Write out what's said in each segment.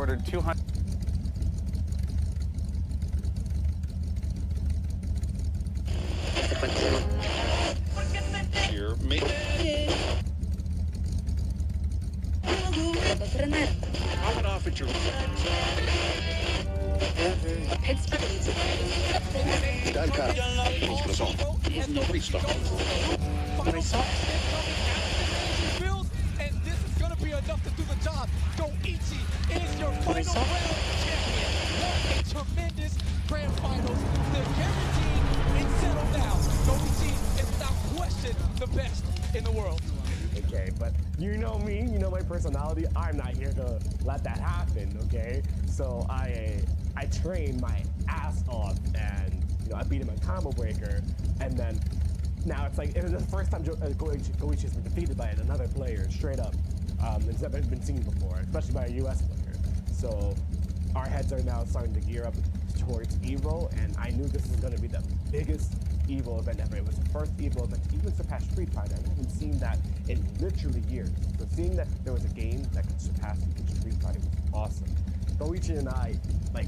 ordered 200. Here, me. I would offer you. Done cut. He's no restart. And this is going to be enough to do the job. Goichi is your final round champion. What a tremendous grand finals. They're guaranteed and settled down. Goichi is without question the best in the world. Okay, but you know me, you know my personality. I'm not here to let that happen, okay? So I trained my ass off, and I beat him at Combo Breaker, and then now it's like it was the first time Goichi has been defeated by another player, straight up. It's never been seen before, especially by a US player. So our heads are now starting to gear up towards Evo, and I knew this was going to be the biggest Evo event ever. It was the first Evo event to even surpass Street Fighter. I haven't seen that in literally years. So seeing that there was a game that could surpass even Street Fighter was awesome. Goichi and I, like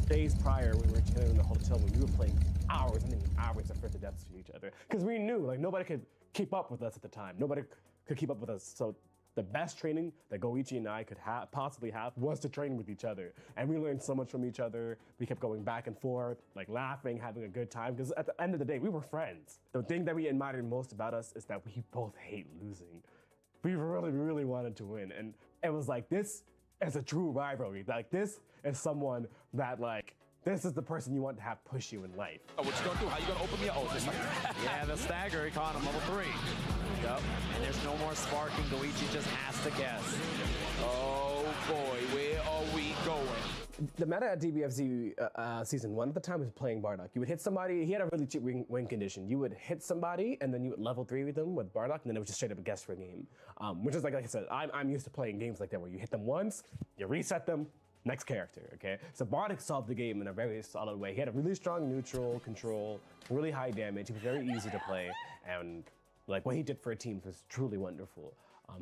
days prior, we were chilling in the hotel when we were playing hours and hours of First Deaths for each other. Because we knew like nobody could keep up with us at the time. Nobody could keep up with us. So the best training that Goichi and I could possibly have was to train with each other. And we learned so much from each other. We kept going back and forth, like laughing, having a good time. Because at the end of the day, we were friends. The thing that we admired most about us is that we both hate losing. We really wanted to win. And it was like, this is a true rivalry. Like this is someone that like, this is the person you want to have push you in life. Oh, what you gonna do? How you gonna open me up? Oh, just like yeah, the stagger, he caught him level 3. Yep, and there's no more sparking. Goichi just has to guess. oh boy, where are we going? The meta at DBFZ season 1 at the time was playing Bardock. You would hit somebody, he had a really cheap win condition. You would hit somebody and then you would level 3 with them with Bardock, and then it was just straight up a guess for a game. Which is like I said, I'm used to playing games like that where you hit them once, you reset them, next character, okay? So Bardock solved the game in a very solid way. He had a really strong neutral control, really high damage. He was very easy to play, and like what he did for teams was truly wonderful.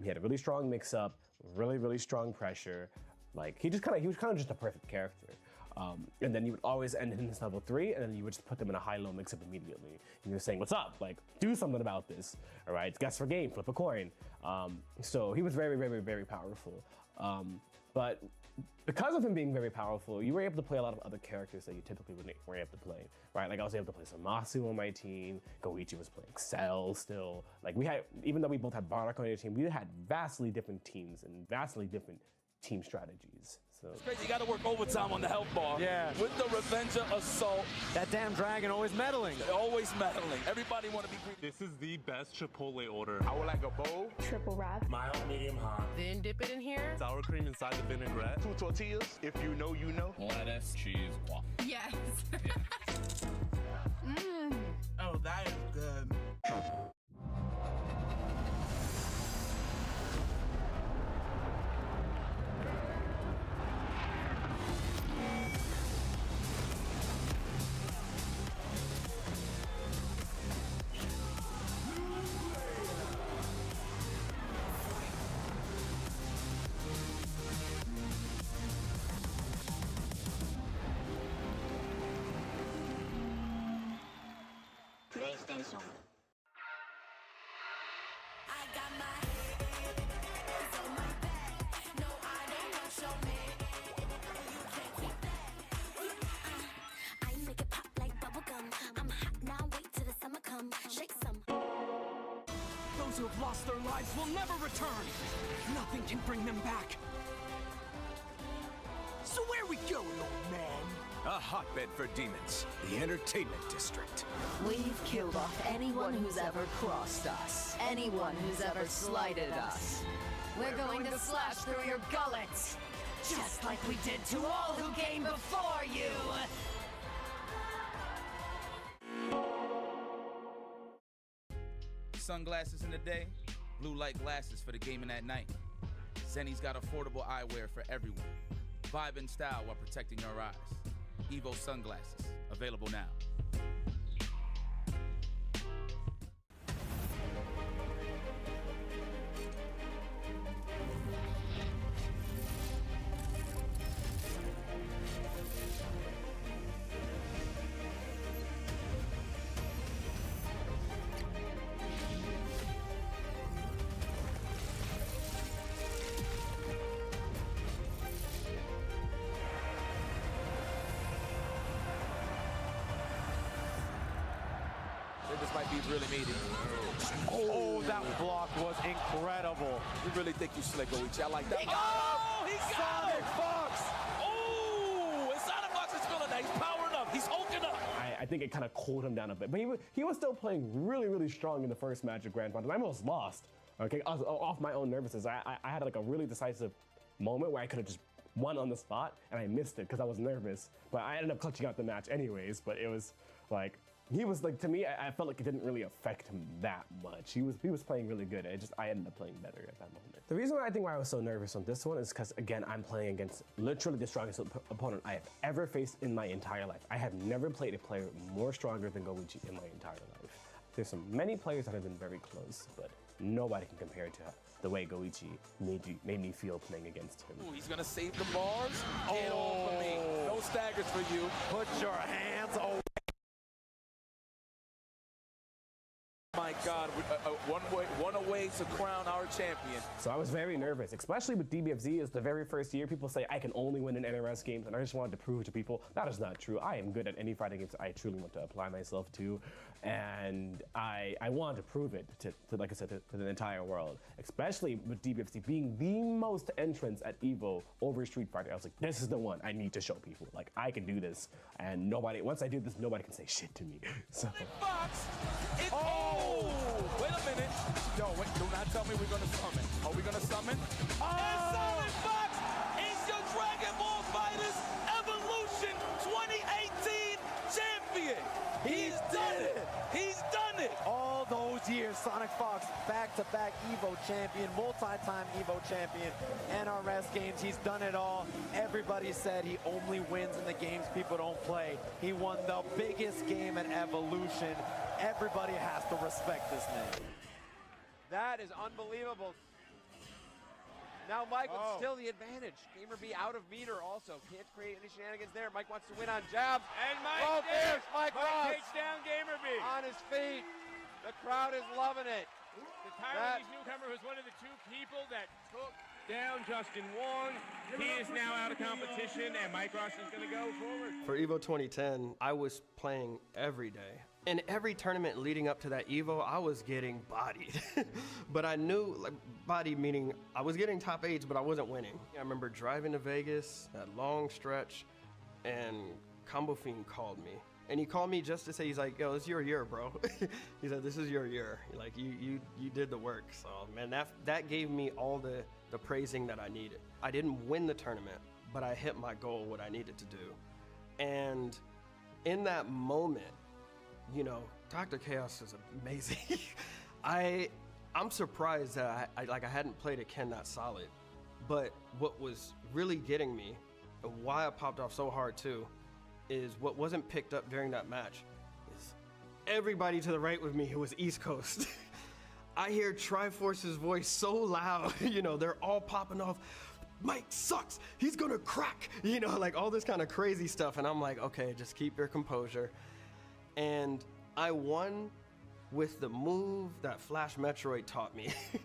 He had a really strong mix-up, really strong pressure. Like he was kind of just a perfect character. And then you would always end in this level 3, and then you would just put them in a high-low mix-up immediately. And you're saying, what's up? Like, do something about this, all right? Guess for game, flip a coin. So he was very powerful. But because of him being very powerful, you were able to play a lot of other characters that you typically weren't able to play, right? Like I was able to play some Masu on my team, Goichi was playing Cell still. Like we had, even though we both had Bardock on your team, we had vastly different teams and vastly different team strategies. So It's crazy, you gotta work overtime on the health bar. Yeah. With the Revenger Assault. That damn dragon always meddling. Always meddling. Everybody wanna be green. This is the best Chipotle order. I would like a bowl, Triple wrap. mild, medium, hot. Then dip it in here. Sour cream inside the vinaigrette. 2 tortillas, if you know, you know. Lettuce, cheese, waffle. Yes. Oh, that is good. PlayStation. I got my hands on my back. No, I don't want show me. You can't keep that. I make it pop like bubblegum. I'm hot now, wait till the summer come. Shake some. Those who have lost their lives will never return. Nothing can bring them back. So where we going, old man? A hotbed for demons, the entertainment district. We've killed off anyone who's ever crossed us. Anyone who's ever slighted us. We're going to slash through your gullets. Just like we did to all who came before you. Sunglasses in the day, blue light glasses for the gaming at night. Zenny's got affordable eyewear for everyone. Vibe and style while protecting your eyes. Evo sunglasses, available now. this might be really meaty. Oh, that block was incredible. We really think you slick, Goichi. I like that. He got him! Fox! Oh, and Sonic Fox is feeling that. He's powering up. He's hulking up. I think it kind of cooled him down a bit, but he was still playing really, really strong in the first match of Grand Finals. I almost lost, okay, off my own nervousness. I had like a really decisive moment where I could have just won on the spot, and I missed it because I was nervous. But I ended up clutching out the match anyways. But it was like, he was like, to me, I felt like it didn't really affect him that much. He was playing really good. I ended up playing better at that moment. The reason why I was so nervous on this one is because, again, I'm playing against literally the strongest opponent I have ever faced in my entire life. I have never played a player more stronger than Goichi in my entire life. There's many players that have been very close, but nobody can compare to the way Goichi made me feel playing against him. Ooh, he's gonna save the bars. Get off of me. No staggers for you. Put your hands away. My God, one away to crown our champion. So I was very nervous, especially with DBFZ. It's the very first year. People say I can only win in NRS games, and I just wanted to prove to people that is not true. I am good at any fighting games I truly want to apply myself to, and I wanted to prove it to like I said, to the entire world, especially with DBFZ being the most entrants at EVO over Street Fighter. I was like, this is the one I need to show people. Like, I can do this, and once I do this, nobody can say shit to me. So. Fox, wait a minute. Yo, wait, do not tell me we're gonna summon. Are we gonna summon? And Sonic Fox is your Dragon Ball Fighters Evolution 2018 champion. He's done it. He's done it. All those years, Sonic Fox, back-to-back EVO champion, multi-time EVO champion, NRS games, he's done it all. Everybody said he only wins in the games people don't play. He won the biggest game at Evolution. Everybody has to respect this name. That is unbelievable. Now Mike with still the advantage. Gamer B out of meter also. Can't create any shenanigans there. Mike wants to win on jabs. And Mike Mike takes down Gamer B. On his feet. The crowd is loving it. The Taiwanese newcomer was one of the two people that took down Justin Wong. He is now out of competition, and Mike Ross is going to go forward. For EVO 2010, I was playing every day. In every tournament leading up to that EVO, I was getting bodied. But I knew, like, body meaning I was getting top 8s, but I wasn't winning. I remember driving to Vegas, that long stretch, and Combo Fiend called me. And he called me just to say, he's like, yo, it's your year, bro. He said, this is your year. Like, you did the work. So, man, that gave me all the praising that I needed. I didn't win the tournament, but I hit my goal, what I needed to do. And in that moment, you know, Dr. Chaos is amazing. I'm surprised that I hadn't played a Ken that solid. But what was really getting me, and why I popped off so hard too, is what wasn't picked up during that match is everybody to the right with me who was East Coast. I hear Triforce's voice so loud, you know, they're all popping off. Mike sucks, he's gonna crack, you know, like all this kind of crazy stuff. And I'm like, okay, just keep your composure. And I won with the move that Flash Metroid taught me. And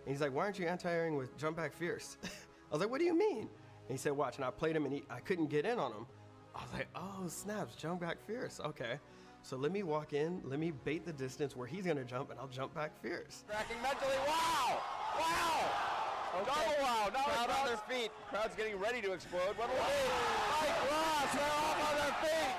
he's like, why aren't you anti-airing with Jump Back Fierce? I was like, what do you mean? And he said, watch, and I played him and I couldn't get in on him. I was like, oh, snaps, Jump Back Fierce, okay. So let me walk in, let me bait the distance where he's gonna jump, and I'll jump back fierce. Cracking mentally, wow! Wow! Okay. Double wow, now crowd on their feet. Crowd's getting ready to explode. What will it be? Mike Ross, they're all on their feet!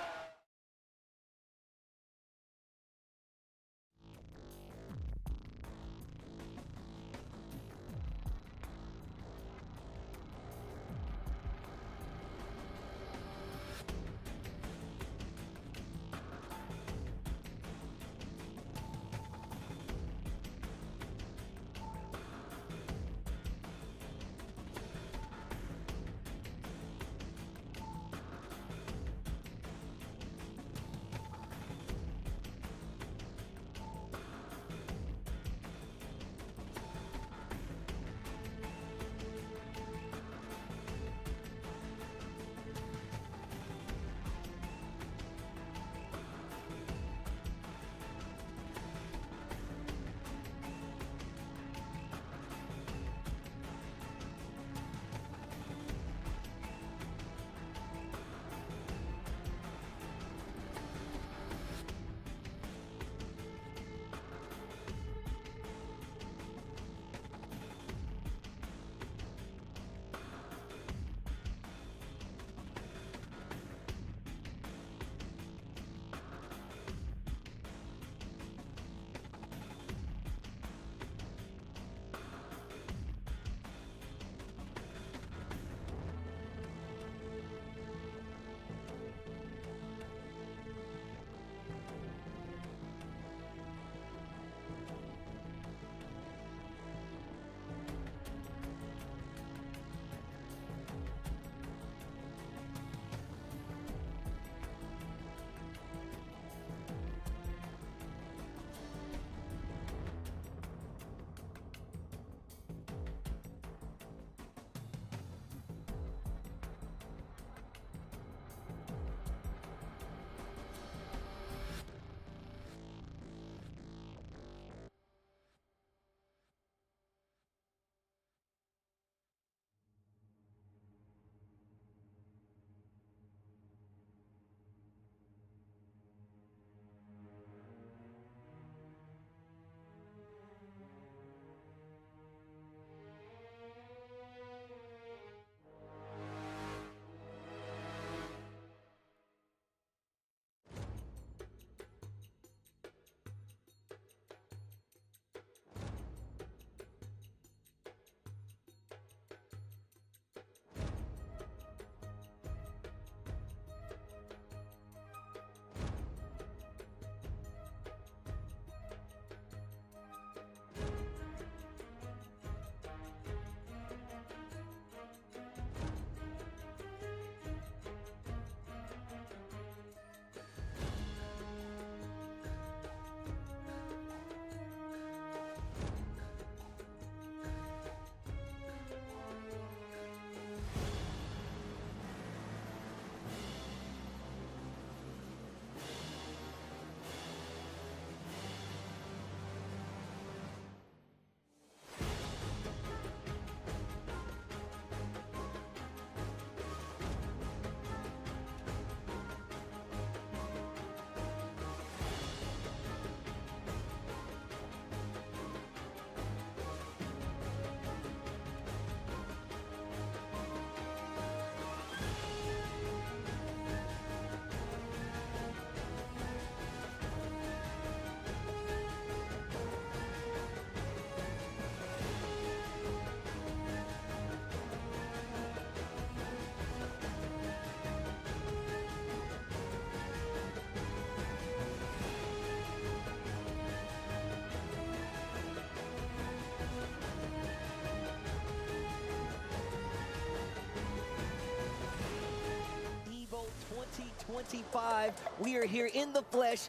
2025. We are here in the flesh.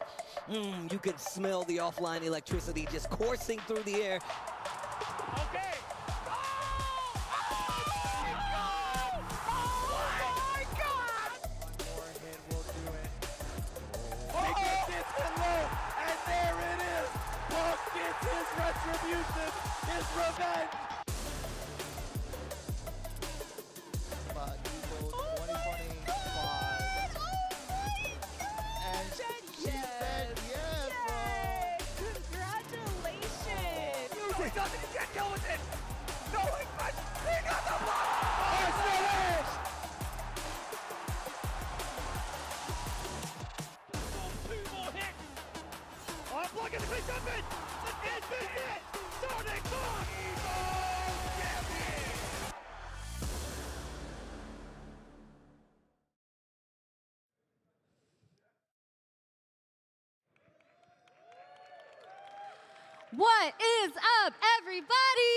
You can smell the offline electricity just coursing through the air. Okay. And there it is! Punk gets his retribution, his revenge! Evo 2025. And she said yes, bro. Congratulations! He doesn't get deal with it! No, he got the block! Two more hits! I'm blocking the big jumping! It's been hit! Sonic Boom! Evo champion! What is up, everybody?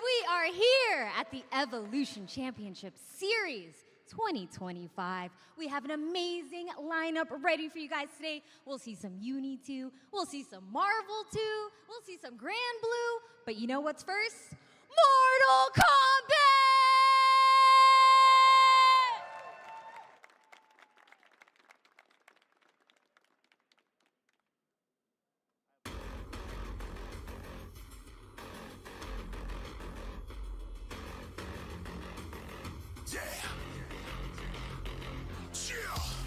We are here at the Evolution Championship Series 2025. We have an amazing lineup ready for you guys today. We'll see some Uni 2, we'll see some Marvel 2, we'll see some Grand Blue, but you know what's first? Mortal Kombat!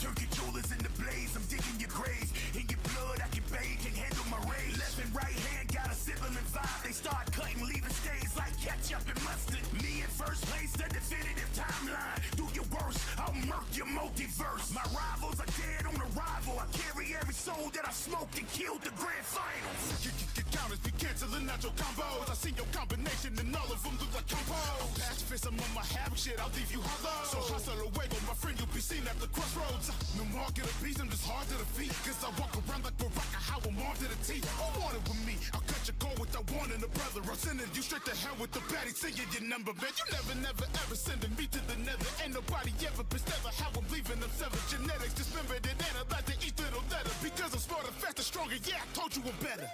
Your controllers in the blaze, I'm digging your grave. In your blood, I can bathe, can handle my rage. Left and right hand got a sibling vibe. They start cutting, leaving stains like ketchup and mustard. Me in first place, the definitive timeline. Do your worst, I'll murk your multiverse. My rivals are dead on arrival. I carry every soul that I smoked and killed the grand finals. Your counters be canceling out your combos. I see your combination and all of them look like combos. Pacifist, I'm on my havoc shit, I'll leave you hollow. So hustle away, go my friend, you'll be seen at the crossroads. No market of beast, I'm just hard to defeat. Cause I walk around like Baraka, how I'm armed to the teeth. Who wanted with me? I'll cut your cord without warning a brother. I'm sending you straight to hell with the baddie, singing your number, man. You never, ever sending me to the nether. Ain't nobody ever been stellar. How I'm leaving them seven genetics. Dismembered and analyzed each little letter. Because I'm smarter, faster, stronger. Yeah, I told you I'm better.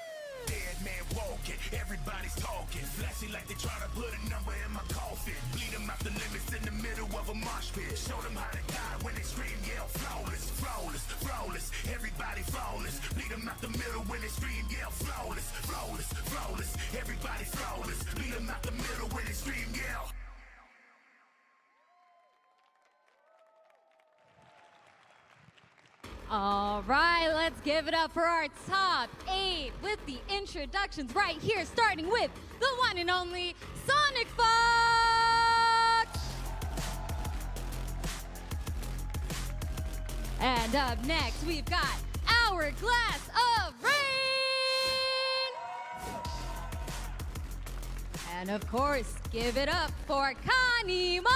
Dead man walking, everybody's talking. Flashy like they try to put a number in my coffin. Bleed them out the limits in the middle of a mosh pit. Show them how to die when they scream, yell flawless, flawless, flawless. Everybody flawless. Bleed them out the middle when they scream, yell flawless, flawless, flawless. Everybody flawless. Bleed them out the middle when they scream, yell. All right, let's give it up for our top 8 with the introductions right here, starting with the one and only Sonic Fox. And up next, we've got Hourglass of Rain. And of course, give it up for Connie Money.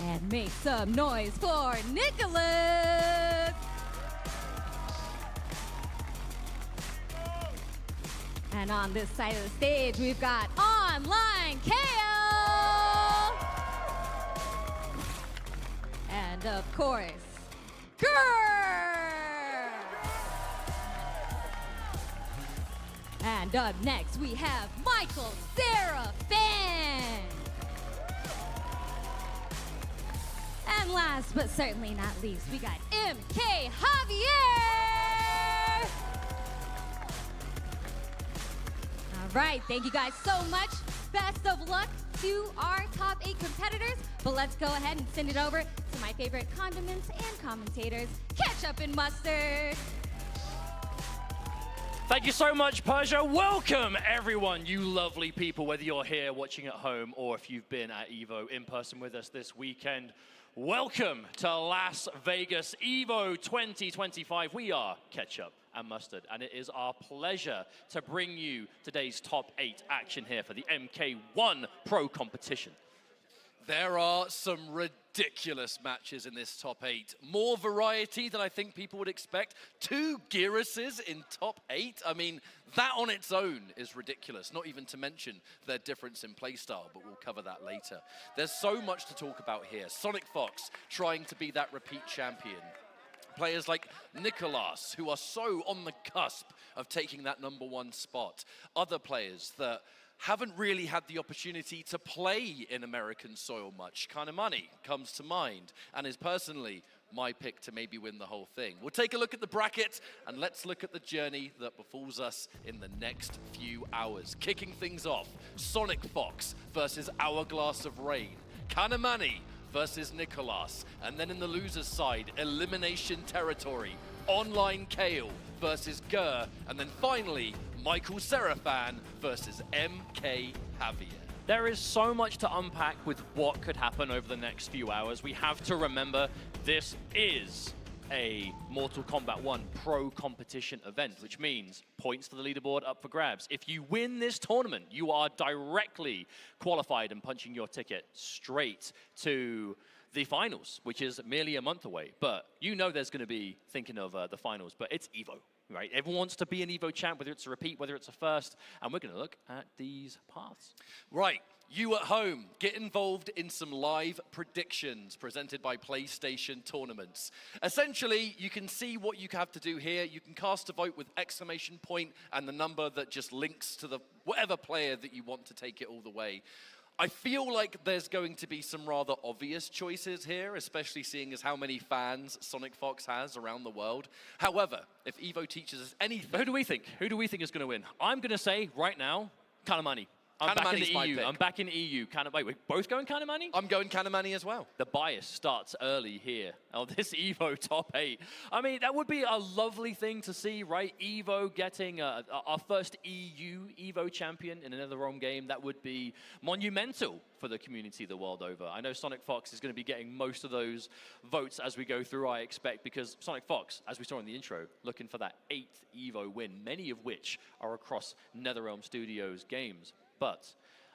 And make some noise for Nicholas. And on this side of the stage, we've got Online KO. And of course, Grrr. And up next, we have Michael Seraphin. And last but certainly not least, we got MK Javier. All right, thank you guys so much. Best of luck to our top 8 competitors. But let's go ahead and send it over to my favorite condiments and commentators, Ketchup and Mustard. Thank you so much, Persia. Welcome, everyone, you lovely people, whether you're here watching at home or if you've been at Evo in person with us this weekend. Welcome to Las Vegas Evo 2025. We are Ketchup and Mustard, and it is our pleasure to bring you today's top 8 action here for the MK1 Pro competition. There are some ridiculous matches in this top 8. More variety than I think people would expect. 2 Gyruses in top 8. I mean, that on its own is ridiculous, not even to mention their difference in playstyle, but we'll cover that later. There's so much to talk about here. Sonic Fox trying to be that repeat champion. Players like Nicolas, who are so on the cusp of taking that #1 spot. Other players that haven't really had the opportunity to play in American soil much. Kanamani comes to mind and is personally my pick to maybe win the whole thing. We'll take a look at the bracket and let's look at the journey that befalls us in the next few hours. Kicking things off, Sonic Fox versus Hourglass of Rain. Kanamani versus Nicolas. And then in the loser's side, Elimination Territory. Online Kale versus Gur. And then finally, Michael Seraphan versus MK Javier. There is so much to unpack with what could happen over the next few hours. We have to remember this is a Mortal Kombat 1 pro competition event, which means points for the leaderboard up for grabs. If you win this tournament, you are directly qualified and punching your ticket straight to the finals, which is merely a month away. But you know there's going to be thinking of the finals, but it's EVO, right? Everyone wants to be an EVO champ, whether it's a repeat, whether it's a first, and we're going to look at these paths. Right. You at home, get involved in some live predictions presented by PlayStation Tournaments. Essentially, you can see what you have to do here. You can cast a vote with exclamation point and the number that just links to the whatever player that you want to take it all the way. I feel like there's going to be some rather obvious choices here, especially seeing as how many fans Sonic Fox has around the world. However, if EVO teaches us anything... Who do we think? Who do we think is going to win? I'm going to say right now, Kanamani. I'm back in the EU. I'm back in EU. Wait, we're both going Kanamani? I'm going Kanamani as well. The bias starts early here on this EVO top 8. I mean, that would be a lovely thing to see, right? EVO getting our first EU EVO champion in another ROM game. That would be monumental for the community the world over. I know Sonic Fox is going to be getting most of those votes as we go through, I expect, because Sonic Fox, as we saw in the intro, looking for that 8th EVO win, many of which are across NetherRealm Studios games. But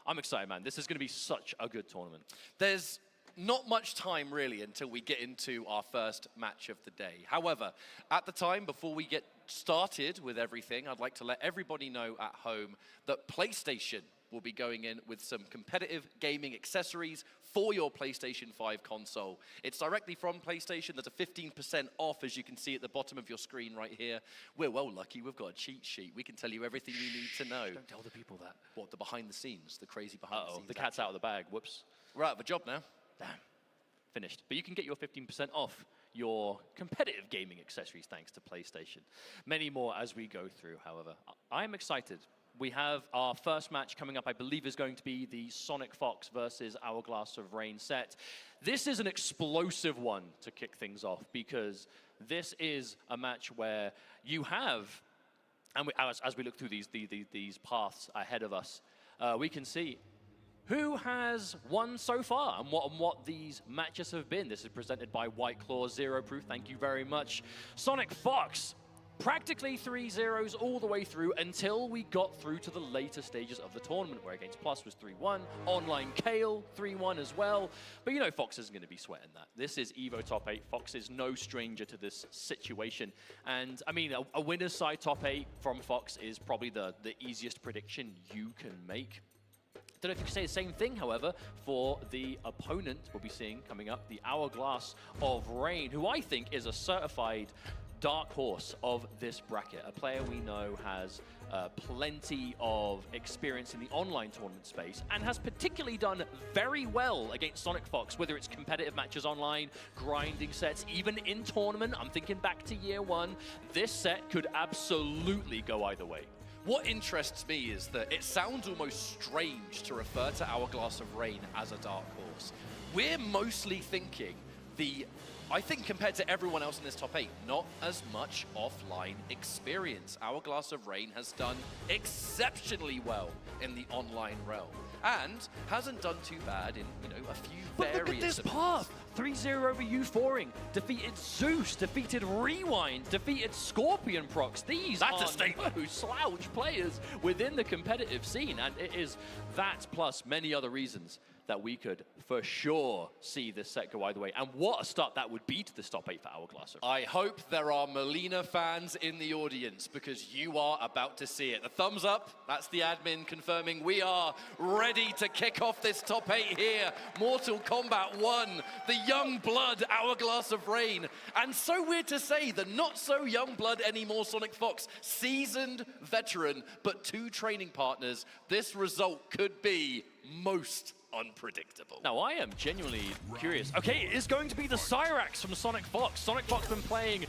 I'm excited, man. This is going to be such a good tournament. There's not much time, really, until we get into our first match of the day. However, at the time, before we get started with everything, I'd like to let everybody know at home that PlayStation will be going in with some competitive gaming accessories for your PlayStation 5 console. It's directly from PlayStation. There's a 15% off, as you can see at the bottom of your screen right here. We're well lucky. We've got a cheat sheet. We can tell you everything you need to know. Don't tell the people that. What, the behind the scenes, the crazy behind the scenes? The cat's out of the bag. Whoops. We're out of a job now. Damn. Finished. But you can get your 15% off your competitive gaming accessories thanks to PlayStation. Many more as we go through, however. I'm excited. We have our first match coming up, I believe, is going to be the Sonic Fox versus Hourglass of Rain set. This is an explosive one to kick things off because this is a match where you have, and as we look through these paths ahead of us, we can see who has won so far and what these matches have been. This is presented by White Claw Zero Proof. Thank you very much. Sonic Fox. Practically 3 zeros all the way through until we got through to the later stages of the tournament, where Against Plus was 3-1, Online Kale 3-1 as well. But you know Fox isn't going to be sweating that. This is EVO top 8. Fox is no stranger to this situation. And I mean, a winner's side top 8 from Fox is probably the easiest prediction you can make. Don't know if you can say the same thing, however, for the opponent we'll be seeing coming up, the Hourglass of Rain, who I think is a certified dark horse of this bracket, a player we know has plenty of experience in the online tournament space and has particularly done very well against Sonic Fox, whether it's competitive matches online, grinding sets, even in tournament. I'm thinking back to year 1. This set could absolutely go either way. What interests me is that it sounds almost strange to refer to Hourglass of Rain as a dark horse. We're mostly thinking I think compared to everyone else in this top 8, not as much offline experience. Hourglass of Rain has done exceptionally well in the online realm and hasn't done too bad in, you know, a few But various look at this path. 3-0 over U4ing, defeated Zeus, defeated Rewind, defeated Scorpion Prox. These are no slouch players within the competitive scene, and it is that plus many other reasons that we could for sure see this set go either way. And what a start that would be to this top 8 for Hourglass. I hope there are Melina fans in the audience because you are about to see it. A thumbs up, that's the admin confirming we are ready to kick off this top 8 here. Mortal Kombat 1, the young blood Hourglass of Rain. And so weird to say, the not so young blood anymore Sonic Fox, seasoned veteran, but 2 training partners. This result could be most unpredictable. Now, I am genuinely curious. Okay, it is going to be the Cyrax from Sonic Fox. Sonic Fox been playing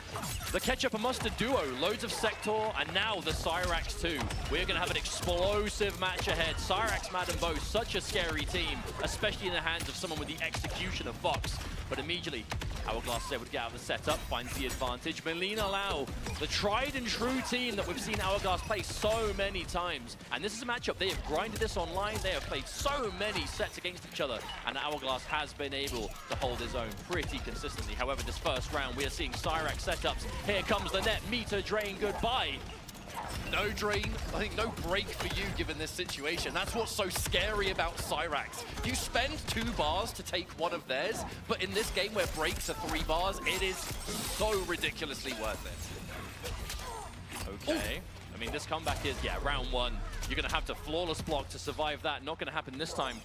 the Ketchup and Mustard duo, loads of Sector, and now the Cyrax too. We're going to have an explosive match ahead. Cyrax, Madden Bo, such a scary team, especially in the hands of someone with the execution of Fox. But immediately, Hourglass is able to get out of the setup, finds the advantage. Melina Lau, the tried and true team that we've seen Hourglass play so many times. And this is a matchup. They have grinded this online. They have played so many sets against each other. And Hourglass has been able to hold his own pretty consistently. However, this first round, we are seeing Cyrax setups. Here comes the net. Meter drain, goodbye. No drain, I think no break for you given this situation. That's what's so scary about Cyrax. You spend 2 bars to take one of theirs, but in this game where breaks are 3 bars, it is so ridiculously worth it. Okay. Ooh. I mean, this comeback is, yeah, round 1. You're going to have to flawless block to survive that. Not going to happen this time.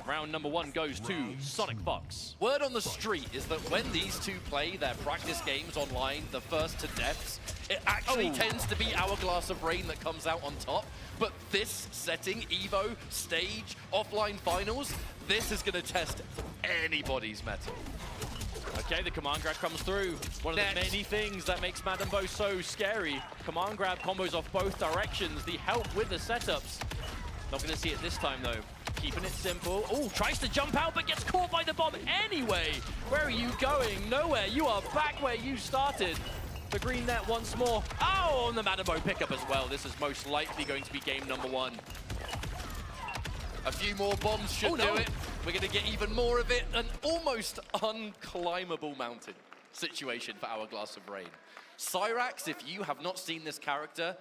Round number 1 goes to Sonic Fox. Word on the street is that when these 2 play their practice games online, the first to deaths, it actually tends to be Hourglass of Rain that comes out on top. But this setting, Evo, stage, offline finals, this is going to test anybody's mettle. Okay, the command grab comes through. One of the many things that makes Madden Bo so scary. Command grab combos off both directions. The help with the setups. Not going to see it this time, though. Keeping it simple. Oh, tries to jump out, but gets caught by the bomb anyway. Where are you going? Nowhere. You are back where you started. The green net once more. Oh, and the Madden Bo pickup as well. This is most likely going to be game number 1. A few more bombs should do it. We're going to get even more of it. An almost unclimbable mountain situation for Hourglass of Rain. Cyrax, if you have not seen this character,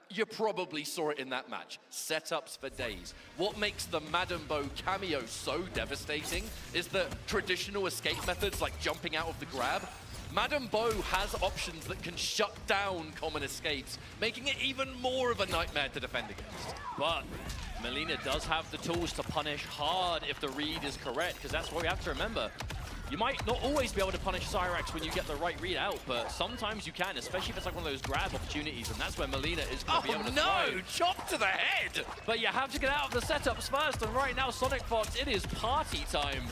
you probably saw it in that match. Setups for days. What makes the Madden Bo cameo so devastating is that traditional escape methods like jumping out of the grab, Madden Bo has options that can shut down common escapes, making it even more of a nightmare to defend against. But Melina does have the tools to punish hard if the read is correct, because that's what we have to remember. You might not always be able to punish Cyrax when you get the right read out, but sometimes you can, especially if it's like one of those grab opportunities, and that's where Melina is going to be able to thrive. Chop to the head! But you have to get out of the setups first, and right now, Sonic Fox, it is party time.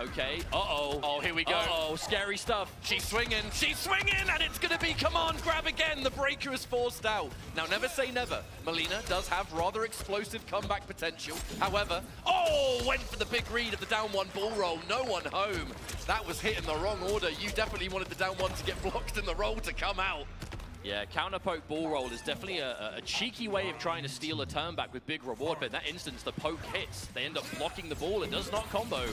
Okay, Oh, here we go. Scary stuff. She's swinging, and it's gonna be, come on, grab again. The breaker is forced out. Now, never say never. Melina does have rather explosive comeback potential. However, went for the big read of the down 1 bull roll. No one home. That was hit in the wrong order. You definitely wanted the down 1 to get blocked and the roll to come out. Yeah, counter poke ball roll is definitely a cheeky way of trying to steal a turn back with big reward, but in that instance, the poke hits. They end up blocking the ball. It does not combo.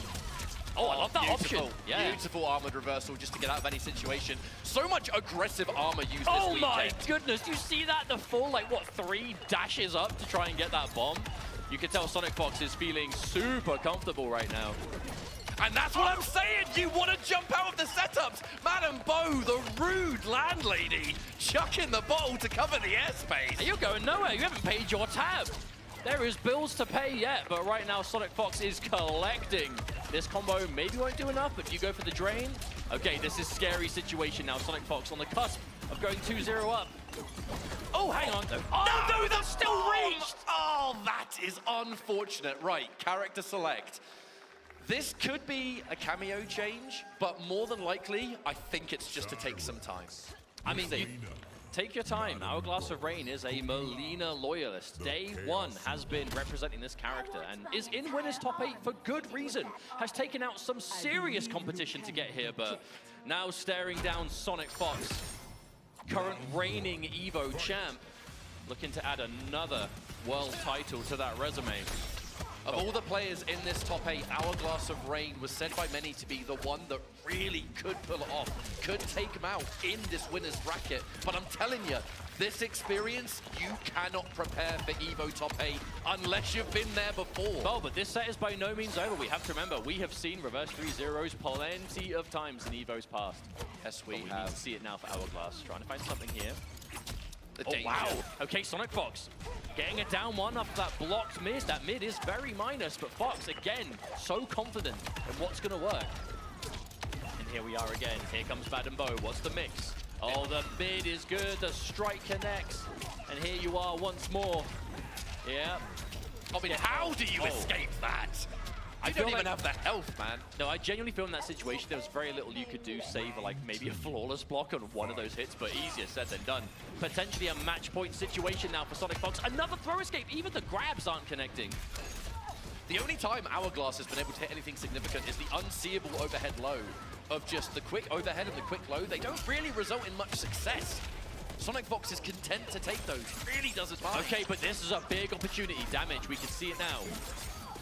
Oh, I love that option. Yeah. Beautiful armored reversal just to get out of any situation. So much aggressive armor used this weekend. Oh my goodness, you see that? The full, 3 dashes up to try and get that bomb. You can tell Sonic Fox is feeling super comfortable right now. And that's what I'm saying. You want to jump out of the setups. Madam Bo, the rude landlady, chucking the bottle to cover the airspace. You're going nowhere. You haven't paid your tab. There is bills to pay yet, but right now Sonic Fox is collecting. This combo maybe won't do enough, but you go for the drain. Okay, this is a scary situation now. Sonic Fox on the cusp of going 2-0 up. Oh, hang on. Oh, no, that's still reached. Oh, that is unfortunate. Right, character select. This could be a cameo change, but more than likely, I think it's just to take some time. I mean, take your time. Hourglass of Rain is a Melina loyalist. Day 1 has been representing this character and is in winners top 8 for good reason. Has taken out some serious competition to get here, but now staring down Sonic Fox, current reigning Evo champ, looking to add another world title to that resume. Of all the players in this top 8, Hourglass of Rain was said by many to be the one that really could pull it off, could take him out in this winner's bracket. But I'm telling you, this experience, you cannot prepare for EVO top 8 unless you've been there before. Well, but this set is by no means over. We have to remember, we have seen reverse 3-0s plenty of times in EVO's past. Yes, we need have. to see it now for Hourglass. Trying to find something here. The Oh, danger. wow. Okay, Sonic Fox getting a down one off that blocked mid. That mid is very minus, but Fox, again, so confident in what's going to work. And here we are again. Here comes Bad and Bo. What's the mix? Oh, the mid is good. The strike connects. And here you are once more. Yeah. I mean, how do you escape that? I don't even have the health, man. No, I genuinely feel in that situation there was very little you could do, save like maybe a flawless block on one of those hits, but easier said than done. Potentially a match point situation now for Sonic Fox. Another throw escape. Even the grabs aren't connecting. The only time Hourglass has been able to hit anything significant is the unseeable overhead low of just the quick overhead and the quick low. They don't really result in much success. Sonic Fox is content to take those. Really doesn't mind. Okay, but this is a big opportunity. Damage, we can see it now.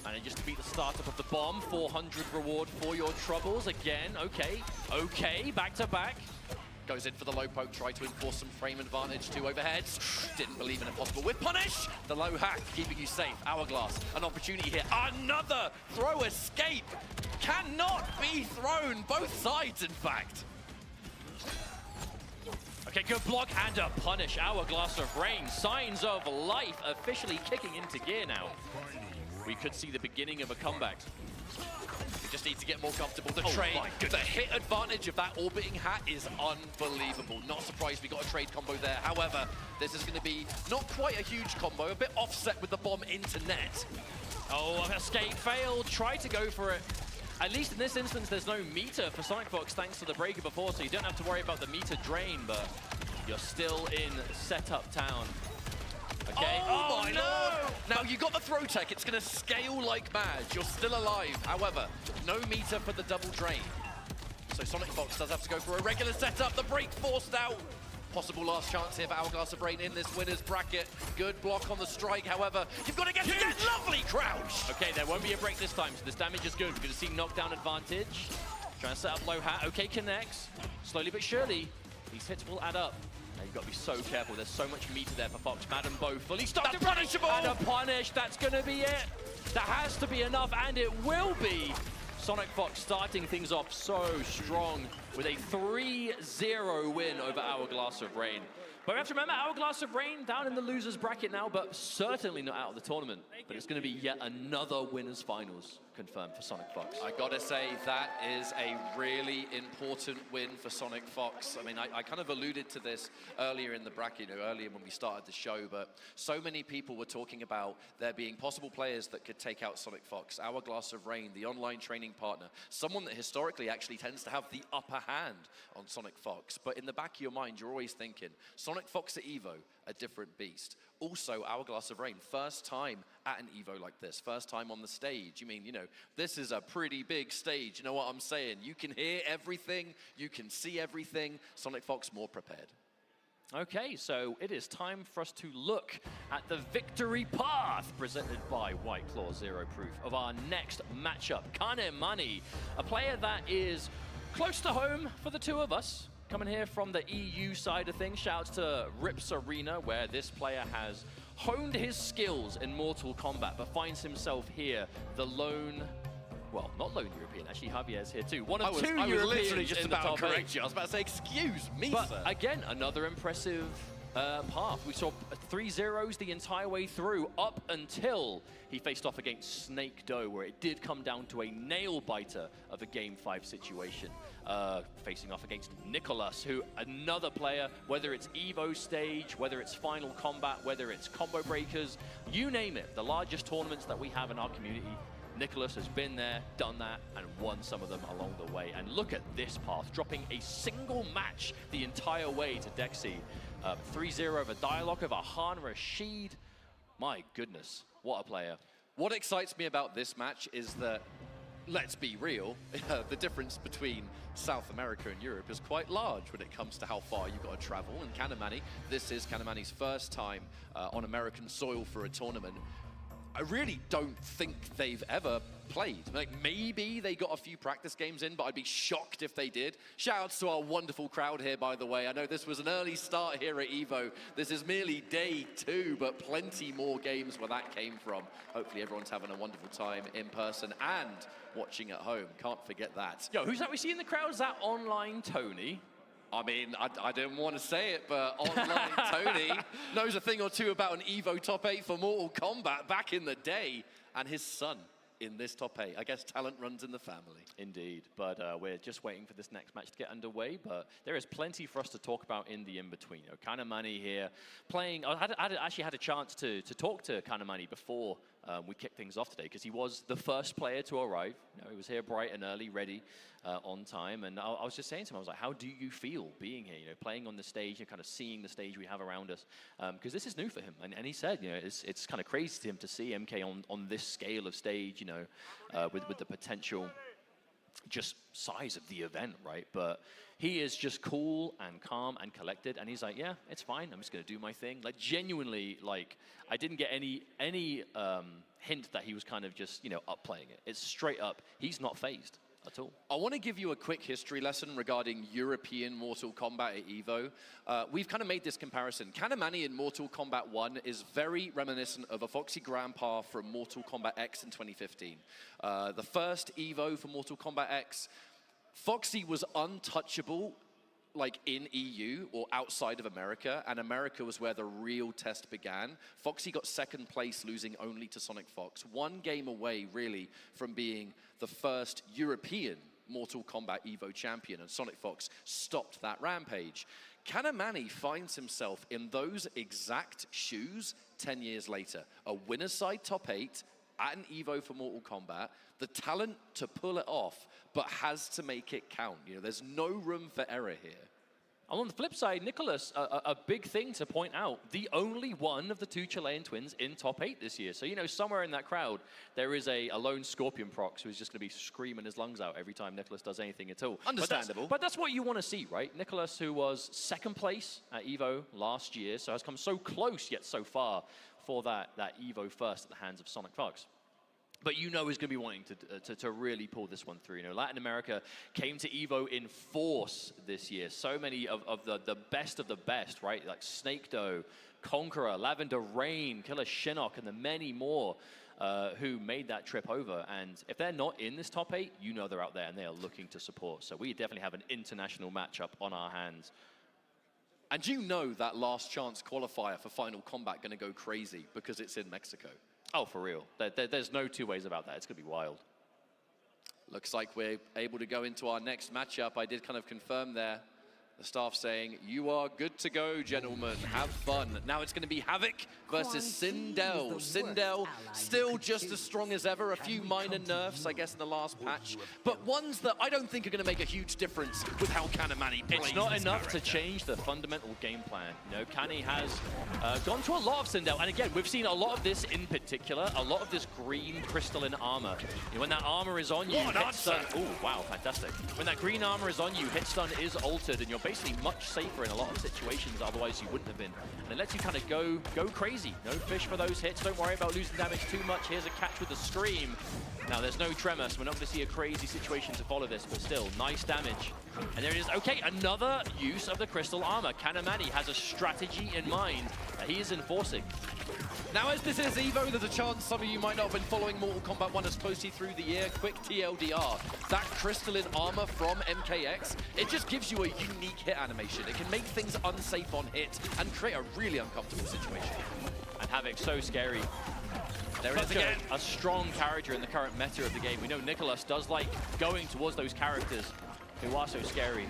And just to beat the startup of the bomb, 400 reward for your troubles. Again, okay, back to back. Goes in for the low poke, try to enforce some frame advantage. 2 overheads. Didn't believe in a possible whip punish. The low hack, keeping you safe. Hourglass, an opportunity here. Another throw escape. Cannot be thrown. Both sides, in fact. Okay, good block and a punish. Hourglass of Rain. Signs of life officially kicking into gear now. We could see the beginning of a comeback. We just need to get more comfortable. The trade, the hit advantage of that orbiting hat is unbelievable. Not surprised we got a trade combo there. However, this is going to be not quite a huge combo, a bit offset with the bomb into net. Oh, escape failed. Try to go for it. At least in this instance, there's no meter for Sonic Fox thanks to the breaker before, so you don't have to worry about the meter drain, but you're still in setup town. Okay. Oh my lord! Now you got the throw tech, it's gonna scale like mad. You're still alive. However, no meter for the double drain. So Sonic Fox does have to go for a regular setup. The break forced out. Possible last chance here for Hourglass of Rain in this winner's bracket. Good block on the strike, however, you've got to get that lovely crouch! Okay, there won't be a break this time, so this damage is good. We're gonna see knockdown advantage. Trying to set up low hat. Okay, connects. Slowly but surely, these hits will add up. Now you've got to be so careful. There's so much meter there for Fox. Madam Bo fully stocked. Punishable! And a punish. That's going to be it. That has to be enough, and it will be. Sonic Fox starting things off so strong with a 3-0 win over Hourglass of Rain. But we have to remember, Hourglass of Rain down in the loser's bracket now, but certainly not out of the tournament. But it's going to be yet another winner's finals confirmed for Sonic Fox. I gotta say, that is a really important win for Sonic Fox. I mean, I kind of alluded to this earlier in the bracket, earlier when we started the show, but so many people were talking about there being possible players that could take out Sonic Fox. Hourglass of Rain, the online training partner, someone that historically actually tends to have the upper hand on Sonic Fox. But in the back of your mind, you're always thinking, Sonic Fox at EVO, a different beast. Also, Hourglass of Rain, first time at an EVO like this, first time on the stage. You mean, you know, this is a pretty big stage, you know what I'm saying? You can hear everything, you can see everything. Sonic Fox more prepared. Okay, so it is time for us to look at the victory path presented by White Claw Zero Proof of our next matchup. Kanemani, a player that is close to home for the two of us. Coming here from the EU side of things, shouts to Rips Arena, where this player has honed his skills in Mortal Kombat, but finds himself here, the lone, well, not lone European, actually Javier's here too. One of two I was Europeans literally just in the about to top correct 8. you. I was about to say, excuse me, But sir. again, another impressive path. We saw 3-0s the entire way through, up until he faced off against Snake Doe, where it did come down to a nail-biter of a Game 5 situation. Facing off against Nicholas, who, another player, whether it's EVO stage, whether it's Final Combat, whether it's Combo Breakers, you name it, the largest tournaments that we have in our community, Nicholas has been there, done that, and won some of them along the way. And look at this path, dropping a single match the entire way to Dexy. 3-0 over Dialogue, over Han Rashid. My goodness, what a player. What excites me about this match is that, let's be real, the difference between South America and Europe is quite large when it comes to how far you've got to travel. And Kanemani, this is Kanemani's first time on American soil for a tournament. I really don't think they've ever played. Like, maybe they got a few practice games in, but I'd be shocked if they did. Shoutouts to our wonderful crowd here, by the way. I know this was an early start here at EVO. This is merely day 2, but plenty more games where that came from. Hopefully everyone's having a wonderful time in person and watching at home. Can't forget that. Yo, who's that we see in the crowd? Is that Online Tony? I mean, I didn't want to say it, but Online Tony knows a thing or two about an EVO top 8 for Mortal Kombat back in the day, and his son in this top 8. I guess talent runs in the family. Indeed, but we're just waiting for this next match to get underway, but there is plenty for us to talk about in the in-between. You know, Kanamani here playing. I actually had a chance to talk to Kanamani before we kicked things off today, because he was the first player to arrive. You know, he was here bright and early, ready on time, and I was just saying to him, I was like, how do you feel being here, you know, playing on the stage and kind of seeing the stage we have around us, because this is new for him, and he said, you know, it's kind of crazy to him to see MK on this scale of stage, you know, with the potential just size of the event, right? But he is just cool and calm and collected, and he's like, yeah, it's fine, I'm just gonna do my thing. Like, genuinely, like, I didn't get any hint that he was kind of just, you know, up playing it. It's straight up, he's not phased at all. I want to give you a quick history lesson regarding European Mortal Kombat at EVO. We've kind of made this comparison. Kanamani in Mortal Kombat 1 is very reminiscent of a Foxy Grandpa from Mortal Kombat X in 2015. The first EVO for Mortal Kombat X, Foxy was untouchable, like in EU or outside of America, and America was where the real test began. Foxy got second place, losing only to Sonic Fox. One game away, really, from being the first European Mortal Kombat EVO champion, and Sonic Fox stopped that rampage. Kanamani finds himself in those exact shoes 10 years later. A winner's side top 8 at an EVO for Mortal Kombat, the talent to pull it off, but has to make it count. You know, there's no room for error here. And on the flip side, Nicholas, a big thing to point out, the only one of the 2 Chilean twins in top 8 this year. So, you know, somewhere in that crowd, there is a lone Scorpion prox who's just going to be screaming his lungs out every time Nicholas does anything at all. Understandable. But that's what you want to see, right? Nicholas, who was second place at EVO last year, so has come so close yet so far for that EVO first at the hands of Sonic Fox. But you know he's going to be wanting to really pull this one through. You know, Latin America came to EVO in force this year. So many of the best, right? Like Snake Doe, Conqueror, Lavender Rain, Killer Shinnok, and the many more who made that trip over. And if they're not in this top 8, you know they're out there and they are looking to support. So we definitely have an international matchup on our hands. And you know that last chance qualifier for Final Combat going to go crazy because it's in Mexico. Oh, for real. There's no two ways about that. It's going to be wild. Looks like we're able to go into our next matchup. I did kind of confirm there. The staff saying, you are good to go, gentlemen. Have fun. Now it's going to be Havoc versus Sindel. Sindel still just as strong as ever. A few minor nerfs, I guess, in the last patch. But ones that I don't think are going to make a huge difference with how Kanamani plays. It's not enough to change the fundamental game plan. You know, Kani has gone to a lot of Sindel. And again, we've seen a lot of this in particular. A lot of this green crystalline armor. You know, when that armor is on you, hit stun. Oh, wow, fantastic. When that green armor is on you, hit stun is altered, and you're basically much safer in a lot of situations, otherwise you wouldn't have been. And it lets you kind of go crazy. No fish for those hits. Don't worry about losing damage too much. Here's a catch with a scream. Now there's no tremor, so we're not going to see a crazy situation to follow this, but still, nice damage. And there it is. Okay, another use of the crystal armor. Kanamani has a strategy in mind that he is enforcing. Now, as this is EVO, there's a chance some of you might not have been following Mortal Kombat 1 as closely through the year. Quick TLDR. That crystalline armor from MKX, it just gives you a unique hit animation. It can make things unsafe on hit and create a really uncomfortable situation. And Havoc, so scary. There it is again. A strong character in the current meta of the game. We know Nicholas does like going towards those characters who are so scary.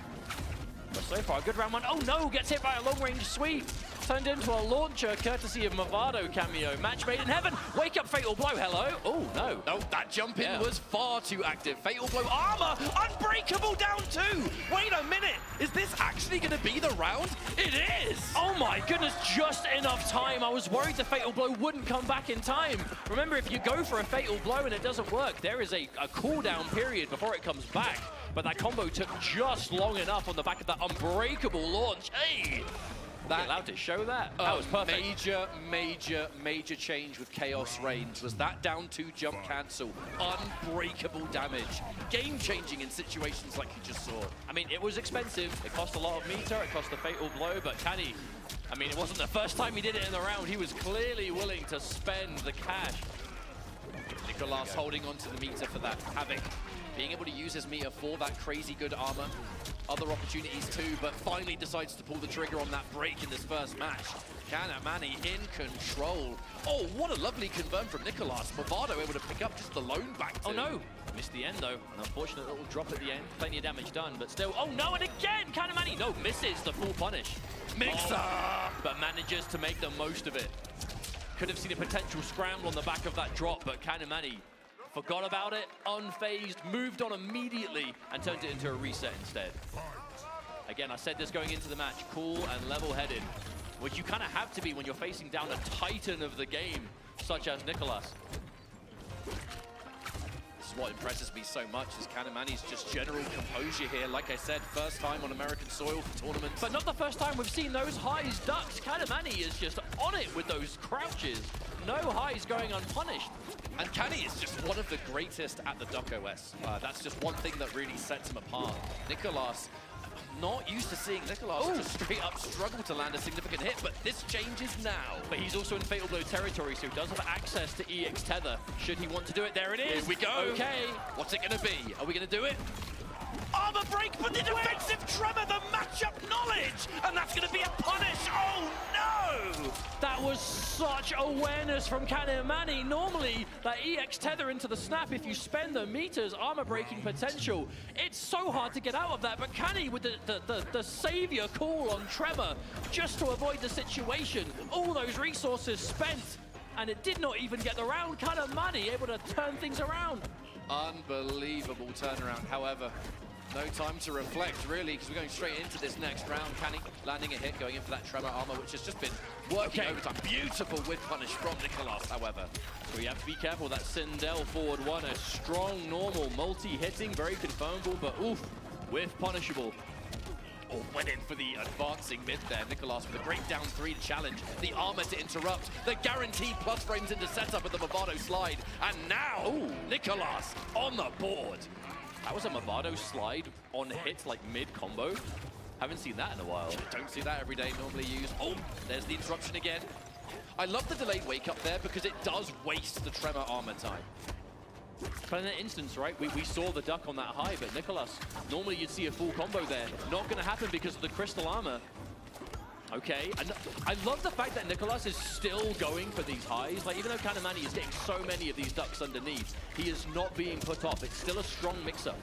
But so far, a good round one. Oh no, gets hit by a long-range sweep. Turned into a launcher, courtesy of Movado cameo. Match made in heaven. Wake up, Fatal Blow, hello. Oh, no. No, that jump in was far too active. Fatal Blow armor, unbreakable down 2. Wait a minute, is this actually going to be the round? It is. Oh my goodness, just enough time. I was worried the Fatal Blow wouldn't come back in time. Remember, if you go for a Fatal Blow and it doesn't work, there is a cooldown period before it comes back. But that combo took just long enough on the back of that unbreakable launch. Hey! That allowed to show that. That was perfect. Major change with Chaos Reigns was that down 2 jump cancel. Unbreakable damage. Game-changing in situations like you just saw. I mean, it was expensive. It cost a lot of meter. It cost a fatal blow, but can he? I mean, it wasn't the first time he did it in the round. He was clearly willing to spend the cash. Nicolas holding on to the meter for that. Havoc being able to use his meter for that crazy good armor. Other opportunities too, but finally decides to pull the trigger on that break in this first match. Kanamani in control. Oh, what a lovely confirm from Nicolas. Movado able to pick up just the lone back to. Oh no, missed the end though. An unfortunate little drop at the end. Plenty of damage done, but still. Oh no, and again, Kanamani, no, misses the full punish. Mixer! But manages to make the most of it. Could have seen a potential scramble on the back of that drop, but Kanamani forgot about it, unfazed, moved on immediately, and turned it into a reset instead. Again, I said this going into the match, cool and level-headed, which you kind of have to be when you're facing down a titan of the game, such as Nicolas. This is what impresses me so much, is Kanamani's just general composure here. Like I said, first time on American soil for tournaments. But not the first time we've seen those highs ducks. Kanamani is just on it with those crouches. No highs going unpunished. And Kanny is just one of the greatest at the Duck OS. That's just one thing that really sets him apart. Nicolas, not used to seeing Nicolas just straight up struggle to land a significant hit, but this changes now. But he's also in Fatal Blow territory, so he does have access to EX Tether. Should he want to do it? There it is. Here we go. Okay. What's it going to be? Are we going to do it? Armor break, but the defensive tremor, the matchup knowledge, and that's going to be a punish. Oh no! That was such awareness from Kanamani. Normally, that EX tether into the snap, if you spend the meters, armor breaking potential, it's so hard to get out of that. But Kanny with the savior call on tremor, just to avoid the situation. All those resources spent, and it did not even get the round. Kanamani able to turn things around. Unbelievable turnaround, however. No time to reflect, really, because we're going straight into this next round. Kanny landing a hit, going in for that tremor armor, which has just been working overtime. Beautiful whip punish from Nicolas, however. So you have to be careful. That Sindel forward one, a strong, normal, multi-hitting, very confirmable, but oof, whiff punishable. Oh, went in for the advancing mid there. Nicolas with a great down 3 to challenge. The armor to interrupt. The guaranteed plus frames into setup of the Movado slide. And now, Nicolas on the board. That was a Movado slide on hits, like mid-combo. Haven't seen that in a while. Don't see that every day, normally used. Oh, there's the interruption again. I love the delayed wake up there because it does waste the tremor armor time. But in that instance, right, we saw the duck on that high, but Nicolas, normally you'd see a full combo there. Not going to happen because of the crystal armor. Okay, and I love the fact that Nicolas is still going for these highs. Like, even though Kanamani is getting so many of these ducks underneath, he is not being put off. It's still a strong mix-up.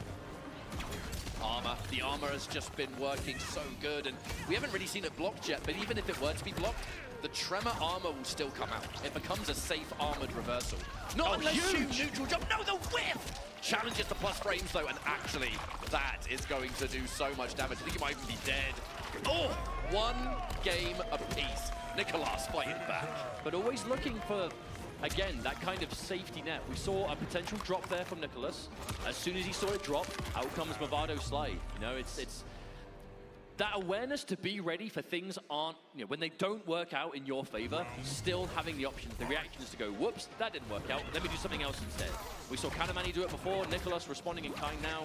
Armor. The armor has just been working so good, and we haven't really seen it blocked yet, but even if it were to be blocked, the tremor armor will still come out. It becomes a safe armored reversal. Not unless you neutral jump. No, the whiff! Challenges the plus frames, though, and actually, that is going to do so much damage. I think he might even be dead. Oh, one game apiece. Nicolas fighting back. But always looking for, again, that kind of safety net. We saw a potential drop there from Nicolas. As soon as he saw it drop, out comes Movado slide. You know, it's that awareness to be ready for things aren't, you know, when they don't work out in your favor, still having the options, the reactions to go, whoops, that didn't work out, let me do something else instead. We saw Kanamani do it before, Nicolas responding in kind now.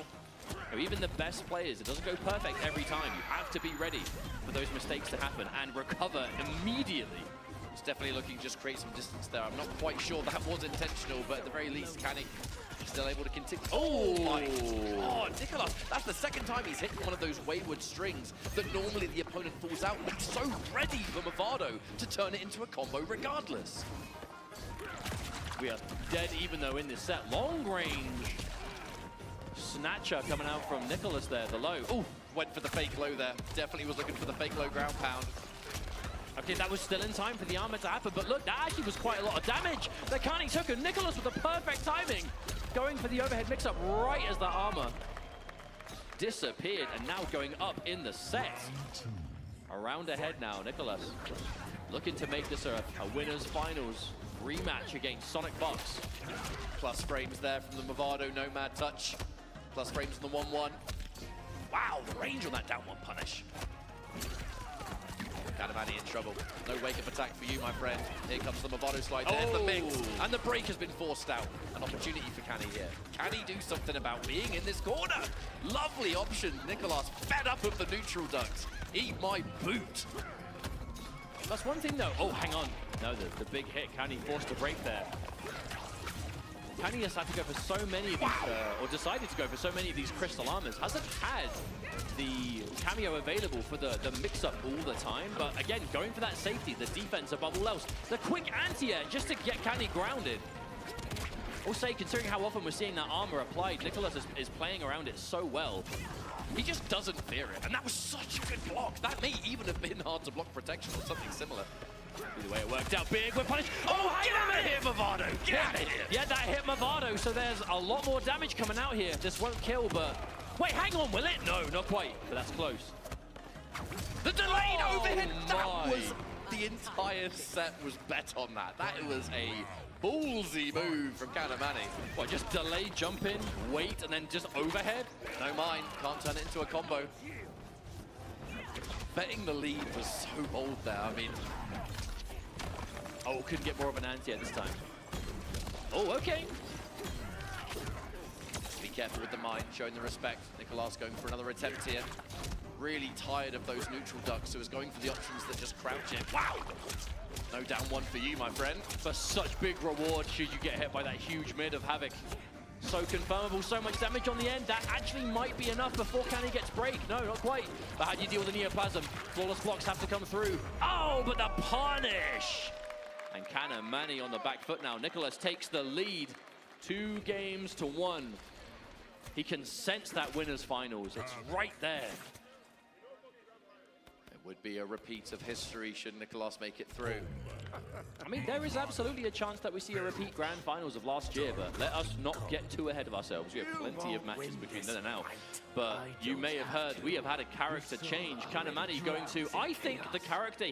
You know, even the best players, it doesn't go perfect every time. You have to be ready for those mistakes to happen and recover immediately. It's definitely looking to just create some distance there. I'm not quite sure that was intentional, but at the very least, Kanny still able to continue. Oh my God, Nicolas, that's the second time he's hit one of those wayward strings that normally the opponent falls out. Looks so ready for Movado to turn it into a combo regardless. We are dead even though in this set. Long range snatcher coming out from Nicolas there, the low. Oh, went for the fake low there. Definitely was looking for the fake low ground pound. Okay, that was still in time for the armor to happen, but look, that actually was quite a lot of damage that Kanny took, and Nicolas with the perfect timing, going for the overhead mix-up right as the armor disappeared, and now going up in the set. A round ahead now, Nicolas looking to make this a winner's finals rematch against Sonic Fox. Plus frames there from the Movado Nomad touch. Plus frames on the 1-1. Wow, the range on that down one punish. Kanamani in trouble. No wake-up attack for you, my friend. Here comes the Movado slide. There's the mix. And the break has been forced out. An opportunity for Canny here. Can he do something about being in this corner? Lovely option. Nicolas fed up of the neutral ducks. Eat my boot. That's one thing, though. Oh, hang on. No, the big hit. Canny forced to break there. Canny has had to go for so many of these, or decided to go for so many of these crystal armors. Hasn't had the cameo available for the mix-up all the time, but again, going for that safety, the defense above all else. The quick anti-air just to get Canny grounded. I'll say, considering how often we're seeing that armor applied, Nicolas is playing around it so well. He just doesn't fear it, and that was such a good block. That may even have been hard to block protection or something similar. Either way, it worked out big. We're punished. Oh, get out of here, Movado! Get out of here! Yeah, that hit Movado, so there's a lot more damage coming out here. This won't kill, but... Wait, hang on, will it? No, not quite, but that's close. The delayed overhead! That was... The entire set was bet on that. That was a ballsy move from Kanamani. What, just delay, jump in, wait, and then just overhead? No mind, can't turn it into a combo. Betting the lead was so bold there, I mean... Oh, couldn't get more of an anti-air this time. Oh, okay. Be careful with the mine, showing the respect. Nicolas going for another attempt here. Really tired of those neutral ducks, so is going for the options that just crouch it. Wow! No down one for you, my friend. For such big reward should you get hit by that huge mid of Havoc. So confirmable, so much damage on the end. That actually might be enough before Canny gets break. No, not quite. But how do you deal with the Neoplasm? Flawless blocks have to come through. Oh, but the punish! And Kanamani on the back foot now. Nicolas takes the lead 2-1. He can sense that winner's finals. It's right there. It would be a repeat of history should Nicolas make it through. I mean, there is absolutely a chance that we see a repeat grand finals of last year, but let us not get too ahead of ourselves. We have plenty of matches between then and now. But you may have heard, we have had a character change. Kanamani going to, I think, the character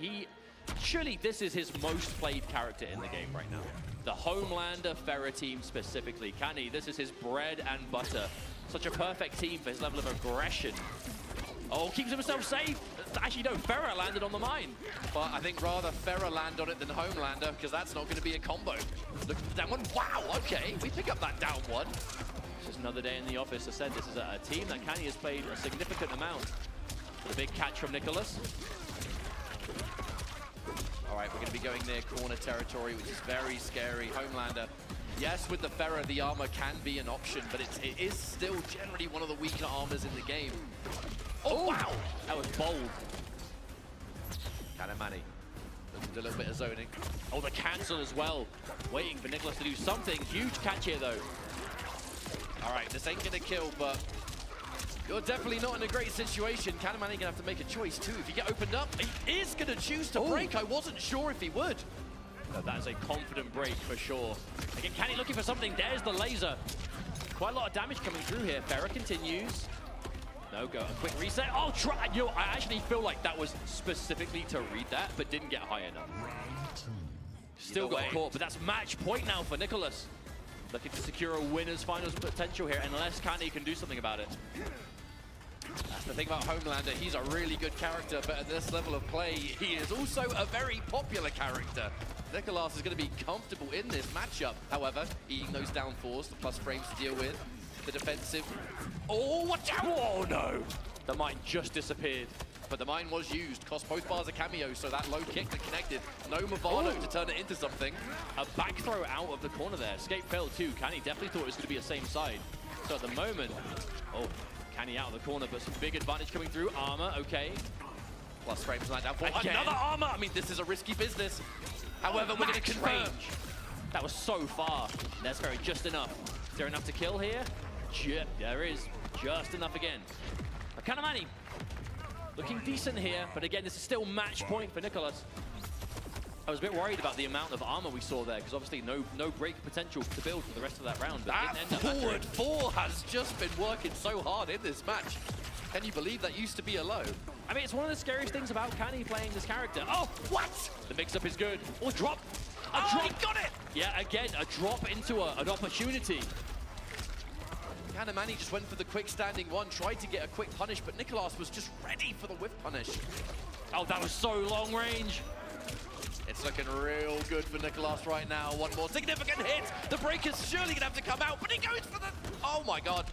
surely this is his most played character in the game right now. The Homelander Pharah team specifically. Canny, this is his bread and butter. Such a perfect team for his level of aggression. Oh, keeps himself safe. Actually, no, Pharah landed on the mine. But I think rather Pharah land on it than Homelander, because that's not going to be a combo. Look at the down one. Wow, okay, we pick up that down one. Just another day in the office. I said this is a team that Canny has played a significant amount. The big catch from Nicolas. All right, we're going to be going near corner territory, which is very scary. Homelander, yes, with the Pharah, the armor can be an option, but it is still generally one of the weaker armors in the game. Oh, wow! That was bold. Kanamani looking to do a little bit of zoning. Oh, the cancel as well. Waiting for Nicolas to do something. Huge catch here, though. All right, this ain't going to kill, but you're definitely not in a great situation. Kanamani going to have to make a choice, too. If you get opened up, he is going to choose to break. I wasn't sure if he would. No, that is a confident break for sure. Again, Canny looking for something. There's the laser. Quite a lot of damage coming through here. Pharah continues. No, go. A quick reset. Oh, try. You know, I actually feel like that was specifically to read that, but didn't get high enough. Still got caught, but that's match point now for Nicolas. Looking to secure a winner's finals potential here, unless Canny can do something about it. That's the thing about Homelander. He's a really good character, but at this level of play, he is also a very popular character. Nicolas is going to be comfortable in this matchup. However, eating those down fours, the plus frames to deal with. The defensive. Oh, watch out! Oh, no. The mine just disappeared. But the mine was used. Cost both bars a cameo, so that low kick that connected. No Movado to turn it into something. A back throw out of the corner there. Escape failed too. Canny definitely thought it was going to be the same side. So at the moment, oh, Canny out of the corner, but some big advantage coming through. Armor, okay. Plus frames like down for again. Another armor! I mean, this is a risky business. However, we're going to confirm. That was so far. That's very just enough. Is there enough to kill here? Yeah, there is. Just enough again. Kanamani looking decent here, but again, this is still match point for Nicolas. I was a bit worried about the amount of armor we saw there, because obviously no break potential to build for the rest of that round. But that forward four has just been working so hard in this match. Can you believe that used to be a low? I mean, it's one of the scariest things about Canny playing this character. Oh, what? The mix-up is good. Oh, drop. A drop. He got it! Yeah, again, a drop into an opportunity. Kanamani just went for the quick standing one, tried to get a quick punish, but Nicolas was just ready for the whiff punish. Oh, that was so long range. It's looking real good for Nicholas right now. One more significant hit. The breaker's surely gonna have to come out, but he goes for the... Oh my God.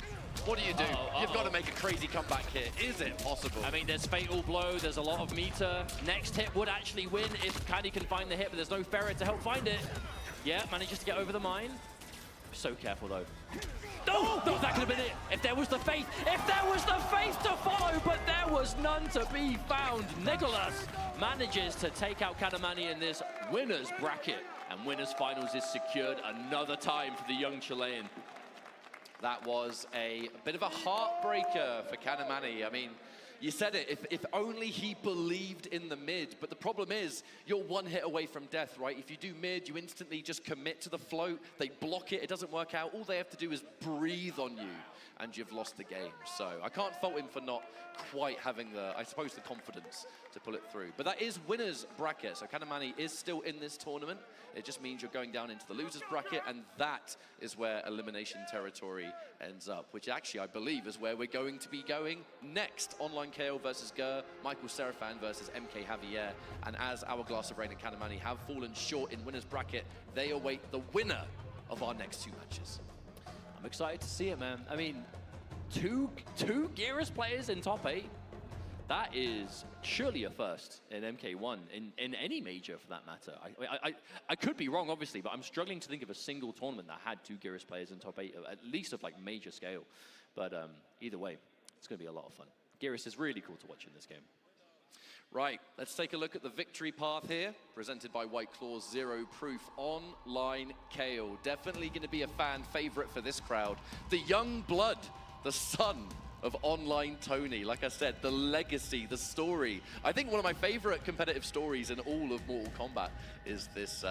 What do you do? You've got to make a crazy comeback here. Is it possible? I mean, there's Fatal Blow, there's a lot of meter. Next hit would actually win if Caddy can find the hit, but there's no Ferret to help find it. Yeah, manages to get over the mine. So careful though. No, no, that could have been it. If there was the faith to follow, but there was none to be found. Nicholas manages to take out Kanamani in this winner's bracket, and winners finals is secured another time for the young Chilean. That was a bit of a heartbreaker for Kanamani. I mean, you said it, if only he believed in the mid, but the problem is, you're one hit away from death, right? If you do mid, you instantly just commit to the float, they block it, it doesn't work out, all they have to do is breathe on you, and you've lost the game. So I can't fault him for not quite having the, I suppose, the confidence to pull it through. But that is winner's bracket, so Kanamani is still in this tournament. It just means you're going down into the loser's bracket, and that is where elimination territory ends up, which actually, I believe, is where we're going to be going next. Online KO versus Gur, Michael Serafan versus MK Javier, and as Hourglass of Rain and Kanamani have fallen short in winner's bracket, they await the winner of our next two matches. I'm excited to see it, man. I mean, two Geras players in top 8. That is surely a first in MK1, in any major for that matter. I could be wrong, obviously, but I'm struggling to think of a single tournament that had 2 Geras players in top 8, at least of like major scale. But either way, it's going to be a lot of fun. Geras is really cool to watch in this game. Right, let's take a look at the victory path here, presented by White Claw's Zero Proof Online KO. Definitely going to be a fan favorite for this crowd. The young blood, the son of Online Tony. Like I said, the legacy, the story. I think one of my favorite competitive stories in all of Mortal Kombat is this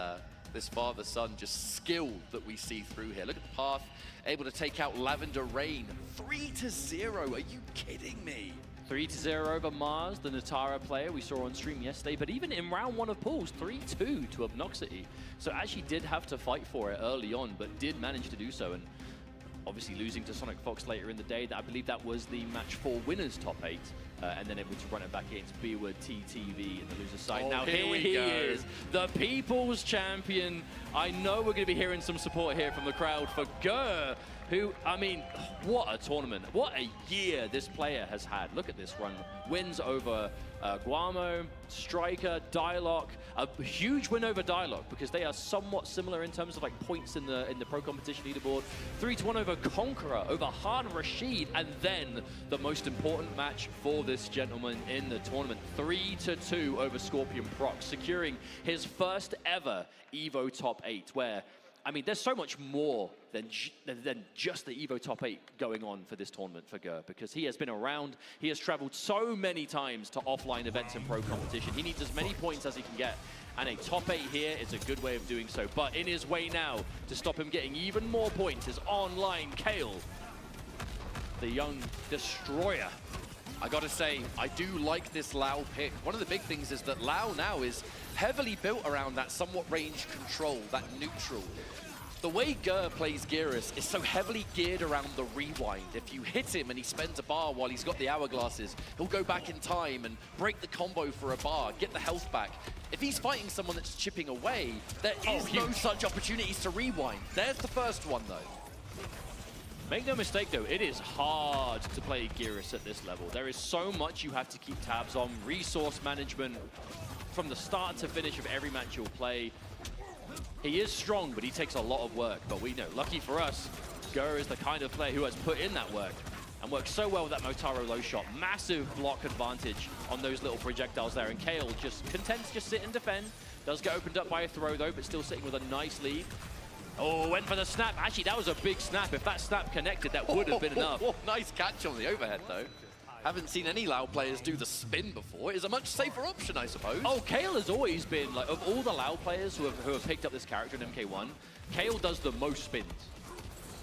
father-son just skill that we see through here. Look at the path, able to take out Lavender Rain. 3-0, are you kidding me? 3-0 over Mars, the Natara player we saw on stream yesterday, but even in round 1 of pools, 3-2 to Obnoxity. So actually did have to fight for it early on, but did manage to do so. And obviously losing to Sonic Fox later in the day, I believe that was the match for winners top 8, and then able to run it back against B-Word TTV in the loser side. Oh, now here he is, the people's champion. I know we're going to be hearing some support here from the crowd for Gur, who, I mean, what a tournament. What a year this player has had. Look at this run. Wins over Guamo, Striker, Dialogue. A huge win over Dialogue because they are somewhat similar in terms of like points in the pro competition leaderboard. 3-1 over Conqueror, over Han Rashid, and then the most important match for this gentleman in the tournament. 3-2 over Scorpion Proc, securing his first ever EVO top 8, where I mean, there's so much more than just the EVO top 8 going on for this tournament for Gur, because he has been around, he has traveled so many times to offline events and pro competition. He needs as many points as he can get, and a top 8 here is a good way of doing so. But in his way now to stop him getting even more points is Online Kale, the young destroyer. I gotta say, I do like this Lao pick. One of the big things is that Lao now is heavily built around that somewhat range control, that neutral. The way Gur plays Geras is so heavily geared around the rewind. If you hit him and he spends a bar while he's got the hourglasses, he'll go back in time and break the combo for a bar, get the health back. If he's fighting someone that's chipping away, there is no such opportunities to rewind. There's the first one, though. Make no mistake, though, it is hard to play Geras at this level. There is so much you have to keep tabs on. Resource management from the start to finish of every match you'll play. He is strong, but he takes a lot of work. But we know, lucky for us, Gur is the kind of player who has put in that work and worked so well with that Motaro low shot. Massive block advantage on those little projectiles there. And Kale just content to just sit and defend. Does get opened up by a throw, though, but still sitting with a nice lead. Oh, went for the snap. Actually, that was a big snap. If that snap connected, that would have been enough. Nice catch on the overhead, though. Haven't seen any Lao players do the spin before. It is a much safer option, I suppose. Oh, Kale has always been, like, of all the Lao players who have picked up this character in MK1, Kale does the most spins.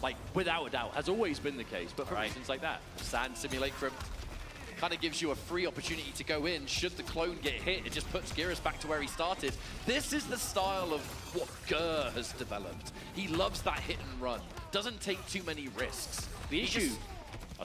Like, without a doubt, has always been the case, but for reasons like that. Sand Simulacrum kind of gives you a free opportunity to go in. Should the clone get hit, it just puts Geras back to where he started. This is the style of what Gur has developed. He loves that hit and run. Doesn't take too many risks. The issue,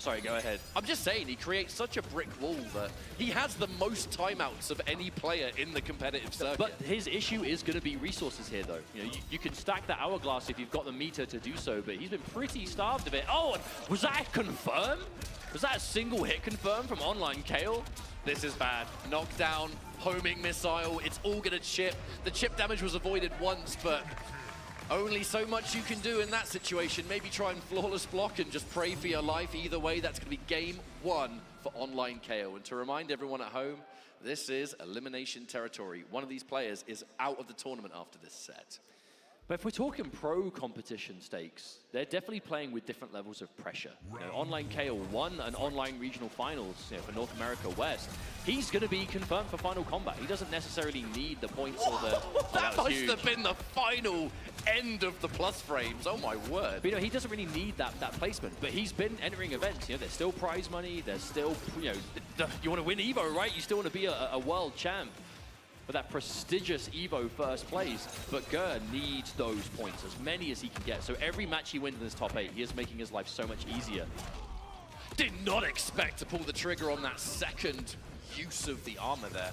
sorry, go ahead. I'm just saying, he creates such a brick wall that he has the most timeouts of any player in the competitive circuit. But his issue is going to be resources here, though. You know, you can stack that hourglass if you've got the meter to do so, but he's been pretty starved of it. Oh, and was that confirmed? Was that a single hit confirmed from Online Kale? This is bad. Knockdown, homing missile, it's all gonna chip. The chip damage was avoided once, but only so much you can do in that situation. Maybe try and flawless block and just pray for your life. Either way, that's gonna be game 1 for Online KO. And to remind everyone at home, this is elimination territory. One of these players is out of the tournament after this set. But if we're talking pro competition stakes, they're definitely playing with different levels of pressure. You know, Online KO won an online regional finals, you know, for North America West. He's going to be confirmed for Final Combat. He doesn't necessarily need the points or the... That must have been the final end of the plus frames. Oh my word. But, you know, he doesn't really need that placement. But he's been entering events. You know, there's still prize money. There's still, you know, you want to win Evo, right? You still want to be a world champ. For that prestigious Evo first place, but Gur needs those points, as many as he can get. So every match he wins in this top 8, he is making his life so much easier. Did not expect to pull the trigger on that second use of the armor there.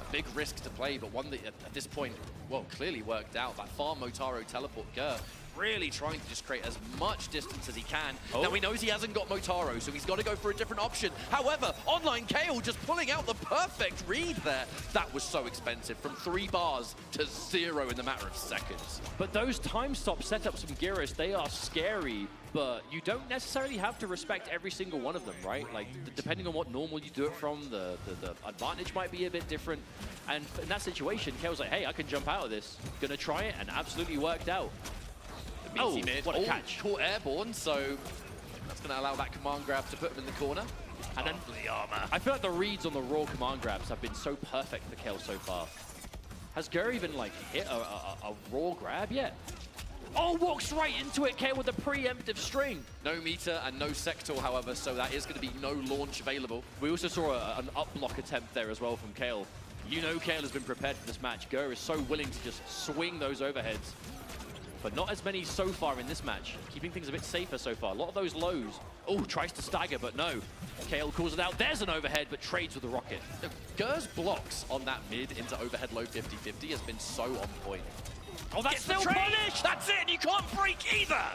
A big risk to play, but one that at this point, well, clearly worked out. That farm Motaro teleport Gur really trying to just create as much distance as he can. Now he knows he hasn't got Motaro, so he's got to go for a different option. However, Online Kale just pulling out the perfect read there. That was so expensive, from 3 bars to 0 in the matter of seconds. But those time stop setups from Gyros, they are scary, but you don't necessarily have to respect every single one of them, right? Like, depending on what normal you do it from, the advantage might be a bit different. And in that situation, Kale's like, hey, I can jump out of this. Gonna try it, and absolutely worked out. Oh, mid. What a catch. Caught airborne, so that's going to allow that command grab to put him in the corner. And then the armor. I feel like the reads on the raw command grabs have been so perfect for Kale so far. Has Gur even, like, hit a raw grab yet? Oh, walks right into it, Kale, with a preemptive string. No meter and no sector, however, so that is going to be no launch available. We also saw an up block attempt there as well from Kale. You know Kale has been prepared for this match. Gur is so willing to just swing those overheads. But not as many so far in this match. Keeping things a bit safer so far. A lot of those lows. Oh, tries to stagger, but no. Kale calls it out. There's an overhead, but trades with the rocket. Gur's blocks on that mid into overhead low 50-50 has been so on point. Oh, that's still punished! That's it! You can't freak either!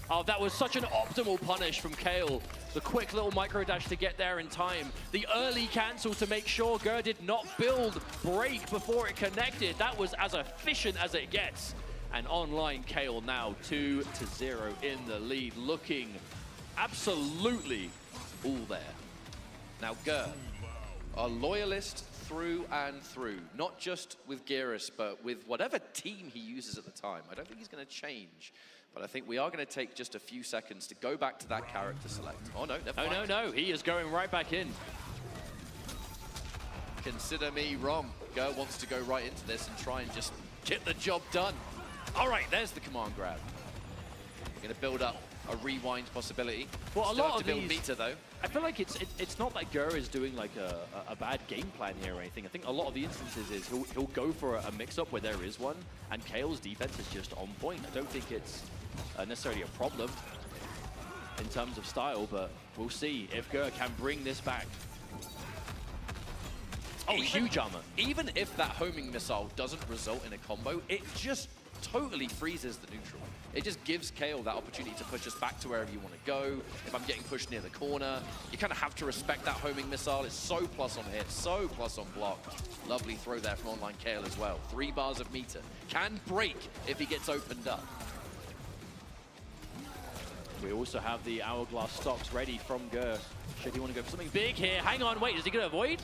Oh, that was such an optimal punish from Kale. The quick little micro dash to get there in time. The early cancel to make sure Gur did not build break before it connected. That was as efficient as it gets. And Online Kale now 2-0 in the lead, looking absolutely all there. Now Gur, a loyalist through and through, not just with Gyros, but with whatever team he uses at the time. I don't think he's going to change, but I think we are going to take just a few seconds to go back to that character select. Oh no, never mind. No, he is going right back in. Consider me wrong. Gur wants to go right into this and try and just get the job done. All right, there's the command grab. We're going to build up a rewind possibility. Well, Still have to build meter, though. I feel like it's not like Gur is doing like a bad game plan here or anything. I think a lot of the instances is he'll go for a mix-up where there is one, and Kale's defense is just on point. I don't think it's necessarily a problem in terms of style, but we'll see if Gur can bring this back. Oh, huge armor. Even if that homing missile doesn't result in a combo, it just totally freezes the neutral. It just gives Kale that opportunity to push us back to wherever you want to go. If I'm getting pushed near the corner, you kind of have to respect that homing missile. It's so plus on hit, so plus on block. Lovely throw there from Online Kale as well. 3 bars of meter. Can break if he gets opened up. We also have the hourglass stocks ready from Gur. Should he want to go for something big here? Hang on, wait, is he going to avoid?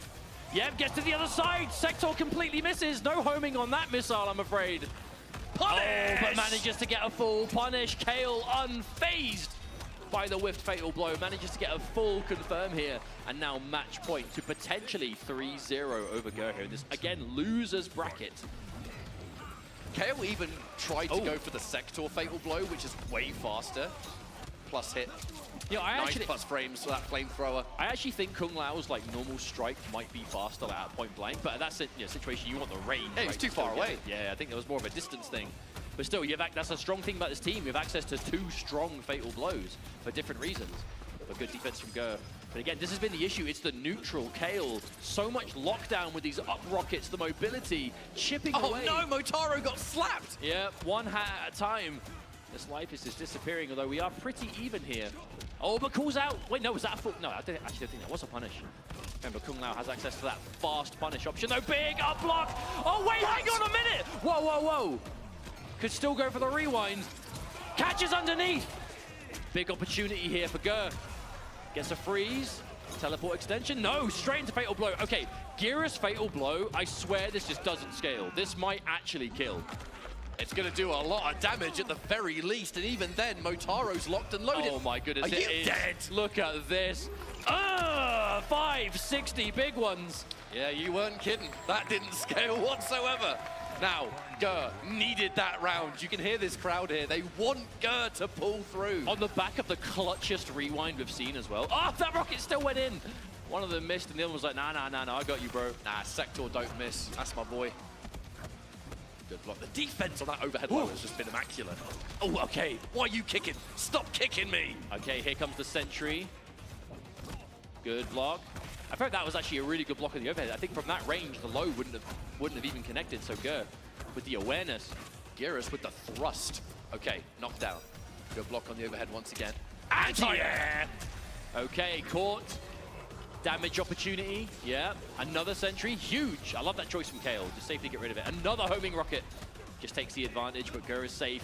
Yep, gets to the other side. Sector completely misses. No homing on that missile, I'm afraid. Punish! Oh, but manages to get a full punish. Kale unfazed by the whiffed fatal blow. Manages to get a full confirm here. And now match point to potentially 3-0 over Gur here. This, again, loser's bracket. Kale even tried to go for the sector fatal blow, which is way faster. Plus hit. You know, 9 plus frames for that flamethrower. I actually think Kung Lao's like normal strike might be faster at point blank, but at that situation you want the range. Yeah, he's too far away. Yeah, I think there was more of a distance thing. But still, that's a strong thing about this team. You have access to 2 strong fatal blows for different reasons. But good defense from Ger. But again, this has been the issue. It's the neutral. Kale, so much lockdown with these up rockets, the mobility, chipping away. Oh no, Motaro got slapped! Yeah, one hat at a time. This life is just disappearing, although we are pretty even here. Oh, but calls out. Wait, no, was that a full? No, I actually don't think that was a punish. Remember, Kung Lao has access to that fast punish option, though. Big up block. Oh, wait, hang on a minute. Whoa, whoa, whoa. Could still go for the rewind. Catches underneath. Big opportunity here for Ger. Gets a freeze. Teleport extension. No, straight into Fatal Blow. Okay, Ghira's Fatal Blow, I swear this just doesn't scale. This might actually kill. It's going to do a lot of damage at the very least, and even then, Motaro's locked and loaded. Oh my goodness, Are you dead? Look at this. 560 big ones. Yeah, you weren't kidding. That didn't scale whatsoever. Now, Ger needed that round. You can hear this crowd here. They want Ger to pull through. On the back of the clutchest rewind we've seen as well. Oh, that rocket still went in. One of them missed, and the other was like, nah, I got you, bro. Nah, Sector don't miss. That's my boy. Good block. The defense on that overhead blow has just been immaculate. Oh, okay. Why are you kicking? Stop kicking me. Okay, here comes the sentry. Good block. I felt that was actually a really good block of the overhead. I think from that range, the low wouldn't have even connected. So Ger with the awareness. Geras with the thrust. Okay, knockdown. Good block on the overhead once again. Anti-air! Okay, caught. Damage opportunity. Yeah, another sentry. Huge. I love that choice from Kale. Just safely get rid of it. Another homing rocket. Just takes the advantage, but Ger is safe.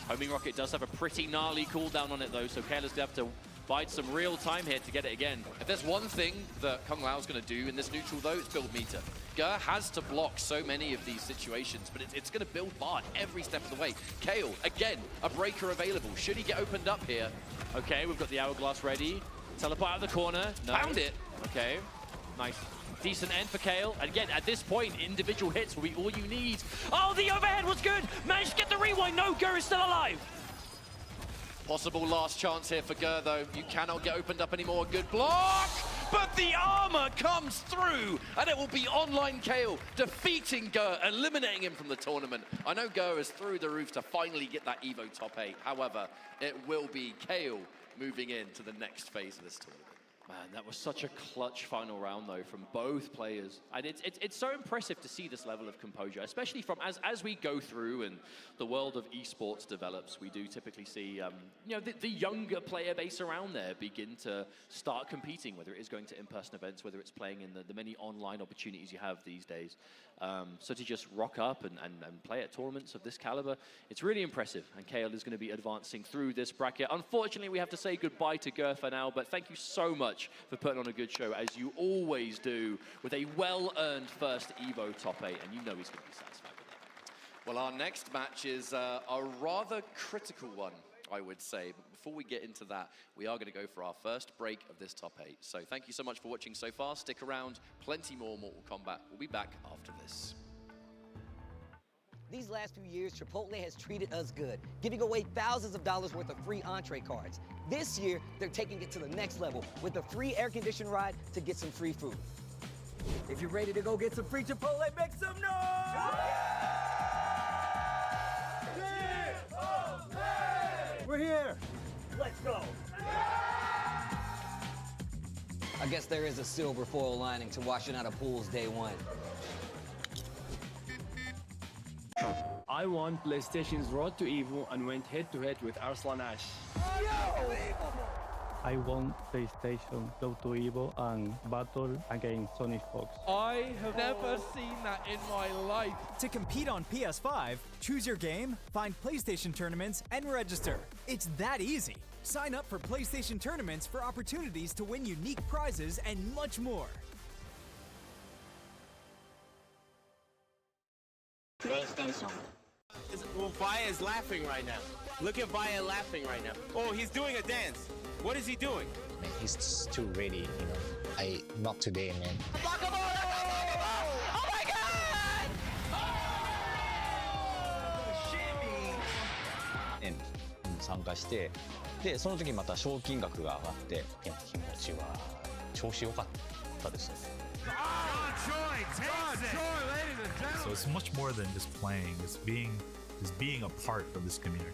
Homing rocket does have a pretty gnarly cooldown on it, though, so Kale is going to have to bide some real time here to get it again. If there's one thing that Kung Lao's going to do in this neutral, though, it's build meter. Ger has to block so many of these situations, but it's going to build bar every step of the way. Kale, again, a breaker available. Should he get opened up here? Okay, we've got the hourglass ready. Teleport out of the corner. No. Found it. Okay, nice. Decent end for Kale. And again, at this point, individual hits will be all you need. Oh, the overhead was good. Managed to get the rewind. No, Ger is still alive. Possible last chance here for Ger, though. You cannot get opened up anymore. Good block, but the armor comes through, and it will be online Kale defeating Ger, eliminating him from the tournament. I know Ger is through the roof to finally get that EVO top 8. However, it will be Kale moving into the next phase of this tournament. Man, that was such a clutch final round, though, from both players. And it's so impressive to see this level of composure, especially from as we go through and the world of esports develops, we do typically see, the younger player base around there begin to start competing, whether it is going to in-person events, whether it's playing in the many online opportunities you have these days. So to just rock up and play at tournaments of this caliber, it's really impressive. And Kale is going to be advancing through this bracket. Unfortunately, we have to say goodbye to Ger for now, but thank you so much for putting on a good show, as you always do, with a well-earned first EVO top 8, and you know he's going to be satisfied with that. Well, our next match is a rather critical one, I would say. But before we get into that, we are going to go for our first break of this top 8. So thank you so much for watching so far. Stick around. Plenty more Mortal Kombat. We'll be back after this. These last few years, Chipotle has treated us good, giving away thousands of dollars worth of free entree cards. This year, they're taking it to the next level with a free air-conditioned ride to get some free food. If you're ready to go get some free Chipotle, make some noise! We're here. Let's go. I guess there is a silver foil lining to washing out of pools day one. I won PlayStation's Road to Evo and went head-to-head with Arslan Ash. I won PlayStation Road to Evo and battled against Sonic Fox. I have never seen that in my life. To compete on PS5, choose your game, find PlayStation tournaments, and register. It's that easy. Sign up for PlayStation tournaments for opportunities to win unique prizes and much more. PlayStation. Well, Vaya is laughing right now. Look at Vaya laughing right now. Oh, he's doing a dance. What is he doing? Man, he's just too ready, you know. Not today, man. Okamura! Oh my God!に参加して、でその時また賞金額が上がって、気持ちは調子良かったです。So it's much more than just playing. It's being just being a part of this community.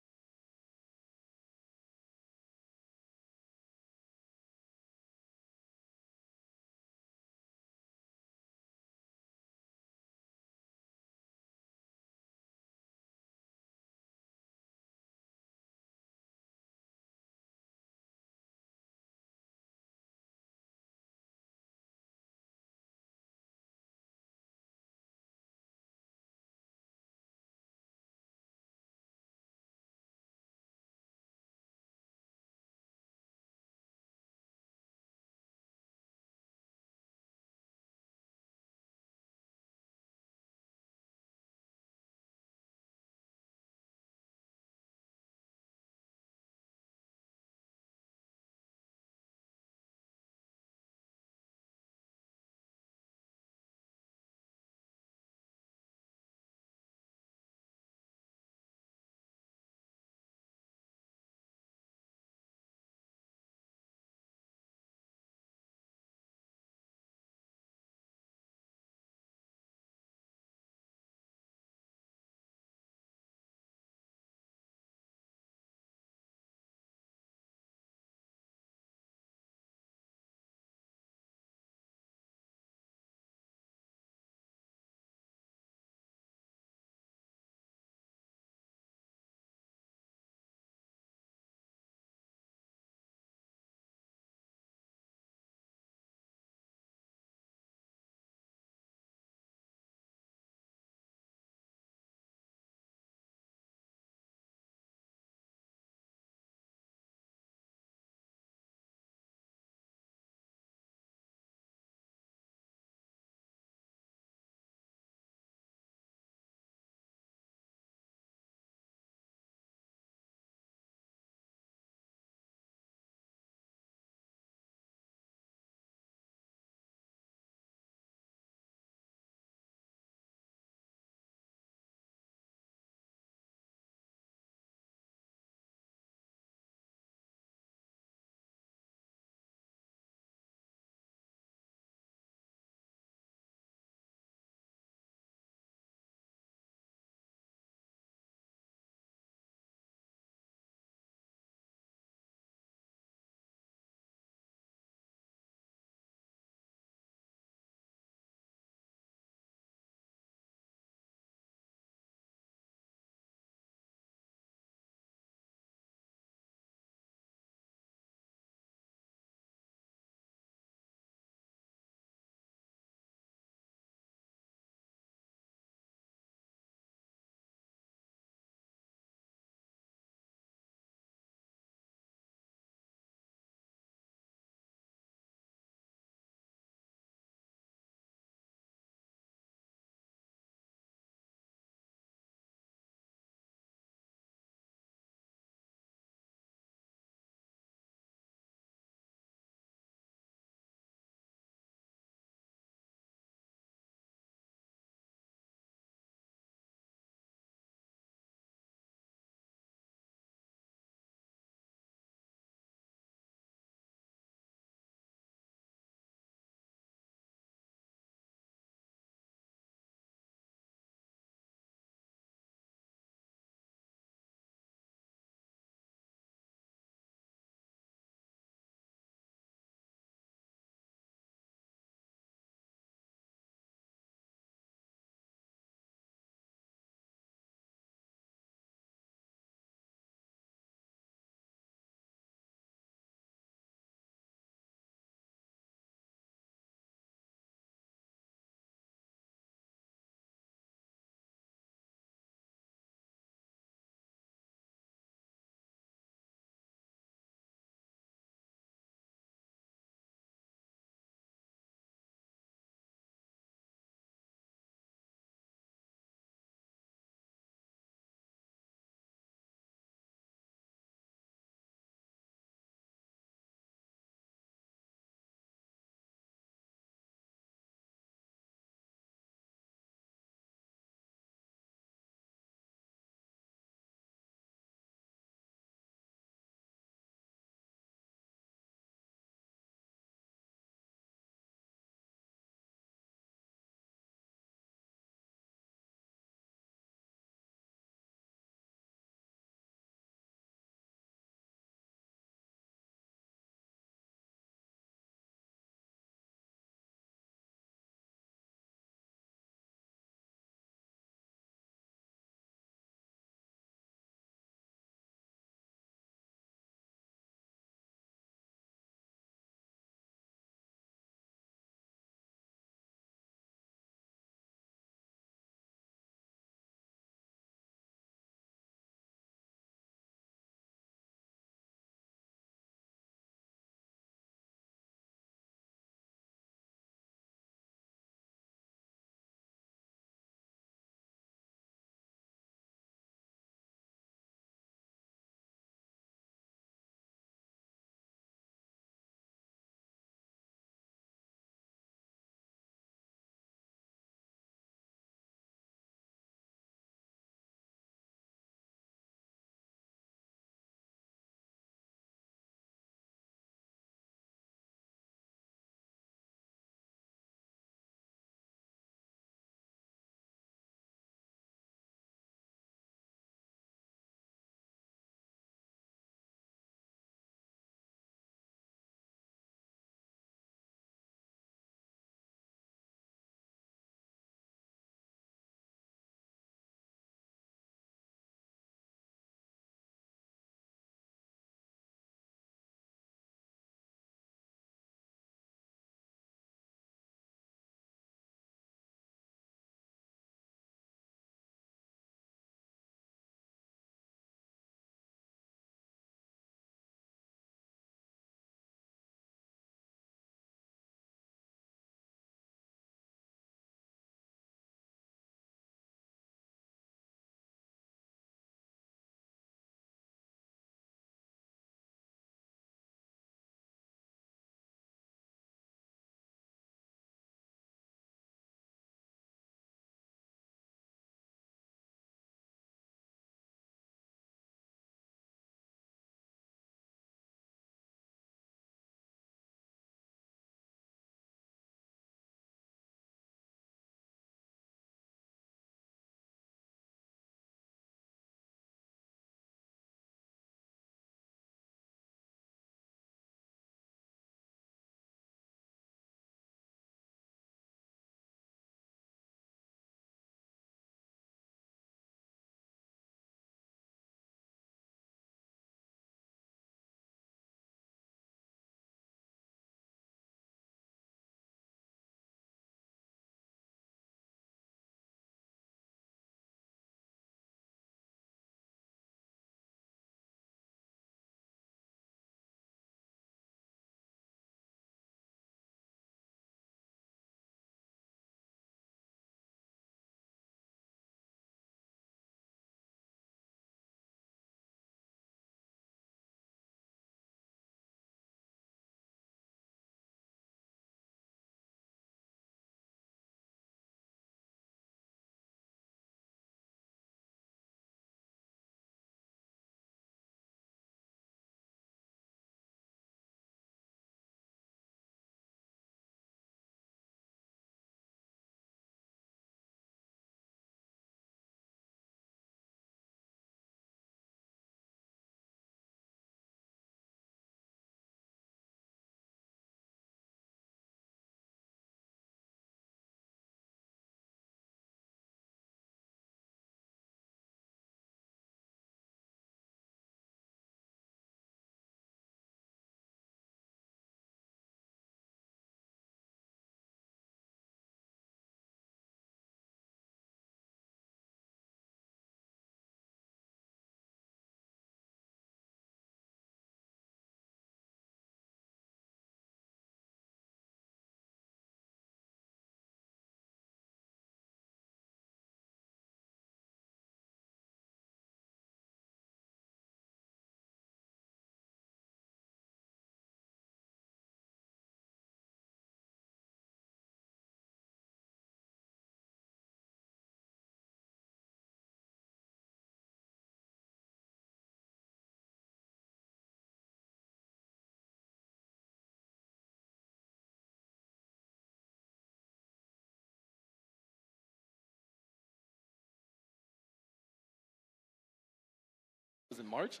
in March.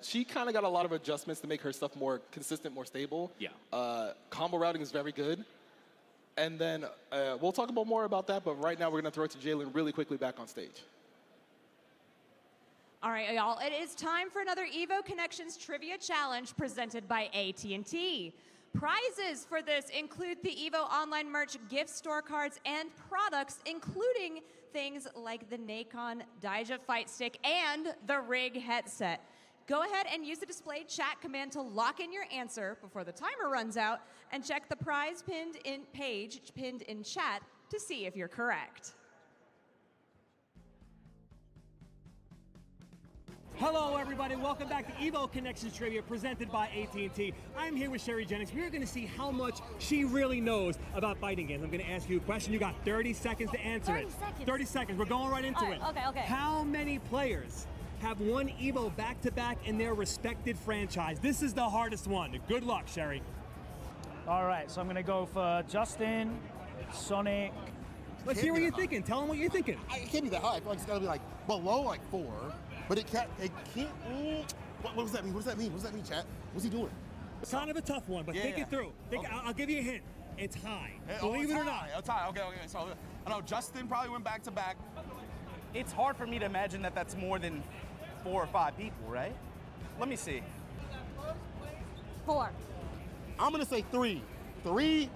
She kind of got a lot of adjustments to make her stuff more consistent, more stable. Yeah. Combo routing is very good. And then we'll talk about more about that, but right now we're going to throw it to Jalen really quickly back on stage. All right, y'all, it is time for another Evo Connections Trivia Challenge presented by AT&T. Prizes for this include the Evo Online merch, gift store cards, and products, including things like the Nacon Daija Fight Stick and the Rig headset. Go ahead and use the display chat command to lock in your answer before the timer runs out, and check the prize pinned in chat to see if you're correct. Hello, everybody. Welcome back to Evo Connections Trivia presented by AT&T. I'm here with Sherry Jennings. We're going to see how much she really knows about fighting games. I'm going to ask you a question. You got 30 seconds to answer it. 30 seconds. We're going right into it. Okay. How many players have won Evo back-to-back in their respective franchise? This is the hardest one. Good luck, Sherry. All right, so I'm going to go for Justin, Sonic. Let's hear what you're thinking. Tell them what you're thinking. It can't be that high. I feel like it's got to be like below like 4. But it can't. What does that mean? What does that mean? What does that mean, chat? What's he doing? It's kind of a tough one, but think it through. Okay. I'll give you a hint. It's high. Believe it or not. It's high. Okay. So I know Justin probably went back to back. It's hard for me to imagine that that's more than 4 or 5 people, right? Let me see. 4. I'm gonna say 3. 3.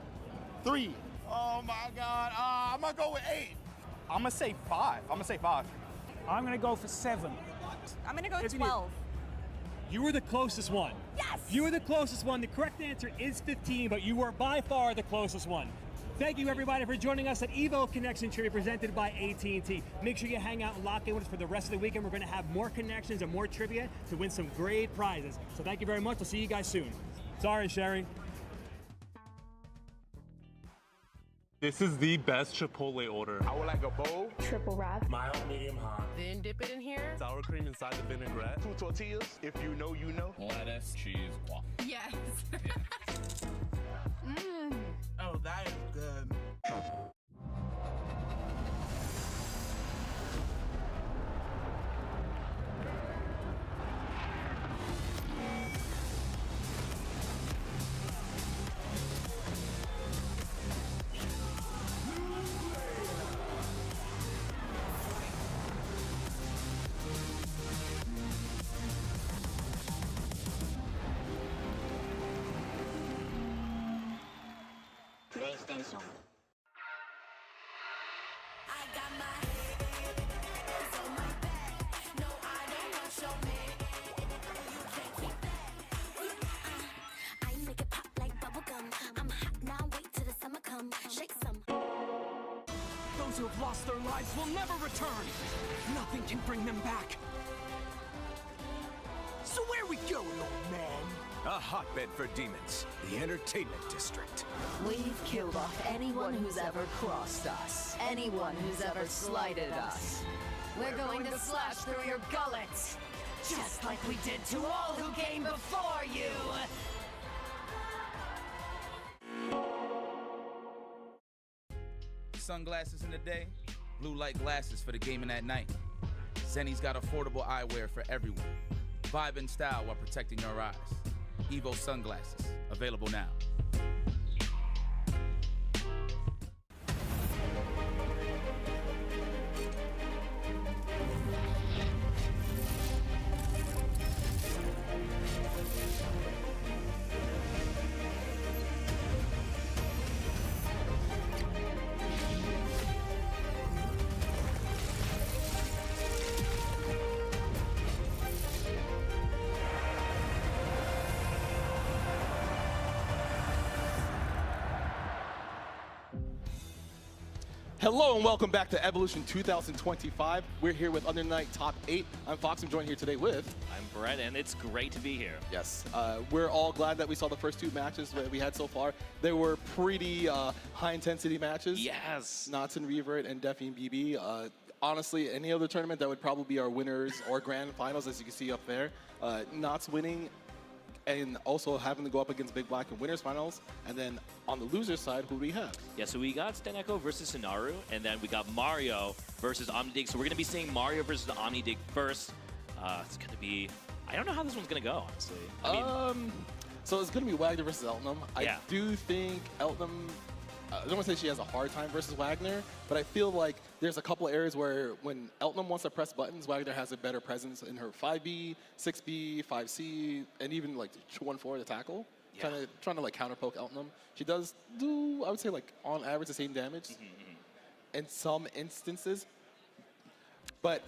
Oh my God. I'm gonna go with 8. I'm gonna say 5. I'm going to go for 7. I'm going to go 12. You were the closest one. Yes! You were the closest one. The correct answer is 15, but you were by far the closest one. Thank you, everybody, for joining us at Evo Connection Trivia presented by AT&T. Make sure you hang out and lock in with us for the rest of the weekend. We're going to have more connections and more trivia to win some great prizes. So thank you very much. We'll see you guys soon. Sorry, Sherry. This is the best Chipotle order. I would like a bowl. Triple wrap. Mild, medium, hot. Then dip it in here. Sour cream inside the vinaigrette. 2 tortillas. If you know, you know. Lettuce, cheese, guac. Yes. Oh, that is good. PlayStation. Those who have lost their lives will never return. Nothing can bring them back. So where we going, old man? A hotbed for demons, the entertainment district. We've killed off anyone who's ever crossed us. Anyone who's ever slighted us. We're going to slash through your gullets. Just like we did to all who came before you. Sunglasses in the day, blue light glasses for the gaming at night. Zenny's got affordable eyewear for everyone. Vibe and style while protecting your eyes. Evo sunglasses, available now. Hello and welcome back to Evolution 2025. We're here with Under the Night Top 8. I'm Fox. I'm joined here today with... I'm Brett, and it's great to be here. Yes. We're all glad that we saw the first 2 matches that we had so far. They were pretty high-intensity matches. Yes. Knots and Revert and Defi and BB. Honestly, any other tournament, that would probably be our winners or grand finals, as you can see up there. Knots winning and also having to go up against Big Black in winners finals. And then on the loser side, who do we have? Yeah, so we got Steneko versus Sinaru, and then we got Mario versus Omnidig. So we're going to be seeing Mario versus Omnidig first. It's going to be... I don't know how this one's going to go, honestly. I mean, so it's going to be Wagner versus Eltnum. Yeah. I do think Eltnum... I don't want to say she has a hard time versus Wagner, but I feel like there's a couple areas where when Eltnum wants to press buttons, Wagner has a better presence in her 5B, 6B, 5C, and even like 2-1-4 to tackle. Yeah. Trying to like counter poke Eltnum. She does do, I would say, like on average the same damage in some instances. But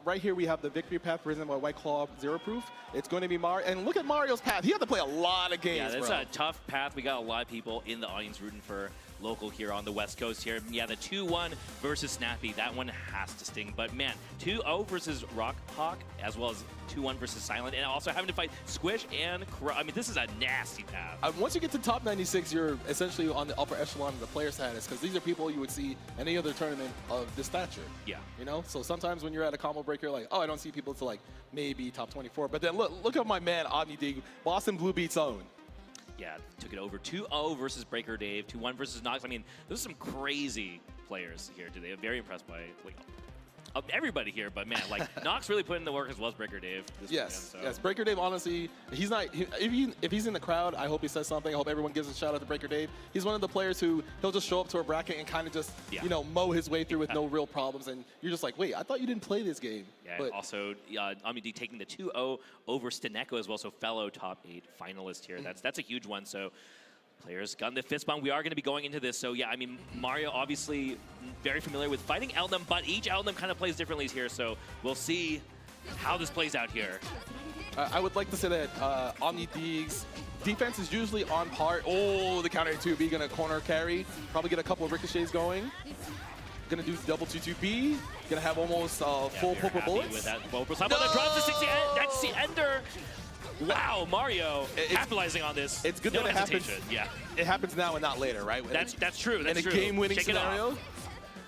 right here we have the victory path presented by White Claw Zero Proof. It's going to be Mario, and look at Mario's path. He had to play a lot of games. Yeah, that's bro. a tough path. We got a lot of people in the audience rooting for local here on the West Coast here. Yeah, the 2-1 versus Snappy, that one has to sting. But man, 2-0 versus Rock Hawk, as well as 2-1 versus Silent, and also having to fight Squish and I mean, this is a nasty path. Once you get to top 96, you're essentially on the upper echelon of the player status, because these are people you would see in any other tournament of this stature. Yeah. You know, so sometimes when you're at a combo break, you're like, oh, I don't see people to like maybe top 24. But then look at my man Omni Dig, Boston Blue Beat's own. Yeah, took it over 2-0 versus Breaker Dave, 2-1 versus Nox. I mean, those are some crazy players here today. I'm very impressed by like everybody here, but man, like Nox really put in the work as well as Breaker Dave. This weekend, so. Yes. Breaker Dave, honestly, he's not. If he's in the crowd, I hope he says something. I hope everyone gives a shout out to Breaker Dave. He's one of the players who he'll just show up to a bracket and kind of just mow his way through with no real problems, and you're just like, wait, I thought you didn't play this game. Yeah, but and also Omni D taking the 2-0 over Steneko as well, so fellow top 8 finalist here. That's a huge one. So. Players got the fist bump. We are going to be going into this. So, yeah, I mean, Mario obviously very familiar with fighting Eltnum, but each Eltnum kind of plays differently here. So we'll see how this plays out here. I would like to say that Omni Dig's defense is usually on par. Oh, the counter 2B going to corner carry. Probably get a couple of ricochets going. Going to do double 2-2B. Going to have almost full Poker bullets. With that. Well, how about that drop to 60? That's the ender. Wow, Mario capitalizing on this. It's good that it happens. Yeah, it happens now and not later, right? That's true. That's in a game-winning scenario.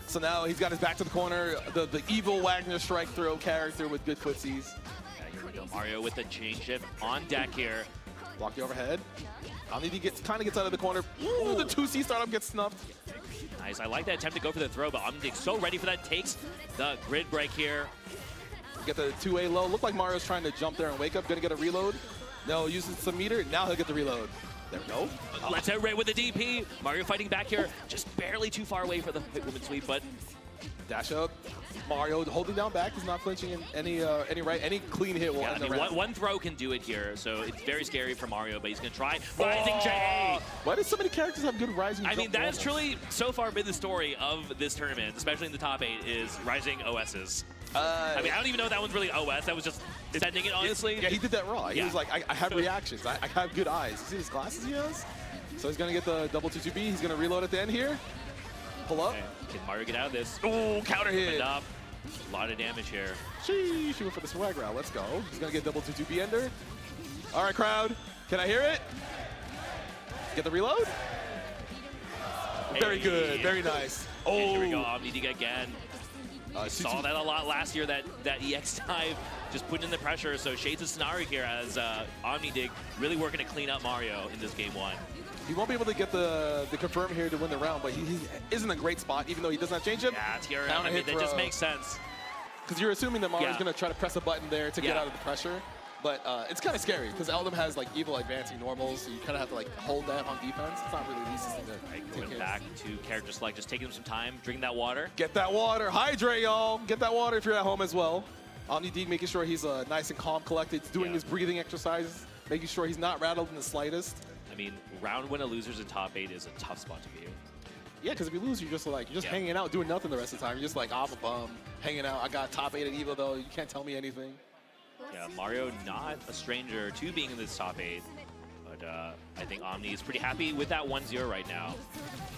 So now he's got his back to the corner. The evil Wagner strike throw character with good footsies. Yeah, here we go. Mario with the chain shift on deck here. Block the overhead. Omni kind of gets out of the corner. Ooh, the 2C startup gets snuffed. Nice. I like that attempt to go for the throw, but Omni so ready for that. Takes the grid break here. Get the 2A low. Look like Mario's trying to jump there and wake up. Gonna get a reload. No, uses some meter. Now he'll get the reload. There we go. Let's hit Ray with the DP. Mario fighting back here. Just barely too far away for the woman sweep, but dash up. Mario holding down back. He's not flinching in any clean hit will end the round. One throw can do it here, so it's very scary for Mario, but he's going to try. Rising J! Why do so many characters have good rising I mean, that has truly, so far, been the story of this tournament, especially in the top 8, is rising OSs. I mean, I don't even know if that one's really OS. That was just sending it, honestly. Yeah, he did that raw. He was like, I have reactions. I have good eyes. You see his glasses he has? So he's going to get the double 2-2B. He's going to reload at the end here. Pull up. Okay. Can Mario get out of this? Oh, counter hit. Up. A lot of damage here. Sheesh, he went for the swag route. Let's go. He's going to get double 2-2B ender. All right, crowd. Can I hear it? Get the reload. Hey. Very good. Very nice. Oh, and here we go. Omni Dig again. Saw that a lot last year, that EX dive, just putting in the pressure. So Shades of Scenario here as Omni Dig really working to clean up Mario in this game 1. He won't be able to get the confirm here to win the round, but he is in a great spot, even though he does not change him. Yeah, tier. I mean, that just makes sense. Because you're assuming that Mario's going to try to press a button there to get out of the pressure. But it's kind of scary, because Eltnum has like evil advancing normals, so you kind of have to like hold that on defense. It's not really the easiest thing to Going back to character select, just taking some time, drinking that water. Get that water. Hydrate, y'all. Get that water if you're at home as well. Omni Dig making sure he's nice and calm, collected, doing his breathing exercises, making sure he's not rattled in the slightest. I mean, round win of losers in top 8 is a tough spot to be in. Yeah, because if you lose, you're just hanging out, doing nothing the rest of the time. You're just like, I'm a bum, hanging out. I got top 8 at EVO, though. You can't tell me anything. Yeah, Mario not a stranger to being in this top 8. But I think Omni is pretty happy with that 1-0 right now.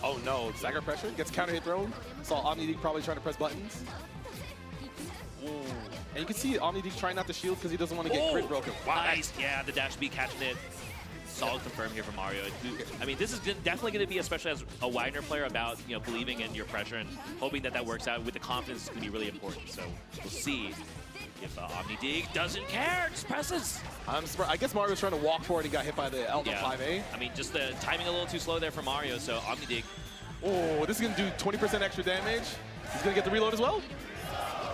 Oh, no. Stagger pressure. Gets counter hit thrown. Saw Omni Dig probably trying to press buttons. Ooh. And you can see Omni Dig trying not to shield because he doesn't want to get crit broken. Wow. Nice. Yeah, the dash B catching it. Solid confirm here from Mario. I mean, this is definitely going to be, especially as a Wagner player, about believing in your pressure and hoping that works out with the confidence is going to be really important. So we'll see if Omni Dig doesn't care, just presses. I'm surprised. I guess Mario's trying to walk forward. He got hit by the Eltnum 5A. I mean, just the timing a little too slow there for Mario. So Omni Dig. Oh, this is going to do 20% extra damage. He's going to get the reload as well.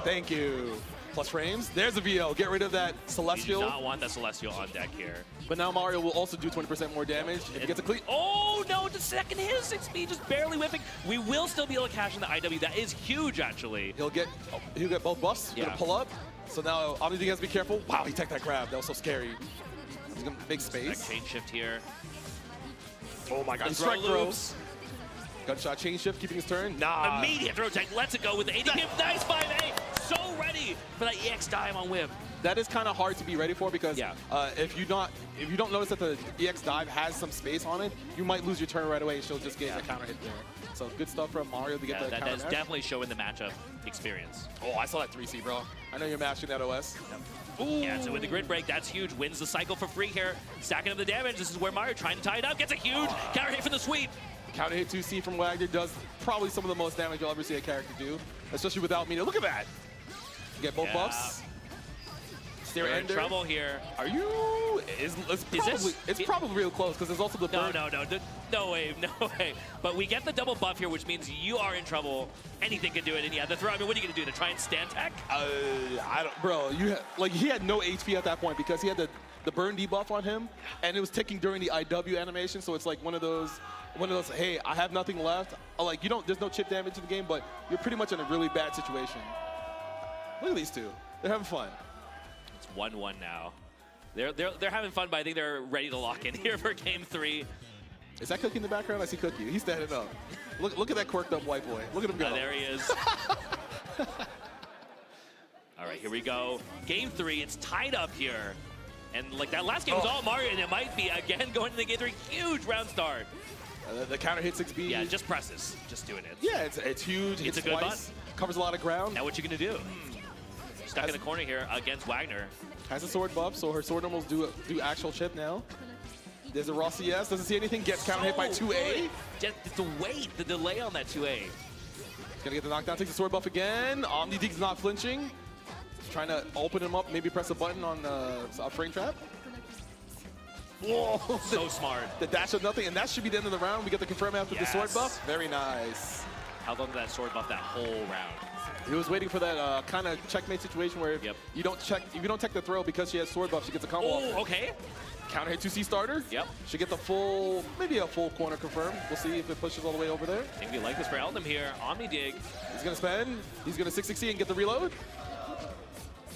Thank you. Plus frames. There's a VO. Get rid of that You Celestial. do not want that Celestial on deck here. But now Mario will also do 20% more damage if he gets a clean. Oh, no, the second hit 6B just barely whiffing. We will still be able to cash in the IW. That is huge, actually. He'll get both buffs. Yeah. Gonna pull up. So now Omniding has to be careful. Wow, he took that grab. That was so scary. He's gonna make space. That chain shift here. Oh my god, The strike throw throw. loops. Gunshot chain shift, keeping his turn. Nah. Immediate throw tech. Lets it go with the ADP. Nice 5A. So ready for that EX dive on whip. That is kind of hard to be ready for because if you don't notice that the EX dive has some space on it, you might lose your turn right away and she'll just get a counter hit there. So good stuff from Mario to get the counter. That's definitely showing the matchup experience. Oh, I saw that 3C, bro. I know you're mastering that OS. Yeah, so with the grid break, that's huge. Wins the cycle for free here. Stacking up the damage. This is where Mario trying to tie it up. Gets a huge counter hit for the sweep. Counter hit 2C from Wagner does probably some of the most damage you'll ever see a character do, especially without meter. Look at that. You get both buffs. We're in trouble here. Are you? It's probably real close because there's also the burn. No way. But we get the double buff here, which means you are in trouble. Anything can do it, and yeah, the throw. I mean, what are you gonna do? To try and stand tech? I don't, bro. He had no HP at that point because he had the burn debuff on him, and it was ticking during the IW animation. So it's like one of those. Hey, I have nothing left. There's no chip damage in the game, but you're pretty much in a really bad situation. Look at these two. They're having fun. It's 1-1 now. They're having fun, but I think they're ready to lock in here for game 3. Is that Cookie in the background? I see Cookie. He's standing up. Look at that quirked up white boy. Look at him go. There he is. All right, here we go. Game 3. It's tied up here. And like that last game was all Mario, and it might be again going into game 3. Huge round start. The counter hit 6B. Yeah, just presses. Just doing it. Yeah, it's huge. It's a good butt. Covers a lot of ground. Now what you gonna do? Stuck in the corner here against Wagner. Has a sword buff, so her sword normals do actual chip now. There's a raw CS, doesn't see anything, gets counter hit by 2A. Just the wait, the delay on that 2A. He's gonna get the knockdown, takes the sword buff again. Omniding's not flinching. Trying to open him up, maybe press a button on a frame trap. Whoa! So smart. The dash of nothing, and that should be the end of the round. We get the confirm after the sword buff. Very nice. Held on to that sword buff that whole round. He was waiting for that kind of checkmate situation where if you don't tech the throw because she has sword buff, she gets a combo. Oh, okay. Counter hit 2C starter. Yep. Should get the full, maybe a full corner confirm. We'll see if it pushes all the way over there. I think we like this for Eldam here. Omnidig. He's gonna spend. He's gonna 660 and get the reload.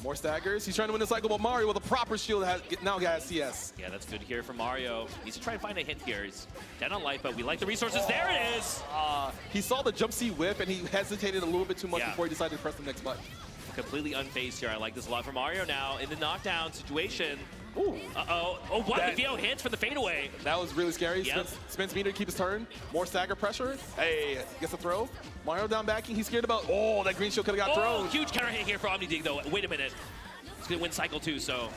More staggers. He's trying to win the cycle, but Mario with a proper shield now has CS. Yeah, that's good here for Mario. He's trying to find a hint here. He's dead on life, but we like the resources. There it is. He saw the jump C whip and he hesitated a little bit too much before he decided to press the next button. Completely unfazed here. I like this a lot for Mario now in the knockdown situation. Ooh. Uh-oh. Oh, what? The VO hits for the fadeaway. That was really scary. Yep. Spins meter to keep his turn. More stagger pressure. Hey, gets a throw. Mario down backing. He's scared about, that green shield could have got thrown. Huge counter hit here for Omnidig, though. Wait a minute. He's going to win cycle 2, so.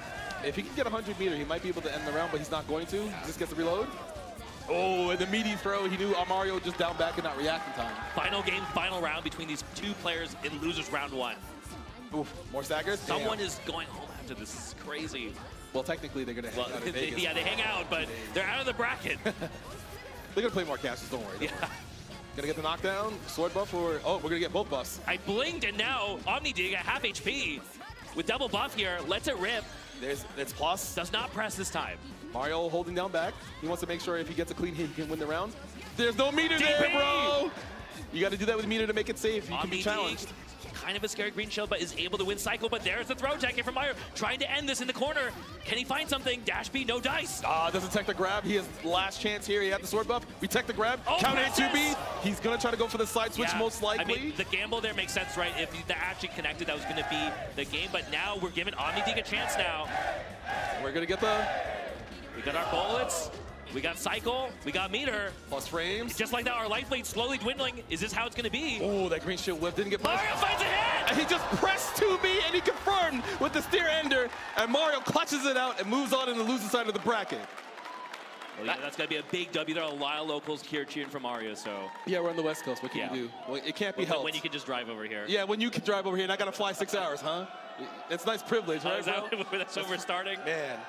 If he can get 100 meter, he might be able to end the round, but he's not going to. He just gets the reload. Oh, and the meaty throw. He knew Mario just down back and not react in time. Final game, final round between these two players in losers round 1. Oof, more staggers. Someone is going home after this. This is crazy. Well, technically, they're going to hang out in Vegas. Yeah, they hang out, but they're out of the bracket. They're going to play more catches, don't worry. Yeah. Gonna get the knockdown, sword buff, or we're gonna get both buffs. I blinked, and now Omnidig at half HP with double buff here. Lets it rip. It's plus. Does not press this time. Mario holding down back. He wants to make sure if he gets a clean hit, he can win the round. There's no meter there, bro. You got to do that with meter to make it safe. You can be challenged. Kind of a scary green shield, but is able to win cycle. But there's the throw tech here from Mario, trying to end this in the corner. Can he find something? Dash B, no dice. Doesn't tech the grab. He has last chance here. He had the sword buff. We tech the grab. Counter hit 2B. He's gonna try to go for the side switch most likely. I mean, the gamble there makes sense, right? If they're actually connected, that was gonna be the game. But now we're giving Omnidig a chance now. We're gonna get We got our bullets. We got cycle, we got meter. Plus frames. Just like that, our life lead slowly dwindling. Is this how it's gonna be? Oh, that green shield whip didn't get pushed. Mario finds a hit! And he just pressed 2B and he confirmed with the steer ender. And Mario clutches it out and moves on in the loser side of the bracket. Well, yeah, that's gonna be a big W. There are a lot of locals here cheering for Mario, so. Yeah, we're on the West Coast. What can you do? Well, it can't be helped. When you can just drive over here. Yeah, when you can drive over here and I gotta fly 6 hours, huh? It's nice privilege, right, that's when we're starting? Man.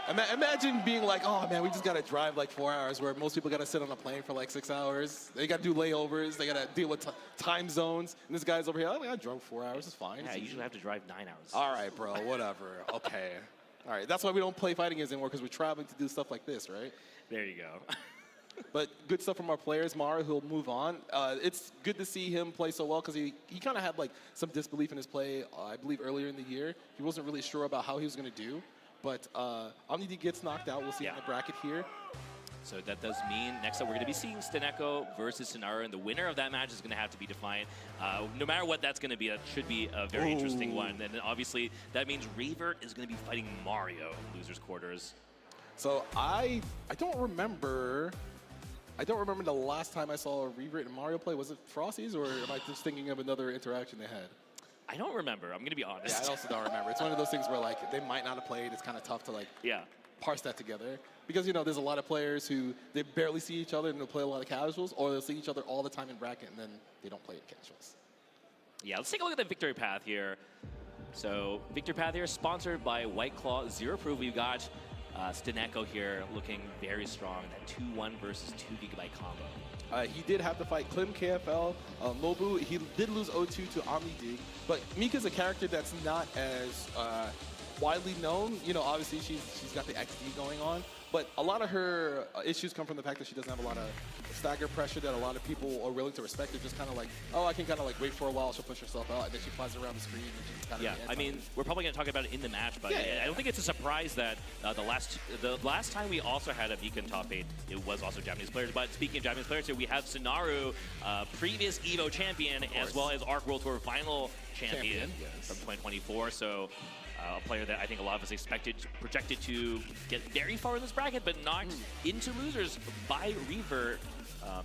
Imagine being like, oh man, we just gotta drive like 4 hours, where most people gotta sit on a plane for like 6 hours. They gotta do layovers. They gotta deal with time zones. And this guy's over here, oh, I drove 4 hours. It's fine. Yeah, I usually have to drive 9 hours. All right, bro. Whatever. Okay. All right. That's why we don't play fighting games anymore, because we're traveling to do stuff like this, right? There you go. But good stuff from our players. Mara, who'll move on. It's good to see him play so well, because he kind of had like some disbelief in his play, I believe, earlier in the year. He wasn't really sure about how he was going to do. But OmniD gets knocked out. We'll see in the bracket here. So that does mean next up we're going to be seeing Steneko versus Sonaru, and the winner of that match is going to have to be defined. No matter what that's going to be, that should be a very interesting one. And then obviously that means Revert is going to be fighting Mario in losers quarters. So I don't remember the last time I saw a Revert and Mario play. Was it Frosty's, or am I just thinking of another interaction they had? I don't remember. I'm going to be honest. Yeah, I also don't remember. It's one of those things where like they might not have played. It's kind of tough to like parse that together, because you know there's a lot of players who they barely see each other and they'll play a lot of casuals, or they'll see each other all the time in bracket and then they don't play in casuals. Yeah, let's take a look at the victory path here. So victory path here is sponsored by White Claw Zero Proof. We've got Steneko here looking very strong. That 2-1 versus 2 GB combo. He did have to fight Klim KFL, Mobu. He did lose 0-2 to OmniD, but Mika's a character that's not as widely known. You know, obviously she's got the XD going on, but a lot of her issues come from the fact that she doesn't have a lot of stagger pressure that a lot of people are willing to respect. They're just kind of like, oh, I can kind of like wait for a while, she'll push herself out, and then she flies around the screen. And she's kind of I mean, we're probably going to talk about it in the match, but I don't think it's a surprise that the last time we also had a Mika in top 8, it was also Japanese players. But speaking of Japanese players here, we have Sonaru, previous EVO champion, as well as ARC World Tour final champion from 2024. So a player that I think a lot of us projected to get very far in this bracket, but knocked into losers by Revert.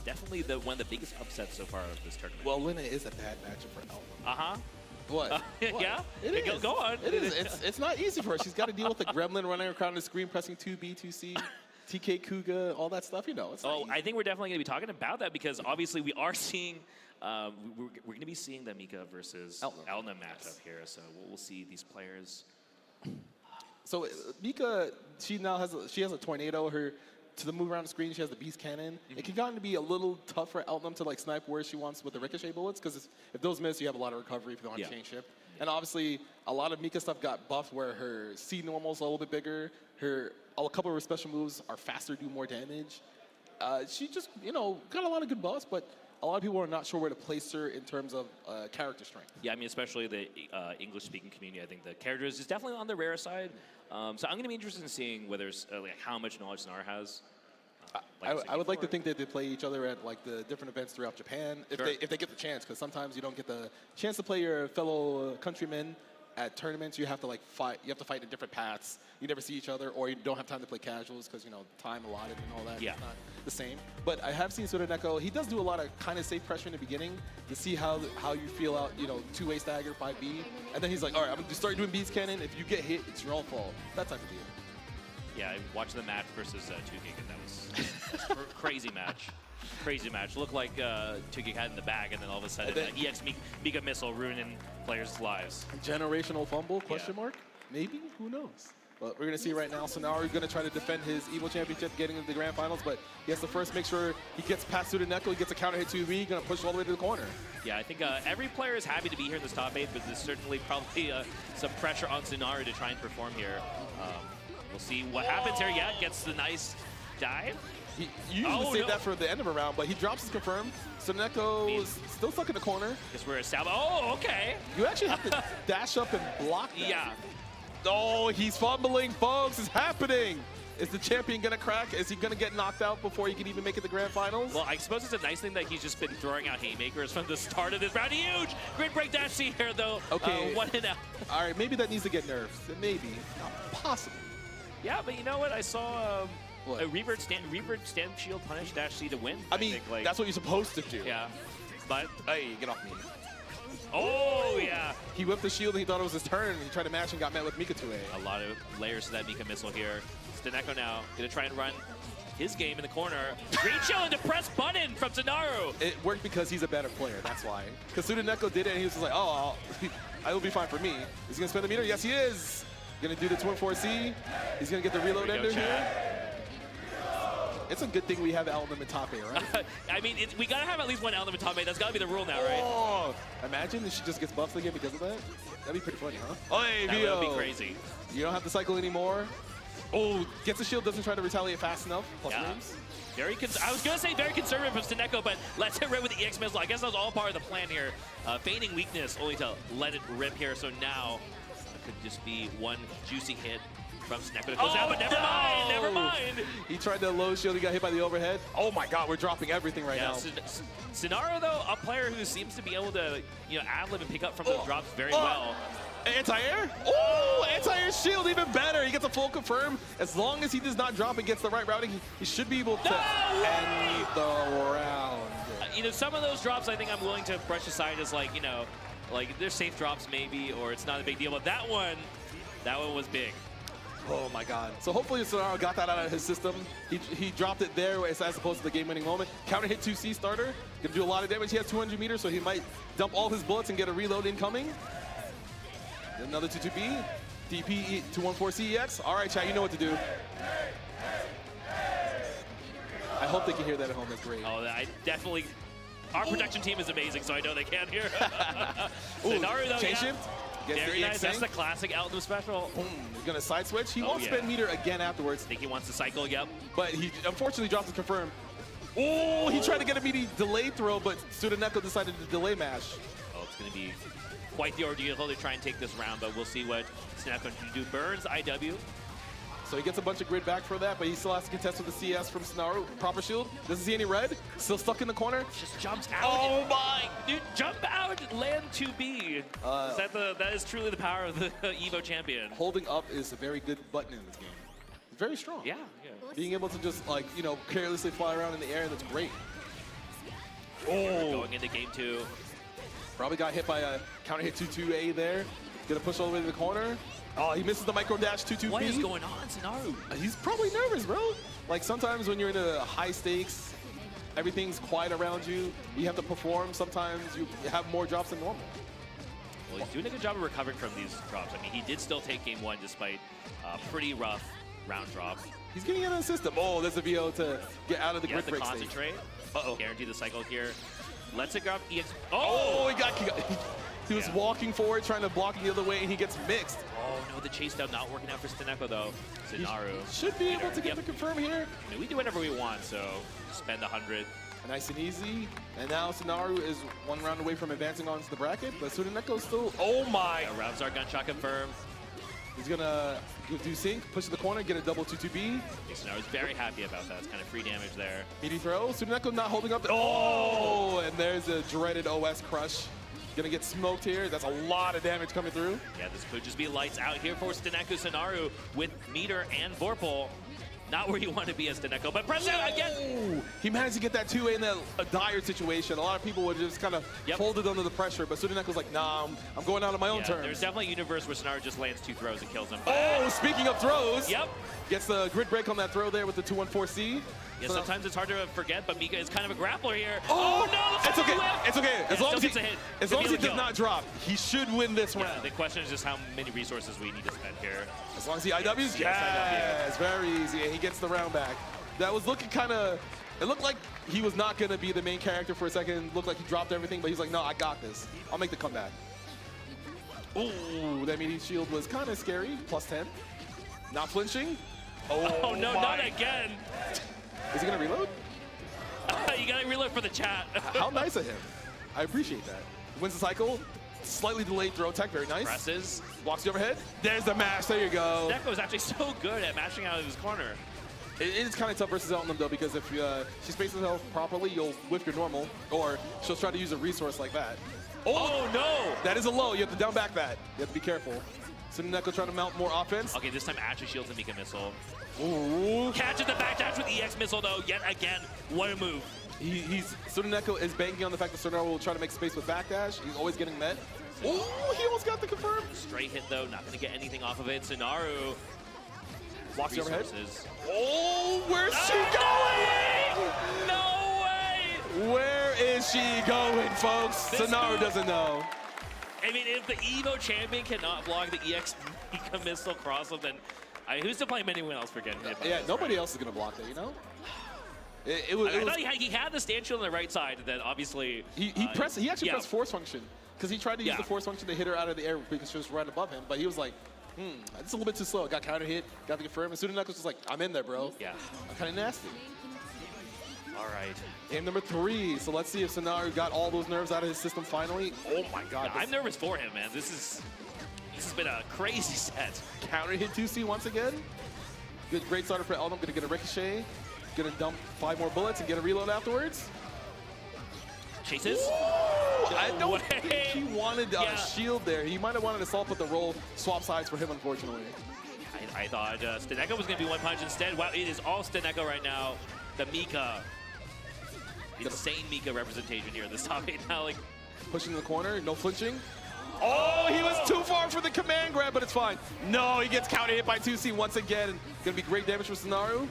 Definitely one of the biggest upsets so far of this tournament. Well, Lina is a bad matchup for Elma. Uh-huh. What? Yeah? It is. Go on. It is. It's not easy for her. She's got to deal with the gremlin running around the screen, pressing 2B, 2C, TK Kuga, all that stuff. You know, it's not easy. I think we're definitely going to be talking about that, because obviously we are seeing we're going to be seeing the Mika versus Elna matchup here. So we'll see these players. So Mika, she has a tornado. To the move around the screen, she has the beast cannon. It can kind of be a little tough for Eltnum to like snipe where she wants with the ricochet bullets, because if those miss, you have a lot of recovery if you don't have chain shift. And obviously, a lot of Mika stuff got buffed where her C normal's a little bit bigger. A couple of her special moves are faster, do more damage. She just, got a lot of good buffs, but a lot of people are not sure where to place her in terms of character strength. Yeah, I mean, especially the English-speaking community, I think the character is definitely on the rare side. So I'm going to be interested in seeing whether like how much knowledge Sonaru has. I would like to think that they play each other at like the different events throughout Japan, if they get the chance, because sometimes you don't get the chance to play your fellow countrymen at tournaments. You have to like fight. You have to fight in different paths. You never see each other, or you don't have time to play casuals because time allotted and all that. Yeah. It's not the same. But I have seen Steneko. He does do a lot of kind of safe pressure in the beginning to see how you feel out. Two-way stagger 5B, and then he's like, all right, I'm gonna start doing beast cannon. If you get hit, it's your own fault. That type of deal. Yeah, I watched the match versus 2Gig, and that was a crazy match. Crazy match. Looked like 2Gig had in the bag, and then all of a sudden, EX Mika missile ruining players' lives. Generational fumble? Question mark? Maybe? Who knows? But we're going to see right now, Sonaru going to try to defend his EVO championship, getting into the grand finals, but he has to first make sure he gets past Steneko, he gets a counter hit 2B, going to push all the way to the corner. Yeah, I think every player is happy to be here in this top 8, but there's certainly probably some pressure on Sonaru to try and perform here. We'll see what happens here. Yeah, gets the nice dive. He usually save that for the end of a round, but he drops his confirm. Steneko is still stuck in the corner. Guess we're established. Oh, okay. You actually have to dash up and block that. Yeah. Oh, he's fumbling, folks. It's happening. Is the champion going to crack? Is he going to get knocked out before he can even make it to grand finals? Well, I suppose it's a nice thing that he's just been throwing out haymakers from the start of this round. Huge! Great break dash C here, though. Okay. 1 and out. All right, maybe that needs to get nerfed. Maybe. Not possible. Yeah, but you know what? I saw a Revert stand shield punish dash C to win. I mean, that's what you're supposed to do. Yeah, but hey, get off me. Oh, yeah. He whipped the shield and he thought it was his turn. He tried to match and got met with Mika 2A. A lot of layers to that Mika missile here. Steneko now going to try and run his game in the corner. Great show and the press button from Sonaru. It worked because he's a better player. That's why. Because Steneko did it and he was just like, oh, I will be fine for me. Is he going to spend the meter? Yes, he is. Gonna do the 2-4C. He's gonna get the reload ender here. It's a good thing we have element top A, right? I mean, we gotta have at least one element top A. That's gotta be the rule now, right? Oh, imagine if she just gets buffed again because of that. That'd be pretty funny, huh? Oh, hey, that would be crazy. You don't have to cycle anymore. Oh, gets a shield, doesn't try to retaliate fast enough. Plus frames. I was gonna say very conservative from Steneko, but lets it rip with the EX missile. I guess that was all part of the plan here. Feigning weakness, only to let it rip here. So now it could just be one juicy hit from Steneko to close out, but never mind. He tried to low shield, he got hit by the overhead. Oh my god, we're dropping everything right now. Sonaro, though, a player who seems to be able to, ad-lib and pick up from those drops very well. Anti-air? Oh, anti-air shield, even better. He gets a full confirm. As long as he does not drop and gets the right routing, he should be able to end the round. Some of those drops I think I'm willing to brush aside as like they're safe drops maybe, or it's not a big deal. But that one was big. Oh my god. So hopefully Sonaro got that out of his system. He dropped it there as opposed to the game-winning moment. Counter hit 2C starter. Gonna do a lot of damage. He has 200 meters, so he might dump all his bullets and get a reload incoming. Another 2-2B. DP 2-1-4 CEX. All right, chat, you know what to do. I hope they can hear that at home. That's great. Oh, I definitely. Our production team is amazing, so I know they can hear. Sonaro, though, chain shift. Very nice. That's the classic Alton special. He's gonna side switch. He won't spend meter again afterwards. I think he wants to cycle, yep. But he unfortunately drops the confirm. Oh, he tried to get a meaty delay throw, but Sudaneko decided to delay mash. Oh, it's gonna be quite the ordeal to try and take this round, but we'll see what Snap can do. Burns IW. So he gets a bunch of grid back for that, but he still has to contest with the CS from Sonaro. Proper shield. Doesn't see any red. Still stuck in the corner. Just jumps out. Oh my! Dude, jump out, land 2B. That is truly the power of the EVO champion. Holding up is a very good button in this game. It's very strong. Yeah. Being able to just carelessly fly around in the air, that's great. Going into game 2. Probably got hit by a counter hit 2-2A there. Gonna push all the way to the corner. Oh, he misses the micro dash 2-2B. What is going on, Sonaro? He's probably nervous, bro. Like sometimes when you're in a high stakes, everything's quiet around you. You have to perform. Sometimes you have more drops than normal. Well, he's doing a good job of recovering from these drops. I mean, he did still take game 1 despite pretty rough round drop. He's getting into the system. Oh, there's a VO to get out of the grid break concentrate. Guarantee the cycle here. Let's it grab EX. Oh, he was walking forward, trying to block the other way, and he gets mixed. Oh no, the chase down not working out for Steneko though. Sonaro should be able to get the confirm here. I mean, we do whatever we want, so spend 100. Nice and easy. And now Sonaro is one round away from advancing onto the bracket, but Sudaneko's still. Oh my! Rounds are gunshot confirmed. He's gonna do sync, push to the corner, get a double 2-2B. Sonaro's very happy about that. It's kind of free damage there. Meaty throw. Sudaneko not holding up. Oh! And there's a dreaded OS crush. Gonna get smoked here. That's a lot of damage coming through. Yeah, this could just be lights out here for Steneko Sonaro with meter and Vorpal. Not where you want to be as Steneko, but press out again. He managed to get that 2A in a dire situation. A lot of people would just kind of folded under the pressure, but Sudaneko's like, nah, I'm going out on my own terms. There's definitely a universe where Sonaro just lands 2 throws and kills him. Oh, speaking of throws. Yep. Gets the grid break on that throw there with the 2-1-4C. Yeah, sometimes it's hard to forget, but Mika is kind of a grappler here. Oh no! It's okay. It's okay. As long as he does not drop, he should win this round. The question is just how many resources we need to spend here. As long as he IWs, yes, very easy, and he gets the round back. That was looking kind of. It looked like he was not going to be the main character for a second. Looked like he dropped everything, but he's like, no, I got this. I'll make the comeback. Ooh, that meaty shield was kind of scary. +10. Not flinching. Oh no, not again. Is he going to reload? You got to reload for the chat. How nice of him. I appreciate that. Wins the cycle. Slightly delayed throw tech. Very nice. Presses. Walks the overhead. There's the mash. There you go. Steneko is actually so good at mashing out of his corner. It is kind of tough versus Elton, though, because if she spaces herself properly, you'll whiff your normal, or she'll try to use a resource like that. Oh no! That is a low. You have to down back that. You have to be careful. Sudaneko trying to mount more offense. Okay, this time actually shields the Mika missile. Ooh. Catches the backdash with EX missile, though, yet again. What a move. Sudaneko is banking on the fact that Sonaro will try to make space with backdash. He's always getting met. Oh, he almost got the confirm. Straight hit, though. Not going to get anything off of it. Sonaro. Walks overhead. Oh, where's she going? No way! Where is she going, folks? Sonaro doesn't know. I mean, if the Evo champion cannot block the EX Mika missile cross up, then who's to blame anyone else for getting hit by this, nobody right? else is going to block that, you know? I thought he had the stand shield on the right side that obviously... He actually pressed force function because he tried to use the force function to hit her out of the air because she was right above him, but he was like, it's a little bit too slow. Got counter hit, got the confirm, and Tsuneko was just like, I'm in there, bro. Yeah. I'm kind of nasty. All right. Game number 3. So let's see if Sonaru got all those nerves out of his system finally. Oh my god. Yeah, I'm nervous for him, man. This has been a crazy set. Counter hit 2C once again. Good, great starter for Eldom. Gonna get a ricochet. Gonna dump 5 more bullets and get a reload afterwards. Chases. I don't think he wanted a shield there. He might have wanted to assault, but the roll swap sides for him, unfortunately. I thought Staneko was going to be one punch instead. Wow, it is all Staneko right now. The Mika. Insane Mika representation here at this top 8 now. Like, pushing in the corner, no flinching. Oh, he was too far for the command grab, but it's fine. No, he gets counter hit by 2C once again. Gonna be great damage for Sonaru.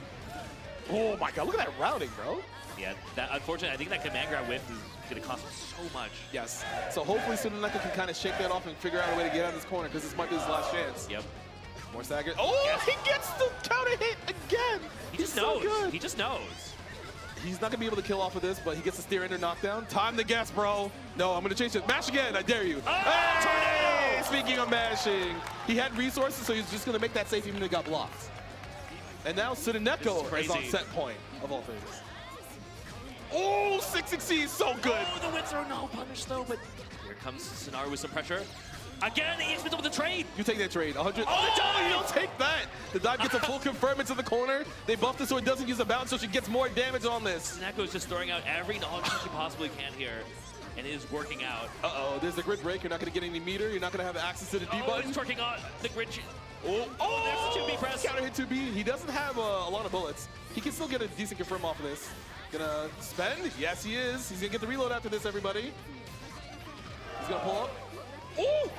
Oh my god, look at that routing, bro. Yeah, unfortunately, I think that command grab whiff is going to cost him so much. Yes. So hopefully Tsuneko can kind of shake that off and figure out a way to get out of this corner because this might be his last chance. Yep. More stagger. Oh, he gets the counter hit again. He just knows. He just knows. He's not going to be able to kill off of this, but he gets a steer ender knockdown. Time to guess, bro. No, I'm going to change it. Mash again. I dare you. Oh, hey! Speaking of mashing, he had resources, so he's just going to make that safe even though he got blocked. And now Tsuneko is on set point, of all things. Oh, 6-6 is so good. Oh, the wins are no punish though, but here comes Sonaru with some pressure. Again, the EX with the trade. You take that trade. 100. Oh, you'll take that. The dive gets a full confirm into the corner. They buffed it so it doesn't use a bounce, so she gets more damage on this. Staneko is just throwing out every knowledge she possibly can here, and it is working out. Uh-oh, there's the grid break. You're not going to get any meter. You're not going to have access to the D button. He's working on the grid. Oh, there's the 2B press. Counter hit 2B. He doesn't have a lot of bullets. He can still get a decent confirm off of this. Gonna spend? Yes, he is. He's gonna get the reload after this, everybody. He's gonna pull up. Ooh!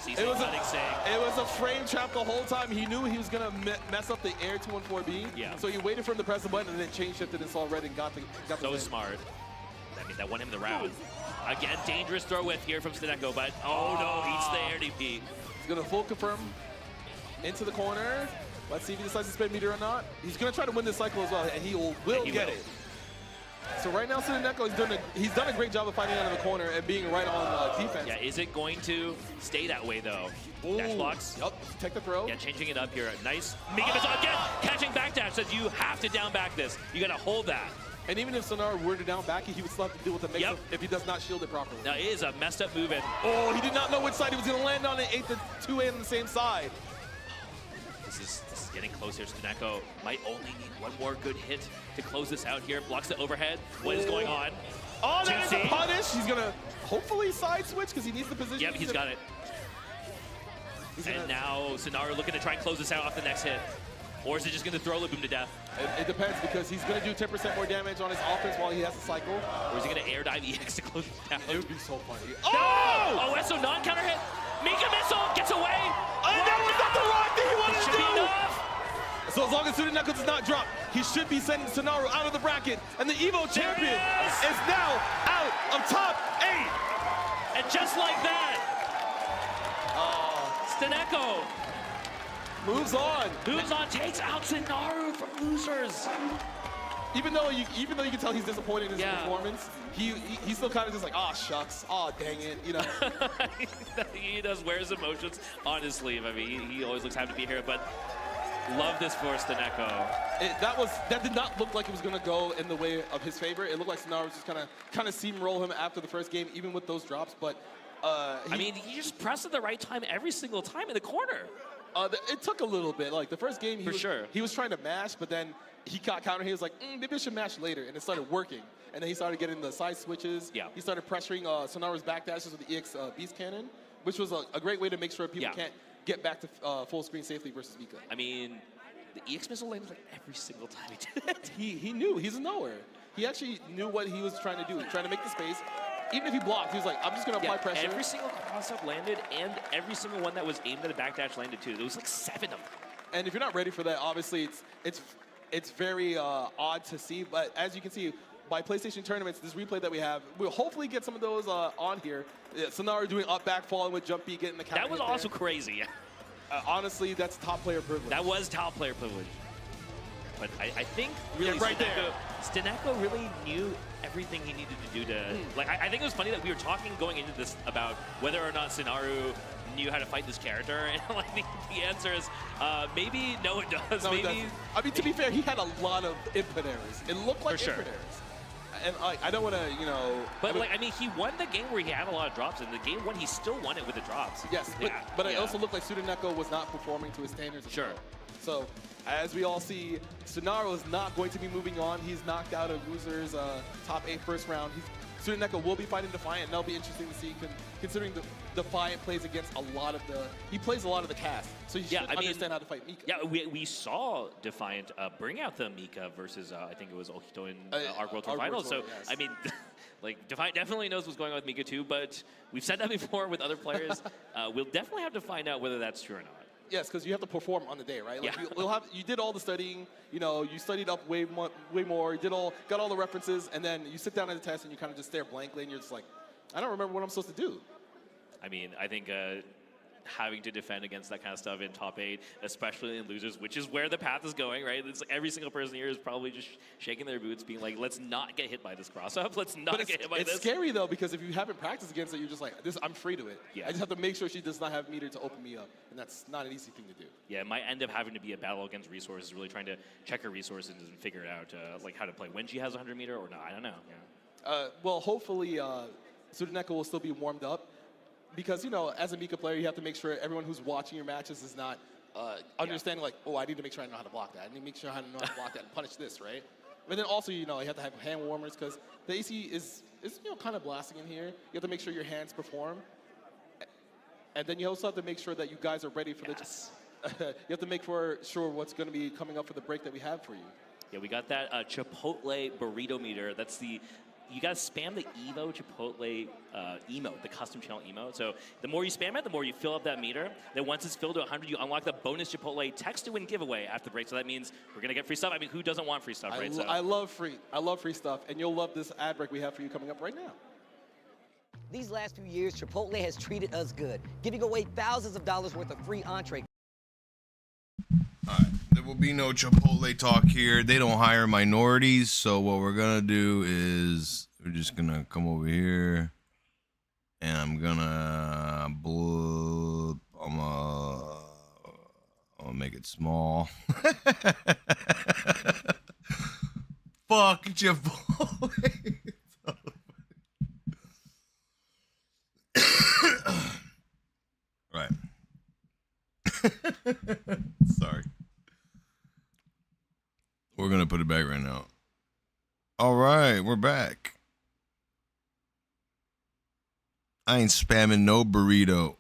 It was a frame trap the whole time. He knew he was gonna mess up the air 214B. Yeah. So he waited for him to press the button and then chain shifted and saw red and got the So win. smart. I mean, that won him the round. Again, dangerous throw whiff here from Staneko, but no, eats the air DP. He's gonna full confirm into the corner. Let's see if he decides to spend meter or not. He's going to try to win this cycle as well, and he will get it. So right now, Tsuneko he's done a great job of fighting out of the corner and being right on defense. Yeah, is it going to stay that way, though? Ooh. Dash blocks. Yep, take the throw. Yeah, changing it up here. Nice. Mika missile again. Catching back dash says you have to down back this. You got to hold that. And even if Sonaru were to down back, he would still have to deal with the mix if he does not shield it properly. Now, it is a messed up move. And oh, he did not know which side he was going to land on. It ate the 2A on the same side. This is getting closer. Staneko might only need one more good hit to close this out here. Blocks the overhead. What is going on? Oh, that is a punish. He's going to hopefully side switch because he needs the position. Yep, he's got it. And now Sonaru looking to try and close this out off the next hit. Or is it just going to throw Laboom to death? It depends because he's going to do 10% more damage on his offense while he has to cycle. Or is he going to air dive EX to close it down? It would be so funny. Oh! Oh, so non-counter hit. Mika missile gets away. And that was not the right thing he wanted to do. Enough. So as long as Tsuneko does not drop, he should be sending Sonaru out of the bracket. And the Evo champion is now out of top 8. And just like that, Staneko moves on. Takes out Sonaru from losers. Even though you can tell he's disappointed in his performance, he's still kind of just like, oh shucks, oh dang it, you know. He does wear his emotions on his sleeve. I mean, he always looks happy to be here, but love this for Staneko. That did not look like it was gonna go in the way of his favor. It looked like Sonaru was just kind of steamroll him after the first game, even with those drops. But I mean, he just pressed at the right time every single time in the corner. It took a little bit. Like the first game, he was trying to mash, but then he got counter. He was like, maybe I should mash later, and it started working. And then he started getting the side switches. Yeah. He started pressuring Sonaru's back dashes with the EX Beast Cannon, which was a great way to make sure people can't get back to full screen safely versus Mika. I mean, the EX missile landed like every single time he did it. He knew. He's a knower. He actually knew what he was trying to do. He was trying to make the space. Even if he blocked, he was like, I'm just going to apply pressure. Every single cross-up landed, and every single one that was aimed at a backdash landed too. There was like 7 of them. And if you're not ready for that, obviously it's very odd to see. But as you can see, by PlayStation Tournaments, this replay that we have, we'll hopefully get some of those on here. Sonaru doing up back falling with jump B, getting the counter. That was also crazy. Honestly, that's top player privilege. That was top player privilege. But I think really right Steneko really knew everything he needed to do to like. I think it was funny that we were talking going into this about whether or not Sonaru knew how to fight this character, and like the answer is maybe no, it does. No, maybe. it doesn't. I mean, to be fair, he had a lot of input errors. It looked like For sure. input errors. And I don't want to, you know. But I mean, he won the game where he had a lot of drops, and the game when he still won it with the drops. Yes, but it also looked like Tsuneko was not performing to his standards. Sure. So, as we all see, Sonaru is not going to be moving on. He's knocked out of Loser's top 8 first round. Tsuneko will be fighting Defiant, and that'll be interesting to see, considering Defiant plays against a lot of he plays a lot of the cast, so he should understand how to fight Mika. Yeah, we saw Defiant bring out the Mika versus, I think it was Ohito in Arc World Tour Finals. So, yes. I mean, like, Defiant definitely knows what's going on with Mika too, but we've said that before with other players. We'll definitely have to find out whether that's true or not. Yes, because you have to perform on the day, right? Like you did all the studying, you know, you studied up way more, you got all the references, and then you sit down at the test and you kind of just stare blankly, and you're just like, I don't remember what I'm supposed to do. I mean, I think having to defend against that kind of stuff in top 8, especially in Losers, which is where the path is going, right? It's like every single person here is probably just shaking their boots, being like, let's not get hit by this cross-up. Let's not get hit by this. It's scary, though, because if you haven't practiced against it, you're just like, I'm free to it. Yeah. I just have to make sure she does not have meter to open me up, and that's not an easy thing to do. Yeah, it might end up having to be a battle against resources, really trying to check her resources and figure it out, like how to play when she has 100 meter or not. I don't know. Yeah. Well, hopefully, Tsuneko will still be warmed up. Because, you know, as a Mika player, you have to make sure everyone who's watching your matches is not understanding, like, oh, I need to make sure I know how to block that. I need to make sure I know how to block that and punish this, right? But then also, you know, you have to have hand warmers because the AC is you know, kind of blasting in here. You have to make sure your hands perform. And then you also have to make sure that you guys are ready for the... you have to make sure what's going to be coming up for the break that we have for you. Yeah, we got that Chipotle burrito meter. That's the... You gotta spam the Evo Chipotle emote, the custom channel emote. So the more you spam it, the more you fill up that meter. Then once it's filled to 100, you unlock the bonus Chipotle text to win giveaway after the break. So that means we're gonna get free stuff. I mean, who doesn't want free stuff, right? I love free stuff, and you'll love this ad break we have for you coming up right now. These last few years, Chipotle has treated us good, giving away thousands of dollars worth of free entree. There will be no Chipotle talk here. They don't hire minorities, so what we're gonna do is we're just gonna come over here, and I'm gonna make it small. Fuck Chipotle. Right. Sorry. We're going to put it back right now. All right, we're back. I ain't spamming no burrito.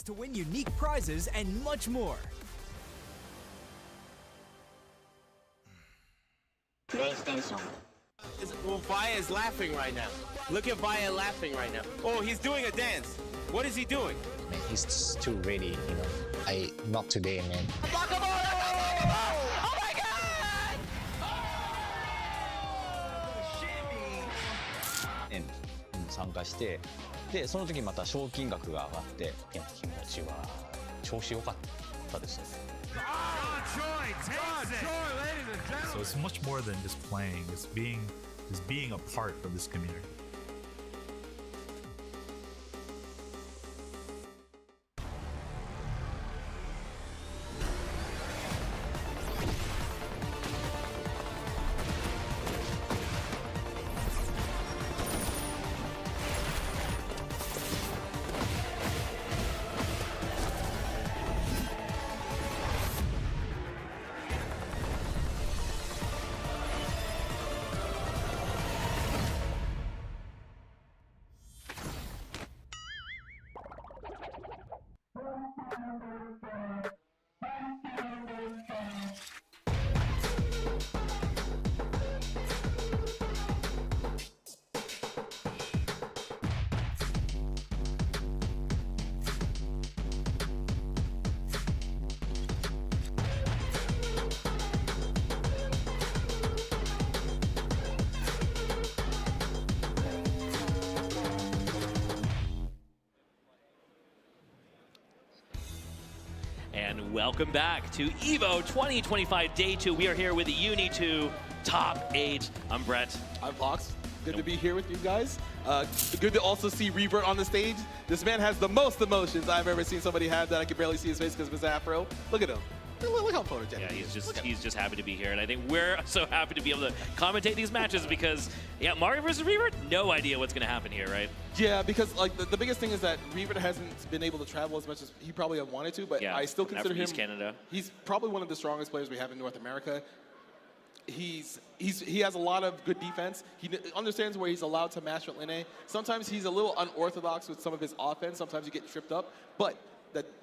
To win unique prizes and much more. PlayStation. Well, Vaya is laughing right now. Look at Vaya laughing right now. Oh, he's doing a dance. What is he doing? Man, he's too ready, you know. Not today, man. Oh my God! 参加して、でその時また賞金額が上がって、いや気持ちは調子良かったですね。So it's much more than just playing. It's being a part of this community. And welcome back to EVO 2025 Day 2. We are here with the Uni 2 Top 8. I'm Brett. I'm Fox. Good to be here with you guys. Good to also see Revert on the stage. This man has the most emotions I've ever seen somebody have that I can barely see his face because of his afro. Look at him. Look how photogenic. Yeah, he's just happy to be here, and I think we're so happy to be able to commentate these matches because, yeah, Mario versus Revert, no idea what's going to happen here, right? Yeah, because like the biggest thing is that Revert hasn't been able to travel as much as he probably wanted to, but Yeah, I still consider him. East Canada. He's probably one of the strongest players we have in North America. He has a lot of good defense. He understands where he's allowed to master Linne. Sometimes he's a little unorthodox with some of his offense. Sometimes you get tripped up, but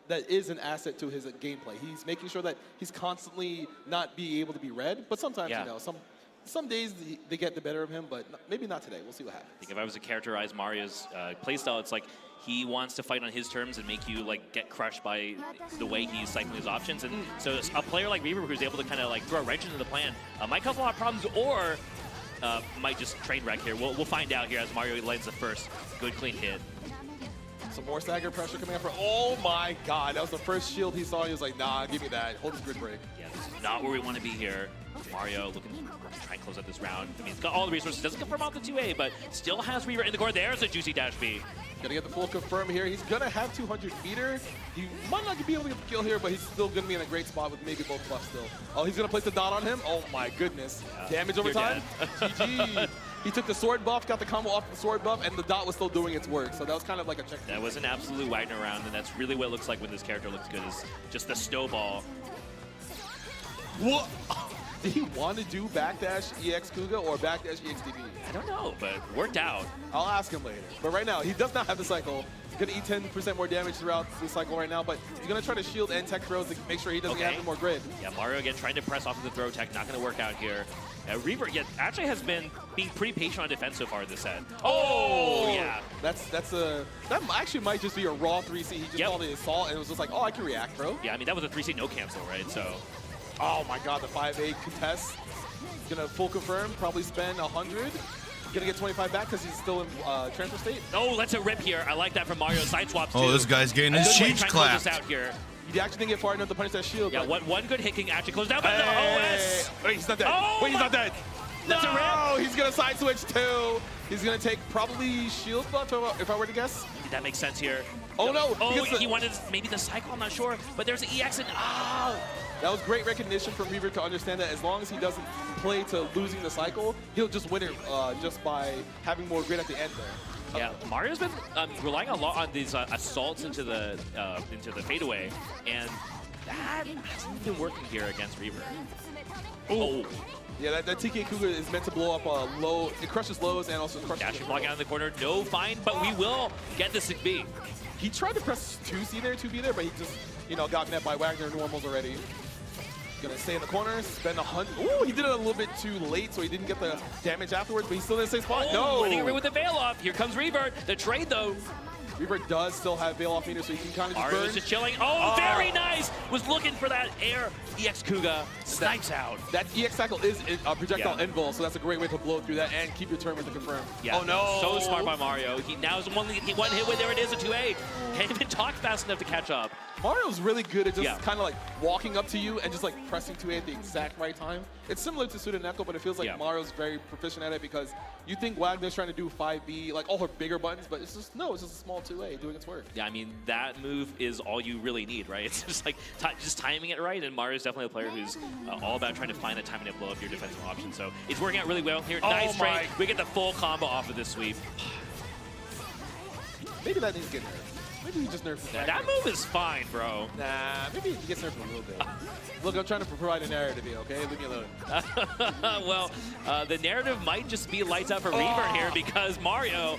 that is an asset to his gameplay. He's making sure that he's constantly not being able to be read, but sometimes, you know, some days they get the better of him, but maybe not today. We'll see what happens. I think if I was to characterize Mario's playstyle, it's like he wants to fight on his terms and make you like get crushed by the way he's cycling his options. And so a player like Revert who's able to kind of like throw a wrench into the plan might cause a lot of problems, or might just train wreck here. We'll find out here as Mario lands the first good clean hit. Some more stagger pressure coming up for, oh my God, that was the first shield he saw. He was like, nah, give me that. Hold his grid break. Yeah, this is not where we want to be here. Mario looking to try and close out this round. I mean, he's got all the resources. Doesn't confirm out the 2A, but still has Revert in the corner. There's a juicy dash B. Gonna get the full confirm here. He's gonna have 200 meter. He might not be able to get the kill here, but he's still gonna be in a great spot with maybe both buffs still. Oh, he's gonna place the dot on him. Oh my goodness. Yeah. Damage over time. GG. He took the sword buff, got the combo off the sword buff, and the dot was still doing its work. So that was kind of like a check. That was an absolute Wagner round, and that's really what it looks like when this character looks good, is just the snowball. What? Did he want to do backdash EX Kuga or backdash EX DB? I don't know, but worked out. I'll ask him later. But right now, he does not have the cycle. He's going to eat 10% more damage throughout the cycle right now, but he's going to try to shield and tech throws to make sure he doesn't have any more grid. Yeah, Mario again trying to press off of the throw tech, not going to work out here. Revert, yeah, actually has been being pretty patient on defense so far this set. Oh, yeah. That actually might just be a raw 3C. He just saw the assault and it was just like, oh, I can react, bro. Yeah, I mean, that was a 3C no cancel, right? So. Oh my God, the 5-8 contest. Gonna full confirm, probably spend 100. Gonna get 25 back because he's still in transfer state. Oh, let's a rip here. I like that from Mario. Side swaps too. Oh, this guy's getting his cheeks clapped. Out here. He actually didn't get far enough to punish that shield. Yeah, one good hit can actually close down. But the OS. Wait, he's not dead. Oh, wait, he's not dead. That's a rip. He's gonna side switch too. He's gonna take probably shield buff if I were to guess. That makes sense here. Oh no! Oh, he wanted maybe the cycle. I'm not sure, but there's an EX and That was great recognition from Revert to understand that as long as he doesn't play to losing the cycle, he'll just win it just by having more grid at the end there. Yeah, Mario's been relying a lot on these assaults into the fadeaway, and that hasn't been working here against Revert. Oh. Yeah, that TK Kuga is meant to blow up low. It crushes lows and also crushes. Dashing block out in the corner. No fine, but we will get the 6B. He tried to press 2C there, 2B there, but he just, got met by Wagner normals already. Gonna stay in the corner, spend 100. Ooh, he did it a little bit too late, so he didn't get the damage afterwards, but he's still in the same spot. No! Letting it with the veil off. Here comes Revert. The trade, though. Revert does still have veil off meter, so he can kind of just burn. Mario's just chilling. Oh, very nice! Was looking for that air. EX Kuga snipes out. That EX tackle is a projectile invul, so that's a great way to blow through that and keep your turn with the confirm. Yeah. Oh no! So smart by Mario. He now is one hit away. There it is, a 2A. Can't even talk fast enough to catch up. Mario's really good at just kind of like walking up to you and just like pressing 2A at the exact right time. It's similar to Sudaneko, but it feels like Mario's very proficient at it because you think Wagner's trying to do 5B, like all her bigger buttons, but it's just a small 2A doing its work. Yeah, I mean, that move is all you really need, right? It's just like just timing it right, and Mario's definitely a player who's all about trying to find that timing to blow up your defensive option. So it's working out really well here. Nice trade. We get the full combo off of this sweep. Maybe that needs to get nerfed. Maybe he just nerfs the that move is fine, bro. Nah, maybe he gets nerfed a little bit. Look, I'm trying to provide a narrative here, okay? Leave me alone. Well, the narrative might just be lights out for Revert here because Mario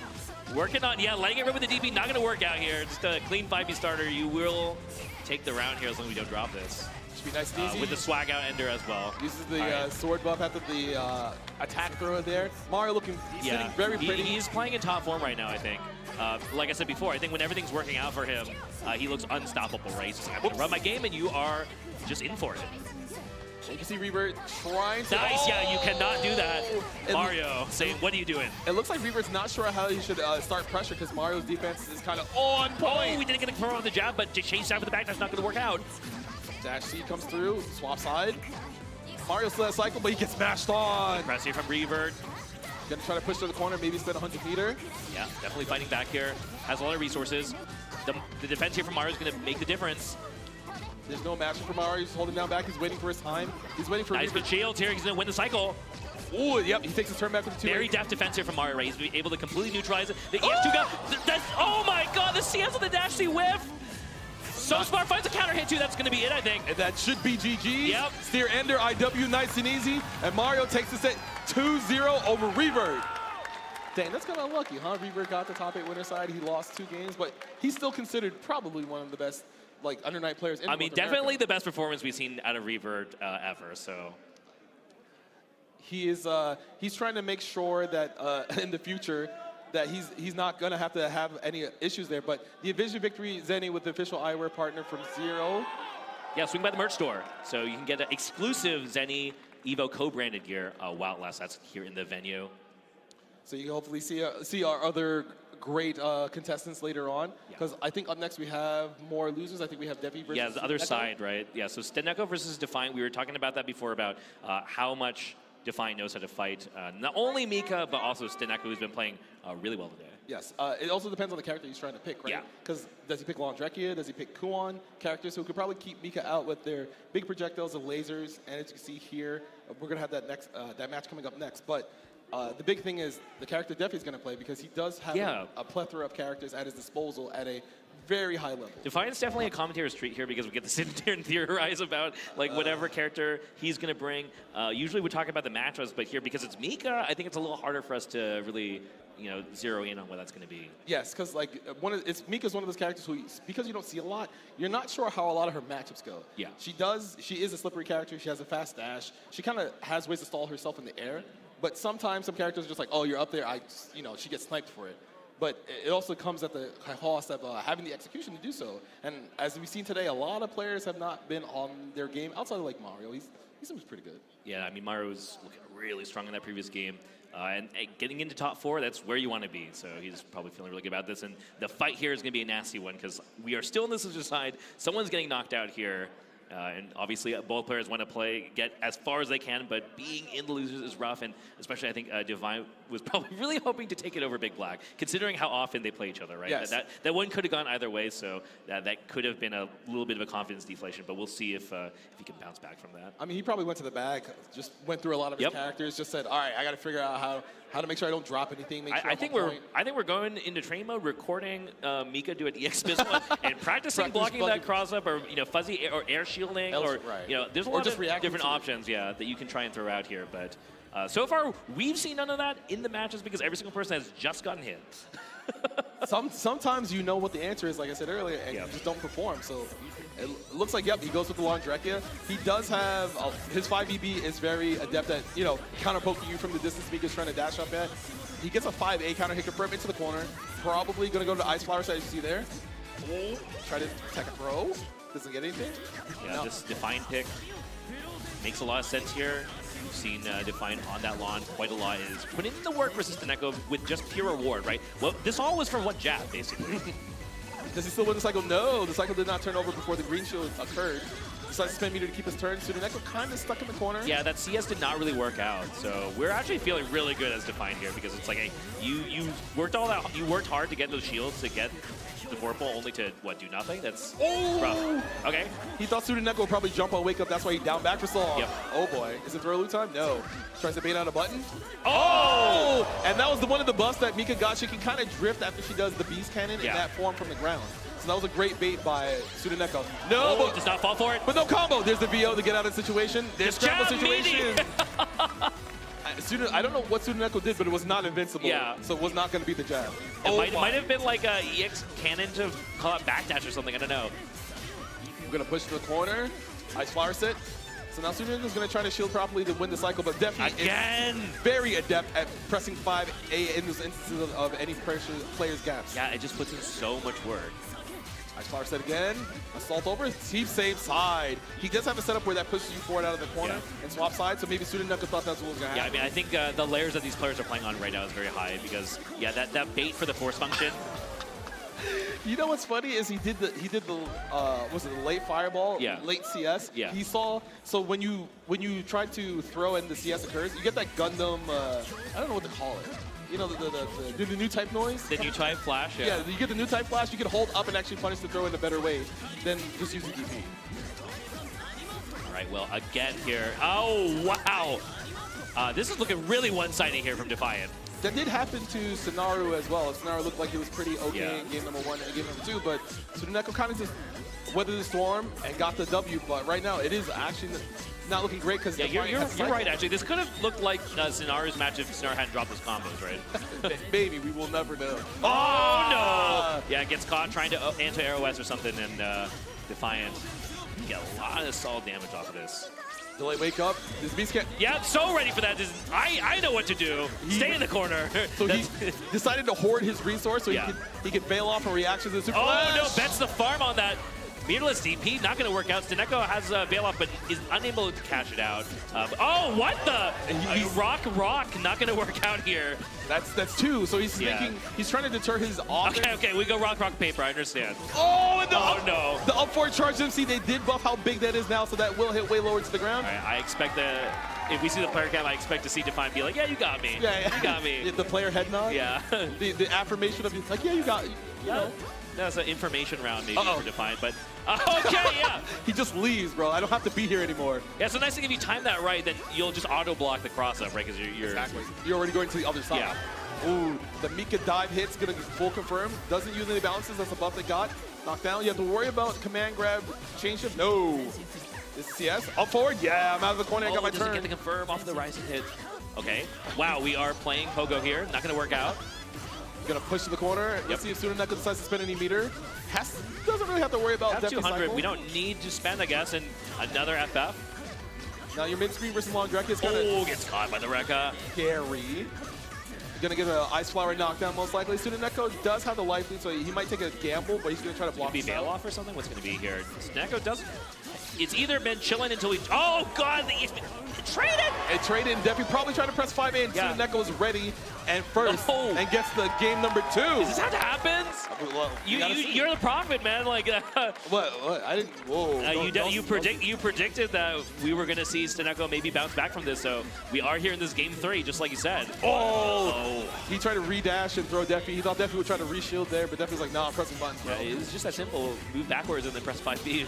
working on, letting it rip with the DP, not going to work out here. Just a clean 5B starter. You will take the round here as long as we don't drop this. Should be nice and easy. With the swag out ender as well. Uses the sword buff after the attack throw there. Mario looking sitting very pretty. He's playing in top form right now, I think. Like I said before, I think when everything's working out for him, he looks unstoppable, right? He's just like, I'm going to run my game, and you are just in for it. You can see Revert trying to... Nice, yeah, you cannot do that. It- Mario saying, what are you doing? It looks like Revert's not sure how he should start pressure because Mario's defense is kind of on point. Oh, we didn't get a confirm on the jab, but to chase down for the back, that's not going to work out. Dash C comes through, swap side. Mario still has cycle, but he gets smashed on. Press here from Revert. Gonna try to push to the corner, maybe spin 100 meter. Yeah, definitely fighting back here. Has a lot of resources. The defense here from Mario is going to make the difference. There's no matchup for Mario. He's holding down back. He's waiting for his time. He's waiting for Nice good shields here. He's going to win the cycle. Ooh, yep. He takes his turn back with the 2. Very deft defense here from Mario, right? He's able to completely neutralize it. The EX2 got... Oh my god, the CS with the dash C whiff. So smart, finds a counter hit too. That's going to be it, I think. And that should be GG. Yep. Steer Ender, IW, nice and easy. And Mario takes the set 2-0 over Revert. Dang, that's kind of unlucky, huh? Revert got the top 8 winner side. He lost 2 games, but he's still considered probably one of the best like under night players in I mean, North definitely America. the best performance we've seen out of Revert ever, so. He is he's trying to make sure that in the future that he's not going to have any issues there. But the Envision Victory Zenny with the official eyewear partner from Zero. Yeah, swing by the merch store. So you can get an exclusive Zenny Evo co-branded gear while it lasts. That's here in the venue. So you can hopefully see our other great contestants later on. Because I think up next we have more losers. I think we have Devi versus Yeah, the other Neko. side, right? Yeah, so Steneko versus Defiant. We were talking about that before about how much Defiant knows how to fight. Not only Mika, but also Steneko, who's been playing really well today. Yes, it also depends on the character he's trying to pick, right? Yeah. Because does he pick Londrekia? Does he pick Kuon? Characters who could probably keep Mika out with their big projectiles and lasers. And as you can see here, we're going to have that next that match coming up next. But the big thing is the character Defi's going to play because he does have a plethora of characters at his disposal at a very high level. Defiant's definitely a commentator's treat here because we get to sit here and theorize about like whatever character he's going to bring. Usually we talk about the matchups, but here because it's Mika, I think it's a little harder for us to really, you know, zero in on what that's going to be. Yes, because like Mika's one of those characters who, because you don't see a lot, you're not sure how a lot of her matchups go. Yeah. She is a slippery character. She has a fast dash. She kind of has ways to stall herself in the air. But sometimes some characters are just like, oh, you're up there. She gets sniped for it. But it also comes at the cost of having the execution to do so. And as we've seen today, a lot of players have not been on their game outside of like Mario. He seems pretty good. Yeah, I mean, Mario was looking really strong in that previous game. And getting into top 4, that's where you want to be. So he's probably feeling really good about this. And the fight here is going to be a nasty one because we are still on the loser side. Someone's getting knocked out here. And obviously, both players want to get as far as they can, but being in the losers is rough. And especially, I think Divine was probably really hoping to take it over Big Black, considering how often they play each other, right? Yes. That one could have gone either way, so that could have been a little bit of a confidence deflation. But we'll see if he can bounce back from that. I mean, he probably went to the bag, just went through a lot of his characters, just said, all right, I got to figure out how to make sure I don't drop anything. Make sure I think we're going into train mode, recording Mika do an EX pistol and practicing blocking that cross up, or fuzzy or air shielding, or there's a lot of different options, that you can try and throw out here. But so far, we've seen none of that in the matches because every single person has just gotten hit. Sometimes you know what the answer is, like I said earlier, and you just don't perform. So it looks like, he goes with the Londrekia. He does have, his 5EB is very adept at, counter poking you from the distance Mika's trying to dash up at. He gets a 5A counter hit confirm into the corner. Probably going to go to the Ice Flower side, as you see there. Try to attack a throw. Doesn't get anything. Yeah, this Defiant pick makes a lot of sense here. We've seen Defiant on that lawn quite a lot. Is putting in the work versus Steneko with just pure reward, right? Well, this all was from one jab, basically. Does he still win the cycle? No, the cycle did not turn over before the green shield occurred. Decides to spend meter to keep his turn. Steneko kind of stuck in the corner. Yeah, that CS did not really work out. So we're actually feeling really good as Defiant here because it's like, hey, you worked hard to get those shields to get the Vorpal only to, do nothing? That's rough. Okay. He thought Steneko would probably jump on wake up. That's why he down back for so long. Yep. Oh boy. Is it throw loop time? No. Tries to bait out a button. Oh! And that was one of the buffs that Mika got. She can kind of drift after she does the Beast Cannon in that form from the ground. So that was a great bait by Steneko. No! Does not fall for it. But no combo. There's the VO to get out of the situation. There's scramble situation. I don't know what Steneko did, but it was not invincible. Yeah. So it was not going to be the jab. It might have been like a EX cannon to call out backdash or something. I don't know. We're going to push to the corner. Ice Flower set. So now Suneko's going to try to shield properly to win the cycle, but definitely is very adept at pressing 5A in those instances of any player's gaps. Yeah, it just puts in so much work. Ice Flower set again. Assault over. Team same side. He does have a setup where that pushes you forward out of the corner and swap sides, so maybe Tsuneko thought that's what was going to happen. Yeah, I mean, I think the layers that these players are playing on right now is very high because, yeah, that bait for the force function. You know what's funny is he did the was it the late fireball, late CS. Yeah. He saw, so when you try to throw and the CS occurs, you get that Gundam. I don't know what to call it. You know the new type noise. The new type flash. Yeah, you get the new type flash. You can hold up and actually punish the throw in a better way than just using DP. All right. Well, again here. Oh wow. This is looking really one-sided here from Defiant. That did happen to Sonaru as well. Sonaru looked like it was pretty okay in game number 1 and game number 2, but Tsuneko kind of just weathered the storm and got the W. But right now, it is actually not looking great because you're right. Actually, this could have looked like Sonaru's match if Sonaru hadn't dropped his combos, right? Maybe we will never know. Oh no! Yeah, gets caught trying to anti-AOS or something, and Defiant get a lot of solid damage off of this. Delay wake up. This beast can't. Yeah, so ready for that. I know what to do. Stay in the corner. So he decided to hoard his resource so he could bail off a reaction to the super flash. No, bets the farm on that. Meterless DP, not going to work out. Tsuneko has bail off, but is unable to cash it out. Oh, what the? Rock, not going to work out here. That's 2. So he's he's trying to deter his offense. Okay, we go rock, paper. I understand. Oh, and no. The up forward charge MC, they did buff how big that is now, so that will hit way lower to the ground. All right, I expect that if we see the player cam, I expect to see Defiant be like, yeah, you got me. Yeah, you got me. The player head nod. Yeah. the affirmation of like, yeah, you got. You know. That's an information round maybe for Defiant, but okay, yeah. He just leaves, bro. I don't have to be here anymore. Yeah, so nice thing if you time that right, then you'll just auto block the cross up, right? Because you're already going to the other side. Yeah. Ooh, the Mika dive hit's gonna be full confirm. Doesn't use any bounces. That's a buff they got. Knocked down. You have to worry about command grab, change shift. No. This is CS. Up forward. Yeah, I'm out of the corner. I got my turn. Get the confirm off the rising hit. Okay. Wow, we are playing Pogo here. Not gonna work out. Gonna push to the corner. Let's see if Tsuneko decides to spend any meter. Doesn't really have to worry about depth 200. We don't need to spend, I guess, and another FF. Now your mid screen versus long Rekka is gonna gets caught by the Rekka. Scary. You're gonna get an Ice Flower knockdown most likely. Tsuneko does have the life lead, so he might take a gamble, but he's gonna try to block. Be bail off or something. What's gonna be here? Tsuneko doesn't. It's either been chilling until he. Oh God! It traded. It traded, and Defi probably trying to press 5A, and Tsuneko was ready and first, and gets the game number 2. Is this how it happens? Well, you're the prophet, man. Like what? I didn't. Whoa. You predicted that we were gonna see Tsuneko maybe bounce back from this, so we are here in this game 3, just like you said. Oh! He tried to re-dash and throw Defi. He thought Defi would try to re-shield there, but Defi was like, nah, I'm pressing buttons, bro. Yeah, it was just that simple. Move backwards and then press 5B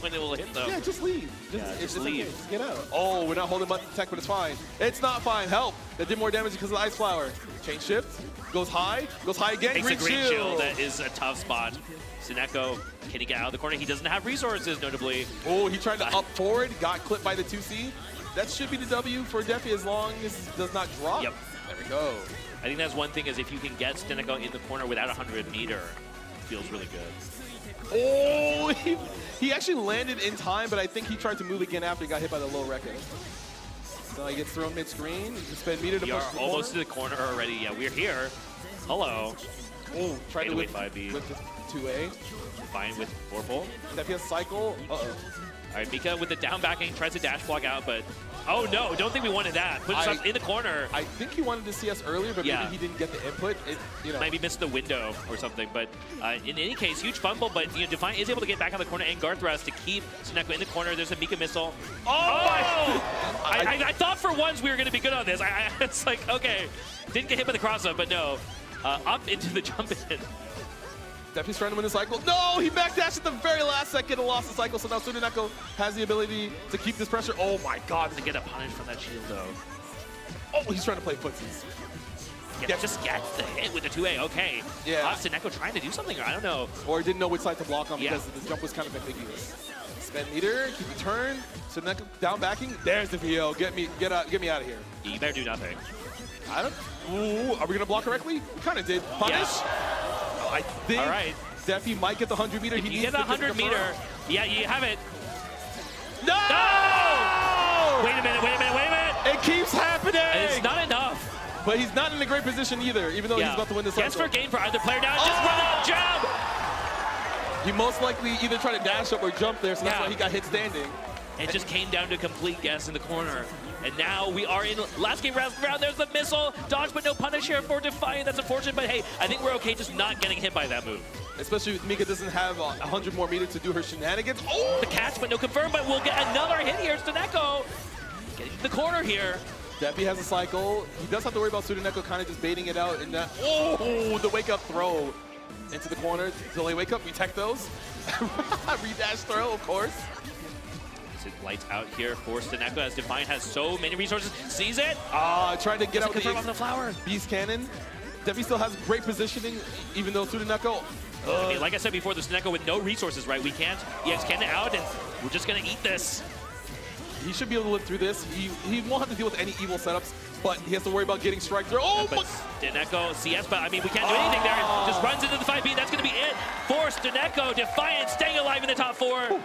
when it will hit them. Yeah, just leave. Just leave. Okay. Just get out. Oh, we're not holding button tech, but it's fine. It's not fine. Help. That did more damage because of the Ice Flower. Chain shift. Goes high again. Takes a great shield. That is a tough spot. Tsuneko, can he get out of the corner? He doesn't have resources, notably. Oh, he tried to up forward. Got clipped by the 2C. That should be the W for Defi as long as it does not drop. Yep. There we go. I think that's one thing is if you can get Tsuneko in the corner without 100 meter, it feels really good. Oh, he actually landed in time, but I think he tried to move again after he got hit by the low Rekka. So he gets thrown mid-screen. You can spend meter to push the almost to the corner already. Yeah, we're here. Hello. Oh, try to with 5B. With the 2A. Fine with Vorpal. Defi has cycle. Uh-oh. All right, Mika with the down backing tries to dash block out, but oh no, don't think we wanted that. Put us in the corner. I think he wanted to see us earlier, but maybe he didn't get the input. Maybe missed the window or something. But in any case, huge fumble. But Defiant is able to get back on the corner and guard thrust to keep Tsuneko in the corner. There's a Mika missile. Oh! I thought for once we were going to be good on this. It's like okay, didn't get hit by the cross up, but no, up into the jump in. Defi's trying to win the cycle. No, he backdashed at the very last second and lost the cycle. So now Tsuneko has the ability to keep this pressure. Oh my God. To get a punish from that shield though. Oh, he's trying to play footsies. Yeah, just gets the hit with the 2A. Okay. Yeah. Tsuneko trying to do something, or I don't know. Or didn't know which side to block on because the jump was kind of ambiguous. Spend meter, keep the turn. Tsuneko down backing. There's the VO. Get me out of here. You better do nothing. I don't. Ooh, are we gonna block correctly? We kind of did. Punish. Yeah. I think Defi might get the 100 meter. If he needs the 100 meter. Yeah, you have it. No! Wait a minute. It keeps happening. And it's not enough. But he's not in a great position either, even though he's about to win this cycle. Guess for game for either player now. Just run out jab. He most likely either tried to dash up or jump there, so that's why he got hit standing. It just came down to a complete guess in the corner. And now we are in last game round. There's the missile. Dodge, but no punish here for Defiant. That's unfortunate, but hey, I think we're okay just not getting hit by that move. Especially if Mika doesn't have 100 more meters to do her shenanigans. Oh! The catch, but no confirm, but we'll get another hit here. Staneko getting to the corner here. Deppy has a cycle. He does have to worry about Tsuneko kind of just baiting it out in that. Oh, the wake-up throw into the corner. Delay wake-up, we tech those. Redash throw, of course. Lights out here for Staneko as Defiant has so many resources. Sees it. Trying to get out off the flower. Beast Cannon. Deppy still has great positioning, even though Tsuneko. I mean, like I said before, the Staneko with no resources, right? We can't EX Cannon out, and we're just going to eat this. He should be able to live through this. He won't have to deal with any evil setups, but he has to worry about getting strike through. Oh, but Staneko, CS, but I mean, we can't do anything there. Just runs into the 5B. That's going to be it for Staneko. Defiant staying alive in the top 4.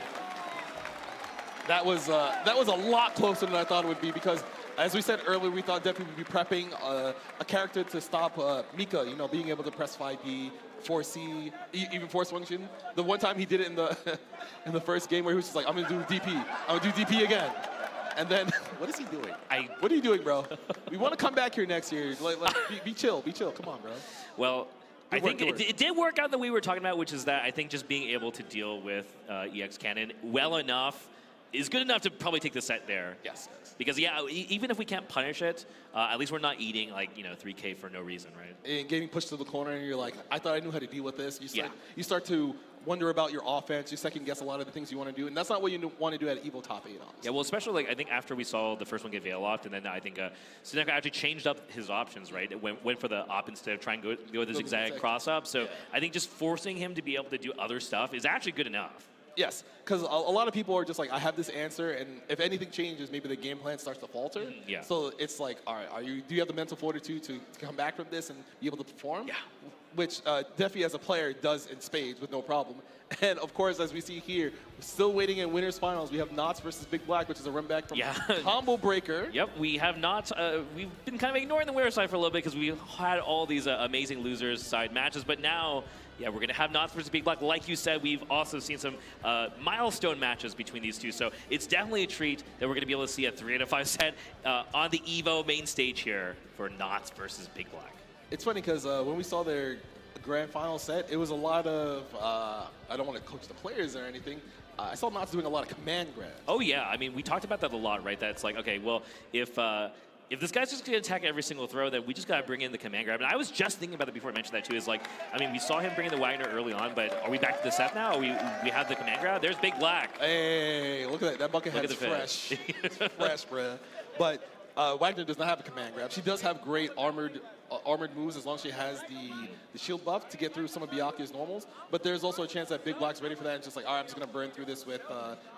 That was a lot closer than I thought it would be because, as we said earlier, we thought Deppy would be prepping a character to stop Mika, you know, being able to press 5B, 4C, even force function. The one time he did it in the in the first game where he was just like, I'm gonna do DP. I'm gonna do DP again. And then, what is he doing? What are you doing, bro? We want to come back here next year. Be chill, come on, bro. Well, I think it did work out that we were talking about, which is that I think just being able to deal with EX Cannon well enough is good enough to probably take the set there. Yes. Because yeah, even if we can't punish it, at least we're not eating like 3K for no reason, right? And getting pushed to the corner, and you're like, I thought I knew how to deal with this. You start to wonder about your offense. You second guess a lot of the things you want to do, and that's not what you want to do at Evo Top 8. Honestly. Yeah, well, especially I think after we saw the first one get Veil locked, and then I think Staneko actually changed up his options, right? It went for the op instead of trying to go with the zigzag cross up. So I think just forcing him to be able to do other stuff is actually good enough. Yes, because a lot of people are just like, I have this answer, and if anything changes, maybe the game plan starts to falter. Yeah. So it's like, all right, do you have the mental fortitude to come back from this and be able to perform? Yeah. Which Defi as a player does in spades with no problem. And of course, as we see here, we're still waiting in winners finals. We have Knots versus Big Black, which is a run back from Combo Breaker. Yep, we have not. We've been kind of ignoring the winner side for a little bit because we had all these amazing losers side matches, but now. Yeah, we're going to have Knots versus Big Black. Like you said, we've also seen some milestone matches between these two. So it's definitely a treat that we're going to be able to see a 3 out of 5 set on the EVO main stage here for Knots versus Big Black. It's funny because when we saw their grand final set, it was a lot of, I don't want to coach the players or anything, I saw Knots doing a lot of command grabs. Oh, yeah. I mean, we talked about that a lot, right? That's like, okay, well, if this guy's just going to attack every single throw, then we just got to bring in the command grab. And I was just thinking about that before I mentioned that, too, is like, I mean, we saw him bring in the Wagner early on, but are we back to the set now? We have the command grab? There's Big Black. Hey, look at that. That bucket is fresh. It's fresh, bruh. But Wagner does not have a command grab. She does have great armored moves as long as she has the shield buff to get through some of Byakuya's normals. But there's also a chance that Big Black's ready for that and just like, all right, I'm just going to burn through this with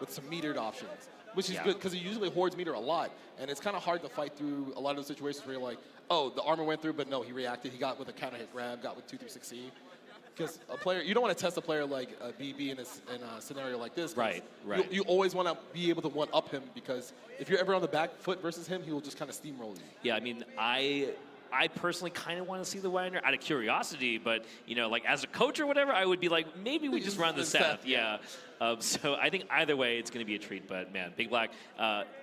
some metered options. Which is good because he usually hoards meter a lot. And it's kind of hard to fight through a lot of those situations where you're like, oh, the armor went through, but no, he reacted. He got with a counter hit grab, got with 2-3-6C. Because a player, you don't want to test a player like BB in a scenario like this. Right. You always want to be able to one-up him because if you're ever on the back foot versus him, he will just kind of steamroll you. Yeah, I mean, I personally kind of want to see the Wagner out of curiosity, but, like as a coach or whatever, I would be like, maybe we just run the Seth. Yeah. So I think either way, it's going to be a treat. But, man, Big Black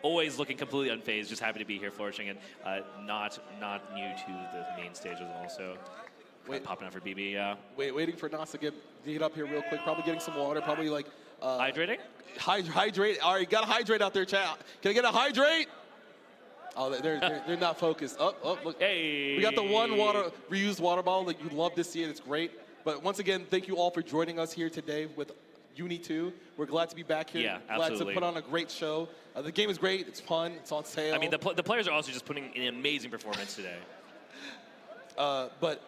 always looking completely unfazed, just happy to be here flourishing, and not new to the main stage as well. So popping out for BB, yeah. Waiting for Nas to get up here real quick, probably getting some water, probably like... hydrating? Hydrate. All right, got to hydrate out there, chat. Can I get a hydrate? Oh, they're not focused. Oh, look. Hey. We got the one reused water bottle that you love to see it. It's great. But once again, thank you all for joining us here today with Uni 2. We're glad to be back here. Yeah, glad absolutely. to put on a great show. The game is great. It's fun. It's on sale. I mean, the players are also just putting in an amazing performance today. But,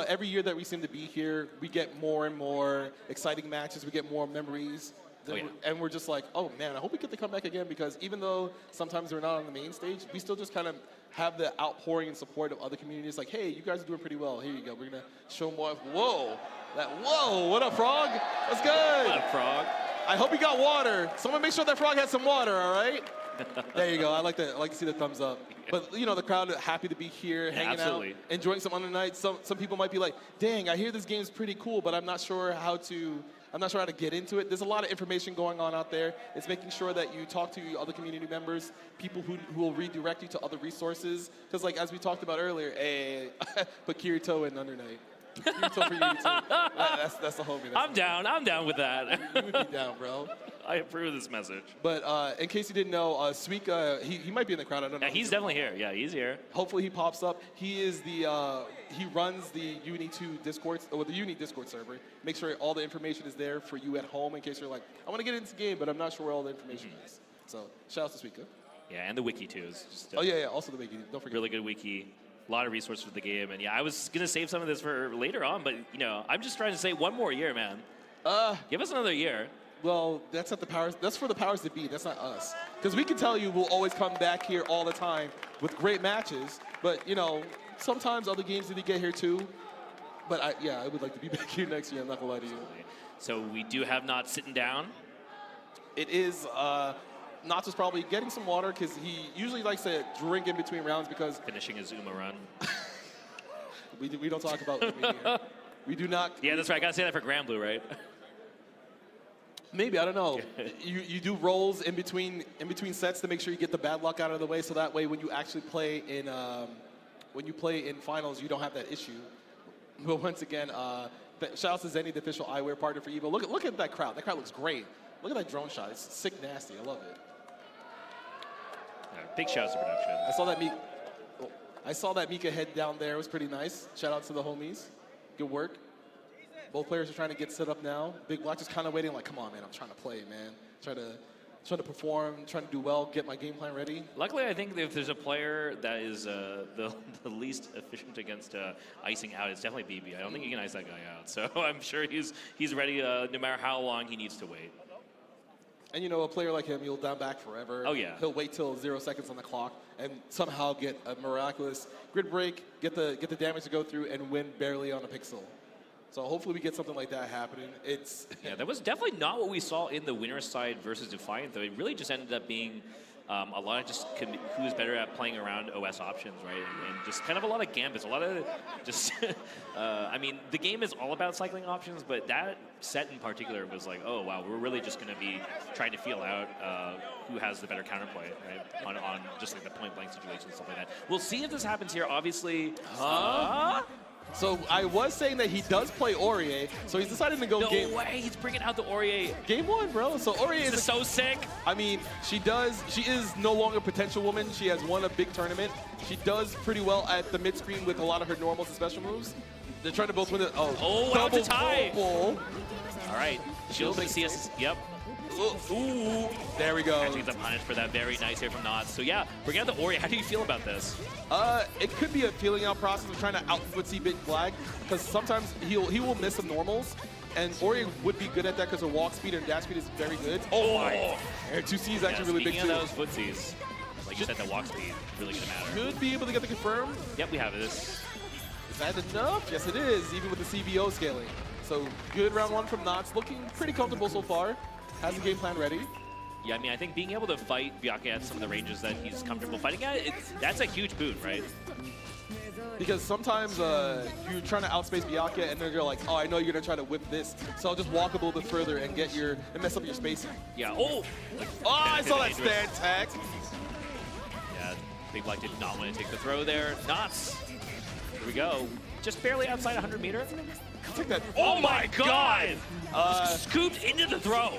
every year that we seem to be here, we get more and more exciting matches. We get more memories. And we're just like, oh, man, I hope we get to come back again because even though sometimes we're not on the main stage, we still just kind of have the outpouring and support of other communities. Like, hey, you guys are doing pretty well. Here you go. We're going to show more. Whoa. What up, Frog? That's good. What up, Frog? I hope you got water. Someone make sure that Frog has some water, all right? There you go. I like to see the thumbs up. But, the crowd happy to be here, hanging out, enjoying some other nights. Some people might be like, dang, I hear this game's pretty cool, but I'm not sure how to I'm not sure how to get into it. There's a lot of information going on out there. It's making sure that you talk to other community members, people who will redirect you to other resources. Because like as we talked about earlier, put Kirito in Under Night. Kirito for Unity 2. That's the homie. I'm down with that. You would be down, bro. I approve of this message. But in case you didn't know, Suika, he might be in the crowd. I don't know. Yeah, he's definitely here. Yeah, he's here. Hopefully he pops up. He is he runs the Uni 2 Discord, or the Uni Discord server. Make sure all the information is there for you at home in case you're like, I want to get into the game, but I'm not sure where all the information is. So shout out to Suika. Yeah, and the wiki too is just. Oh yeah, also the wiki. Don't forget. Really good wiki. A lot of resources for the game, and yeah, I was gonna save some of this for later on, but you know, I'm just trying to say one more year, man. Give us another year. Well, that's at the powers. That's for the powers that be. That's not us. Because we can tell you we'll always come back here all the time with great matches. But you know, sometimes other games need to get here too. But I would like to be back here next year. I'm not gonna lie to you. So we do have Not sitting down. It is. Knots was probably getting some water because he usually likes to drink in between rounds because finishing his Uma run. we don't talk about Uma here. We do not. Yeah, that's right. I gotta say that for Grand Blue, right? Maybe, I don't know. you do rolls in between sets to make sure you get the bad luck out of the way, so that way when you actually play in finals, you don't have that issue. But once again, shout out to Zenny, the official eyewear partner for Evo. Look at that crowd. That crowd looks great. Look at that drone shot. It's sick, nasty. I love it. Yeah, big shout out to production. I saw that Mika head down there. It was pretty nice. Shout out to the homies. Good work. Both players are trying to get set up now. Big Black just kind of waiting like, come on, man, I'm trying to play, man. Trying to perform, trying to do well, get my game plan ready. Luckily, I think if there's a player that is the least efficient against icing out, it's definitely BB. I don't think you can ice that guy out. So I'm sure he's ready no matter how long he needs to wait. And you know, a player like him, he'll down back forever. Oh yeah. He'll wait till 0 seconds on the clock and somehow get a miraculous grid break, get the damage to go through, and win barely on a pixel. So hopefully we get something like that happening. Yeah, that was definitely not what we saw in the winner's side versus Defiant, though. It really just ended up being a lot of just who's better at playing around OS options, right? And just kind of a lot of gambits, a lot of just, I mean, the game is all about cycling options, but that set in particular was like, oh, wow, we're really just going to be trying to feel out who has the better counterplay, right? On just like the point-blank situation and stuff like that. We'll see if this happens here, obviously. So I was saying that he does play Aurier, so he's decided to go game. No way, he's bringing out the Aurier. Game 1, bro. So Aurier is so sick. I mean, she is no longer a potential woman. She has won a big tournament. She does pretty well at the mid-screen with a lot of her normals and special moves. They're trying to both win it. Oh, out to tie. All right, Shield makes CS. Yep. Ooh, there we go. Actually gets a punish for that. Very nice here from Nods. So yeah, bring out the Ori. How do you feel about this? It could be a feeling out process of trying to out-footsie Big Black, because sometimes he will miss some normals, and Ori would be good at that because her walk speed and dash speed is very good. Oh my! Air 2C is actually really big too. Speaking of those footsies, like you said, the walk speed really gonna matter. Should be able to get the confirm. Yep, we have this. Is that enough? Yes, it is, even with the CBO scaling. So good round 1 from Knots, looking pretty comfortable so far. Has the game plan ready. Yeah, I mean, I think being able to fight Byakuya at some of the ranges that he's comfortable fighting at, that's a huge boon, right? Because sometimes you're trying to outspace Byakuya, and then you're like, oh, I know you're gonna try to whip this, so I'll just walk a little bit further and mess up your spacing. Yeah. Oh. I saw that stand tag. Yeah, Big Black did not want to take the throw there. Knots. Here we go. Just barely outside 100 meter. Take that. Oh my God! Scooped into the throw.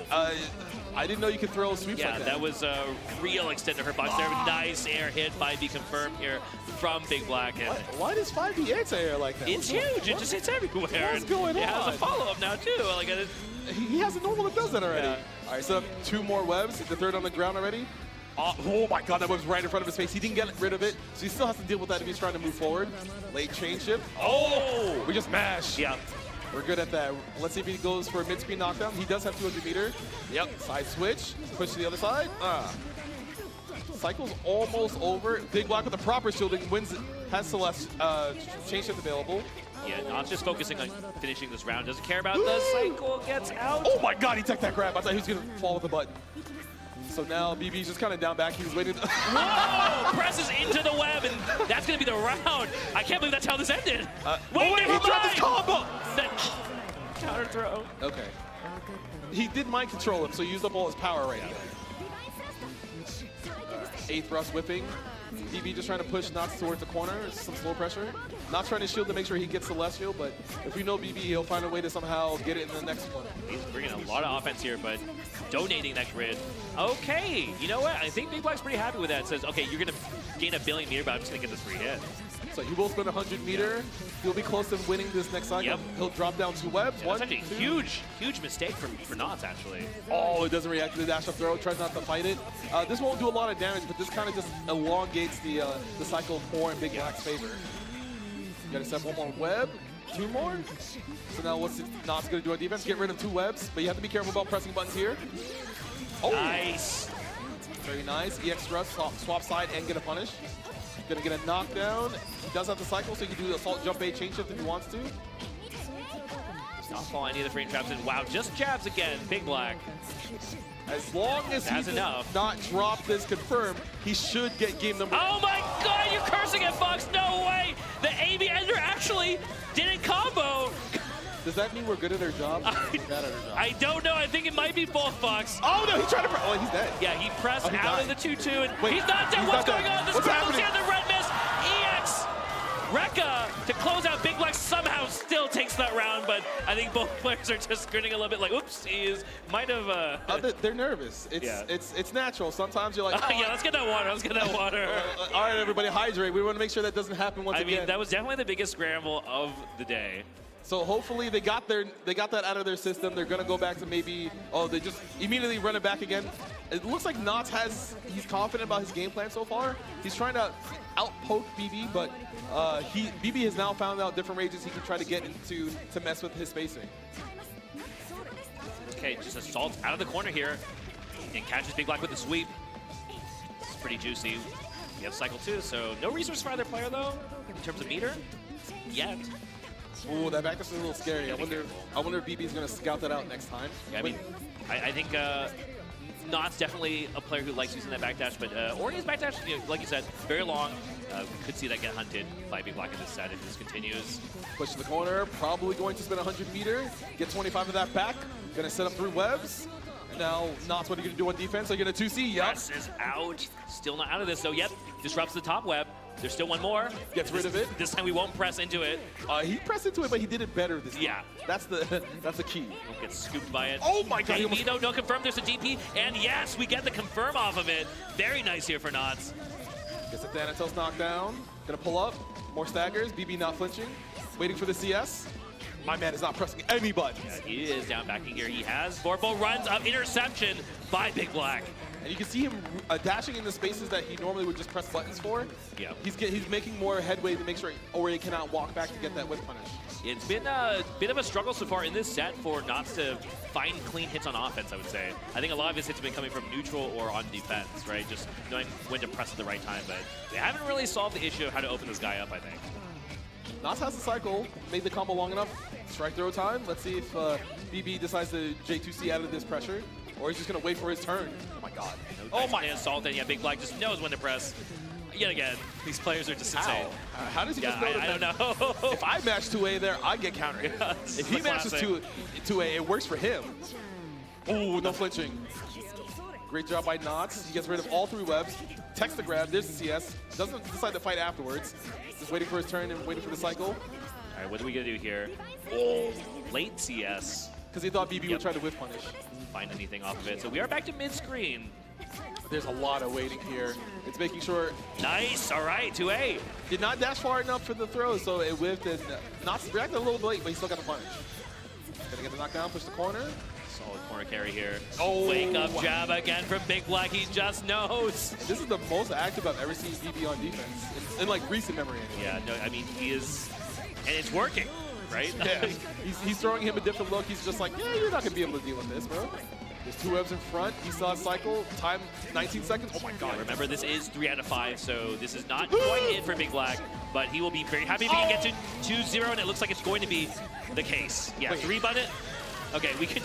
I didn't know you could throw sweeps like that. Yeah, that was a real extended her box there. Nice air hit, 5B confirmed here from Big Black. And why does 5B anti-air like that? It's huge. It just hits everywhere. What's going on? It has a follow-up now, too. Like, he has a normal that does that already. Yeah. All right, so 2 more webs. The 3rd on the ground already. Oh my God, that web's right in front of his face. He didn't get rid of it, so he still has to deal with that if he's trying to move forward. Late chain shift. Oh! We just mash. Yeah. We're good at that. Let's see if he goes for a mid-screen knockdown. He does have 200 meter. Yep. Side switch. Push to the other side. Cycle's almost over. Big Black with the proper shielding wins. Has Celeste chain shift available. Yeah, not just focusing on finishing this round. Doesn't care about the cycle. Gets out. Oh my God, he took that grab. I thought he was going to fall with the button. So now BB's just kind of down back. He was waiting. Whoa! Presses into the web, and that's going to be the round. I can't believe that's how this ended. Wait, he dropped his combo! Counter throw. Okay. he did mind control him, so he used up all his power right here. 8th rush whipping. BB just trying to push Knots towards the corner. Some slow pressure. Not trying to shield to make sure he gets Celestial, but if we know BB, he'll find a way to somehow get it in the next one. He's bringing a lot of offense here, but donating that grid. Okay, you know what? I think Big Black's pretty happy with that. It says, okay, you're going to gain a billion meter, but I'm just going to get this free hit. So he will spend 100 meter. He'll be close to winning this next cycle. Yep. He'll drop down 2 webs. Yeah, that's actually a huge mistake for Knots, actually. Oh, it doesn't react to the dash up throw. Tries not to fight it. This won't do a lot of damage, but this kind of just elongates the cycle 4 in Big Black's favor. You gotta set 1 more web, 2 more. So now what's Knots gonna do on defense? Get rid of 2 webs, but you have to be careful about pressing buttons here. Oh, nice. Very nice. EX thrust, swap side, and get a punish. Gonna get a knockdown. He does have the cycle, so he can do the assault jump A chain shift if he wants to. Does not fall any of the frame traps in. Wow, just jabs again, Big Black. As long as he does not drop this confirm, he should get game number. Oh my God, you're cursing at Fox. No way. The AB Ender actually didn't combo. Does that mean we're good at our job? I don't know. I think it might be both, Fox. Oh, no, he tried to press. Oh, he's dead. Yeah, he pressed he out died. of the 2-2, and Wait, he's not dead. What's going on? The What's sparkles happening? here, the red mist. EX Rekka to close out. Big Black somehow still takes that round, but I think both players are just grinning a little bit like, oops, might have. They're nervous. It's natural. Sometimes you're like, yeah, let's get that water. Let's get that water. All right, everybody, hydrate. We want to make sure that doesn't happen once again. I mean, that was definitely the biggest scramble of the day. So hopefully they got that out of their system. They're gonna go back to maybe they just immediately run it back again. It looks like Knots he's confident about his game plan so far. He's trying to out-poke BB, but BB has now found out different rages he can try to get into to mess with his spacing. Okay, just assault out of the corner here and catches Big Black with the sweep. This is pretty juicy. We have cycle 2, so no resource for either player though in terms of meter yet. Ooh, that back is a little scary. I wonder if BB is going to scout that out next time. Yeah, I mean, I think Knots definitely a player who likes using that backdash, but Ornea's backdash, like you said, very long. We could see that get hunted by Big Black in this set if this continues. Push to the corner, probably going to spin 100 meter, get 25 of that back. Going to set up 3 webs. Now, Knots, what are you going to do on defense? Are you going to 2C? Yep. Press is out. Still not out of this, though. Yep, disrupts the top web. There's still one more. Gets rid of it. This time we won't press into it. He pressed into it, but he did it better this time. Yeah. That's the key. Won't get scooped by it. Oh my God. DP, no confirm. There's a DP. And yes, we get the confirm off of it. Very nice here for Knots. Gets a Thanatos knockdown. Gonna pull up. More staggers. BB not flinching. Waiting for the CS. My man is not pressing any button. Yeah, he is down backing here. He has Vorpal runs up interception by Big Black. And you can see him dashing in the spaces that he normally would just press buttons for. Yeah. He's making more headway to make sure Ori cannot walk back to get that whip punish. It's been a bit of a struggle so far in this set for Knots to find clean hits on offense, I would say. I think a lot of his hits have been coming from neutral or on defense, right? Just knowing when to press at the right time, but they haven't really solved the issue of how to open this guy up, I think. Knots has the cycle, made the combo long enough. Strike throw time. Let's see if BB decides to J2C out of this pressure, or he's just gonna wait for his turn. Oh my God. Oh my assault, and yeah, Big Black just knows when to press. Yet again, these players are just insane. How does he just know I don't know. If I match 2A there, I get countered. Yeah, if he matches 2A, it works for him. Oh, no flinching. Great job by Knots. He gets rid of all 3 webs. Text the grab. There's the CS. Doesn't decide to fight afterwards. Just waiting for his turn and waiting for the cycle. All right, what are we gonna do here? Oh, late CS. Because he thought BB would try to whiff punish. Find anything off of it. So we are back to mid-screen. There's a lot of waiting here. It's making sure. Nice. All right, 2A. Did not dash far enough for the throw, so it whiffed and Knots reacted a little late, but he still got the punish. Gonna get the knockdown, push the corner. Solid corner carry here. Oh, wake up jab again from Big Black. He just knows. And this is the most active I've ever seen BB on defense in like recent memory. Yeah, no, I mean he is, and it's working, right? Yeah, he's throwing him a different look. He's just like, yeah, you're not gonna be able to deal with this, bro. There's 2 webs in front. He saw a cycle. Time 19 seconds. Oh my God. Yeah, remember, this is 3 out of 5, so this is not quite it for Big Black, but he will be very happy if he can get to 2-0, and it looks like it's going to be the case. Yeah, Wait. 3 button. Okay, we can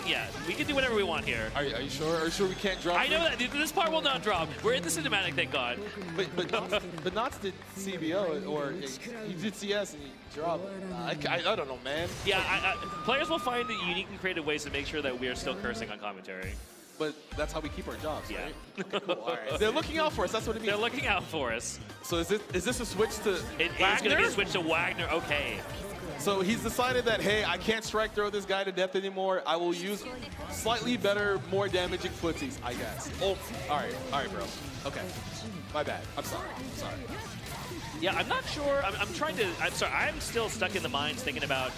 do whatever we want here. Are you sure? Are you sure we can't drop? I know that this part will not drop. We're in the cinematic, thank God. But Knots did CBO or he did CS and he dropped. I don't know, man. Yeah, players will find unique and creative ways to make sure that we are still cursing on commentary. But that's how we keep our jobs, yeah. right? Okay, cool. All right. They're looking out for us. That's what it means. They're looking out for us. So is this a switch to It Wagner? is going to be a switch to Wagner. Okay. So he's decided that, hey, I can't strike throw this guy to death anymore. I will use slightly better, more damaging footsies, I guess. Oh, all right, bro. Okay, my bad. I'm sorry. Yeah, I'm not sure. I'm sorry. I'm still stuck in the minds thinking about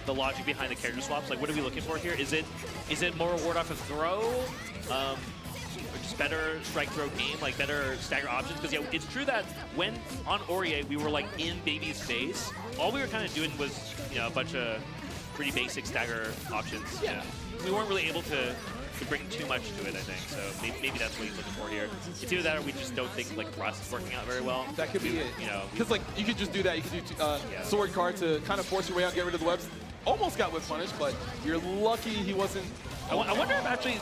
the logic behind the character swaps. Like, what are we looking for here? Is it more ward off of throw? Or just better strike throw game, like better stagger options? Because yeah, it's true that when on Aurier we were like in Baby's face, all we were kind of doing was a bunch of pretty basic stagger options. Yeah, we weren't really able to bring too much to it, I think. So maybe that's what he's looking for here. It's either that or we just don't think like Rust is working out very well. That could be it. Because like you could just do that. You could do sword card to kind of force your way out, get rid of the webs. Almost got whip punish, but you're lucky he wasn't. I wonder if actually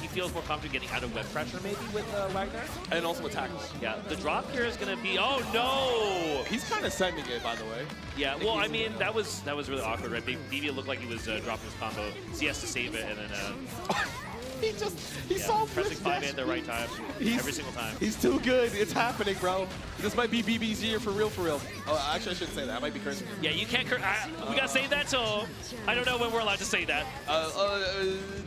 he feels more confident getting out of web pressure maybe with Wagner. And also with tackles. Yeah, the drop here is going to be, oh no! He's kind of sending it, by the way. Yeah, well, I mean, that was really awkward, right? BB looked like he was dropping his combo. CS to save it, and then... he saw pressing 5A at the right time, every single time. He's too good. It's happening, bro. This might be BB's year for real, for real. Oh, actually, I shouldn't say that. I might be cursing. Yeah, you can't curse. We gotta say that, so I don't know when we're allowed to say that.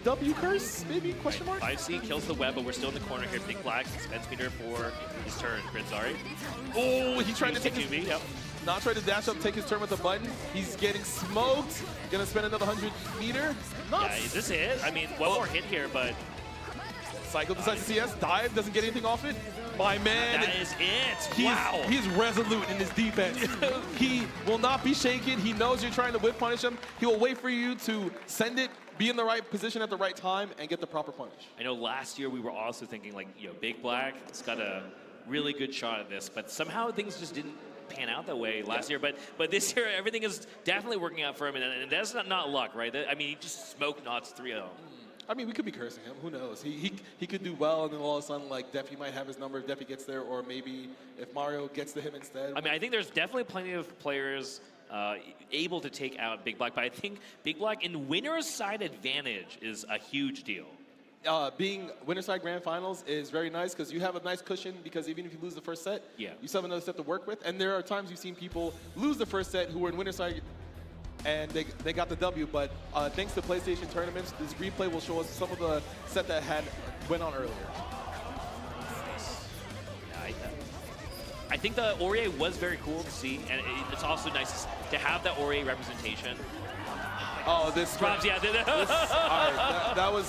W curse, maybe? Question mark? 5C kills the web, but we're still in the corner here. Big Black spends meter for his turn. Sorry. Oh, he tried to take his... Yep. Not trying to dash up, take his turn with the button. He's getting smoked. Gonna spend another 100 meter. Yeah, is this it? I mean, one more hit here, but... Cycle decides to CS. Dive, doesn't get anything off it. My man. That is it. Wow. He's resolute in his defense. He will not be shaken. He knows you're trying to whip punish him. He will wait for you to send it, be in the right position at the right time, and get the proper punish. I know last year we were also thinking like, Big Black has got a really good shot at this, but somehow things just didn't pan out that way last year. But this year, everything is definitely working out for him, and that's not luck, right? I mean, he just smoked Knots 3-0. I mean, we could be cursing him. Who knows? He could do well, and then all of a sudden, like, Defi might have his number if Defi gets there, or maybe if Mario gets to him instead. I mean, I think there's definitely plenty of players able to take out Big Black, but I think Big Black in winner's side advantage is a huge deal. Being winner's side grand finals is very nice because you have a nice cushion because even if you lose the first set, you still have another set to work with. And there are times you've seen people lose the first set who were in winner's side and they got the W, but thanks to PlayStation tournaments, this replay will show us some of the set that went on earlier. I think the Aurier was very cool to see, and it's also nice to have that Aurier representation. Oh, this drops, yeah. All right,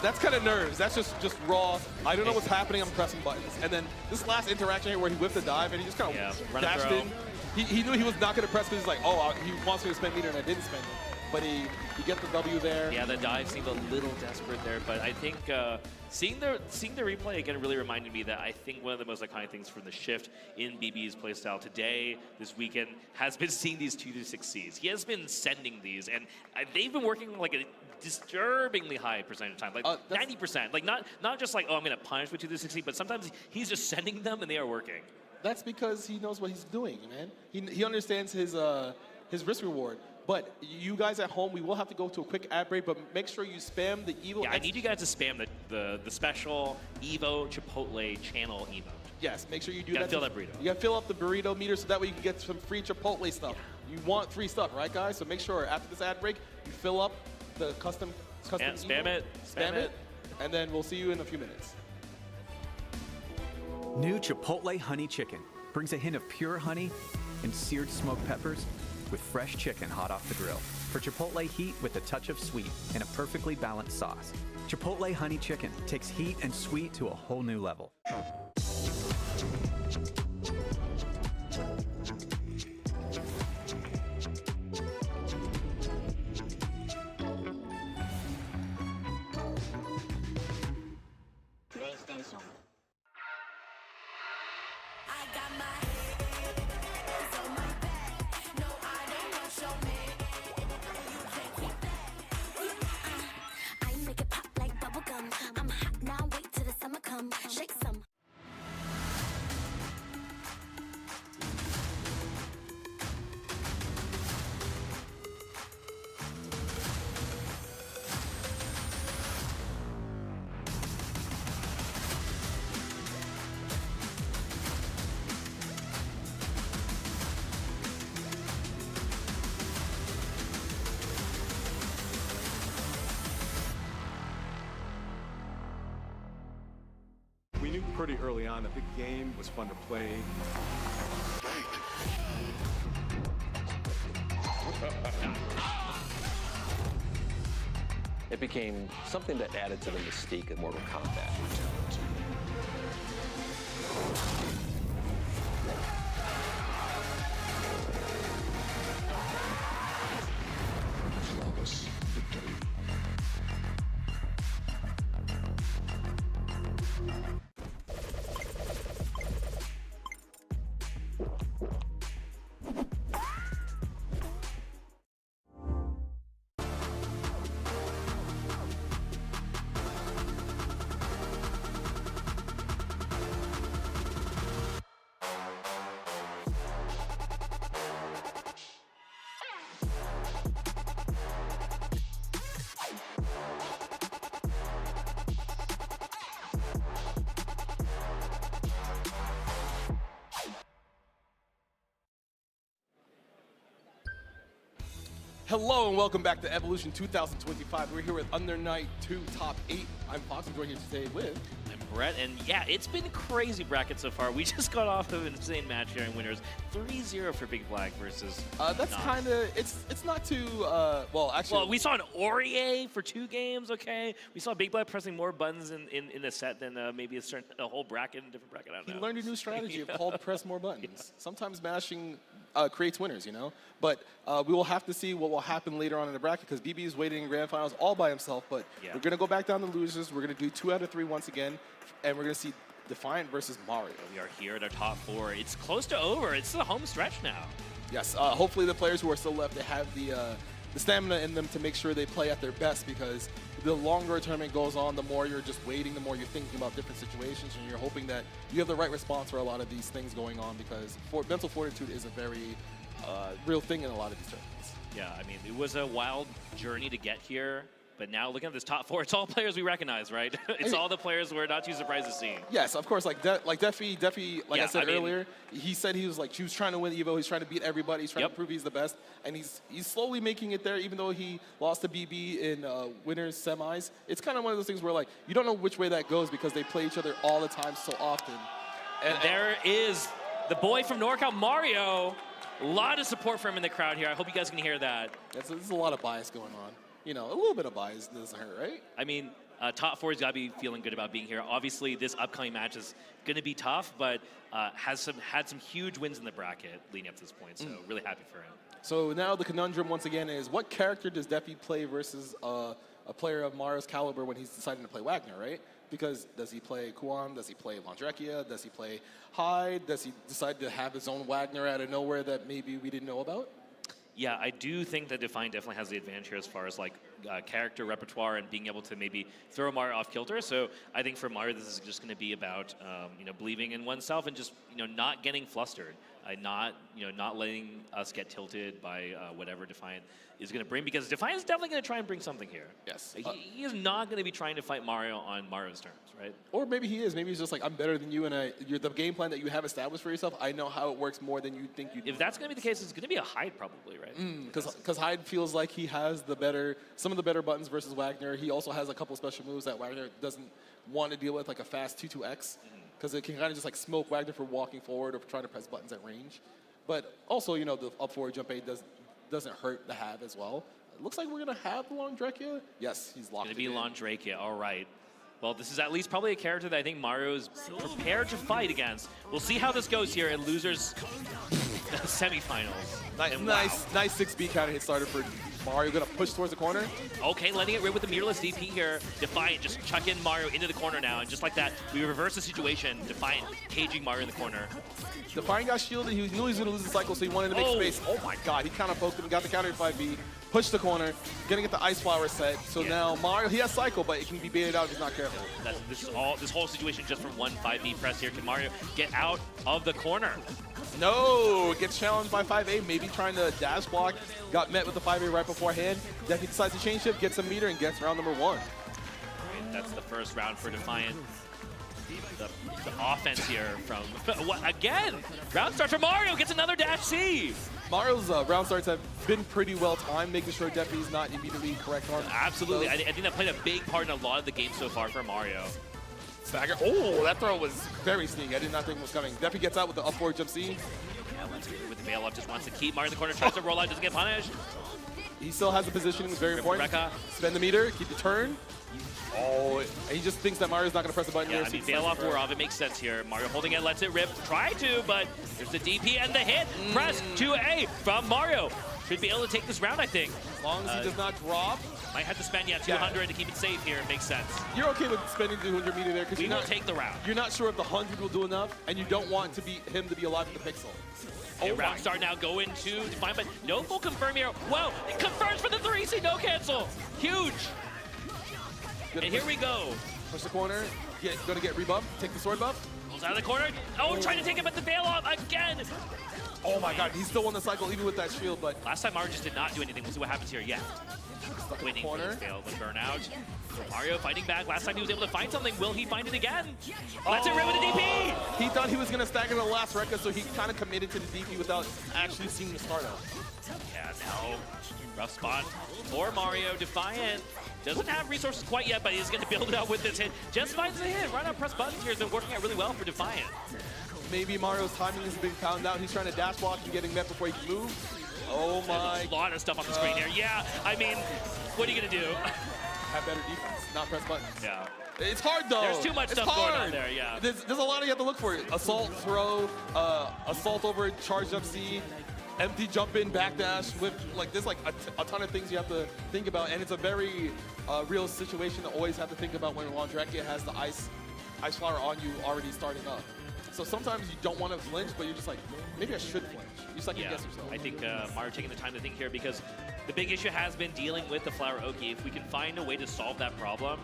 that's kind of nerves. That's just raw. I don't know what's happening. I'm pressing buttons. And then this last interaction here where he whipped the dive and he just kind of dashed in. He knew he was not going to press because he's like, oh, he wants me to spend meter and I didn't spend it. But he get the W there. Yeah, the dive seemed a little desperate there, but I think seeing the replay again really reminded me that I think one of the most iconic things from the shift in BB's playstyle today, this weekend, has been seeing these 2-6Cs. He has been sending these, and they've been working like a disturbingly high percentage of time, like 90%. Like not just like, oh, I'm going to punish with 2-6C, but sometimes he's just sending them and they are working. That's because he knows what he's doing, man. He understands his risk reward. But you guys at home, we will have to go to a quick ad break, but make sure you spam the Evo. Yeah, I need you guys to spam the special Evo Chipotle channel emote. Yes, make sure you do you that. Fill that burrito. You gotta fill up the burrito meter so that way you can get some free Chipotle stuff. Yeah. You want free stuff, right, guys? So make sure after this ad break, you fill up the custom spam it. Spam it, and then we'll see you in a few minutes. New Chipotle Honey Chicken brings a hint of pure honey and seared smoked peppers with fresh chicken hot off the grill. For Chipotle heat with a touch of sweet and a perfectly balanced sauce. Chipotle Honey Chicken takes heat and sweet to a whole new level. pretty early on that the game was fun to play. It became something that added to the mystique of Mortal Kombat. Flawless victory. Hello and welcome back to Evolution 2025. We're here with Under Night 2 Top 8. I'm Fox, I'm joined here today with... I'm Brett, and yeah, it's been crazy bracket so far. We just got off of an insane match here in winners. 3-0 for Big Black versus that's kind of, it's not too, well, actually... Well, we saw an Aurier for 2 games, okay? We saw Big Black pressing more buttons in the set than maybe a whole bracket, a different bracket, I don't know. He learned a new strategy called press more buttons. Yeah. Sometimes mashing creates winners, you know? But we will have to see what will happen later on in the bracket because BB is waiting in grand finals all by himself. But we're going to go back down to losers. We're going to do 2 out of 3 once again. And we're going to see Defiant versus Mario. We are here at our top 4. It's close to over. It's the home stretch now. Yes. Hopefully the players who are still left, they have the stamina in them to make sure they play at their best because the longer a tournament goes on, the more you're just waiting, the more you're thinking about different situations, and you're hoping that you have the right response for a lot of these things going on because mental fortitude is a very real thing in a lot of these tournaments. Yeah, I mean, it was a wild journey to get here, but now looking at this top 4, it's all players we recognize, right? It's all the players we're not too surprised to see. Yes, of course. Like Defi, like I said earlier, he said he was trying to win Evo. He's trying to beat everybody. He's trying to prove he's the best, and he's slowly making it there. Even though he lost to BB in winners semis, it's kind of one of those things where you don't know which way that goes because they play each other all the time so often. And there is the boy from NorCal, Mario. A lot of support for him in the crowd here. I hope you guys can hear that. There's a lot of bias going on. You know, a little bit of bias doesn't hurt, right? I mean, top 4's got to be feeling good about being here. Obviously, this upcoming match is going to be tough, but had some huge wins in the bracket leading up to this point, so really happy for him. So now the conundrum once again is, what character does Defi play versus a player of Mario's caliber when he's deciding to play Wagner, right? Because does he play Kuan? Does he play Landrekia? Does he play Hyde? Does he decide to have his own Wagner out of nowhere that maybe we didn't know about? Yeah, I do think that Defiant definitely has the advantage here as far as character repertoire and being able to maybe throw Mario off kilter. So I think for Mario, this is just going to be about believing in oneself and just not getting flustered, not letting us get tilted by whatever Defiant is going to bring, because Defiant is definitely going to try and bring something here. Yes, he is not going to be trying to fight Mario on Mario's terms, right? Or maybe he is. Maybe he's just like, I'm better than you, and you're the game plan that you have established for yourself, I know how it works more than you think you do. If that's going to be the case, it's going to be a Hyde probably, right? Because Hyde feels like he has some of the better buttons versus Wagner. He also has a couple special moves that Wagner doesn't want to deal with, like a fast 2-2X, because it can kind of just smoke Wagner for walking forward or for trying to press buttons at range. But also, the up forward jump A doesn't hurt to have as well. It looks like we're going to have Landrekia. Yes, he's locked in. Going to be Landrekia, all right. Well, this is at least probably a character that I think Mario's prepared to fight against. We'll see how this goes here in losers semifinals. Nice 6B counter hit starter for Mario. Going to push towards the corner. Okay, letting it rip with the mirrorless DP here. Defiant just chuck in Mario into the corner now, and just like that, we reverse the situation. Defiant caging Mario in the corner. Defiant got shielded. He knew he was going to lose the cycle, so he wanted to make space. Oh my God, he kind of poked him and got the counter 5B. Push the corner, gonna get the Ice Flower set. So now Mario, he has cycle, but it can be baited out if he's not careful. This whole situation just from one 5B press here. Can Mario get out of the corner? No, gets challenged by 5A, maybe trying to dash block. Got met with the 5A right beforehand. Then he decides to change shift, gets a meter, and gets round number 1. That's the first round for Defiant. The offense here from, again, round start for Mario, gets another dash C. Mario's round starts have been pretty well timed, making sure Defi's not immediately correct on. Absolutely, I think that played a big part in a lot of the games so far for Mario. Stagger. Oh, that throw was very sneaky. I did not think it was coming. Definitely gets out with the up forward jump C. Yeah, let's get with the veil up. Just wants to keep Mario in the corner. Tries to roll out. Doesn't get punished. He still has the positioning. Very important. Rekka. Spend the meter. Keep the turn. Oh, and he just thinks that Mario's not going to press the button Yeah, here. I mean, veil off war off. It makes sense here. Mario holding it, lets it rip. Try to, but there's the DP and the hit. Press 2A from Mario. Should be able to take this round, I think. As long as he does not drop. Might have to spend, 200 to keep it safe here. It makes sense. You're okay with spending the 200 meter there because we will take the round. You're not sure if the 100 will do enough, and you don't want him to be alive with the pixel. Oh, round start now going to Define, but no full confirm here. Whoa, it confirms for the 3C, no cancel. Huge. And here we go. Push the corner, gonna get rebuff, take the sword buff. Pulls out of the corner. Oh, trying to take it, but the veil off again. Oh my god, he still won the cycle even with that shield, but... Last time Mario just did not do anything. We'll see what happens here. Yeah. Winning corner. Failed the burnout. So Mario fighting back. Last time he was able to find something. Will he find it again? Let's it rip with the DP! He thought he was gonna stagger the last Rekka, so he kind of committed to the DP without actually seeing the startup. Yeah, no. Rough spot for Mario. Defiant doesn't have resources quite yet, but he's going to build it up with this hit. Just finds the hit. Right on press buttons here has been working out really well for Defiant. Maybe Mario's timing has been found out. He's trying to dash block and getting met before he can move. Oh my. There's a lot of stuff on the screen here. Yeah, I mean, what are you going to do? Have better defense, not press buttons. Yeah. It's hard though. There's too much it's stuff hard. going on there, yeah. There's a lot you have to look for. Assault, throw, assault over, charge jump C, empty jump in, backdash, whip. Like there's like a ton of things you have to think about, and it's a very real situation to always have to think about when Laundrekia has the ice flower on you already starting up. So sometimes you don't want to flinch, but you're just like, maybe I should flinch. You just like guess yourself. I think Mario taking the time to think here because the big issue has been dealing with the Flower Oki. If we can find a way to solve that problem,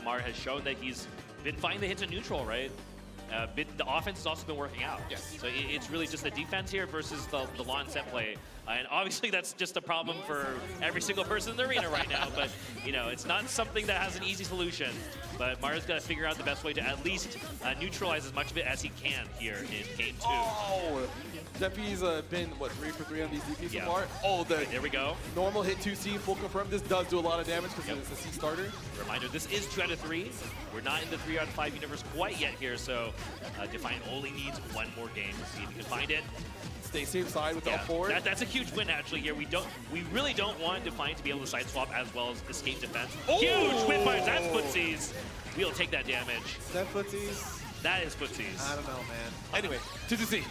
Mario has shown that he's been finding the hits in neutral, right? The offense has also been working out. Yes. So it's really just the defense here versus the lawn set play. And obviously that's just a problem for every single person in the arena right now. But, you know, it's not something that has an easy solution. But Mario's got to figure out the best way to at least neutralize as much of it as he can here in Game 2. Oh! Defi's been, what, 3 for 3 on these DPs so far? Oh, there we go. Normal hit 2C, full confirm. This does do a lot of damage because it's a C starter. Reminder, this is 2 out of 3. We're not in the 3 out of 5 universe quite yet here, so Defiant only needs one more game to see if he can find it. Stay safe side with the up forward. That's a huge win actually here. We really don't want Defiant to be able to side swap as well as escape defense. Oh! Huge win by that's footsies. We'll take that damage. Is that footsies? That is footsies. I don't know, man. Anyway, 2C.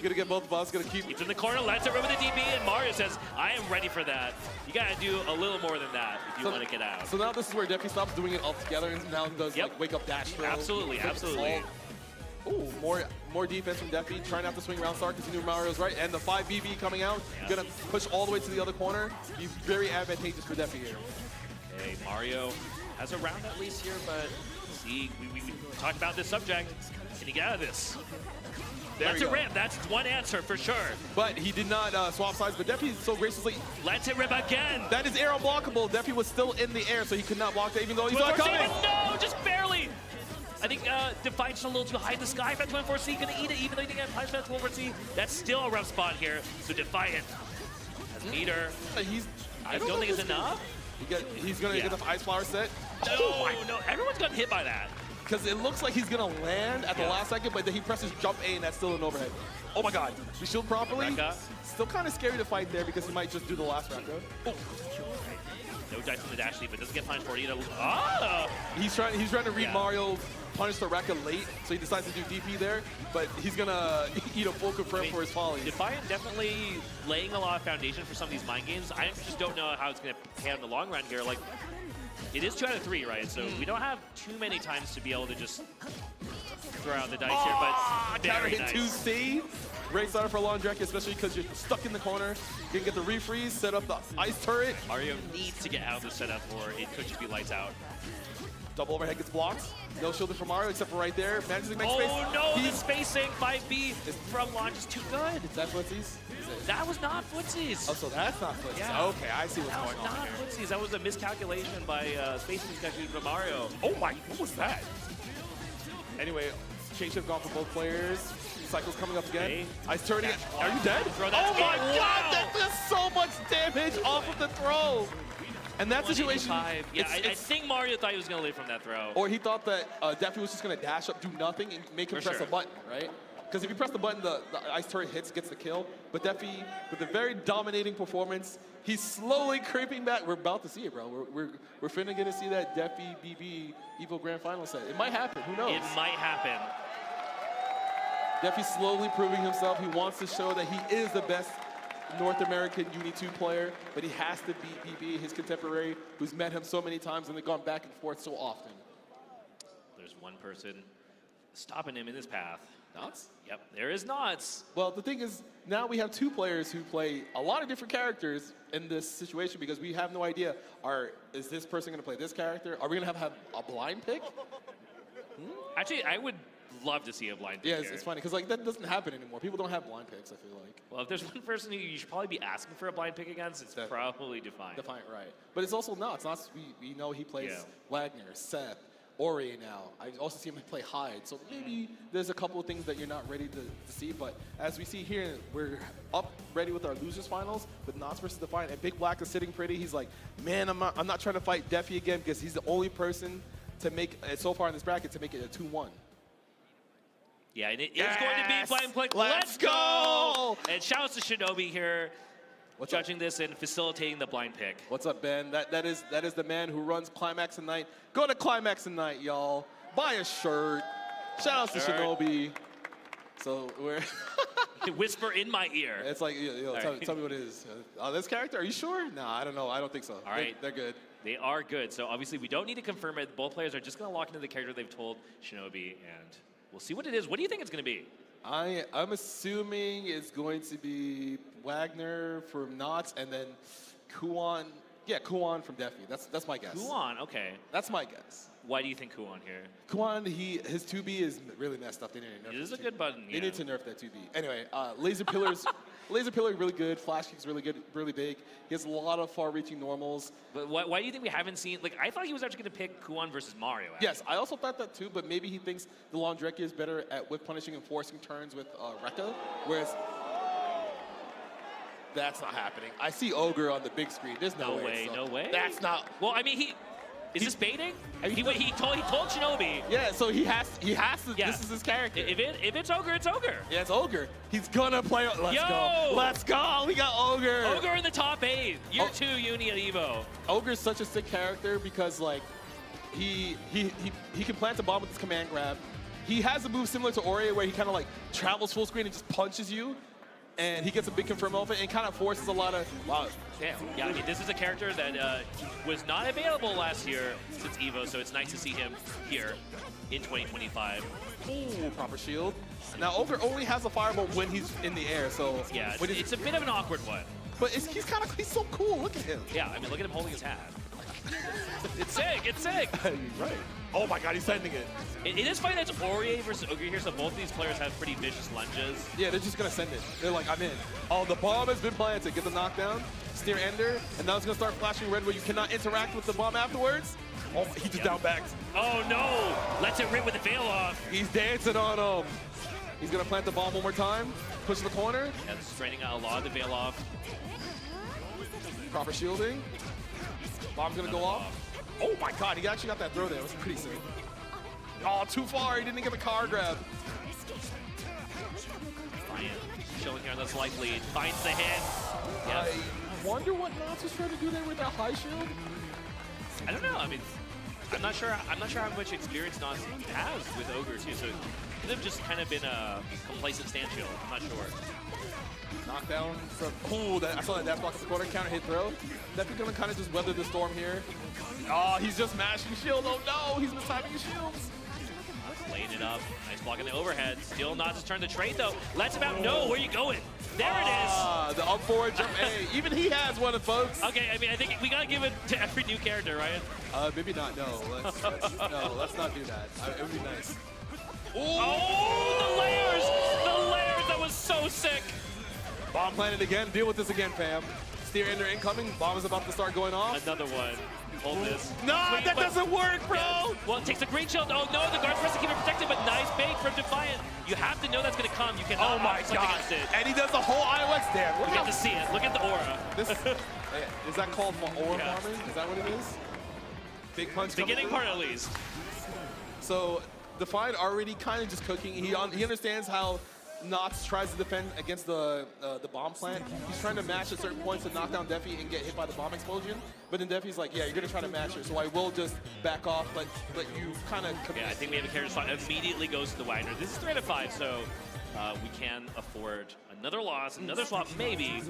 Gonna get both of us. Gonna keep. It's in the corner. Let's it over the DP, and Mario says, "I am ready for that." You gotta do a little more than that if you want to get out. So now this is where Defi stops doing it all together and now does like wake up dash throw. Absolutely, absolutely. Ooh, more defense from Defi. Trying not to swing round start because he knew Mario's right. And the 5BB coming out. Gonna push all the way to the other corner. Be very advantageous for Defi here. Okay, Mario has a round at least here, but see, we talked about this subject. Can he get out of this? Let's it rip. That's one answer for sure. But he did not swap sides, but Defi so graciously. Let's it rip again. That is air unblockable. Defi was still in the air, so he could not block that even though he's not coming. No, just barely. I think Defiant's a little too high in the sky. Fat 24C gonna eat it even though he didn't get Fat 24C. That's still a rough spot here. So Defiant has meter. I don't think it's enough. He's gonna get the ice flower set. No, everyone's gotten hit by that. Because it looks like he's gonna land at the last second, but then he presses jump A and that's still an overhead. Oh my god. We shield properly. Rekka. Still kind of scary to fight there because he might just do the last Rekka. Oh. No dice from the dash lead, but doesn't get punished for it either. Ah! He's trying to read Mario punish the Rekka late, so he decides to do DP there, but he's gonna eat a full confirm for his folly. Defiant definitely laying a lot of foundation for some of these mind games. I just don't know how it's gonna pan in the long run here. Like, it is 2 out of 3, right? So we don't have too many times to be able to just throw out the dice here, but counter very hit nice. 2C. Great starter for Laundrekia, especially because you're stuck in the corner. You can get the refreeze, set up the ice turret. Mario needs to get out of the setup or it could just be lights out. Double overhead gets blocked. No shielding for Mario except for right there. Manages to make space. Oh no, the spacing 5B from launch is too good. Is that footsies? That was not footsies. Oh, so that's not footsies. Yeah. Okay, I see what's going on here. That was not footsies. That was a miscalculation by spacing miscalculation from Mario. Oh my, what was that? Anyway, change shift gone for both players. Cycle's coming up again. Okay. Ice turning. Are you dead? Throw Oh that my god, wow. that does so much damage off of the throw. And that situation, yeah, I think Mario thought he was going to live from that throw. Or he thought that Defi was just going to dash up, do nothing, and make him press a button, right? Because if you press the button, the ice turret hits, gets the kill. But Defi, with a very dominating performance, he's slowly creeping back. We're about to see it, bro. We're finna get to see that Defi BB Evo Grand Final set. It might happen. Who knows? It might happen. Defi slowly proving himself. He wants to show that he is the best North American Uni 2 player, but he has to beat BB, his contemporary, who's met him so many times and they've gone back and forth so often. There's one person stopping him in his path. Knots? Yep, there is Knots. Well, the thing is, now we have two players who play a lot of different characters in this situation because we have no idea, is this person going to play this character? Are we going to have a blind pick? Actually, I would love to see a blind pick. Yeah, here. it's funny because like that doesn't happen anymore. People don't have blind picks, I feel like. Well, if there's one person who you should probably be asking for a blind pick against, it's probably Defiant. Defiant, right. But it's also Knots. Knots, we know he plays Wagner, Seth, Ori now. I also see him play Hyde. So maybe there's a couple of things that you're not ready to see. But as we see here, we're up ready with our losers finals with Knots versus Defiant. And Big Black is sitting pretty. He's like, man, I'm not trying to fight Defi again because he's the only person to make, so far in this bracket, to make it a 2-1. Yeah, and it is going to be blind pick. Let's go! And shout out to Shinobi here, judging this and facilitating the blind pick. What's up, Ben? That is the man who runs Climax at Night. Go to Climax at Night, y'all. Buy a shirt. Shout out to Shinobi. So we're whisper in my ear. It's like, tell me what it is. This character? Are you sure? No, I don't know. I don't think so. All right, they're good. They are good. So obviously we don't need to confirm it. Both players are just going to lock into the character they've told Shinobi, and we'll see what it is. What do you think it's going to be? I'm assuming it's going to be Wagner from Knots and then Kuan. Yeah, Kuan from Defi. That's my guess. Kuan, okay. That's my guess. Why do you think Kuan here? Kuan, his 2B is really messed up. They need to nerf it. It is a good button. They need to nerf that 2B. Anyway, Laser Pillars, Laser Pillar really good. Flash Kick's really good, really big. He has a lot of far-reaching normals. But why do you think we haven't seen? Like, I thought he was actually going to pick Kuan versus Mario. Actually. Yes, I also thought that too. But maybe he thinks the Laundrecki is better at whip punishing and forcing turns with Rekka, whereas. That's not happening. I see Ogre on the big screen. There's no way. No way. That's not. Well, I mean, is this baiting? He told Shinobi. Yeah, so he has to. Yeah. This is his character. If it's Ogre, it's Ogre. Yeah, it's Ogre. He's gonna play. Let's go. We got Ogre. Ogre in the top 8. Year 2 Uni at Evo. Ogre's such a sick character because like he can plant a bomb with his command grab. He has a move similar to Ori where he kind of like travels full screen and just punches you. And he gets a big confirm off it and kind of forces a lot of, wow. Damn. Yeah, I mean, this is a character that was not available last year since EVO, so it's nice to see him here in 2025. Ooh, proper shield. Now, Ogre only has a fireball when he's in the air, so. Yeah, it's a bit of an awkward one. But he's so cool. Look at him. Yeah, I mean, look at him holding his hat. It's sick. It's sick. Right. Oh my God, he's sending it. It is funny that it's Ori versus Ogre here, so both of these players have pretty vicious lunges. Yeah, they're just gonna send it. They're like, I'm in. Oh, the bomb has been planted. Get the knockdown, steer ender, and now it's gonna start flashing red where you cannot interact with the bomb afterwards. Oh, he just down backs. Oh no! Lets it rip with the veil off. He's dancing on him. He's gonna plant the bomb one more time. Push the corner. Yeah, straining out a lot of the veil off. Proper shielding. Bomb's gonna go off. Oh my God, he actually got that throw there. It was pretty sick. Oh, too far. He didn't get the car grab. Ryan showing here on this life lead. Finds the hit. Yep. I wonder what Knots was trying to do there with that high shield. I don't know. I mean, I'm not sure how much experience Knots has with Ogre too. So it could have just kind of been a complacent stand shield. I'm not sure. Knockdown from, I saw that dash block at the corner, counter hit throw. Definitely gonna kind of just weather the storm here. Oh, he's just mashing shield. Oh no, he's mistiming his shields. Laying it up. Nice block in the overhead. Still not just turn the trade though. Lets him out. No, where are you going? There it is. The up forward jump A. Even he has one, folks. Okay, I mean, I think we gotta give it to every new character, right? Maybe not. No, let's not do that. It would be nice. Oh, the layers! The layers! That was so sick. Bomb planted again. Deal with this again, fam. steer ender incoming. Bomb is about to start going off. Another one. Hold this. No, Wait, that doesn't work, bro. Yeah. Well, it takes a great shield. Oh no, the guard's supposed to keep it protected, but nice bait from Defiant. You have to know that's going to come. You cannot Oh my god. against it. And he does the whole IOX there. You get to see it. Look at the aura. This, is that called aura farming? Is that what it is? Big punch. Beginning part at least. So Defiant already kind of just cooking. He understands how Nox tries to defend against the bomb plant. He's trying to match at certain points to knock down Defi and get hit by the bomb explosion. But then Defi's like, yeah, you're gonna try to match it, so I will just back off, but you kind of. Yeah, I think we have a character spot immediately goes to the Wagner. This is 3 out of 5, so we can afford another loss, another swap, maybe.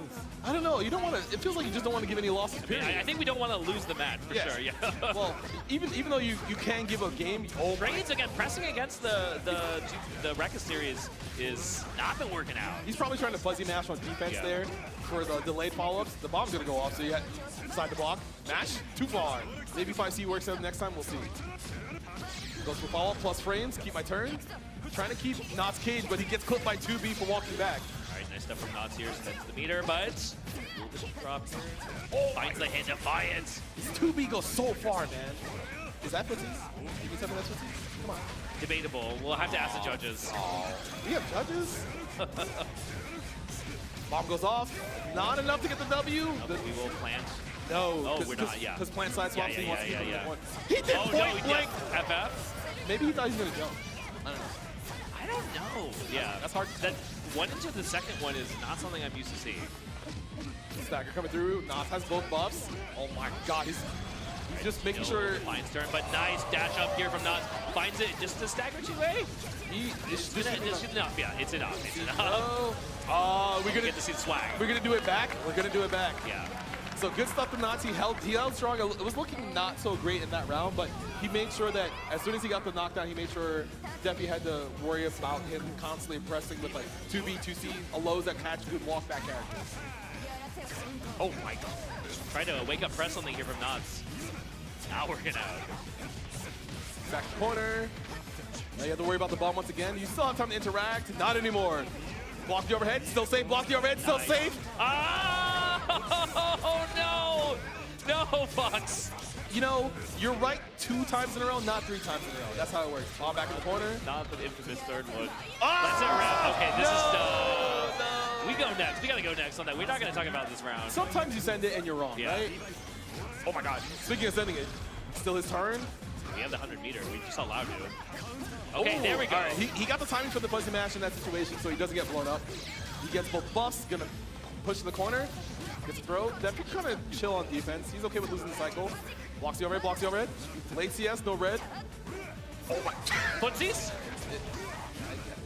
I don't know. You don't want to. It feels like you just don't want to give any losses. Period. I think we don't want to lose the match for sure. Yeah. Well, even though you can give a game. Trades again, pressing against the Rekka series is not been working out. He's probably trying to fuzzy mash on defense there for the delayed follow-ups. The bomb's gonna go off, so you have decide to block. Mash too far. Maybe if I see works out next time, we'll see. Goes for follow-up plus frames. Keep my turn. Trying to keep Knott's cage, but he gets clipped by 2B for walking back. All right, nice stuff from Knott's here. Sends the meter, but a little bit of drop here. Oh, finds the hit, Defiance. This 2B goes so far, man. Is that footsies? Can you tell me that's footsies? Come on. Debatable. We'll have to ask the judges. Oh, we have judges? Bomb goes off. Not enough to get the W. We will plant. No. Oh, we're not, yeah. Because plant side swaps, he wants to keep yeah. one. He did point blank. FF? Maybe he thought he was going to jump. I don't know. I don't know. Yeah. That's hard. That one into the second one is not something I'm used to seeing. Stagger coming through. Nas has both buffs. Oh my god, he's just making sure. Finds turn, but nice dash up here from Nas. Finds it just to stagger 2A. It's enough. Yeah, it's enough. It's enough. We're gonna get to see the swag. We're gonna do it back. We're gonna do it back. Yeah. So good stuff from Nazi. He held strong. It was looking not so great in that round, but he made sure that as soon as he got the knockdown, he made sure Defi had to worry about him constantly pressing with like 2B, 2C, a lows that catch good walk back characters. Oh my god. Trying to wake up press something here from Knots. Not working out. Back to corner. Now you have to worry about the bomb once again. You still have time to interact. Not anymore. Block the overhead. Still safe. Block the overhead. Still safe. Oh no! No, Fox. You know, you're right 2 times in a row, not 3 times in a row. That's how it works. Bomb back in the corner. Not the infamous third one. Let's round. Okay, this is done. We go next. We gotta go next on that. We're not gonna talk about this round. Sometimes you send it and you're wrong, right? Oh my god. Speaking of sending it, still his turn. We have the 100 meter. We just allowed to. Okay, there we go. Right. He got the timing for the fuzzy mash in that situation, so he doesn't get blown up. He gets both buffs, gonna push to the corner, gets a throw. Defi kind of chill on defense. He's okay with losing the cycle. Blocks the overhead, blocks the overhead. Late CS, no red. Oh my. Footsies?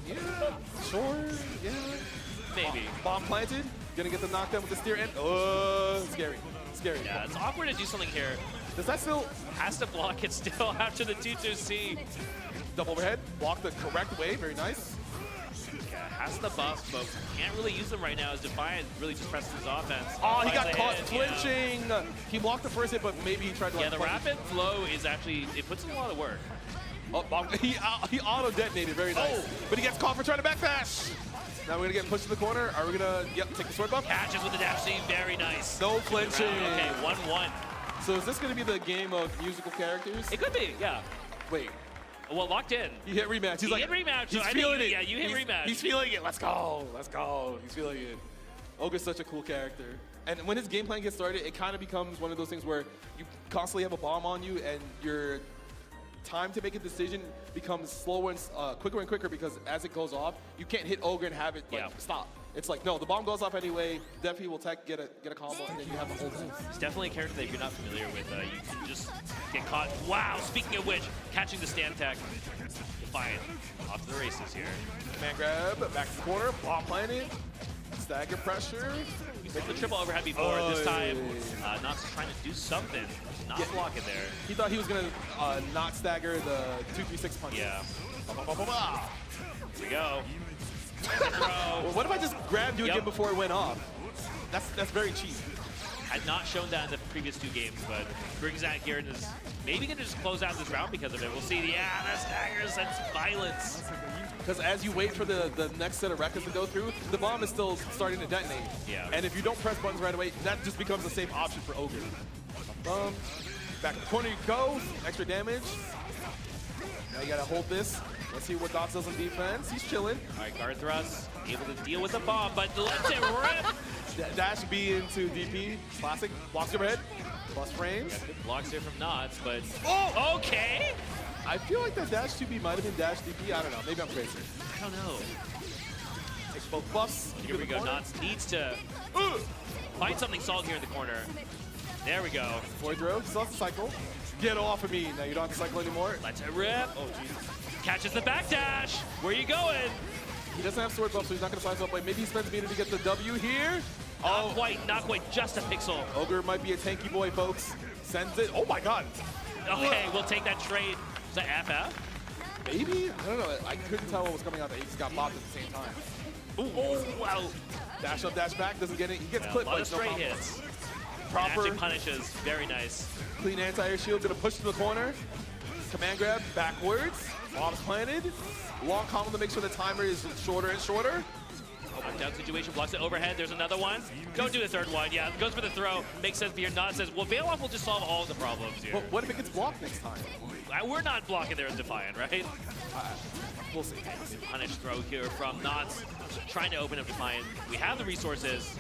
Yeah, sure, yeah. Maybe. Bomb planted, gonna get the knockdown with the steer end. Scary, scary. Yeah, it's awkward to do something here. Does that still? Has to block it still after the 2-2C. Double overhead, block the correct way, very nice. Yeah, has the buff, but can't really use them right now as Defiant really just presses his offense. Oh, he got caught flinching. Yeah. He blocked the first hit, but maybe he tried to. Yeah, the rapid flow is actually, it puts in a lot of work. Oh, he auto detonated, very nice. But he gets caught for trying to backdash. Now we're gonna get pushed to the corner. Are we gonna take the sword buff? Catches with the dash C, very nice. No flinching. Okay, 1-1. So is this gonna be the game of musical characters? It could be, yeah. Wait. Well, locked in. He hit rematch. He's like, hit rematch. He's so feeling it. Yeah, you hit rematch. He's feeling it. Let's go. Let's go. He's feeling it. Ogre's such a cool character. And when his game plan gets started, it kind of becomes one of those things where you constantly have a bomb on you and your time to make a decision becomes slower and quicker and quicker because as it goes off, you can't hit Ogre and have it stop. It's like, no, the bomb goes off anyway, Defi will get a combo, and then you have the whole thing. It's definitely a character that if you're not familiar with, you can just get caught. Wow, speaking of which, catching the stand tech. Defiant, off to the races here. Command grab, back to the corner, bomb planted, stagger pressure. We saw the triple overhead before. This time, Nox trying to do something, not block it there. He thought he was going to not stagger the 2-3-6 punch. Yeah. Here we go. Well, what if I just grabbed you again before it went off? That's very cheap. Had not shown that in the previous 2 games, but brings that here and is maybe going to just close out this round because of it. We'll see. Yeah, the staggers, that's violence. because as you wait for the next set of records to go through, the bomb is still starting to detonate. Yeah. And if you don't press buttons right away, that just becomes a safe option for Ogre. Back to the corner you go, extra damage. Now you gotta hold this. Let's see what Dots does on defense. He's chilling. All right, guard thrust, able to deal with the bomb, but lets it rip. Dash B into DP, classic, blocks overhead, plus frames. Yeah, good blocks here from Knots, but okay. I feel like that dash 2B might have been dash DP. I don't know, maybe I'm crazy. I don't know. Takes both buffs. Here we go, Knots needs to find something solid here in the corner. There we go. Forward throw, still has to cycle. Get off of me. Now you don't have to cycle anymore. Lets it rip. Oh, Jesus. Catches the backdash. Where are you going? He doesn't have sword buff, so he's not going to slice up. Wait, maybe he spends meter to get the W here. Not quite, just a pixel. Ogre might be a tanky boy, folks. Sends it. Oh my god. Okay, we'll take that trade. Is that FF? Maybe? I don't know. I couldn't tell what was coming out. He just got popped at the same time. Ooh, oh, wow. Dash up, dash back. Doesn't get it. He gets Yeah, clipped. a lot of but straight no hits. Proper Matching punishes. Very nice. Clean anti-air shield. Gonna push to the corner. Command grab backwards. Bombs planted. Long combo to make sure the timer is shorter and shorter. Down situation, blocks it overhead. There's another one. Don't do the third one. Yeah, goes for the throw. Makes sense here. Nod says, well, Veil Off will just solve all the problems here. But what if it gets blocked next time? We're not blocking there as Defiant, right? We'll see. Punish throw here from Knots. Trying to open up Defiant. We have the resources.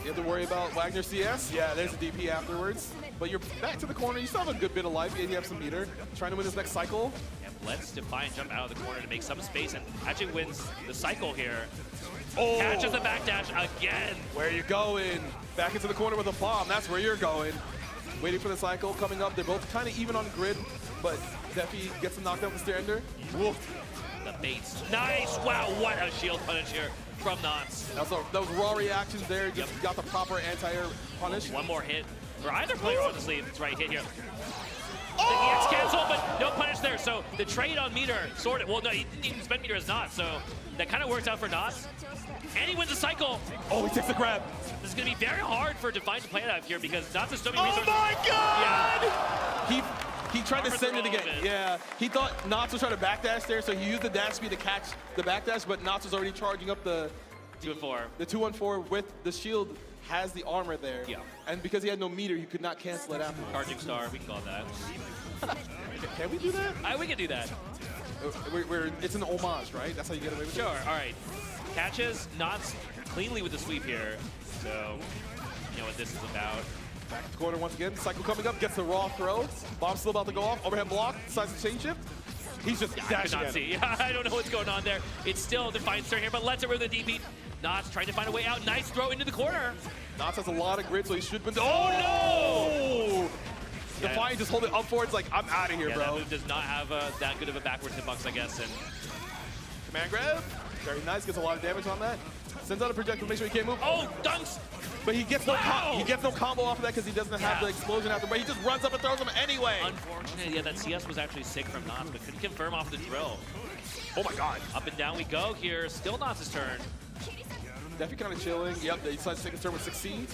You have to worry about Wagner CS. Yeah, there's a DP afterwards. But you're back to the corner. You still have a good bit of life. You have some meter. Trying to win this next cycle. Yeah, lets Defiant jump out of the corner to make some space and actually wins the cycle here. Oh! Catches the backdash again. Where are you going? Back into the corner with a bomb. That's where you're going. Waiting for the cycle coming up. They're both kind of even on grid, but Defi gets him knocked out with the Stander. Woof. The baits. Nice. Wow, what a shield punish here from Knots. That was raw reactions there. Just got the proper anti-air punish. One more hit for either player, honestly. It's right hit here. The EX cancel, but no punish there. So the trade on meter sorted. Well, no, he didn't even spend meter as Knots, so that kind of works out for Knots. And he wins the cycle. Oh, he takes the grab. This is going to be very hard for Defiant to play it out here because Knots has so many resources. Oh my god! Yeah. He tried to send it again. Yeah, he thought Knots was trying to backdash there, so he used the dash speed to catch the backdash, but Knots was already charging up the 2-4. The 2-1-4 with the shield has the armor there. Yeah. And because he had no meter, he could not cancel it after. Charging star, we can call it that. Can we do that? We can do that. It's an homage, right? That's how you get away with it? Sure, all right. Catches Knots cleanly with the sweep here. So, you know what this is about. Back to the corner once again. Cycle coming up, gets the raw throw. Bomb's still about to go off. Overhead block, decides to chain shift. He's just I dashing could not see. I don't know what's going on there. It's still Defiant turn here, but lets it with the DP. Knots trying to find a way out. Nice throw into the corner. Knots has a lot of grid, so he should win. Oh, no! Defiant just hold it up forwards like, I'm out of here, yeah, bro. That move does not have that good of a backwards hitbox, I guess. And command grab. Very nice. Gets a lot of damage on that. Sends out a projectile. Make sure he can't move. Oh, dunks! But he gets no combo off of that because he doesn't have the explosion after. But he just runs up and throws him anyway. Unfortunately, yeah, that CS was actually sick from Knots, but couldn't confirm off the drill. Oh my god. Up and down we go here. Still Knots' turn. Definitely kind of chilling. Yep, he decides to take his turn with 16.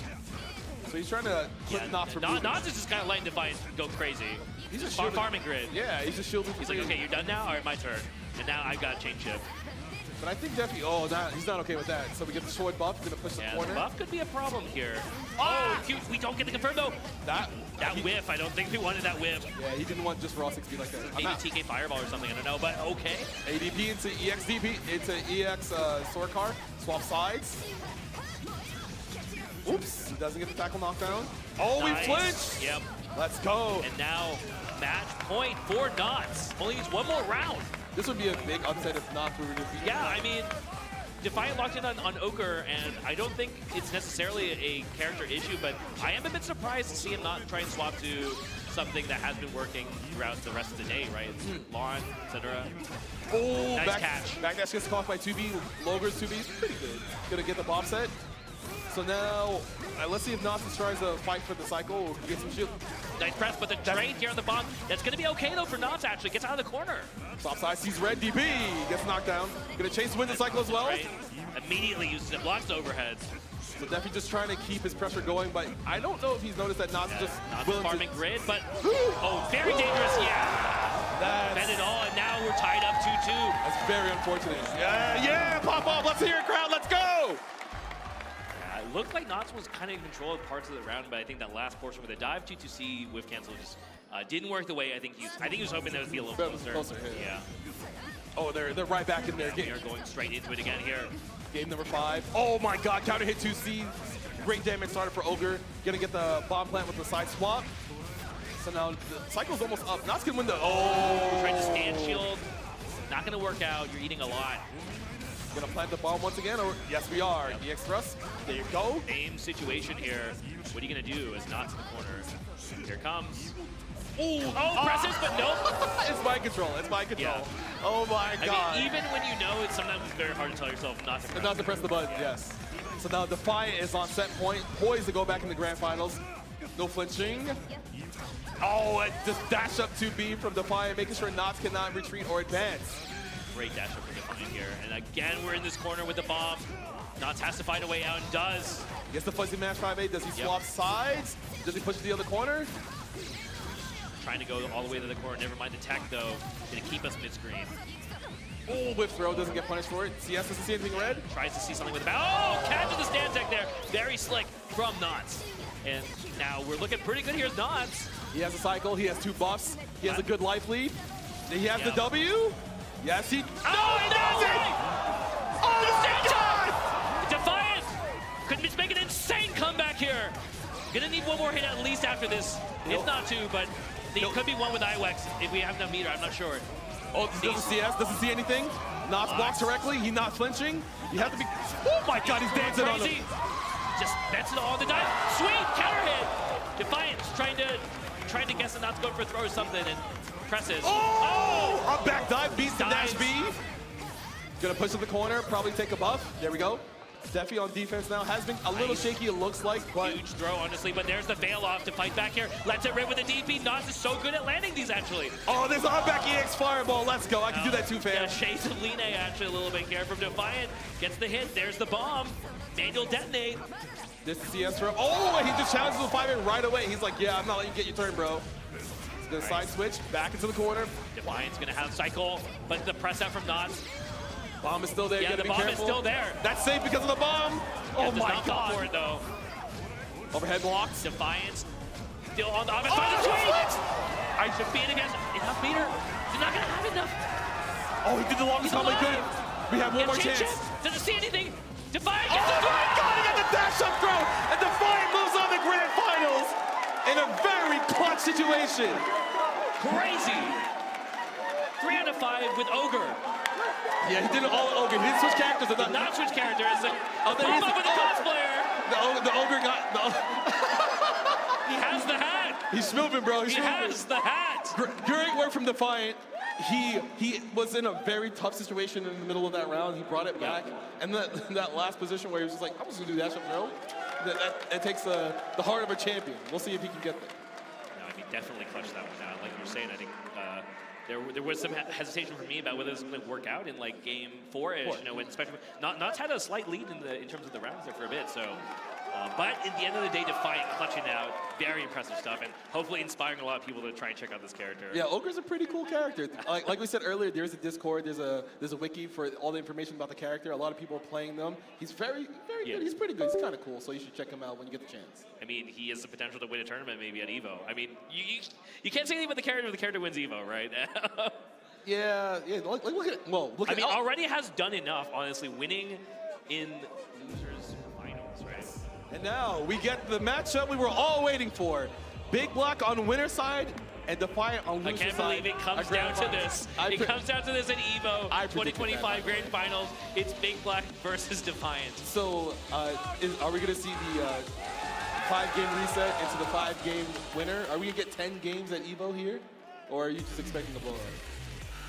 So he's trying to put Knots for movement. Knots is just kind of letting Defiant go crazy. He's just farming grid. Yeah, he's just shielding. He's like, okay, you're done now? All right, my turn. And now I've got chain shift. But I think Defi, he's not okay with that. So we get the sword buff, gonna push the corner. The buff could be a problem here. Oh, cute. We don't get the confirm though. That whiff, I don't think we wanted that whiff. Yeah, he didn't want just raw 6 like that. Maybe TK Fireball or something, I don't know, but okay. ADP into EXDP, into EX sword car, swap sides. Oops, he doesn't get the tackle knockdown. Oh, nice. We flinch! Yep. Let's go. And now, match point for Knots. Only needs one more round. This would be a big upset if Knots were to defeat. Yeah, I mean, Defiant locked in on Ochre, and I don't think it's necessarily a character issue, but I am a bit surprised to see him not try and swap to something that has been working throughout the rest of the day, right? Lawn, etc. Oh, nice catch. Backdash gets caught by 2B. Logre's 2B is pretty good. Gonna get the bomb set. So now, let's see if Knots tries to fight for the cycle or get some shield. Nice press, but the trade here on the bomb, that's going to be okay though for Knots actually. Gets out of the corner. Top side sees red, DP gets knocked down. Gonna chase win the cycle as well. Right. Immediately uses it, blocks overhead. So definitely just trying to keep his pressure going, but I don't know if he's noticed that Knott's just Not willing farming to... grid, but oh, very dangerous. Yeah, bet it all, and now we're tied up 2-2. That's very unfortunate. Yeah, pop off. Let's hear it, crowd. Let's go. Yeah, it looked like Knott's was kind of in control of parts of the round, but I think that last portion with the dive 2-2C whiff cancel just didn't work the way I think he was hoping that would be a little closer. Yeah. Oh, they're right back in there. We are going straight into it again here. Game number 5. Oh my God, counter hit 2C. Great damage started for Ogre. Gonna get the bomb plant with the side swap. So now the cycle's almost up. Knott's gonna win the, Trying to stand shield. Not gonna work out. You're eating a lot. Gonna plant the bomb once again, or yes we are. Yep. EX thrust, there you go. Same situation here. What are you gonna do as Knott's in the corner? Here it comes. Oh, presses, but nope. It's mind control, it's mind control. Yeah. Oh my God. I mean, even when you know, it's sometimes very hard to tell yourself not to press. Not to press the button, yes. So now Defiant is on set point, poised to go back in the grand finals. No flinching. Oh, and just dash up 2B from Defiant, making sure Knott's cannot retreat or advance. Great dash up for Defiant here. And again, we're in this corner with the bomb. Knott's has to find a way out and does. Gets the fuzzy mash 5-8. Does he swap sides? Does he push to the other corner? Trying to go all the way to the corner. Never mind the tech, though. Gonna keep us mid-screen. Oh, whip throw. Doesn't get punished for it. CS doesn't see anything red. Tries to see something with the bow. Oh, catches the stand tech there. Very slick from Knott's. And now we're looking pretty good here as Knott's. He has a cycle. He has 2 buffs. He has a good life lead. He has the W. Yes, he... Oh, he does it! Oh, my God! Defiant! Could make an insane comeback here. Gonna need one more hit at least after this. If not 2, but it could be 1 with IWEX if we have enough meter. I'm not sure. Oh, doesn't CS, doesn't see anything. Knott's blocks directly. He's not flinching. You have to be... Oh, my God, he's dancing on him. Just bets it all on the dive. Sweet counter hit. Defiant's trying to guess that Knott's going for a throw or something and presses. Oh! A back dive beats the dash B. Gonna push to the corner, probably take a buff. There we go. Defi on defense now. Has been a little shaky, it looks like, but... Huge throw, honestly, but there's the veil off to fight back here. Lets it rip with the DP. Knott's is so good at landing these, actually. Oh, there's a back EX fireball. Let's go. I can do that too, fam. Yeah, shades of Line actually a little bit here from Defiant. Gets the hit. There's the bomb. Manual detonate. This is CS from... Oh, and he just challenges the 5-8 right away. He's like, yeah, I'm not letting you get your turn, bro. He's gonna side switch, back into the corner. Defiant's gonna have cycle, but the press out from Knott's. Bomb is still there. Yeah, the bomb is still there. That's safe because of the bomb. Oh my God. For it, though. Overhead blocks. Defiance still on the offense. I should beat again. Enough meter. He's not gonna have enough. Oh, he did the longest time he could. We have one more chance. Doesn't see anything. Defiant gets the my God, he got the dash up throw, and Defiant moves on to grand finals in a very clutch situation. Crazy. 3 out of 5 with Ogre. Yeah, he did it all Ogre. He didn't switch characters. Not switch characters. Bomb up with the cosplayer. The Ogre got... He has the hat. He's moving, bro. He has the hat. Great work from Defiant. He was in a very tough situation in the middle of that round. He brought it back. And that last position where he was just like, I'm just going to do dash up throw. That takes the heart of a champion. We'll see if he can get there. No, I mean, definitely clutched that one down. Like you were saying, I think there was some hesitation for me about whether this was going to work out in like game 4-ish. You know, when especially Knott's had a slight lead in terms of the rounds there for a bit. So, but at the end of the day, Defiant clutching out, very impressive stuff, and hopefully inspiring a lot of people to try and check out this character. Yeah, Ogre's a pretty cool character. Like we said earlier, there's a Discord, there's a wiki for all the information about the character. A lot of people are playing them. He's very good. He's pretty good. He's kind of cool, so you should check him out when you get the chance. I mean, he has the potential to win a tournament maybe at EVO. I mean, you can't say anything about the character if the character wins EVO, right? Yeah. Look at it. Well, look at it. I mean, already has done enough, honestly, winning in losers finals, right? And now we get the matchup we were all waiting for. Big Black on winner's side and Defiant on loser's side. I can't believe it comes down to this. It comes down to this at EVO 2025 Grand Finals. It's Big Black versus Defiant. So, are we going to see the 5-game reset into the 5-game winner? Are we going to get 10 games at EVO here? Or are you just expecting a blowout?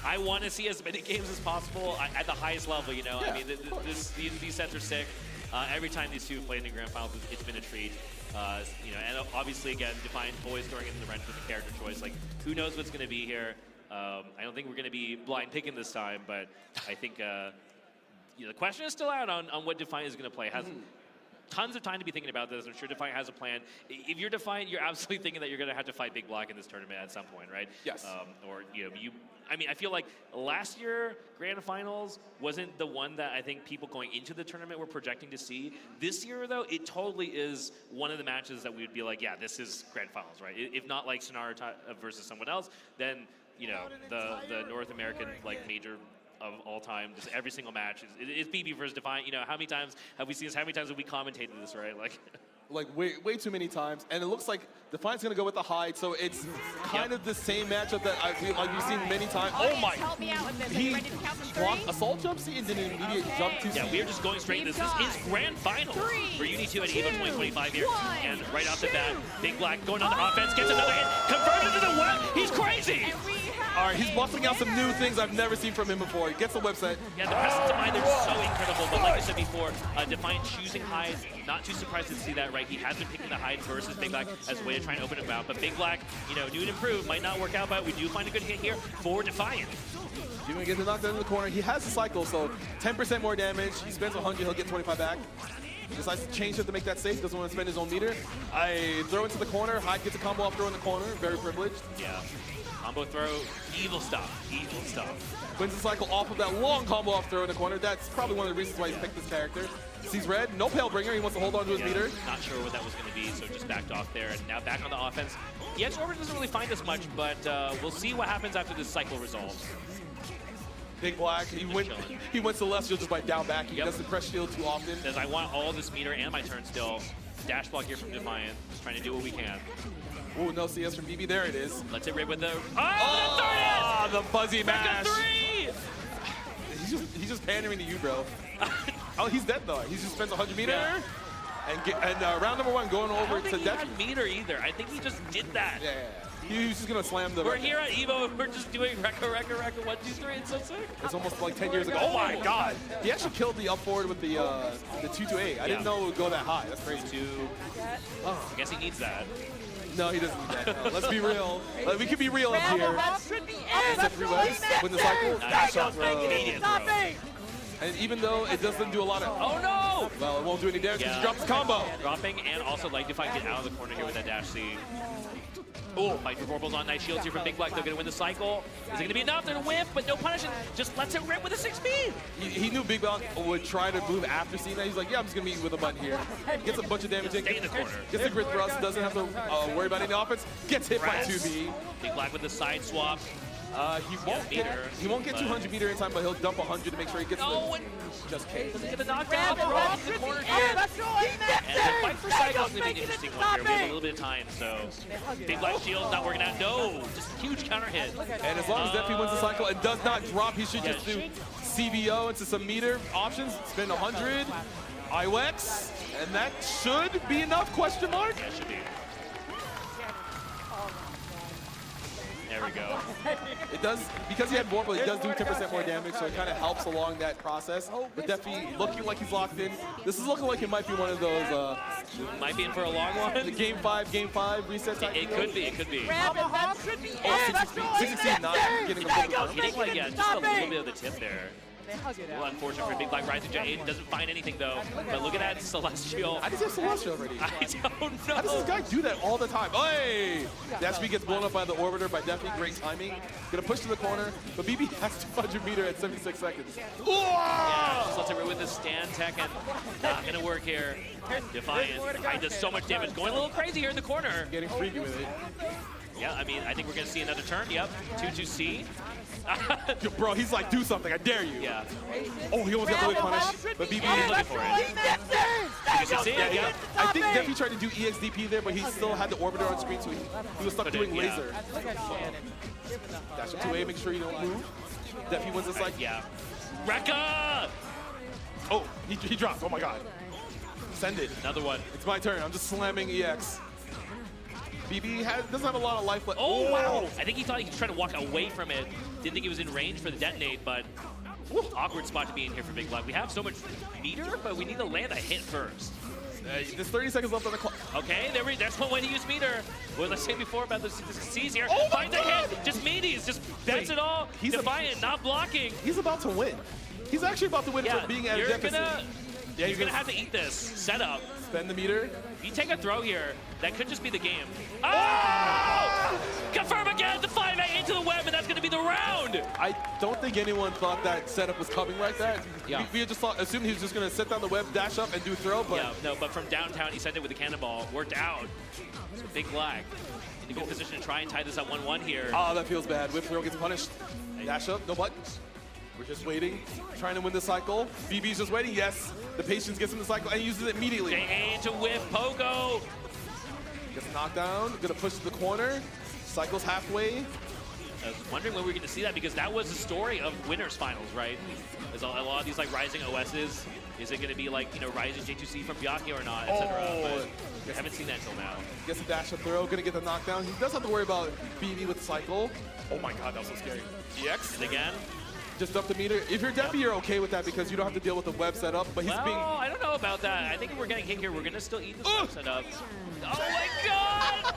I want to see as many games as possible at the highest level, you know. Yeah, I mean, these sets are sick. Every time these two have played in the Grand Finals, it's been a treat. You know, and obviously, again, Defiant always throwing in the wrench with the character choice. Like, who knows what's going to be here? I don't think we're going to be blind picking this time, but I think you know, the question is still out on what Defiant is going to play. tons of time to be thinking about this. I'm sure Defiant has a plan. If you're Defiant, you're absolutely thinking that you're going to have to fight Big Black in this tournament at some point, right? Yes. Or, you know, I mean, I feel like last year, Grand Finals wasn't the one that I think people going into the tournament were projecting to see. This year, though, it totally is one of the matches that we would be like, yeah, this is Grand Finals, right? If not like Sonara versus someone else, then, you know, the North American, like, major of all time, just every single match is BB versus Defiant. You know, how many times have we seen this? How many times have we commentated this, right? Like way too many times, and it looks like Defiant's gonna go with the hide, so it's kind of the same matchup that we've seen many times. Oh my! Help me out with this. He Ready to count to blocked three? assault jump C and did an immediate jump to C. Yeah, we are just going straight into this. This is Grand Final for Uni 2 at EVO 2025 here. And right off the bat, Big Black going on the offense, gets another hit, converted to the web. He's crazy! All right, he's busting out some new things I've never seen from him before. He gets the website. Yeah, the presence of mind, they're just so incredible. But like I said before, Defiant choosing hide, not too surprised to see that, right? He has been picking the hide versus Big Black as a way to try and open him out. But Big Black, you know, new and improved, might not work out, but we do find a good hit here for Defiant. He's gonna get the knockdown in the corner. He has the cycle, so 10% more damage. He spends 100, he'll get 25 back. Decides to change it to make that safe. Doesn't want to spend his own meter. I throw into the corner. Hyde gets a combo off throw in the corner. Very privileged. Yeah. Combo throw, evil stuff, evil stuff. Wins the cycle off of that long combo off throw in the corner. That's probably one of the reasons why he's picked this character. Sees red, no Palebringer. He wants to hold on to his meter. Not sure what that was going to be, so just backed off there. And now back on the offense. The Edge Orbiter doesn't really find us much, but we'll see what happens after this cycle resolves. Big Black, he went Celestial just by down back. He doesn't press shield too often. Says, I want all this meter and my turn still. Dash block here from Defiant. Just trying to do what we can. Ooh, no CS from BB. There it is. Let's hit right with the... Oh, the fuzzy mash. Three! He's just pandering to you, bro. Oh, he's dead, though. He just spends 100 meter. Yeah. And round number one going over to death. I don't think he had meter either. I think he just did that. Yeah. He was just going to slam the... We're here at EVO, and we're just doing Rekka, 1, 2, 3. It's so sick. It's almost like 10 years ago. Oh, my God. He actually killed the up forward with the 2-8. I didn't know it would go that high. That's crazy. I guess he needs that. No, he doesn't need that. No. Let's be real. We can be real up here. Win the cycle. Nice shot throw. Stop it! And even though it doesn't do a lot of... Oh, no! Well, it won't do any damage because he drops the combo. Dropping, and also like if I get out of the corner here with that dash C. Oh, fight for Vorpals on. Nice shields here from Big Black. They're going to win the cycle. Is it going to be enough? They're going to whip, but no punishment. Just lets it rip with a 6-speed. He knew Big Black would try to move after seeing that. He's like, yeah, I'm just going to meet with a button here. Gets a bunch of damage in. Stay in the corner. Gets the grid thrust. Doesn't have to worry about any offense. Gets hit by 2B. Big Black with the side swap. He won't get 200 meter in time, but he'll dump 100 to make sure he gets just K. Doesn't get the knockdown. The corner here. And the fight for cycle is going to be an interesting one here. We have a little bit of time, so Big Black shield not working out. No, just huge counter hit. And as long as Defi wins the cycle and does not drop, he should just do CBO into some meter options. Spend 100. IWEX, and that should be enough? Question mark. Yeah, it should be. There we go. It does, because he had Vorpal, it does do 10% more damage, so it kind of helps along that process. But Defi looking like he's locked in. This is looking like it might be one of those... might be in for a long one. The game 5 reset type. It could be, it could be. That should be Oh, 16 not getting a Hitting like, yeah, just a little bit of the tip there. Well, unfortunate for Big Black Rising Jet. Aiden doesn't find anything, though. But look at that Celestial. I just have Celestial already. I don't know. How does this guy do that all the time? Hey! That speed gets blown up by the Orbiter by Defi. Great timing. Gonna push to the corner, but BB has 200 meter at 76 seconds. Yeah, just lets it with the stand tech, and not gonna work here. Defiant. Hyde does so much damage. Going a little crazy here in the corner. Getting freaky with it. Yeah, I mean, I think we're gonna see another turn. Yep, 2-2C. Bro, he's like, do something, I dare you. Yeah. Oh, he almost got the whip punish, but BB is looking for it. Yeah. I think Defi tried to do EXDP there, but he still had the Orbiter on screen, so he was stuck doing laser. Dash up 2A, make sure you don't move. Defi wins this like... Yeah. Rekka! Oh, he dropped, oh my god. Send it. Another one. It's my turn, I'm just slamming EX. BB doesn't have a lot of life left. Oh, wow. I think he thought he was trying to walk away from it. Didn't think he was in range for the detonate, but awkward spot to be in here for Big Black. We have so much meter, but we need to land a hit first. There's 30 seconds left on the clock. Okay, that's one way to use meter. What was I saying before about the C's here? Oh Find the hit, just meaties, just that's it all. He's Defiant, not blocking. He's about to win. He's actually about to win for being at a deficit. You're gonna have to eat this setup. Spend the meter. If you take a throw here, that could just be the game. Oh! Confirm again, the 5A into the web, and that's going to be the round. I don't think anyone thought that setup was coming like that. Yeah. We just assumed he was just going to set down the web, dash up, and do throw. But yeah, no, but from downtown, he sent it with the cannonball. Worked out. So big lag. In a good position to try and tie this up 1-1 here. Oh, that feels bad. Whip throw gets punished. Dash up, no buttons. We're just waiting, trying to win the cycle. BB's just waiting. Yes, the patience gets in the cycle and uses it immediately. JA to whip, Pogo. Gets knocked down, gonna push to the corner. Cycles halfway. I was wondering when we were going to see that because that was the story of winners finals, right? There's a lot of these like rising OSs. Is it going to be like, you know, rising J2C from Byakuya or not, etc. But we haven't seen that until now. Gets a dash up throw, gonna get the knockdown. He does have to worry about BB with the cycle. Oh my god, that was so scary. EX. And again. Just up the meter. If you're Deppy, you're okay with that because you don't have to deal with the web setup. But he's being. I don't know about that. I think if we're getting hit here, we're going to still eat this web setup. Oh my god!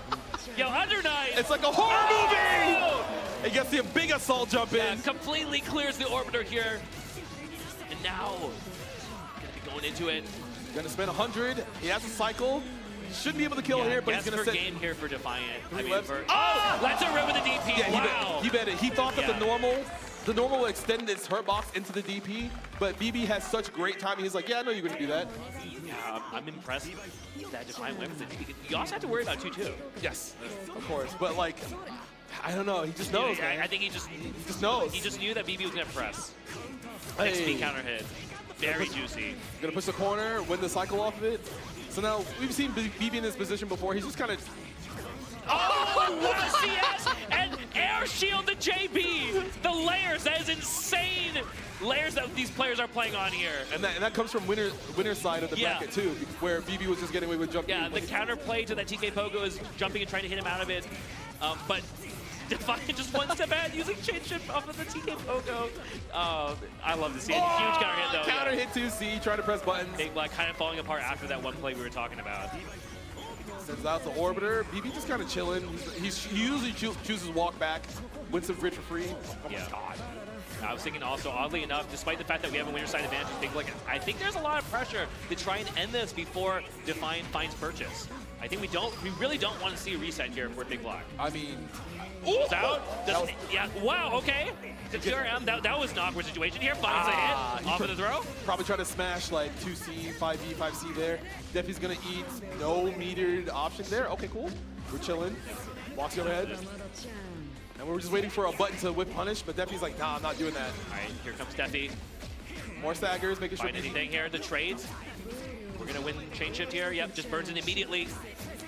Yo, Under Knight! It's like a horror movie! He gets the big assault jump in. Completely clears the orbiter here. And now, going to be going into it. Gonna spend 100. He has a cycle. Should be able to kill here, but he's gonna set game here for Defiant. I mean, webs. let's a rip with the DP. Yeah, wow. He bet it. He thought that the normal will extend its hurt box into the DP, but BB has such great timing. He's like, yeah, I know you're gonna do that. Yeah, I'm impressed that Defiant went with the DP. You also have to worry about 2-2. Yes, of course, but like, I don't know. He just knows. I think he just knows. He just knew that BB was gonna press. Hey. XP counter hit. Very juicy. Gonna push the corner, win the cycle off of it. So now we've seen BB in this position before. He's just kind of. Oh, what a CS! And air shield to JB! The layers, that is insane! Layers that these players are playing on here. And that comes from winner's side of the bracket too, where BB was just getting away with jumping. Yeah, the counterplay to that TK Pogo is jumping and trying to hit him out of it. But Defiant just one step ahead using chain shift off of the TK Pogo. I love to see it. Huge counter hit though. Counter hit 2C, trying to press buttons. Big Black kind of falling apart after that one play we were talking about. Sends out the orbiter. BB just kind of chilling. He usually chooses walk back, wins some grid for free. Oh my god. I was thinking also, oddly enough, despite the fact that we have a winner side advantage, Big Black, I think there's a lot of pressure to try and end this before Defiant finds purchase. I think we really don't want to see a reset here for Big Black. I mean, it's out. Yeah, wow, okay. The TRM, that was an awkward situation here. Finds a hit off of the throw. Probably trying to smash like 2C, 5E, 5C there. Defi's gonna eat no metered option there. Okay, cool. We're chilling. Walks overhead. And we're just waiting for a button to whip punish, but Defi's like, nah, I'm not doing that. All right, here comes Defi. More staggers, making sure. Find anything here, the trades. We're gonna win chain shift here. Yep, just burns it immediately.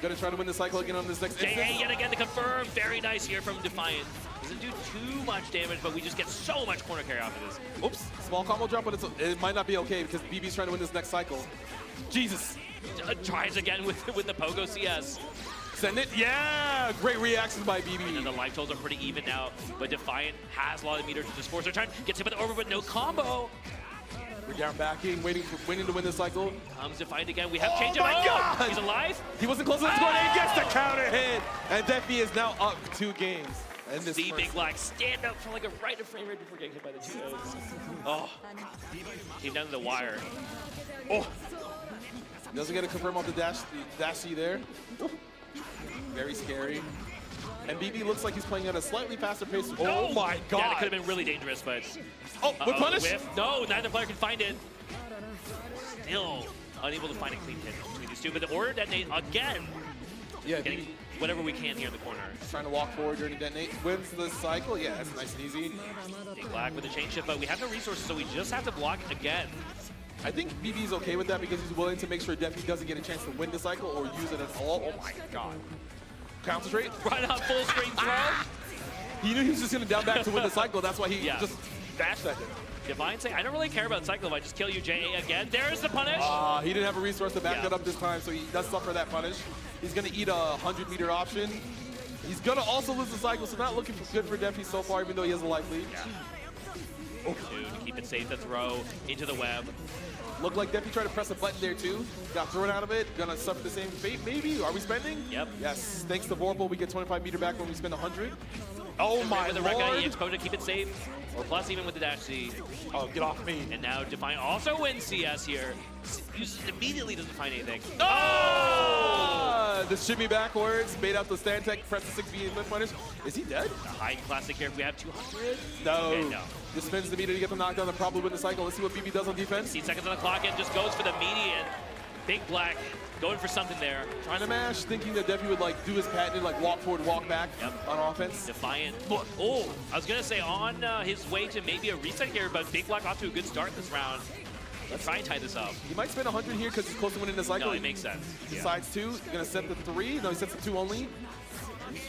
Gonna try to win the cycle again on this next JA yet again to confirm. Very nice here from Defiant. Doesn't do too much damage, but we just get so much corner carry off of this. Oops, small combo drop, but it might not be okay because BB's trying to win this next cycle. Jesus. Tries again with the Pogo CS. Send it. Yeah, great reactions by BB. And the life totals are pretty even now, but Defiant has a lot of meter to just force their turn. Gets hit by the orb, but no combo. We're down backing, waiting to win the cycle. Comes Defiant again. We have changed it. Oh my god! He's alive. He wasn't close to the score, and he gets the counter hit. And Defi is now up 2 games. And this Big Black stand up for like a right of frame rate before getting hit by the 2-0s. Oh, came down to the wire. Oh, doesn't get a confirm off the dash C there. Ooh. Very scary. And BB looks like he's playing at a slightly faster pace. Oh my god! Yeah, that could have been really dangerous, but with punish? Whiff. No, neither player can find it. Still unable to find a clean hit between these two, but the order detonate again. Yeah, getting whatever we can here in the corner. Trying to walk forward during the detonate. Wins the cycle. Yeah, that's nice and easy. Big Black with a chain shift, but we have no resources, so we just have to block again. I think BB's okay with that because he's willing to make sure Defi doesn't get a chance to win the cycle or use it at all. Oh my god. Concentrate. Right on full screen throw. He knew he was just going to down back to win the cycle. That's why he just dashed that him. Defiant saying, I don't really care about cycle if I just kill you, JA again. There's the punish. He didn't have a resource to back that up this time, so he does suffer that punish. He's going to eat a 100-meter option. He's going to also lose the cycle, so not looking good for Defi so far, even though he has a life lead. Yeah. To keep it safe, the throw into the web. Looked like Defi tried to press a button there too. Got thrown out of it. Gonna suffer the same fate maybe. Are we spending? Yep. Yes. Thanks to Vorpal, we get 25 meter back when we spend 100. Oh my with the lord. Rekka, he exposed to keep it safe. Or plus even with the dash C. Oh, get off me. And now Defiant also wins CS here. Uses it immediately, doesn't find anything. Oh! The shimmy backwards, bait out the stand tech, press the 6B and lift punish. Is he dead? The high classic here if we have 200. No. Okay, no. Just spins the meter to get the knockdown and probably win the cycle. Let's see what BB does on defense. 16 seconds on the clock and just goes for the median. Big Black going for something there. Trying to mash, thinking that Defi would like do his patented like walk forward, walk back on offense. Defiant. Oh, I was gonna say on his way to maybe a reset here, but Big Black off to a good start this round. Let's try and tie this up. He might spend 100 here because he's close to winning the cycle. No, it makes sense. He decides 2. He's gonna set the 3. No, he sets the 2 only.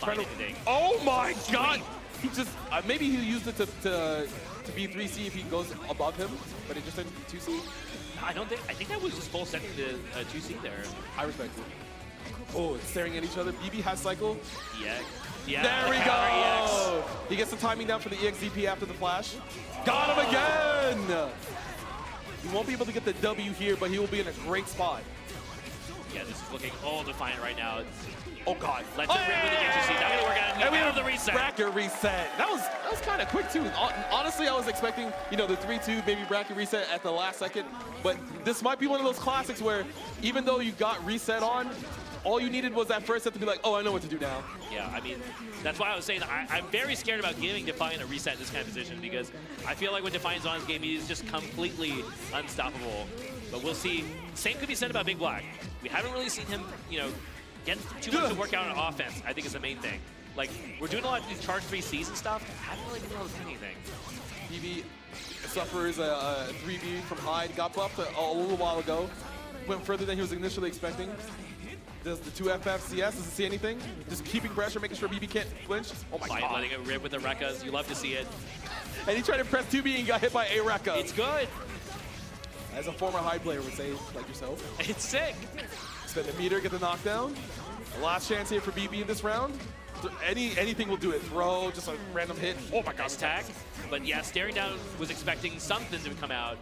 Trying to, oh my god! He just maybe he used it to be 3C if he goes above him, but it just ended 2C. I think that was just full setting to 2C there. I respect it. Oh, it's staring at each other. BB has cycle. Yeah. There we go! He gets the timing down for the EX DP after the flash. Got him again! He won't be able to get the W here, but he will be in a great spot. Yeah, this is looking all Defiant right now. Oh god. Let's rip with the HC. Not gonna work out. And we have the reset. Bracket reset. That was kind of quick too. Honestly, I was expecting, the 3-2 maybe bracket reset at the last second, but this might be one of those classics where even though you got reset on, all you needed was that first set to be like, oh, I know what to do now. Yeah, I mean, that's why I was saying that I'm very scared about giving Defiant a reset in this kind of position because I feel like when Defiant's on his game, he's just completely unstoppable. But we'll see. Same could be said about Big Black. We haven't really seen him, get too much to work out on offense, I think is the main thing. Like, we're doing a lot of these charge 3Cs and stuff. I haven't really been able to do anything. BB suffers a 3B from Hyde, got buffed a little while ago. Went further than he was initially expecting. Does the 2 FF CS, doesn't see anything. Just keeping pressure, making sure BB can't flinch. Oh my god. Letting it rip with the Rekkas. You love to see it. And he tried to press 2B and got hit by a Rekka. It's good. As a former Hyde player would say, like yourself. It's sick. Spend the meter, get the knockdown. The last chance here for BB in this round. Anything will do it. Throw, just a random hit. Oh my god. Tag. But yeah, staring down was expecting something to come out.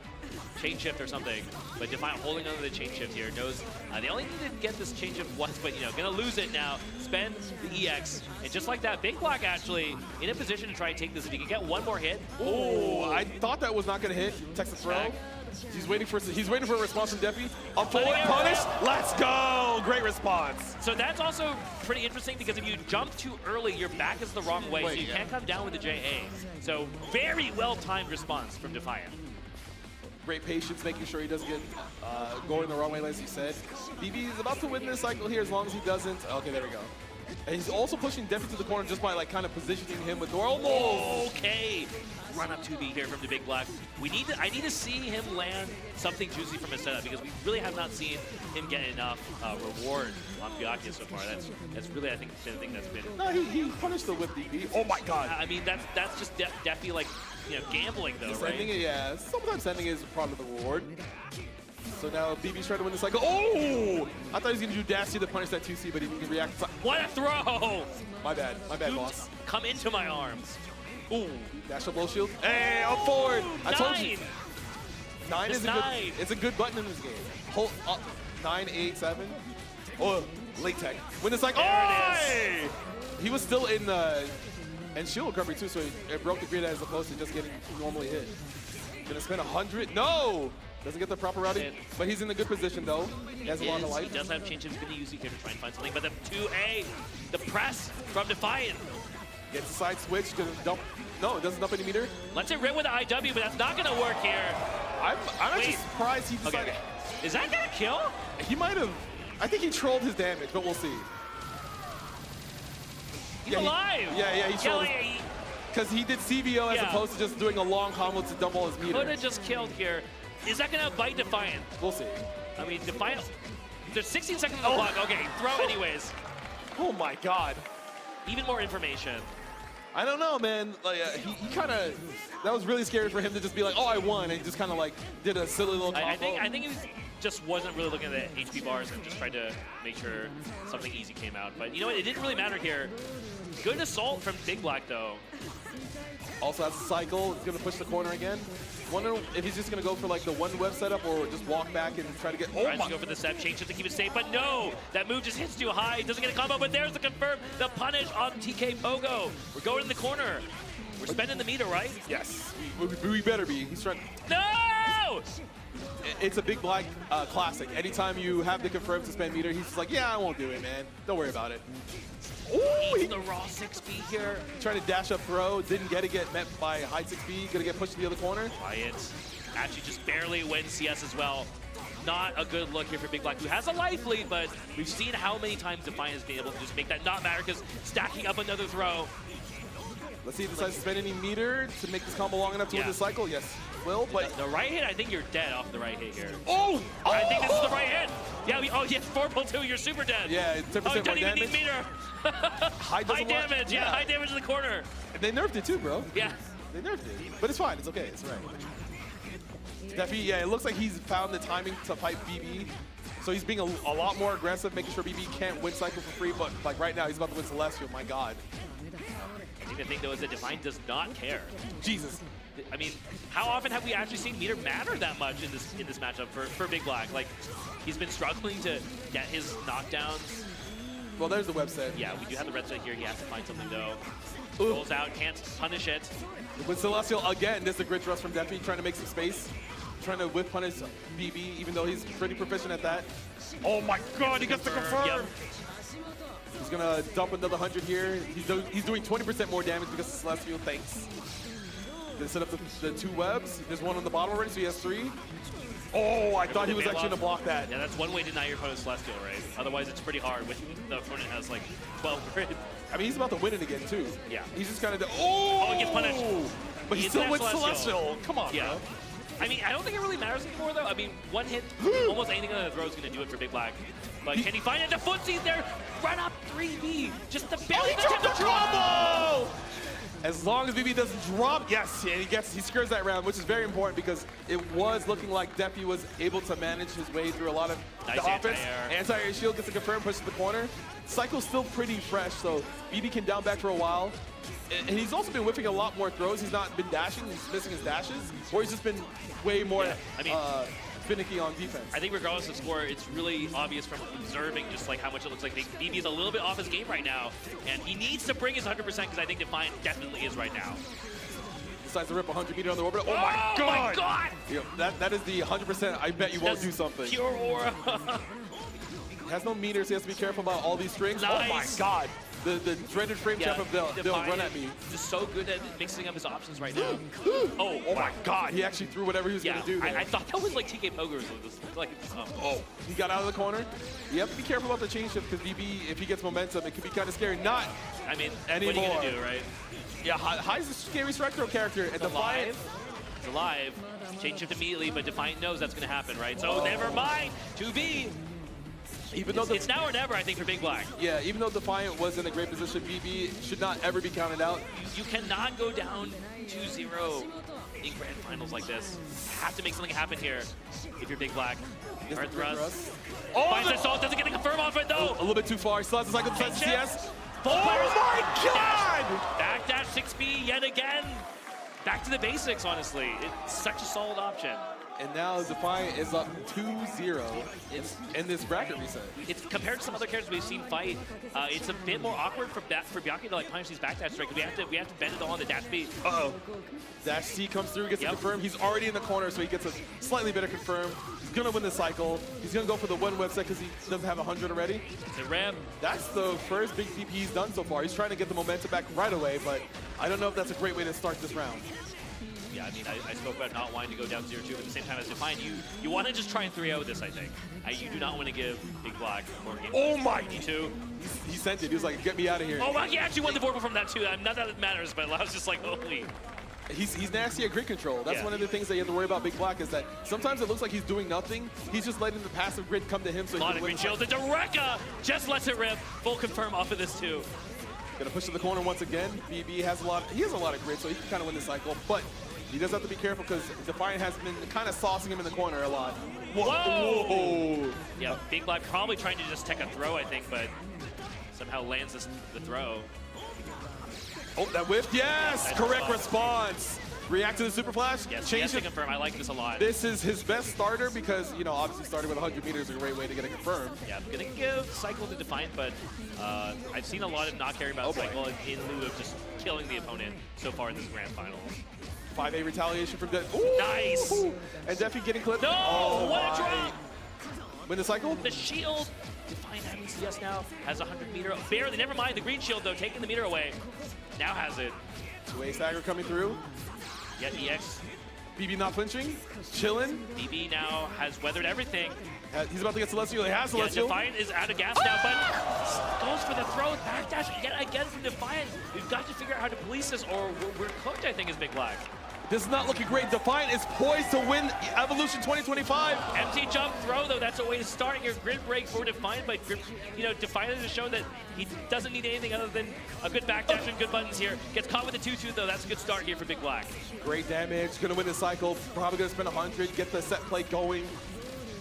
Chain shift or something. But Defiant holding on to the chain shift here. Knows they only need to get this chain shift once, but gonna lose it now. Spend the EX. And just like that, Big Black actually in a position to try and take this. If he can get one more hit. Oh, I thought that was not gonna hit. Texas throw. He's waiting for a response from Defi. Up forward, punish. Let's go. Great response. So that's also pretty interesting because if you jump too early, your back is the wrong way, so you can't come down with the JA. So very well-timed response from Defiant. Great patience, making sure he doesn't get going the wrong way, as he said. BB is about to win this cycle here as long as he doesn't. Okay, there we go. And he's also pushing Defi to the corner just by kind of positioning him with door. Okay. Run up 2B here from the Big Black. I need to see him land something juicy from his setup because we really have not seen him get enough reward on Byakuya so far. That's really, I think, the thing that's been. No, he punished the whip DB. Oh my god. I mean, that's just Defi like gambling though, right? Sending it, yeah. Sometimes sending is part of the reward. So now BB's trying to win the cycle. Oh! I thought he was going to do dash C to punish that 2C, but he can react. What a throw! My bad, boss. Come into my arms. Ooh. Dash up low shield. Hey, up forward. I told you. 9 is it's a good button in this game. Hold up. 9, 8, 7. Oh, late tech. Win the cycle. Oh! He was still in shield recovery too, so it broke the grid as opposed to just getting normally hit. Gonna spend 100. No! Doesn't get the proper routing, but he's in a good position though. He has a lot of life. He does have change. He's going to use it here to try and find something. But the 2A, the press from Defiant. Gets a side switch, gonna dump. No, it doesn't dump any meter. Let's it rip with the IW, but that's not going to work here. I'm actually surprised he decided. Okay. Is that going to kill? He might have. I think he trolled his damage, but we'll see. He's alive. He trolled. Because he did CVO as opposed to just doing a long combo to dump all his meter. Could have just killed here. Is that going to bite Defiant? We'll see. I mean, Defiant. There's 16 seconds on the clock. Okay, throw anyways. Oh my god. Even more information. I don't know, man. Like he kind of. That was really scary for him to just be like, "Oh, I won," and he just kind of like did a silly little combo. I think he just wasn't really looking at the HP bars and just tried to make sure something easy came out. But you know what? It didn't really matter here. Good assault from Big Black though. Also has a cycle. It's gonna push the corner again. Wonder if he's just going to go for like the one web setup or just walk back and try to get... Tries to go for the step, change it to keep it safe, but no! That move just hits too high, doesn't get a combo, but there's the confirm, the punish on TK Pogo. We're going in the corner. We're spending the meter, right? Yes, we better be. He's trying... No! It's a Big Black classic. Anytime you have the confirm to spend meter, he's just like, yeah, I won't do it, man. Don't worry about it. Ooh, he's the raw 6B here. Trying to dash up throw, didn't get it, get met by high 6B, gonna get pushed to the other corner. Quiet. Actually just barely wins CS as well. Not a good look here for Big Black, who has a life lead, but we've seen how many times Defiant has been able to just make that not matter because stacking up another throw. Let's see if he decides to spend any meter to make this combo long enough to win the cycle. Yes, will, but... The right hit, I think you're dead off the right hit here. Oh! I think this is the right hit. Yeah, yes, 4.2, you're super dead. Yeah, 10% more don't even damage. need meter. High damage, yeah, high damage in the corner. And they nerfed it too, bro. Yeah. They nerfed it. But it's fine, it's okay, it's all right. Defi, yeah, it looks like he's found the timing to fight BB. So he's being a lot more aggressive, making sure BB can't win cycle for free, but like right now, he's about to win Celestial, my God. I think the thing though is that Defiant does not care. Jesus. I mean, how often have we actually seen meter matter that much in this matchup for Big Black? Like, he's been struggling to get his knockdowns. Well, there's the website. Yeah, we do have the red set here. He has to find something though. Rolls out, can't punish it. With Celestial again, there's the grid thrust from Defi, trying to make some space, trying to whip punish BB, even though he's pretty proficient at that. Oh my God, he gets the confirm. Yep. He's gonna dump another 100 here. He's doing 20% more damage because of Celestial. Thanks. Gonna set up the two webs. There's one on the bottom already, so he has 3. Oh, I thought he was actually gonna block that. Yeah, that's one way to deny your opponent Celestial, right? Otherwise, it's pretty hard when the opponent has like 12 grid. I mean, he's about to win it again too. Yeah. He's just kind of oh, he gets punished. But he still wins Celestial. Come on, yeah. bro. I mean, I don't think it really matters anymore, though. I mean, one hit, almost anything on the throw is going to do it for Big Black. But can he find it? The footsies there, run up 3B, just the barely dropped the combo! As long as BB doesn't drop, yes, and he scores that round, which is very important because it was looking like Defi was able to manage his way through a lot of nice the offense. Anti-air shield gets a confirm, pushes the corner. Cycle's still pretty fresh, so BB can down back for a while. And he's also been whipping a lot more throws. He's not been dashing, he's missing his dashes, or he's just been way more finicky on defense. I think regardless of score, it's really obvious from observing just like how much it looks like BB is a little bit off his game right now, and he needs to bring his 100% because I think Defiant definitely is right now. Decides to rip 100 meter on the orbit. Oh my God! My God! Yeah, that is the 100%. I bet you won't do something. Pure aura. He has no meters. He has to be careful about all these strings. Nice. Oh my God! The dreaded frame trap of they'll run at me. Just so good at mixing up his options right now. Oh my God! He actually threw whatever he was going to do there. I thought that was like TK Pogo or something. Oh, he got out of the corner. You have to be careful about the change shift because BB, if he gets momentum, it could be kind of scary. Not anymore. What are you going to do, right? Yeah, High's a scary strike throw character. And Defiant. It's alive. Change shift immediately, but Defiant knows that's going to happen, right? So never mind. 2B. Even though it's now or never, I think, for Big Black. Yeah, even though Defiant was in a great position, BB should not ever be counted out. You cannot go down 2-0 in grand finals like this. You have to make something happen here if you're Big Black. Hard thrust. Finds assault, doesn't get a confirm off it, though. A little bit too far. He still has the cycle defense. CS. Oh my God! Backdash 6B yet again. Back to the basics, honestly. It's such a solid option. And now Defiant is up 2-0 in this bracket reset. It's compared to some other characters we've seen fight. It's a bit more awkward for Byakuya to like punish these backdash strikes. We have to bend it all on the dash B. Uh-oh. Dash C comes through, gets a confirm. He's already in the corner, so he gets a slightly better confirm. He's gonna win the cycle. He's gonna go for the one web set because he doesn't have 100 already. It's a rip. That's the first big PP he's done so far. He's trying to get the momentum back right away, but I don't know if that's a great way to start this round. Yeah, I mean, I spoke about not wanting to go down 0-2, but at the same time as Defiant, you want to just try and 3-0 this, I think. You do not want to give Big Black more games. Oh my! He sent it. He was like, get me out of here. Oh, well, he actually won the vorpal from that, too. Not that it matters, but I was just like, holy. He's nasty at grid control. That's one of the things that you have to worry about Big Black is that sometimes it looks like he's doing nothing. He's just letting the passive grid come to him so he can win. Shield into Rekka! Just lets it rip. Full confirm off of this, too. Gonna push to the corner once again. BB has a lot of grid, so he can kind of win the cycle, but he does have to be careful because Defiant has been kind of saucing him in the corner a lot. Whoa! Yeah, Big Black probably trying to just take a throw, I think, but somehow lands the throw. Oh, that whiff, yes! Correct response. React to the super flash. Yes, change yes to it. confirm. I like this a lot. This is his best starter because, you know, obviously starting with 100 meters is a great way to get it confirmed. Yeah, I'm going to give Cycle to Defiant, but I've seen a lot of not caring about Cycle in lieu of just killing the opponent so far in this grand final. 5A retaliation from Def. Nice! And Defi getting clipped. No! Oh, What a drop! Win the cycle? The shield. Defiant having CS now. Has a 100 meter. Barely. Never mind. The green shield, though, taking the meter away. Now has it. 2A stagger coming through. Yeah, EX. BB not flinching. Chilling. BB now has weathered everything. He's about to get Celestial. He has Celestial. Yeah, Defiant is out of gas now, but goes for the throw. Backdash yet again from Defiant. We've got to figure out how to police this, or we're cooked, I think, is Big Black. This is not looking great. Defiant is poised to win Evolution 2025. Empty jump throw, though. That's a way to start your grid break for Defiant. But Defiant has shown that he doesn't need anything other than a good backdash and good buttons here. Gets caught with the 2-2, though. That's a good start here for Big Black. Great damage. Going to win the cycle. Probably going to spend 100. Get the set play going.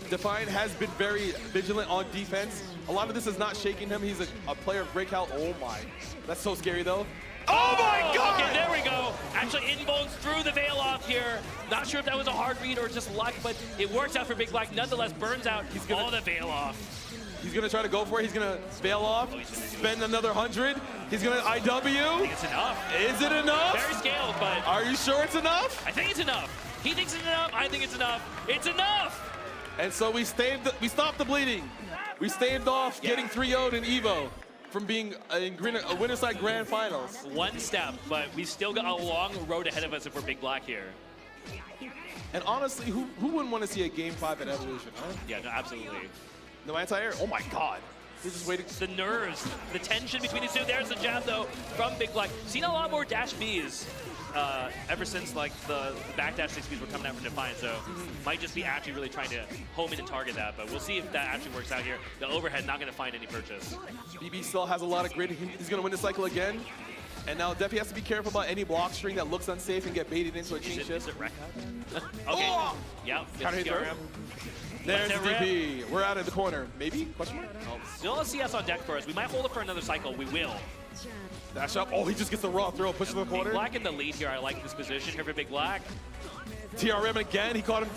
Defiant has been very vigilant on defense. A lot of this is not shaking him. He's a player of breakout. Oh my. That's so scary, though. Oh my God! Okay, there we go. Actually, inbones through the veil off here. Not sure if that was a hard read or just luck, but it works out for Big Black. Nonetheless, burns out all the veil off. He's going to try to go for it. He's going to bail off, spend another 100. He's going to IW. I think it's enough. Is it enough? Very scaled, but... Are you sure it's enough? I think it's enough. He thinks it's enough. I think it's enough. It's enough! And so we stopped the bleeding. We staved off getting 3-0'd in EVO from being in a winner's side grand finals. One step, but we still got a long road ahead of us if we're Big Black here. And honestly, who wouldn't want to see a Game 5 at Evolution, huh? Yeah, no, absolutely. No anti-air? Oh my God. They're just waiting. The nerves, the tension between these two. There's the jab, though, from Big Black. Seen a lot more dash Bs ever since, like, the backdash 6Bs were coming out from Defiant, so might just be actually really trying to home in and target that, but we'll see if that actually works out here. The overhead not going to find any purchase. BB still has a lot of grit. He's going to win the cycle again. And now Defi has to be careful about any block string that looks unsafe and get baited into a chain shift. Is it Rekka? Okay. Oh! Yep. Counter hit throw. There's the DP. We're out of the corner. Maybe? Question mark? Oh, still a CS on deck for us. We might hold it for another cycle. We will. Dash up. Oh, he just gets the raw throw, pushes the corner. Big Black in the lead here. I like this position here for Big Black. TRM again. He caught him.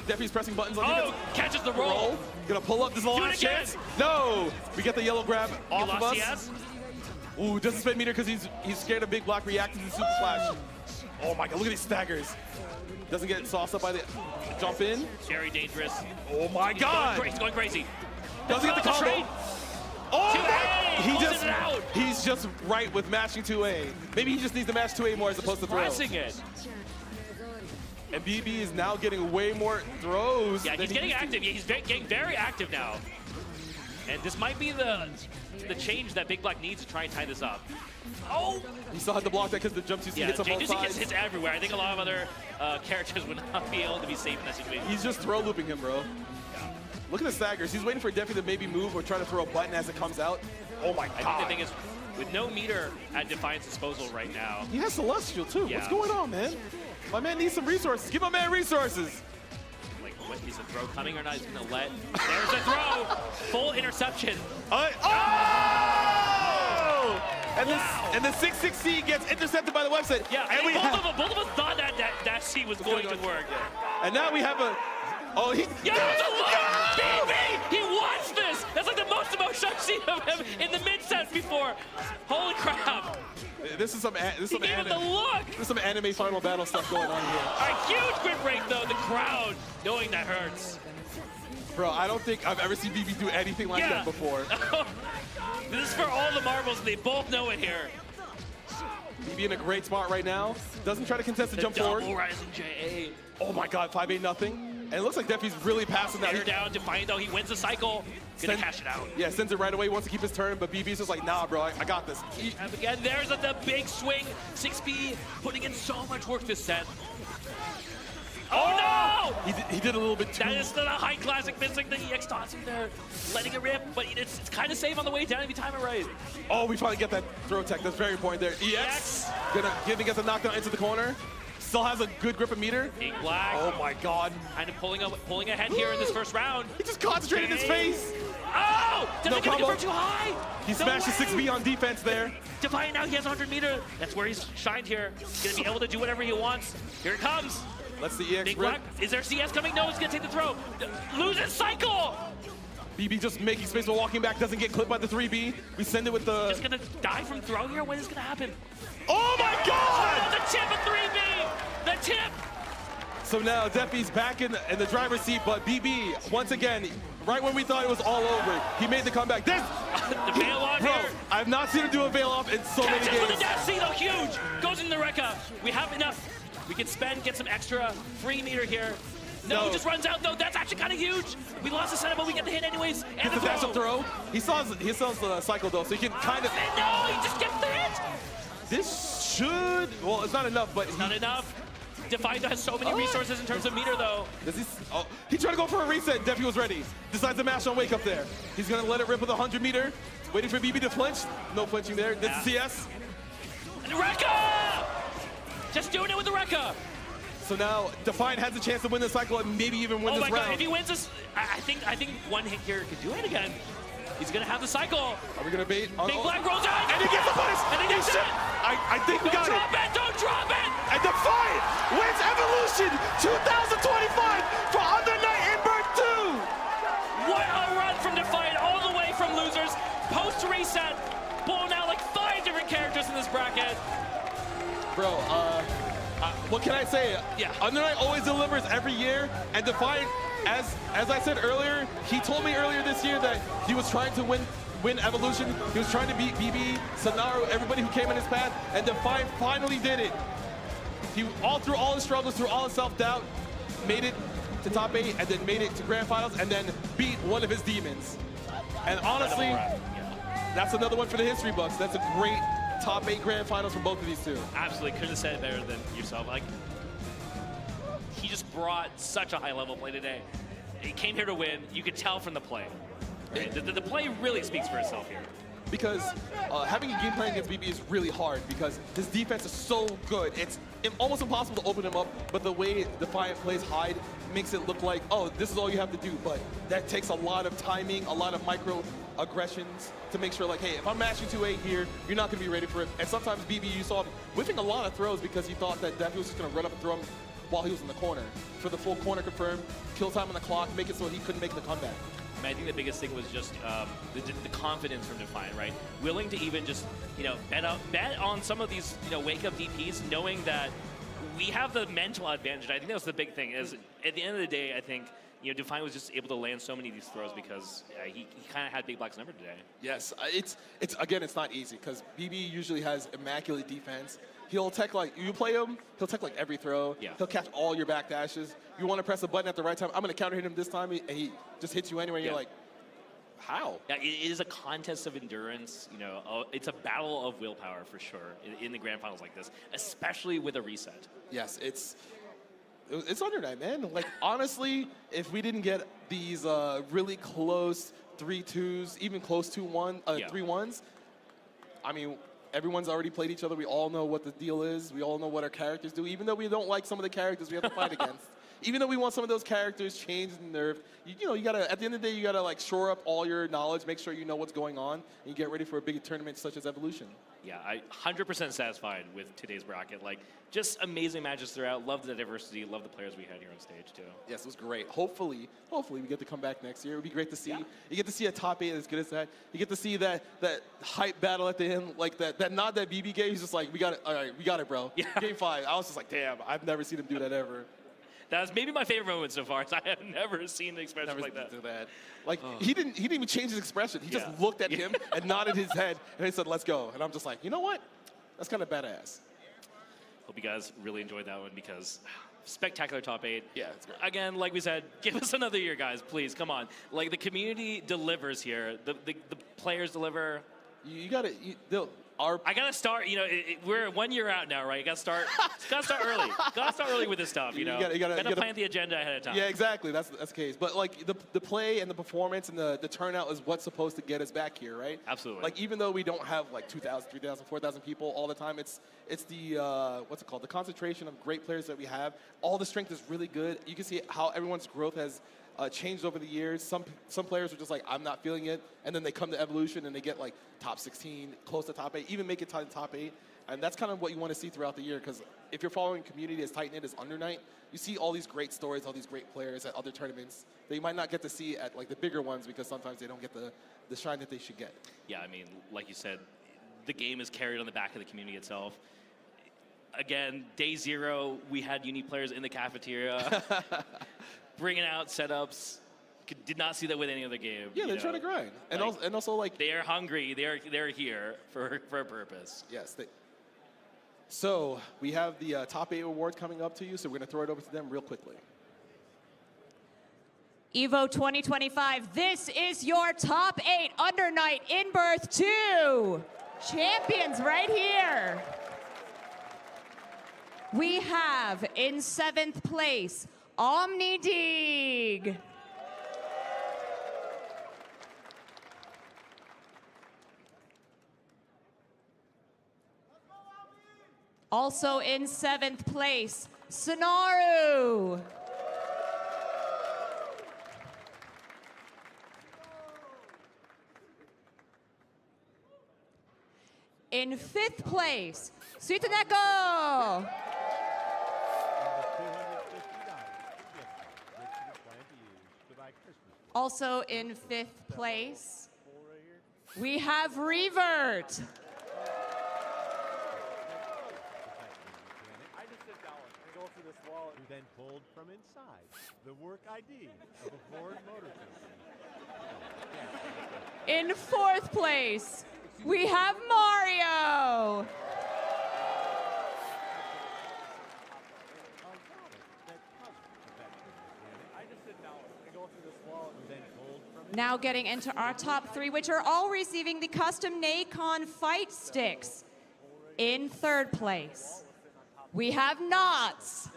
Defi's pressing buttons on him. Catches the roll. Gonna pull up. This is the last chance. No! We get the yellow grab off of us. CS? Ooh, doesn't spend meter because he's scared of Big Black reacting to Super Flash. Oh my God, look at these staggers. Doesn't get sauced up by the jump in. Very dangerous. Oh my God! He's going crazy. Doesn't get the combo. Oh, he's just right with matching 2A. Maybe he just needs to match 2A more as opposed to throw. Pressing it. And BB is now getting way more throws. Yeah, he's getting active. Yeah, he's getting very active now. And this might be the change that Big Black needs to try and tie this up. Oh! He still had to block that because the jump hits on both sides. He gets hits everywhere. I think a lot of other characters would not be able to be safe in that situation. He's just throw looping him, bro. Yeah. Look at the staggers. He's waiting for Defi to maybe move or try to throw a button as it comes out. Oh my God. I think the thing is, with no meter at Defiant's disposal right now. He has Celestial too. Yeah. What's going on, man? My man needs some resources. Give my man resources. Like, what, is a throw coming or not? He's gonna let. There's a throw. Full interception. Oh! And the 660 gets intercepted by the website. Yeah, and both of us thought that C was going to work. And now we have a. Oh, he. Yeah, there's a look! BB! He watched this! That's like the most emotion I've seen of him in the mid-sets before. Holy crap! This is some anime final battle stuff going on here. A huge grid break though, the crowd knowing that hurts. Bro, I don't think I've ever seen BB do anything like that before. This is for all the marbles, and they both know it here. BB in a great spot right now. Doesn't try to contest the jump forward. Double rising JA. Oh my God, 5-8 nothing. And it looks like Defi's really passing that. Air down, Defiant though, he wins the cycle. Gonna cash it out. Yeah, sends it right away, wants to keep his turn, but BB's just like, nah, bro, I got this. And again, there's the big swing. 6B putting in so much work this set. Oh no! He did a little bit too. That is the high classic missing the EX toss in there, letting it rip, but it's kind of safe on the way down if you time it right. Oh, we finally get that throw tech. That's very important there. EX gonna get the knockdown into the corner. Still has a good grip of meter. Big Black. Oh my God. Kind of pulling ahead here in this first round. He just concentrated his face. Oh! Does No it get combo. confirmed too high? He smashed the 6B on defense there. Defiant now, he has 100 meter. That's where he's shined here. He's gonna be able to do whatever he wants. Here it comes. Let's see EX Big rip. Black, is there CS coming? No, he's gonna take the throw. Loses cycle! BB just making space while walking back, doesn't get clipped by the 3B. We send it with the... Just gonna die from throw here? When is gonna happen? Oh my God! Oh, the tip of 3B! The tip! So now Deppy's back in the driver's seat, but BB, once again, right when we thought it was all over, he made the comeback. This! The veil off Bro, here. I've not seen him do a veil off in so many Catches games. with a dash C though, huge! Goes into the Rekka. We have enough. We can spend, get some extra free meter here. No, he just runs out though. That's actually kind of huge. We lost the setup, but we get the hit anyways. And Gets the dash up throw. He saws the cycle though, so he can kind of... No, he just gets the hit! This should... Well, it's not enough, but... It's not enough. Defiant has so many resources in terms of meter though. Does he... Oh, he tried to go for a reset. Deppy was ready. Decides to mash on wake up there. He's going to let it rip with 100 meter. Waiting for BB to flinch. No flinching there. This is CS. And Rekka! Just doing it with the Rekka. So now Defiant has a chance to win this cycle and maybe even win Oh this my round. God, if he wins this, I think one hit here could do it again. He's gonna have the cycle. Are we gonna bait? Big Black rolls out. And he gets the punish! And he gets it! I think we got it! Don't drop it! And Defiant wins Evolution 2025 for Under Night in Bird 2! What a run from Defiant, all the way from losers. Post reset, pulling out like 5 different characters in this bracket. Bro, what can I say? Yeah. Under Night always delivers every year, and Defiant, as I said earlier, he told me earlier this year that he was trying to win Evolution. He was trying to beat BB, Sonaru, everybody who came in his path, and Defiant finally did it. He, through all his struggles, through all his self-doubt, made it to top 8, and then made it to grand finals, and then beat one of his demons. And honestly, that's another one for the history books. That's a great top 8 grand finals for both of these two. Absolutely, couldn't have said it better than yourself. Like, he just brought such a high level play today. He came here to win. You could tell from the play. Right? The play really speaks for itself here. Because having a game plan against BB is really hard because his defense is so good. It's almost impossible to open him up, but the way Defiant plays hide makes it look like, oh, this is all you have to do. But that takes a lot of timing, a lot of micro aggressions to make sure, like, hey, if I'm mashing 2A here, you're not going to be ready for it. And sometimes BB, you saw him whiffing a lot of throws because he thought that Deppy was just going to run up and throw him while he was in the corner. For the full corner confirm, kill time on the clock, make it so he couldn't make the comeback. I mean, I think the biggest thing was just the confidence from Defiant, right? Willing to even just, bet on some of these, wake-up DPs, knowing that we have the mental advantage. And I think that was the big thing. Is at the end of the day, I think, Defiant was just able to land so many of these throws because he kind of had Big Black's number today. Yes, it's not easy because BB usually has immaculate defense. He'll tech you play him, he'll tech every throw. Yeah. He'll catch all your back dashes. You want to press a button at the right time. I'm going to counter hit him this time, and he just hits you anyway. And you're like, how? Yeah, it is a contest of endurance. It's a battle of willpower for sure in the grand finals like this, especially with a reset. Yes, it's Under Night, man. Like, honestly, if we didn't get these really close 3-2s, even close 3-1s, I mean, everyone's already played each other. We all know what the deal is. We all know what our characters do. Even though we don't like some of the characters we have to fight against. Even though we want some of those characters changed and nerfed, you gotta, at the end of the day, you gotta shore up all your knowledge, make sure you know what's going on, and you get ready for a big tournament such as Evolution. Yeah, I 100% satisfied with today's bracket. Just amazing matches throughout. Love the diversity. Love the players we had here on stage too. Yes, it was great. Hopefully we get to come back next year. It would be great to see. Yeah. You get to see a top 8 as good as that. You get to see that hype battle at the end, like that nod that BB gave. He's just like, we got it. All right, we got it, bro. Yeah. Game 5. I was just like, damn, I've never seen him do that ever. That was maybe my favorite moment so far. I have never seen an expression like that. He didn't even change his expression. He just looked at him and nodded his head, and he said, let's go. And I'm just like, you know what? That's kind of badass. Hope you guys really enjoyed that one because spectacular top 8. Yeah, it's great. Again, like we said, give us another year, guys, please. Come on. The community delivers here. The players deliver. You got to... I gotta start. We're 1 year out now, right? You gotta start. Gotta start early. Gotta start early with this stuff. You gotta plan the agenda ahead of time. Yeah, exactly. That's the case. But the play and the performance and the turnout is what's supposed to get us back here, right? Absolutely. Even though we don't have 2,000, 3,000, 4,000 people all the time, it's the what's it called? The concentration of great players that we have. All the strength is really good. You can see how everyone's growth has changed over the years. Some players are just like, I'm not feeling it, and then they come to Evolution and they get like top 16, close to top 8, even make it to top 8. And that's kind of what you want to see throughout the year, because if you're following community as tight-knit as Under Night, you see all these great stories, all these great players at other tournaments that you might not get to see at like the bigger ones, because sometimes they don't get the shine that they should get. Yeah, I mean, like you said, the game is carried on the back of the community itself. Again, day 0, we had unique players in the cafeteria, bringing out setups. Did not see that with any other game. Yeah, they're trying to grind, and also like they are hungry. They're here for a purpose. Yes. So we have the top 8 awards coming up to you. So we're going to throw it over to them real quickly. EVO 2025, this is your top 8 Under Night in Birth 2 champions right here. We have in 7th place, Omnidig. Also in 7th place, Sonaru. In 5th place, Suitaneko. Also in 5th place, we have Revert. Who then pulled from inside the work ID of a Ford Motor Company. In 4th place, we have Mario. Now getting into our top 3, which are all receiving the custom Nacon fight sticks. In 3rd place, we have Knots.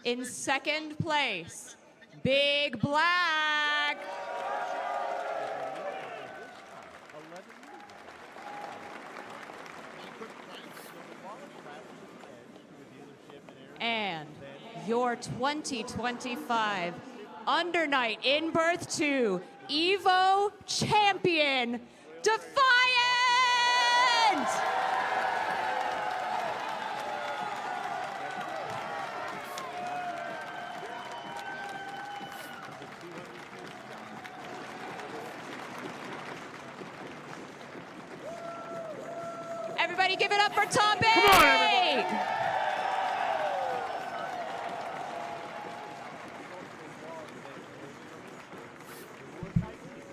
In 2nd place, Big Black. And your 2025 Under Night in Birth 2 EVO champion, Defiant! Everybody give it up for top 8!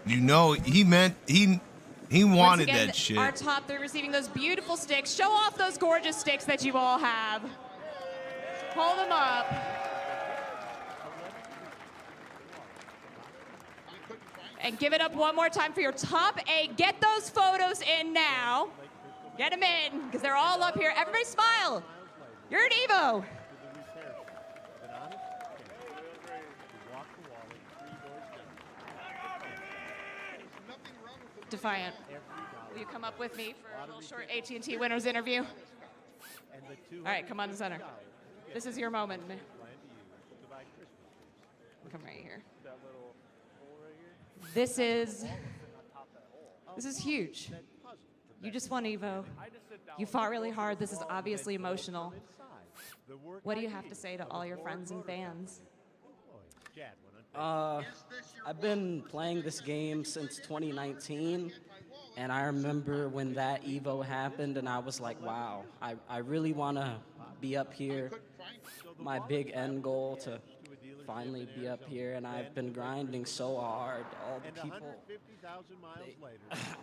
You know, he wanted Once again, that shit. Our top 3 receiving those beautiful sticks. Show off those gorgeous sticks that you all have. Hold them up. And give it up one more time for your top 8. Get those photos in now. Get them in, because they're all up here. Everybody smile. You're an EVO. Defiant, will you come up with me for a little short AT&T winners interview? All right, come on to center. This is your moment. Come right here. This is huge. You just won EVO. You fought really hard. This is obviously emotional. What do you have to say to all your friends and fans? I've been playing this game since 2019, and I remember when that EVO happened, and I was like, wow, I really want to be up here. My big end goal to finally be up here, and I've been grinding so hard. All the people,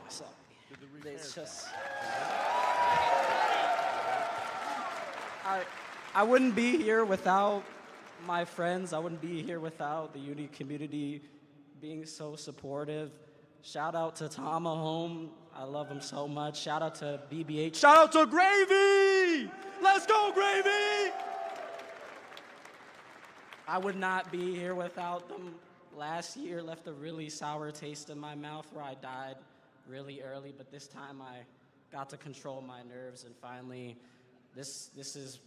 sorry, it's just, I wouldn't be here without my friends. I wouldn't be here without the Uni community being so supportive. Shout out to Tama Home. I love him so much. Shout out to BBH. Shout out to Gravy! Let's go, Gravy! I would not be here without them. Last year left a really sour taste in my mouth where I died really early, but this time I got to control my nerves, and finally, this is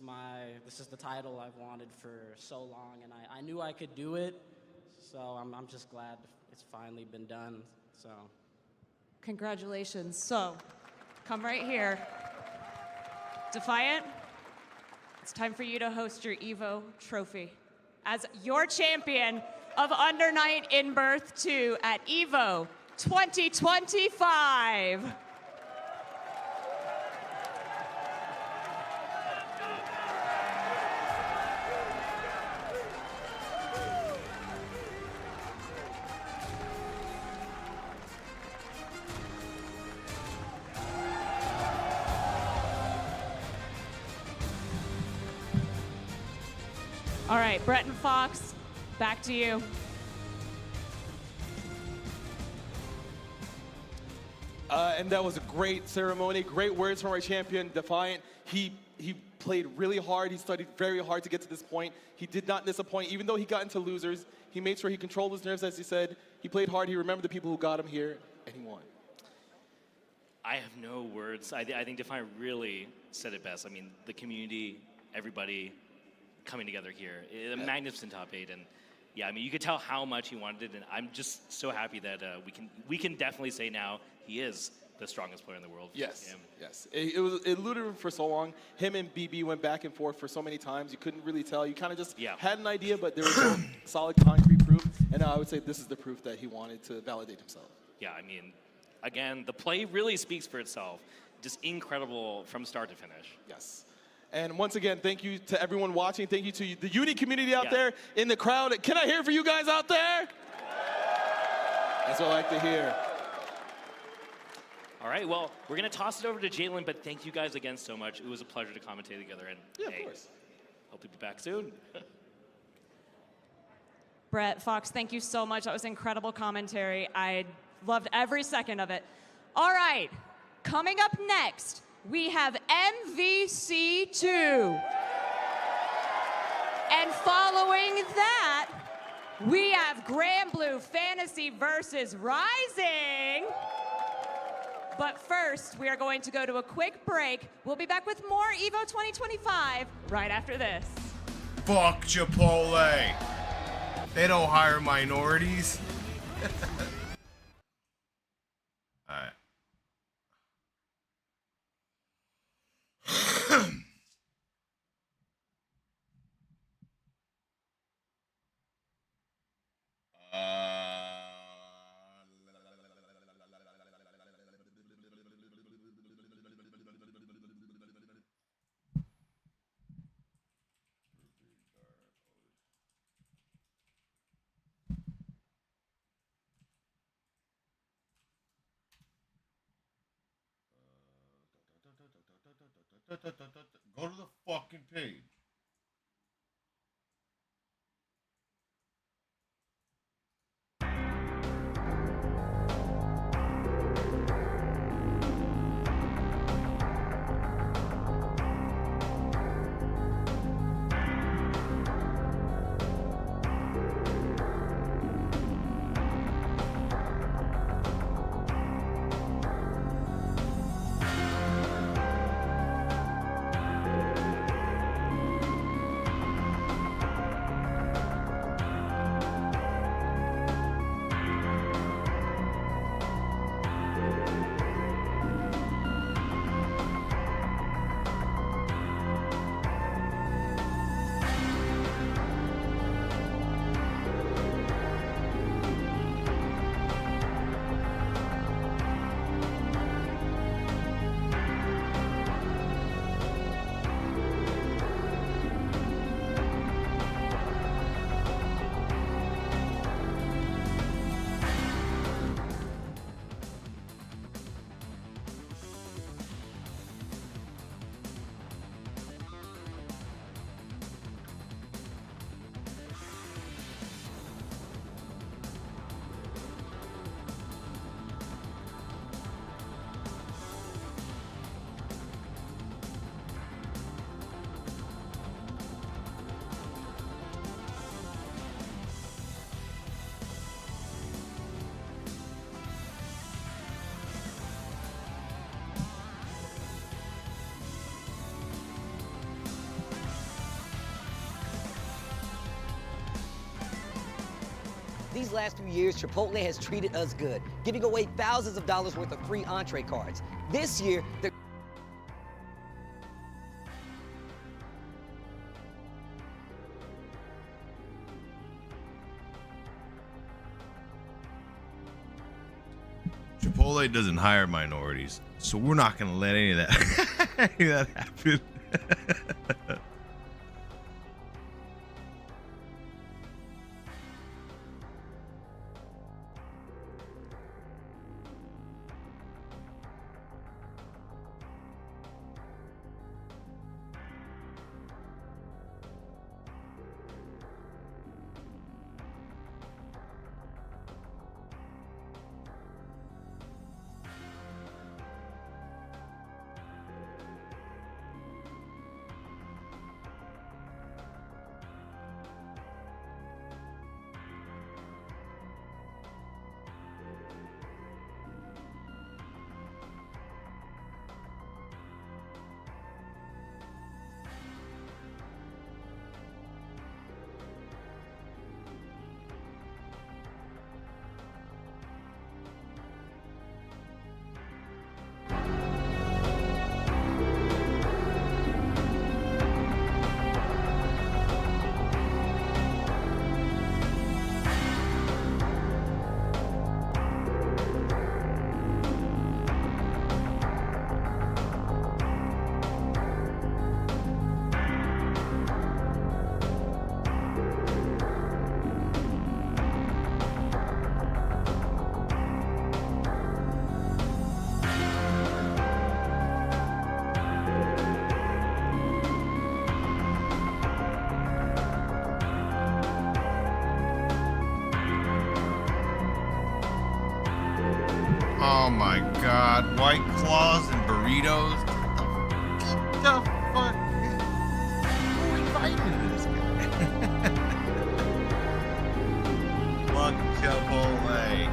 the title I've wanted for so long, and I knew I could do it, so I'm just glad it's finally been done. So, Congratulations. So, come right here. Defiant, it's time for you to host your EVO trophy as your champion of Under Night in Birth 2 at EVO 2025. All right, Brett and Fox, back to you. And that was a great ceremony, great words from our champion, Defiant. He played really hard. He studied very hard to get to this point. He did not disappoint, even though he got into losers. He made sure he controlled his nerves, as he said. He played hard. He remembered the people who got him here, and he won. I have no words. I think Defiant really said it best. I mean, the community, everybody coming together here. A magnificent top 8, and yeah, I mean, you could tell how much he wanted it, and I'm just so happy that we can definitely say now he is the strongest player in the world. Yes, yes. It eluded him for so long. Him and BB went back and forth for so many times. You couldn't really tell. You kind of just had an idea, but there was no solid concrete proof. And I would say this is the proof that he wanted to validate himself. Yeah, I mean, again, the play really speaks for itself. Just incredible from start to finish. Yes. And once again, thank you to everyone watching. Thank you to the Uni community out there in the crowd. Can I hear for you guys out there? That's what I like to hear. All right, well, we're going to toss it over to Jalen, but thank you guys again so much. It was a pleasure to commentate together, and of course. Hope to be back soon. Brett, Fox, thank you so much. That was incredible commentary. I loved every second of it. All right, coming up next, we have MVC2. And following that, we have Grand Blue Fantasy versus Rising. But first, we are going to go to a quick break. We'll be back with more EVO 2025 right after this. Fuck Chipotle. They don't hire minorities. All right. Go to the fucking page. These last few years, Chipotle has treated us good, giving away thousands of dollars worth of free entree cards. This year, they're Chipotle doesn't hire minorities, so we're not going to let any of that, any of that happen. Oh my god, White Claws and burritos? What the fuck? Who invited this guy? Fuck Chipotle.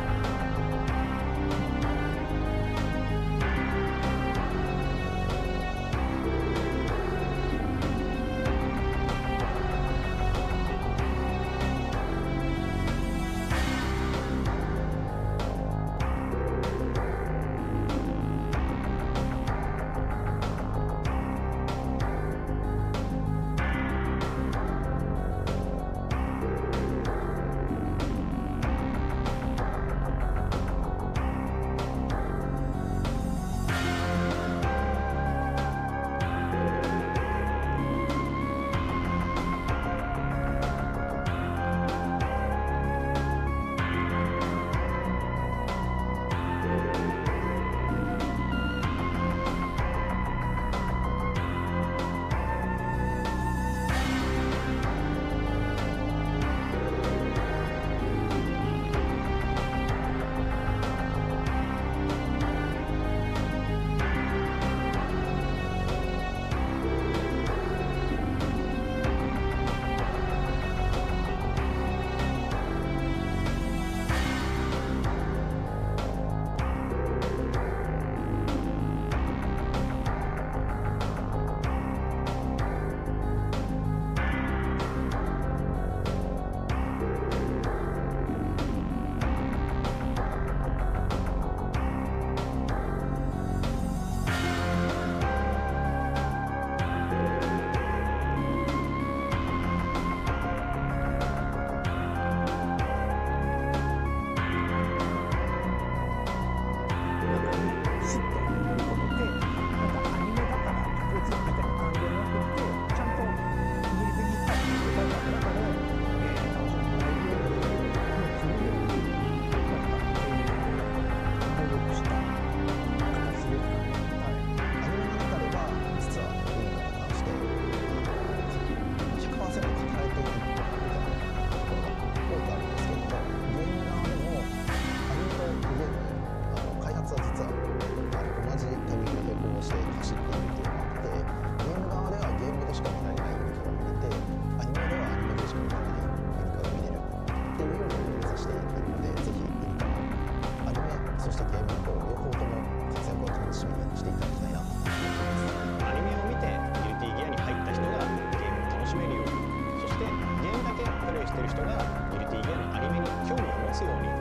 ますように、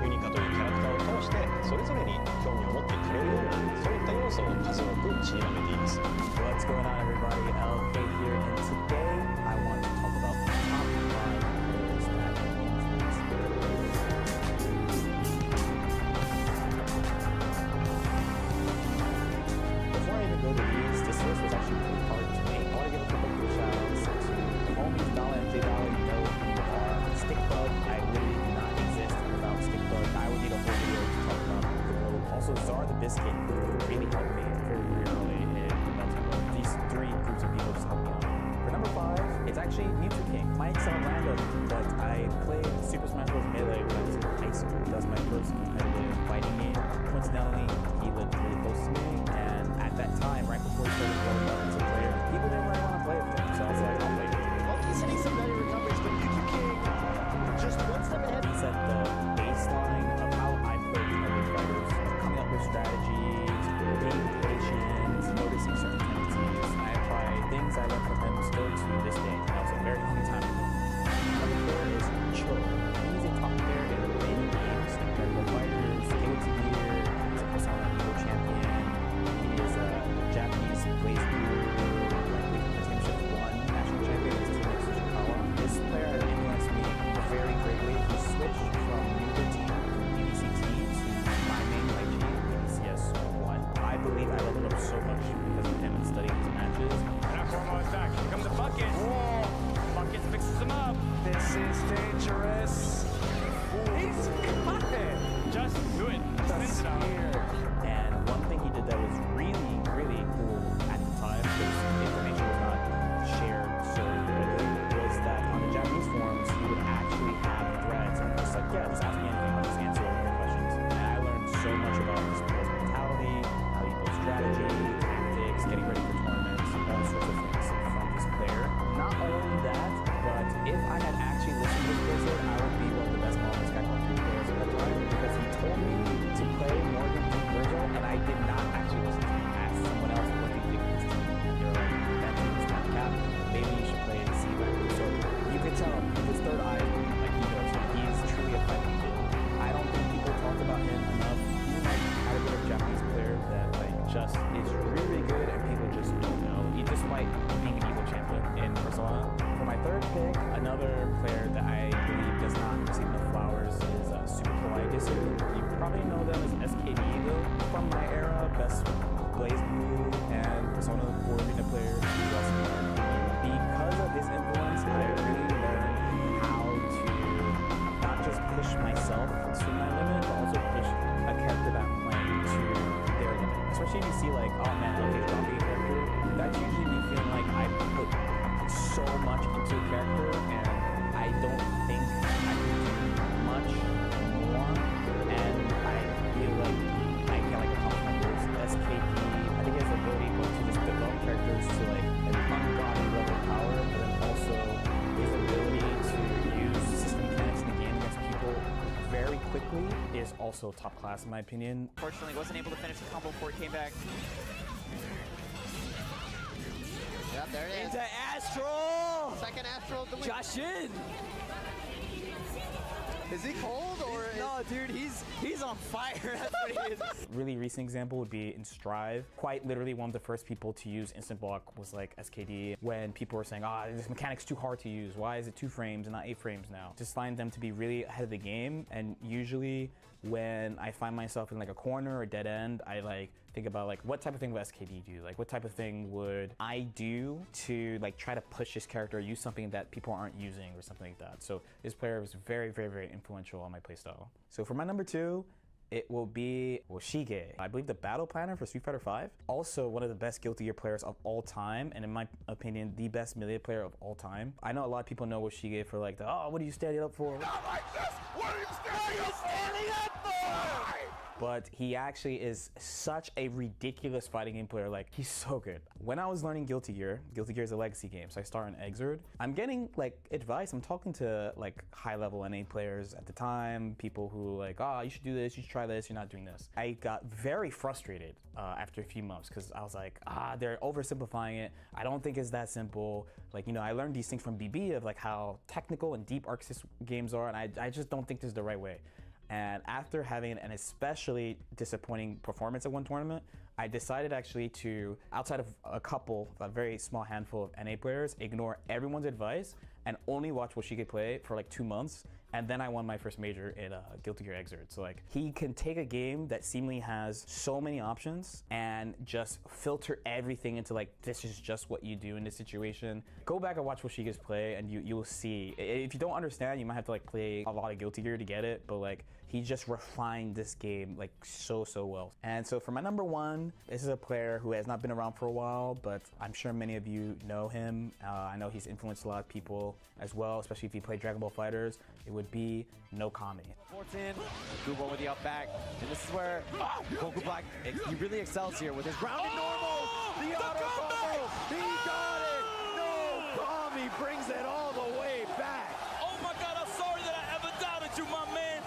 ユニカというキャラクターを通してそれぞれに興味を持ってくれるようなそういった要素を数多く散りばめています。 What's going on, everybody? LK here, and today I want to talk about the top 5 players that influence Before I even go to these, this list was actually pretty hard to make. I want to give a couple of shout outs to the homies, Dollar and J Dollar. You know who you are. Stickbug, I literally do not exist without Stickbug. I would need a whole video to talk about the globe. Also, Czar the Biscuit, who really helped me very, very early in Melting World. These 3 groups of people just helped me out. For number 5, it's actually Mewtwo King. Might sound random, but I played Super Smash Bros. Melee when I was in high school. That was my first competitive fighting game. Coincidentally, he lived really close to me, and at that time, right before he started blowing up as a player, people didn't really want to play with him, so I was like, I'll play with him. Monkey hitting some better recoveries, but Mewtwo King just one step ahead. He set the baseline of how I play competitive fighters, coming up with strategies, being patient, noticing certain tendencies. I apply things I learned from him still to this day, and that was a very long time ago. Number 4 is Cho. He's a top player in many games, competitive fighters, Guilty Gear, he's a Persona Evo champion, he is a Japanese Blaze Blue, Championship 1 national champion, his teammate Tsuchikawa. This player has influenced me very greatly. He switched from neutral team EDCT to my main Lychee, EDCS 1. I believe I leveled up so much because of him and studying his matches. And after Formo is back, here comes the Bucket. Whoa! Bucket fixes him up. This is dangerous. He's got it. Just do it. Spins it out. And one thing he did that was really, really cool at the time, because the information was not shared so readily, was that on the Japanese forums, he would actually have threads and just like, yeah, just ask me anything, I'll just answer all your questions. And I learned so much about his player's mentality, how he builds strategy, tactics, getting ready for tournaments, all sorts of things from this player. Not only that, but if I had actually listened to this person, I would be one of the best Marvel Skyward 3 players of all time, because he told me to play Morgan King Virgil, and I did not actually listen to him. I asked someone else, what do you think of this team? And they were like, that team is not capped. Maybe you should play C-Back. So you could tell his third eye, like he knows, he's truly a fighting build. I don't think people talk about him enough. He's like a category of Japanese player that like just is really, really good and people just don't know. He despite being an Evo champion in Persona. For my third pick, another player that I believe does not receive enough flowers is Super Kawaii Gisu. You probably know them as SKD though. From my era, best Blaze Blue and Persona 4 arena player. Because of his influence, I really learned how to not just push myself to my limit, but also push a character that I'm playing to their limit. Especially if you see like, oh man, okay, dropping a character, that's usually me feeling like I put so much into a character and I don't think I can do much more, and I feel like I can't like accomplish my goals. SKD, I think he has the ability both to just develop characters to like an ungodly level of power, but then also his ability to use system mechanics in the game against people very quickly is also top class in my opinion. Fortunately, wasn't able to finish the combo before it came back. Yep, there it is. Into Astral! Second Astral delete. Josh in! Is he cold or? No, dude, he's on fire. That's what he is. Really recent example would be in Strive. Quite literally one of the first people to use instant block was like SKD, when people were saying, this mechanic's too hard to use. Why is it 2 frames and not 8 frames now? Just find them to be really ahead of the game, and usually when I find myself in like a corner or dead end, I like think about like what type of thing would SKD do? Like what type of thing would I do to like try to push this character or use something that people aren't using or something like that. So this player was very, very, very influential on my playstyle. So for my number 2, it will be Woshige. I believe the battle planner for Street Fighter V. Also one of the best Guilty Gear players of all time, and in my opinion, the best melee player of all time. I know a lot of people know Woshige for like the, what are you standing up for? Not like this! What are you standing up for? but he actually is such a ridiculous fighting game player. Like, he's so good. When I was learning Guilty Gear is a legacy game, so I start in Exerd. I'm getting like advice. I'm talking to like high-level NA players at the time, people who like, oh, you should do this, you should try this, you're not doing this. I got very frustrated after a few months because I was like, they're oversimplifying it. I don't think it's that simple. Like, you know, I learned these things from BB of like how technical and deep Arc Sys games are, and I just don't think this is the right way. And after having an especially disappointing performance at one tournament, I decided actually to, outside of a very small handful of NA players, ignore everyone's advice and only watch Woshige play for like 2 months. And then I won my first major in Guilty Gear Exerd. So like, he can take a game that seemingly has so many options and just filter everything into like, this is just what you do in this situation. Go back and watch Woshige's play and you will see. If you don't understand, you might have to like play a lot of Guilty Gear to get it, but like, he just refined this game like so well. And so for my number one, this is a player who has not been around for a while, but I'm sure many of you know him. I know he's influenced a lot of people as well, especially if you play Dragon Ball FighterZ. It would be Okami. Forts in, Kubo with the up back, and this is where Goku Black, he really excels here with his rounded normal, the auto combo, he got it! Okami brings it all the way back. Oh my God, I'm sorry that I ever doubted you, my man.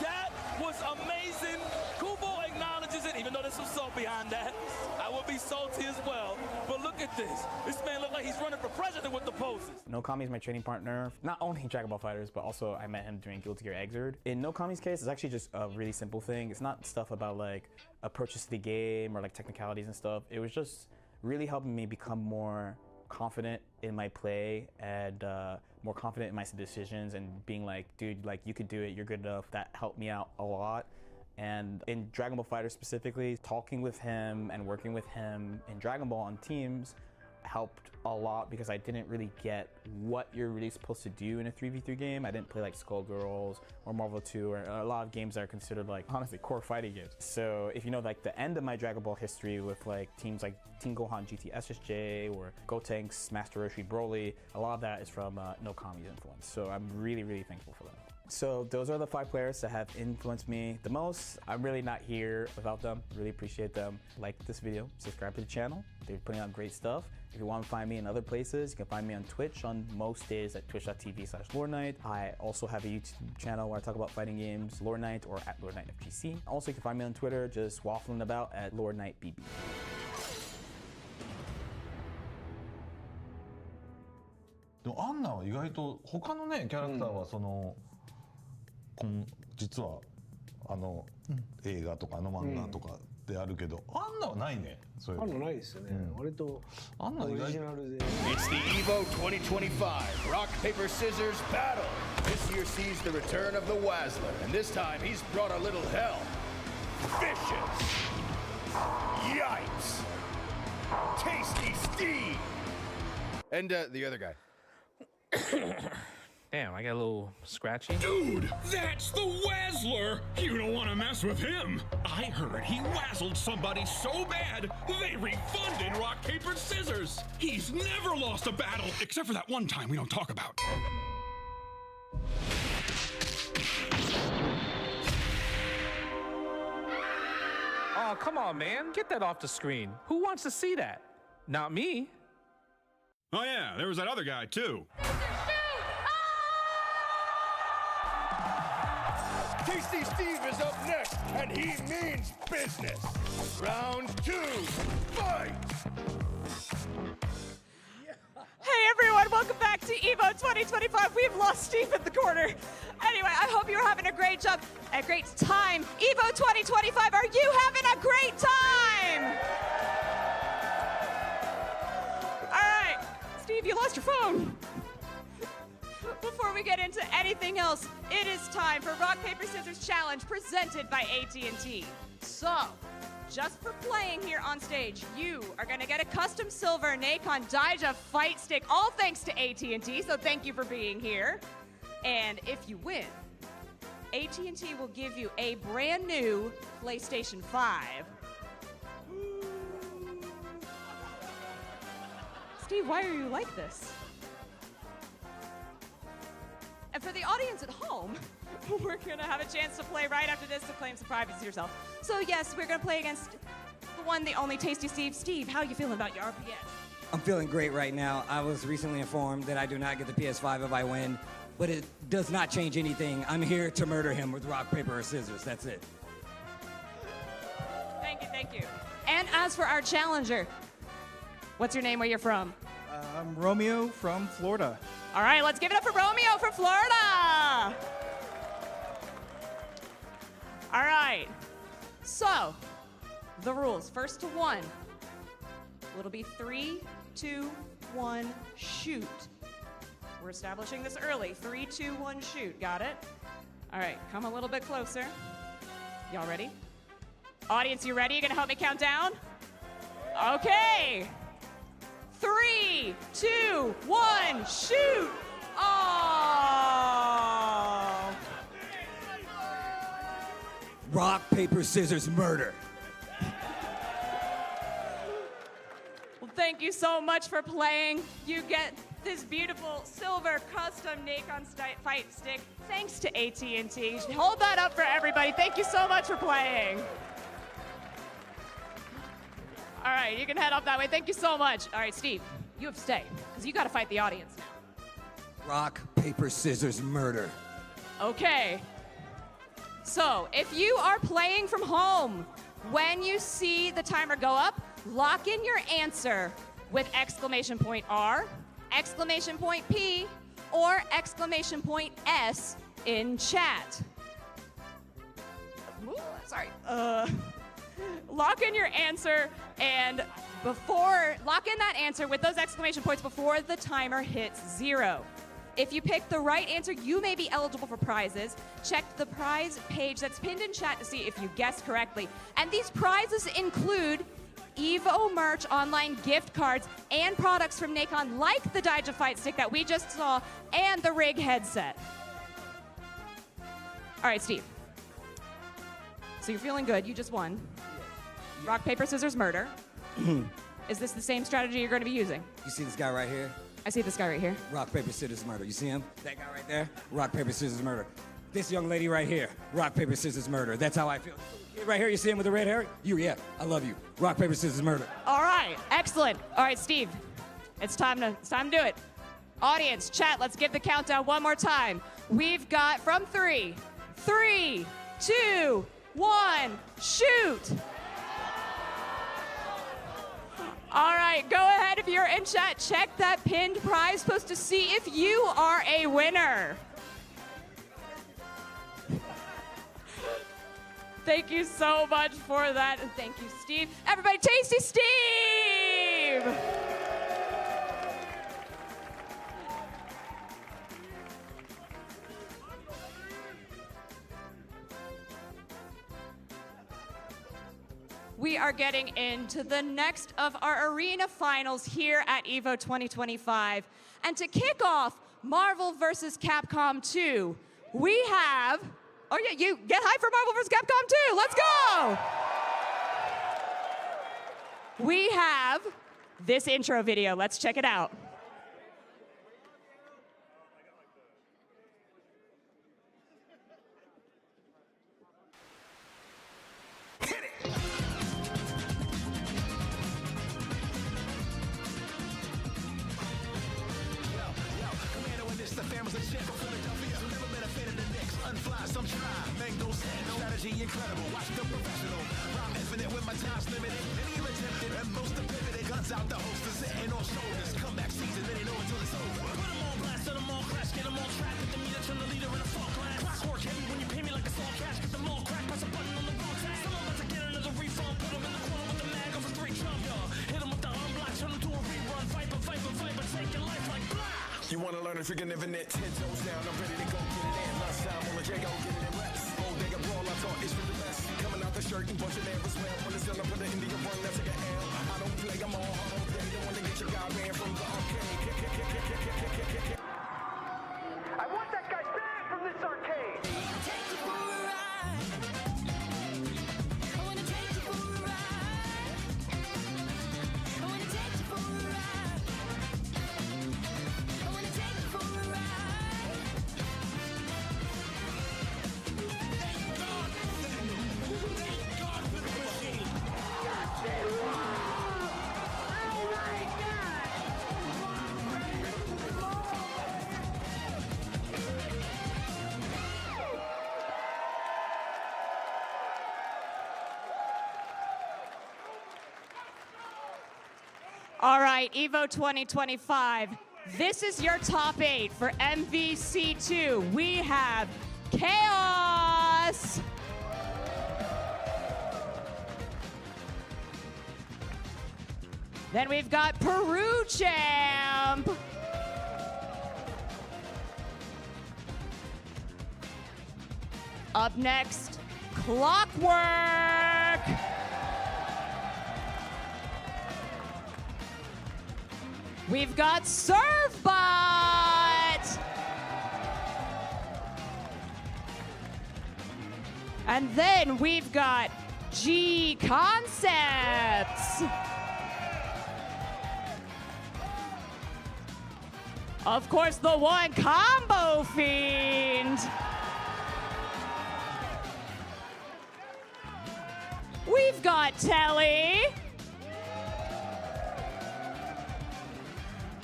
That was amazing. Kubo acknowledges it, even though there's some salt behind that. I would be salty as well. But look at this. This man look like he's running for president with the poses. Okami is my training partner, not only in Dragon Ball FighterZ, but also I met him during Guilty Gear Exerd. In Okami's case, it's actually just a really simple thing. It's not stuff about like a purchase of the game or like technicalities and stuff. It was just really helping me become more confident in my play and more confident in my decisions and being like, dude, like you could do it, you're good enough. That helped me out a lot. And in Dragon Ball FighterZ specifically, talking with him and working with him in Dragon Ball on teams helped a lot because I didn't really get what you're really supposed to do in a 3v3 game. I didn't play like Skullgirls or Marvel 2 or a lot of games that are considered like honestly core fighting games. So if you know like the end of my Dragon Ball history with like teams like Team Gohan GT SSJ or Gotenks Master Roshi Broly, a lot of that is from Okami's influence. So I'm really thankful for that. So those are the 5 players that have influenced me the most. I'm really not here without them. Really appreciate them. Like this video, subscribe to the channel. They're putting out great stuff. If you want to find me in other places, you can find me on Twitch on most days at twitch.tv/LoreKnight. I also have a YouTube channel where I talk about fighting games, LoreKnight or at LoreKnightFGC. Also, you can find me on Twitter, just waffling about at LoreKnightBB. でもアンナは意外と他のねキャラクターはその、実は映画とか漫画とかであるけど、アンナはないね。そういうの。アンナないですよね。割とアンナオリジナルで。It's the EVO 2025 Rock Paper Scissors Battle. This year sees the return of the Wazzler, and this time he's brought a little hell. Vicious. Yikes. Tasty Steve. And the other guy. Damn, I got a little scratchy. Dude, that's the Wazzler! You don't want to mess with him. I heard he wazzled somebody so bad, they refunded rock, paper, scissors. He's never lost a battle, except for that one time we don't talk about. Oh, come on, man. Get that off the screen. Who wants to see that? Not me. Oh yeah, there was that other guy too. Tasty Steve is up next, and he means business. Round 2, fight! Hey everyone, welcome back to EVO 2025. We've lost Steve in the corner. Anyway, I hope you're having a great time. EVO 2025, are you having a great time? All right, Steve, you lost your phone. Before we get into anything else, it is time for Rock, Paper, Scissors Challenge presented by AT&T. So, just for playing here on stage, you are going to get a custom silver Nacon Daija fight stick, all thanks to AT&T, so thank you for being here. And if you win, AT&T will give you a brand new PlayStation 5. Steve, why are you like this? And for the audience at home, we're going to have a chance to play right after this to claim some privacy yourself. So yes, we're going to play against the one, the only Tasty Steve. Steve, how are you feeling about your RPS? I'm feeling great right now. I was recently informed that I do not get the PS5 if I win, but it does not change anything. I'm here to murder him with rock, paper, or scissors. That's it. Thank you, thank you. And as for our challenger, what's your name, where you're from? I'm Romeo from Florida. All right, let's give it up for Romeo from Florida. All right, so the rules, first to one. It'll be 3, 2, 1, shoot. We're establishing this early. 3, 2, 1, shoot. Got it? All right, come a little bit closer. Y'all ready? Audience, you ready? You gonna help me count down? Okay. 3, 2, 1, shoot! Oh! Rock, paper, scissors, murder. Well, thank you so much for playing. You get this beautiful silver custom Nacon fight stick thanks to AT&T. Hold that up for everybody. Thank you so much for playing. All right, you can head up that way. Thank you so much. All right, Steve, you have to stay because you got to fight the audience now. Rock, paper, scissors, murder. Okay. So, if you are playing from home, when you see the timer go up, lock in your answer with exclamation point R, exclamation point P, or exclamation point S in chat. Ooh, sorry. Lock in your answer and lock in that answer with those exclamation points before the timer hits 0. If you pick the right answer, you may be eligible for prizes. Check the prize page that's pinned in chat to see if you guessed correctly. And these prizes include Evo merch, online gift cards, and products from Nacon like the Daija Fight Stick that we just saw and the Rig headset. All right, Steve. So you're feeling good. You just won. Rock, paper, scissors, murder. Is this the same strategy you're going to be using? You see this guy right here? I see this guy right here. Rock, paper, scissors, murder. You see him? That guy right there? Rock, paper, scissors, murder. This young lady right here. Rock, paper, scissors, murder. That's how I feel. Kid right here, you see him with the red hair? Yeah, I love you. Rock, paper, scissors, murder. All right, excellent. All right, Steve, it's time to do it. Audience, chat, let's give the countdown one more time. We've got from 3, 2, 1, shoot. All right, go ahead if you're in chat, check that pinned prize post to see if you are a winner. Thank you so much for that, and thank you, Steve. Everybody, Tasty Steve! We are getting into the next of our arena finals here at EVO 2025. And to kick off Marvel vs. Capcom 2, we have, oh yeah, you get hyped for Marvel vs. Capcom 2, let's go! We have this intro video, let's check it out. Incredible, watch the professional. Rhyme infinite with my time's limited. And even tempted, and most of pivoted. Guns out the holsters, sitting on shoulders. Comeback season, they know until it's over. Put them on blast, set them on crash, get them on track. Get the meter, turn the leader in a fall class. Clockwork heavy when you pay me like a small cash. Get them all crack, press a button on the wrong tag. Someone about to get another refund. Put them in the corner with the mag over 3 Trump, y'all. Hit them with the unblock, turn them to a rerun. Fight, but take your life like blah. You wanna learn if you can never net 10 toes down. I'm ready to go get it in. Lunchtime on the J-Go, get it in reps. Bodega brawl, I thought it's for the best. Coming out the shirt and bunch of nails as well. When it's done, I put the Indian run, let's take an L. I don't play, I'm all hard all day. Don't wanna get your guy ran from the arcade. I want that guy back from this arcade. Take you for a ride. I wanna take you for a ride. I wanna take you for a ride. I wanna take you for a ride. All right, EVO 2025. This is your top 8 for MVC2. We have Chaos. Then we've got Peru Champ. Up next, Clockwork. We've got Surfbot. And then we've got G Concepts. Of course, the one Combo Fiend. We've got Telly.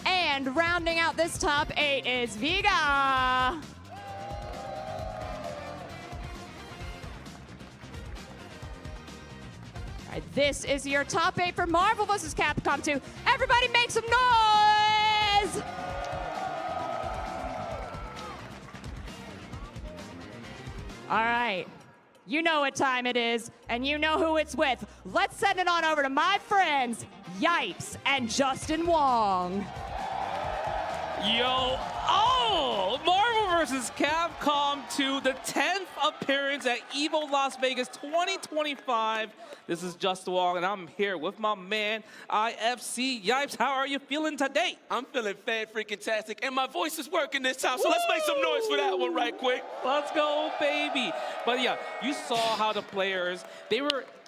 And rounding out this top 8 is Vega. All right, this is your top 8 for Marvel vs. Capcom 2. Everybody make some noise! All right. You know what time it is, and you know who it's with. Let's send it on over to my friends, Yipes and Justin Wong. Yo, Marvel vs. Capcom 2, the 10th appearance at EVO Las Vegas 2025. This is Justin Wong, and I'm here with my man, IFC Yipes. How are you feeling today? I'm feeling fan-freaking-tastic, and my voice is working this time, so let's make some noise for that one right quick. Let's go, baby. But yeah, you saw how the players,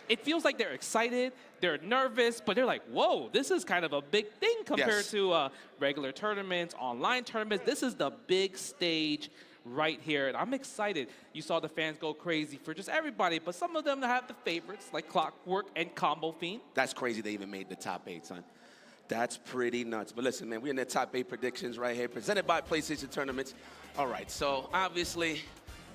it feels like they're excited, they're nervous, but they're like, whoa, this is kind of a big thing compared to regular tournaments, online tournaments. This is the big stage right here, and I'm excited. You saw the fans go crazy for just everybody, but some of them have the favorites, like Clockwork and Combo Fiend. That's crazy they even made the top 8, son. That's pretty nuts. But listen, man, we're in the top 8 predictions right here, presented by PlayStation Tournaments. All right, so obviously,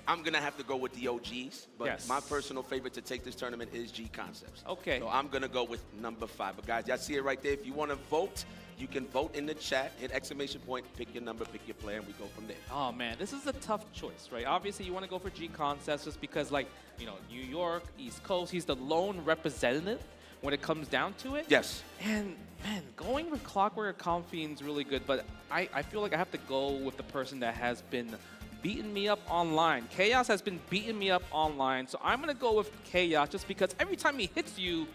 I'm going to have to go with the OGs, but my personal favorite to take this tournament is G Concepts. Okay. So I'm going to go with number 5. But guys, y'all see it right there. If you want to vote, you can vote in the chat, hit exclamation point, pick your number, pick your player, and we go from there. Oh, man, this is a tough choice, right? Obviously, you want to go for G Concepts just because, like, you know, New York, East Coast, he's the lone representative when it comes down to it. Yes. And, man, going with Clockwork or Combo Fiend's really good, but I feel like I have to go with the person that has been beating me up online. Chaos has been beating me up online, so I'm going to go with Chaos just because every time he hits you,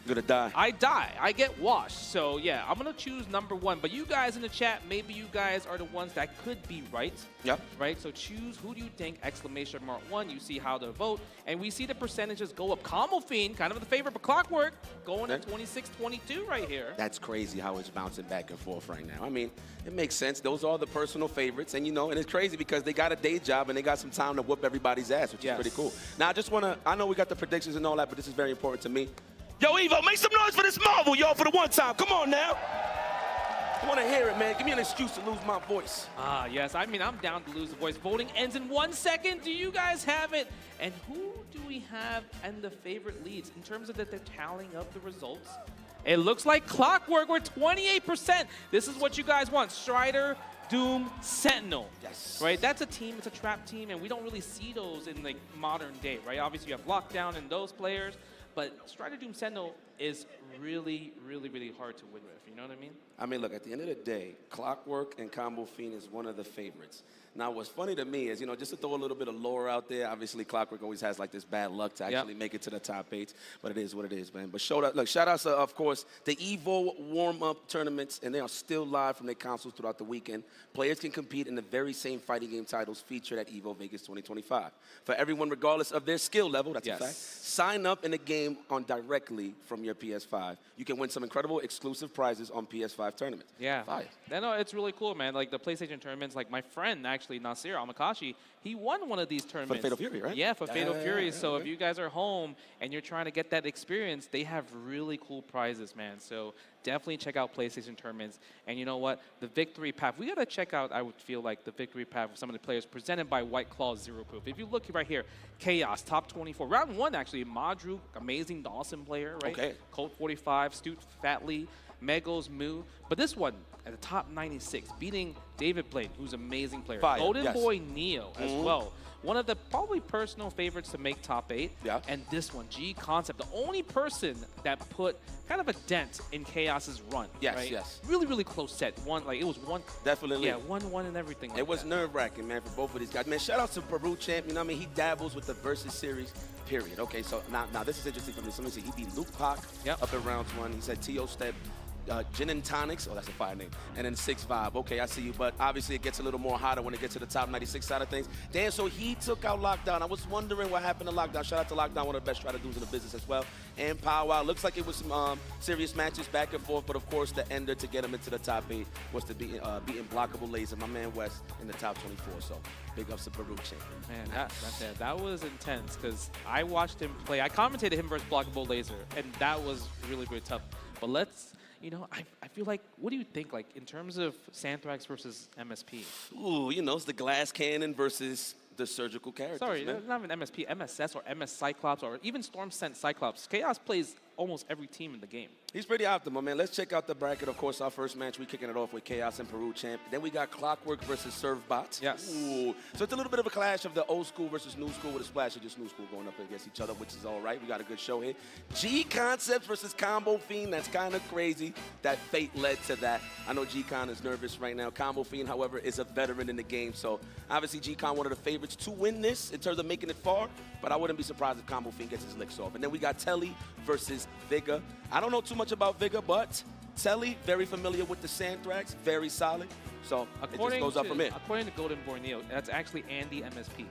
You're gonna die. I die. I get washed. So, yeah, I'm going to choose number 1. But you guys in the chat, maybe you guys are the ones that could be right. Yep. Right? So choose who do you think, exclamation mark 1. You see how to vote. And we see the percentages go up. Combo Fiend, kind of the favorite, but Clockwork going at 26-22 right here. That's crazy how it's bouncing back and forth right now. I mean, it makes sense. Those are the personal favorites. And, you know, and it's crazy because they got a day job and they got some time to whoop everybody's ass, which is pretty cool. Now, I just want to, I know we got the predictions and all that, but this is very important to me. Yo, Evo, make some noise for this Marvel, y'all, for the one time. Come on now. I want to hear it, man. Give me an excuse to lose my voice. Ah, yes. I mean, I'm down to lose the voice. Voting ends in 1 second. Do you guys have it? And who do we have and the favorite leads in terms of the tallying up the results? It looks like Clockwork. We're 28%. This is what you guys want. Strider, Doom, Sentinel. Yes. Right? That's a team. It's a trap team, and we don't really see those in, like, modern day, right? Obviously, you have Lockdown and those players. But Strider, Doom, Sentinel is really, really, really hard to win with. You know what I mean? I mean, look, at the end of the day, Clockwork and Combo Fiend is one of the favorites. Now, what's funny to me is, you know, just to throw a little bit of lore out there, obviously Clockwork always has, like, this bad luck to actually make it to the top 8, but it is what it is, man. But shout outs to, of course, the EVO warm-up tournaments, and they are still live from their consoles throughout the weekend. Players can compete in the very same fighting game titles featured at EVO Vegas 2025. For everyone, regardless of their skill level, that's a fact, sign up in the game on directly from your PS5. You can win some incredible exclusive prizes on PS5 tournaments. Yeah. Fire. No, it's really cool, man. Like, the PlayStation tournaments, like, my friend, actually, Nasir Amakashi, he won one of these tournaments. For the Fatal Fury, right? Yeah, for Fatal Fury. So okay. if you guys are home and you're trying to get that experience, they have really cool prizes, man. So definitely check out PlayStation tournaments. And you know what? The victory path, we got to check out, I would feel like, the victory path of some of the players presented by White Claw Zero Proof. If you look right here, Chaos, top 24. Round 1, actually, Madru, amazing Dawson player, right? Okay. Colt 45, Stute Fatley, Megos, Moo. But this one, at the top 96, beating David Blaine, who's an amazing player. Fire, Golden yes. Boy Neo as well. One of the probably personal favorites to make top 8. Yeah. And this one, G Concept, the only person that put kind of a dent in Chaos's run. Yes, right? yes. Really, really close set. It was one. Definitely. Yeah, 1-1 and everything. It was nerve-wracking, man, for both of these guys. Man, shout out to Peru Champ. You know what I mean? He dabbles with the Versus Series, period. Okay, so now this is interesting for me. Somebody said he beat Luke Pac up in round 1. He said T.O. Step. Gin and Tonics, oh, that's a fire name, and then 6'5". Okay, I see you, but obviously it gets a little more hotter when it gets to the top 96 side of things. Dan, so he took out Lockdown. I was wondering what happened to Lockdown. Shout out to Lockdown, one of the best try-to-dos in the business as well. And Powwow, looks like it was some serious matches back and forth, but of course the ender to get him into the top 8 was to beating Blockable Laser, my man West, in the top 24. So big ups to Peru Champ. Man, that was intense because I watched him play. I commentated him versus Blockable Laser, and that was really, really tough. But let's. You know, I feel like, what do you think, like, in terms of Santhrax versus MSP? Ooh, you know, it's the glass cannon versus the surgical characters. Sorry, man. not even MSP, MSS or MS Cyclops or even Storm Scent Cyclops. Chaos plays almost every team in the game. He's pretty optimal, man. Let's check out the bracket. Of course, our first match, we kicking it off with Chaos and Peru Champ. Then we got Clockwork versus Servbot. Yes. Ooh. So it's a little bit of a clash of the old school versus new school with a splash of just new school going up against each other, which is all right. We got a good show here. G Concepts versus Combo Fiend. That's kind of crazy that fate led to that. I know G-Con is nervous right now. Combo Fiend, however, is a veteran in the game. So obviously G-Con one of the favorites to win this in terms of making it far. But I wouldn't be surprised if Combo Fiend gets his licks off. And then we got Telly versus Vigor. I don't know too much about Vigor, but Telly, very familiar with the Santhrax, very solid. So it just goes up from here. According to Golden Boy Neo, that's actually Andy MSP.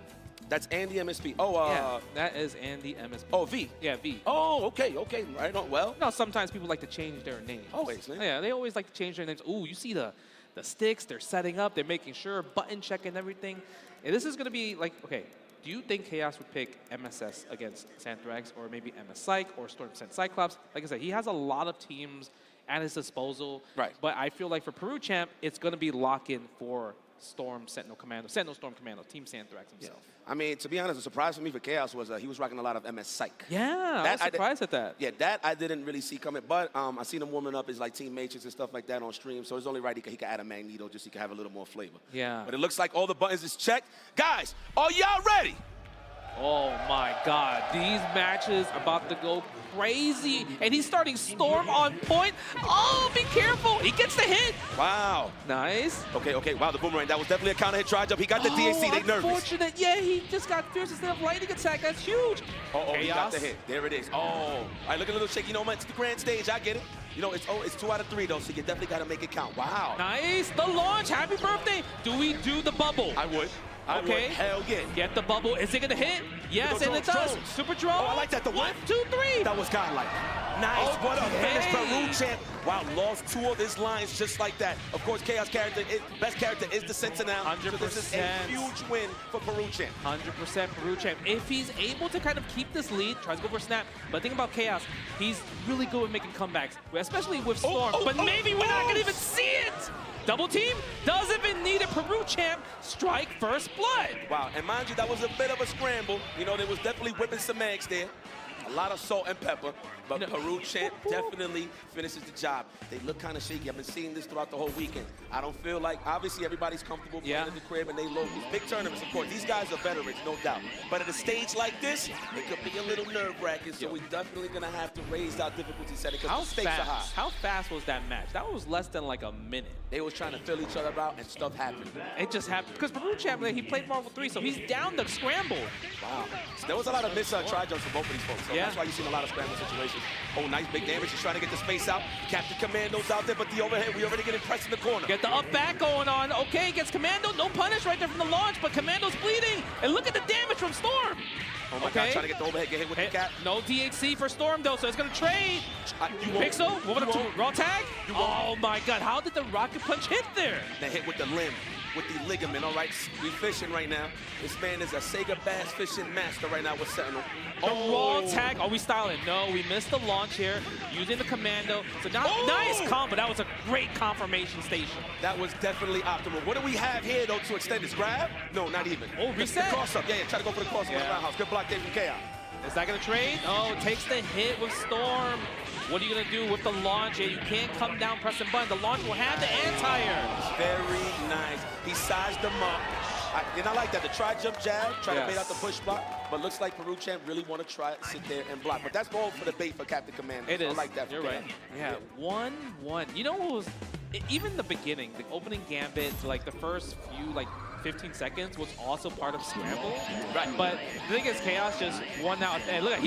That's Andy MSP. Oh, yeah, that is Andy MSP. Oh, V. Yeah, V. Oh, okay, right on. Well, no, sometimes people like to change their names. Always, man. Yeah, they always like to change their names. Ooh, you see the sticks, they're setting up, they're making sure, button checking everything. And this is going to be like, okay, do you think Chaos would pick MSS against Santhrax or maybe MS Psych or Storm Scent Cyclops? Like I said, he has a lot of teams at his disposal. Right. But I feel like for Peru Champ, it's going to be lock-in for Storm Sentinel Storm Commando, Team Santhrax himself. Yeah. I mean, to be honest, a surprise for me for Chaos was he was rocking a lot of MS Psych. Yeah, I was surprised at that. Yeah, that I didn't really see coming. But I seen him warming up his like Team Matrix and stuff like that on stream. So it's only right he could add a Magneto just so he can have a little more flavor. Yeah. But it looks like all the buttons is checked. Guys, are y'all ready? Oh my God, these matches about to go crazy. And he's starting Storm on point. Oh, be careful, he gets the hit. Wow. Nice. Okay, wow, the boomerang, that was definitely a counter hit try jump. He got the DAC, they nervous. Unfortunate, yeah, he just got fierce instead of lightning attack, that's huge. Oh, he got the hit, there it is. Oh, all right, look a little shaky, you know, it's the grand stage, I get it. You know, it's 2 out of 3 though, so you definitely gotta make it count. Wow. Nice, the launch, happy birthday. Do we do the bubble? I would. Okay. Hell yeah. Get the bubble. Is it gonna hit? Yes, and it does. Super drone. Oh, I like that. The 1, 2, 3. That was godlike. Nice. Okay. What a famous Peru champ. Wow, lost 2 of his lines just like that. Of course, Chaos best character is the Sentinel. 100%. So this is a huge win for Peru champ. 100% Peru champ. If he's able to kind of keep this lead, tries to go for a snap. But the thing about Chaos, he's really good with making comebacks, especially with Storm. But maybe we're not gonna even see it. Double team doesn't even need a Peru champ. Strike first blood. Wow, and mind you, that was a bit of a scramble. You know, they was definitely whipping some eggs there. A lot of salt and pepper, but Peru champ definitely finishes the job. They look kind of shaky. I've been seeing this throughout the whole weekend. I don't feel like, obviously everybody's comfortable playing in the crib and they low. Big tournaments, of course. These guys are veterans, no doubt. But at a stage like this, it could be a little nerve-wracking, so we're definitely going to have to raise our difficulty setting because the stakes are high. How fast was that match? That was less than like a minute. They was trying to fill each other out and stuff happened. It just happened. Because Peru champ, he played Marvel 3, so he's down the scramble. Wow. So there was a lot of missed try jumps for both of these folks. So that's why you've seen a lot of scramble situations. Oh, nice big damage. He's trying to get the space out. Captain Commando's out there, but the overhead, we already getting pressed in the corner. Get the up back going on. Okay, gets Commando. No punish right there from the launch, but Commando's bleeding. And look at the damage from Storm. Oh my God, trying to get the overhead, get hit with the cap. No DHC for Storm though, so it's gonna trade. Pixel, moving up to raw tag. Oh my God, how did the rocket punch hit there? That hit with the limb. with the ligament, all right? We fishing right now. This man is a Sega bass fishing master right now with Sentinel. The raw tag. Are we styling? No, we missed the launch here. Using the commando. So now, nice combo. That was a great confirmation station. That was definitely optimal. What do we have here, though, to extend this grab? No, not even. Oh, reset. The cross up. Yeah, try to go for the cross up in the roundhouse. Good block there from Chaos. Is that going to trade? Oh, takes the hit with Storm. What are you going to do with the launch? Yeah, you can't come down pressing button. The launch will have the anti-air. Very nice. He sized them up. And I like that. The try-jump jab, try to bait out the push block. But looks like Peru Champ really want to try sit there and block. But that's all for the bait for Captain Commander. It is. I like that. You're right. Yeah, 1-1. You know what was, even the beginning, the opening gambit, like the first few, like, 15 seconds was also part of Scramble. Right. But the thing is, Chaos just won out. And look,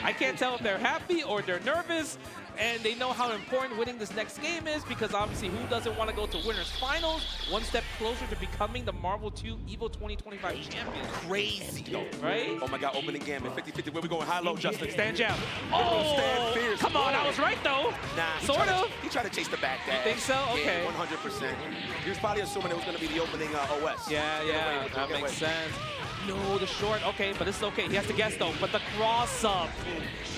I can't tell if they're happy or they're nervous. And they know how important winning this next game is because obviously who doesn't want to go to winners finals, one step closer to becoming the Marvel 2 EVO 2025 champion. Crazy, right? Oh my God, opening gambit, 50-50. Where we going? High, low, Justin. Stand jab. Oh, stand fierce. Come on, I was right though. Nah, sort of. He tried to chase the back dash. You think so? Okay. Yeah, 100%. He was probably assuming it was going to be the opening OS. Yeah, that makes sense. No, the short, okay, but it's okay. He has to guess though, but the cross up,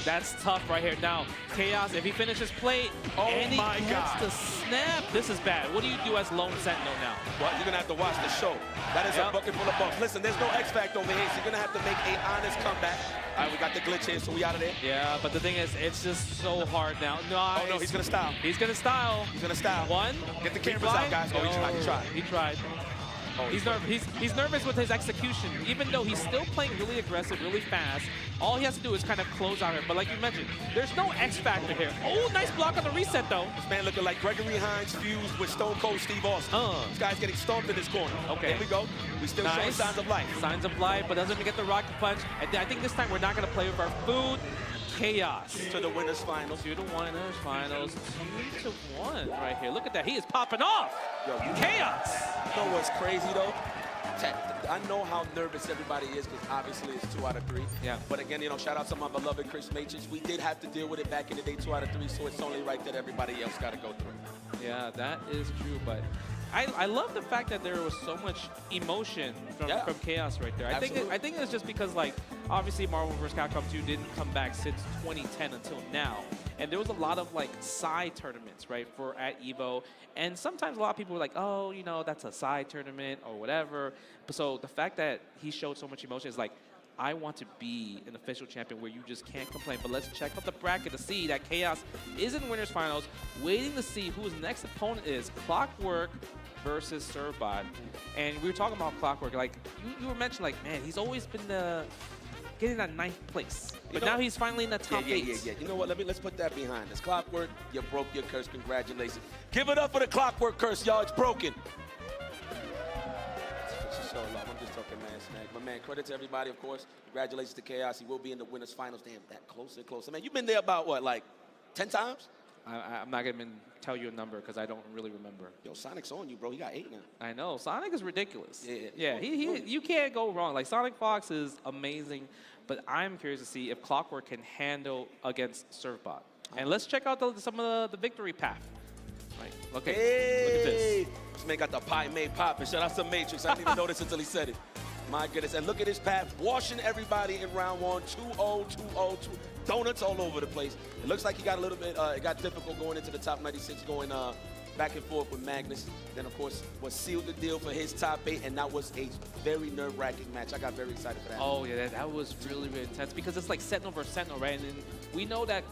that's tough right here. Now, Chaos, if he finishes plate, and he gets the snap, this is bad. What do you do as lone sentinel now? Well, you're gonna have to watch the show. That is a bucket full of bucks. Listen, there's no X Factor over here, so you're gonna have to make an honest comeback. All right, we got the glitch here, so we out of there. Yeah, but the thing is, it's just so hard now. Nice. Oh no, he's gonna style. He's gonna style. He's gonna style. One. Get the cameras out, guys. Oh, he tried. He tried. He's nervous with his execution, even though he's still playing really aggressive, really fast. All he has to do is kind of close out here. But like you mentioned, there's no X factor here. Oh, nice block on the reset, though. This man looking like Gregory Hines fused with Stone Cold Steve Austin. This guy's getting stomped in this corner. Okay. There we go. We still showing signs of life. Signs of life, but doesn't get the rocket punch. And I think this time we're not going to play with our food. Chaos. To the winners finals. To the winners finals. 2-1 right here. Look at that. He is popping off. Yo, Chaos. You know what's crazy though? I know how nervous everybody is because obviously it's 2 out of 3. Yeah. But again, you know, shout out to my beloved Chris Matrix. We did have to deal with it back in the day, 2 out of 3, so it's only right that everybody else got to go through it. Yeah, that is true, but I love the fact that there was so much emotion from Chaos right there. I think it's just because, like, obviously Marvel vs. Capcom 2 didn't come back since 2010 until now. And there was a lot of, like, side tournaments, right, for at EVO. And sometimes a lot of people were like, oh, you know, that's a side tournament or whatever. But so the fact that he showed so much emotion is like, I want to be an official champion where you just can't complain. But let's check out the bracket to see that Chaos is in winners finals, waiting to see who his next opponent is. Clockwork versus Servbot. And we were talking about Clockwork. Like, you were mentioning, like, man, he's always been getting that 9th place. But now he's finally in the top 8. Yeah. You know what? Let's put that behind us. Clockwork, you broke your curse. Congratulations. Give it up for the Clockwork curse, y'all. It's broken. I'm just talking man smack. But man, credit to everybody, of course. Congratulations to Chaos. He will be in the winners finals. Damn, that closer and closer. Man, you've been there about what, like 10 times? I'm not going to tell you a number because I don't really remember. Yo, Sonic's on you, bro. He got 8 now. I know. Sonic is ridiculous. Yeah. You can't go wrong. Like, Sonic Fox is amazing, but I'm curious to see if Clockwork can handle against Servbot. And let's check out some of the victory path. Right. Okay, look at this. This man got the pie made popping. Shout out to Matrix. I didn't even notice until he said it. My goodness. And look at his path. Washing everybody in round 1. 2-0, 2-0, 2. Donuts all over the place. It looks like he got a little bit, it got difficult going into the top 96, going back and forth with Magnus. Then, of course, was sealed the deal for his top 8, and that was a very nerve-wracking match. I got very excited for that. Oh, yeah, that was really, really intense because it's like Sentinel versus Sentinel, right? And we know that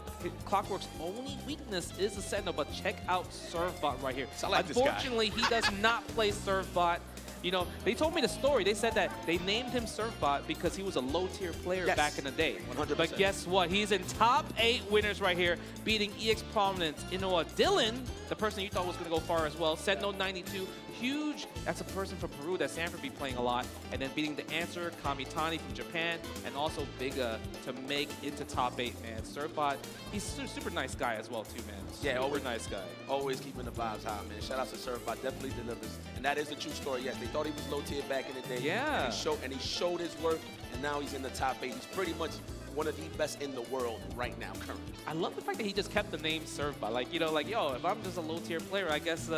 Clockwork's only weakness is the Sentinel, but check out Servbot right here. I like this guy. Unfortunately, he does not play Servbot. You know, they told me the story. They said that they named him Servbot because he was a low-tier player back in the day. 100%. But guess what? He's in top 8 winners right here, beating EX Prominence. You know what? Dylan, the person you thought was going to go far as well, Sentinel 92, huge. That's a person from Peru that Sanford be playing a lot. And then beating the answer, Kamitani from Japan, and also Biga to make it to top 8, man. Servbot, he's a super nice guy as well, too, man. Yeah, super nice guy. Always keeping the vibes high, man. Shout out to Servbot, definitely delivers. And that is the true story. Yes, they thought he was low tier back in the day. Yeah. And he showed his worth, and now he's in the top 8. He's pretty much one of the best in the world right now, currently. I love the fact that he just kept the name Servbot. Like, you know, like, yo, if I'm just a low tier player, I guess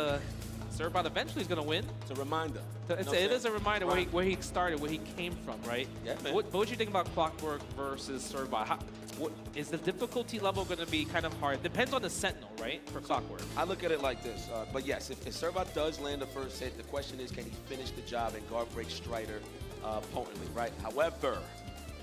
Servbot eventually is going to win. It's a reminder. It is a reminder where he started, where he came from, right? Yeah, man. What would you think about Clockwork versus Servbot? What is the difficulty level going to be kind of hard? Depends on the Sentinel, right, for Clockwork. I look at it like this. But yes, if Servbot does land the first hit, the question is, can he finish the job and guard break Strider potently, right? However,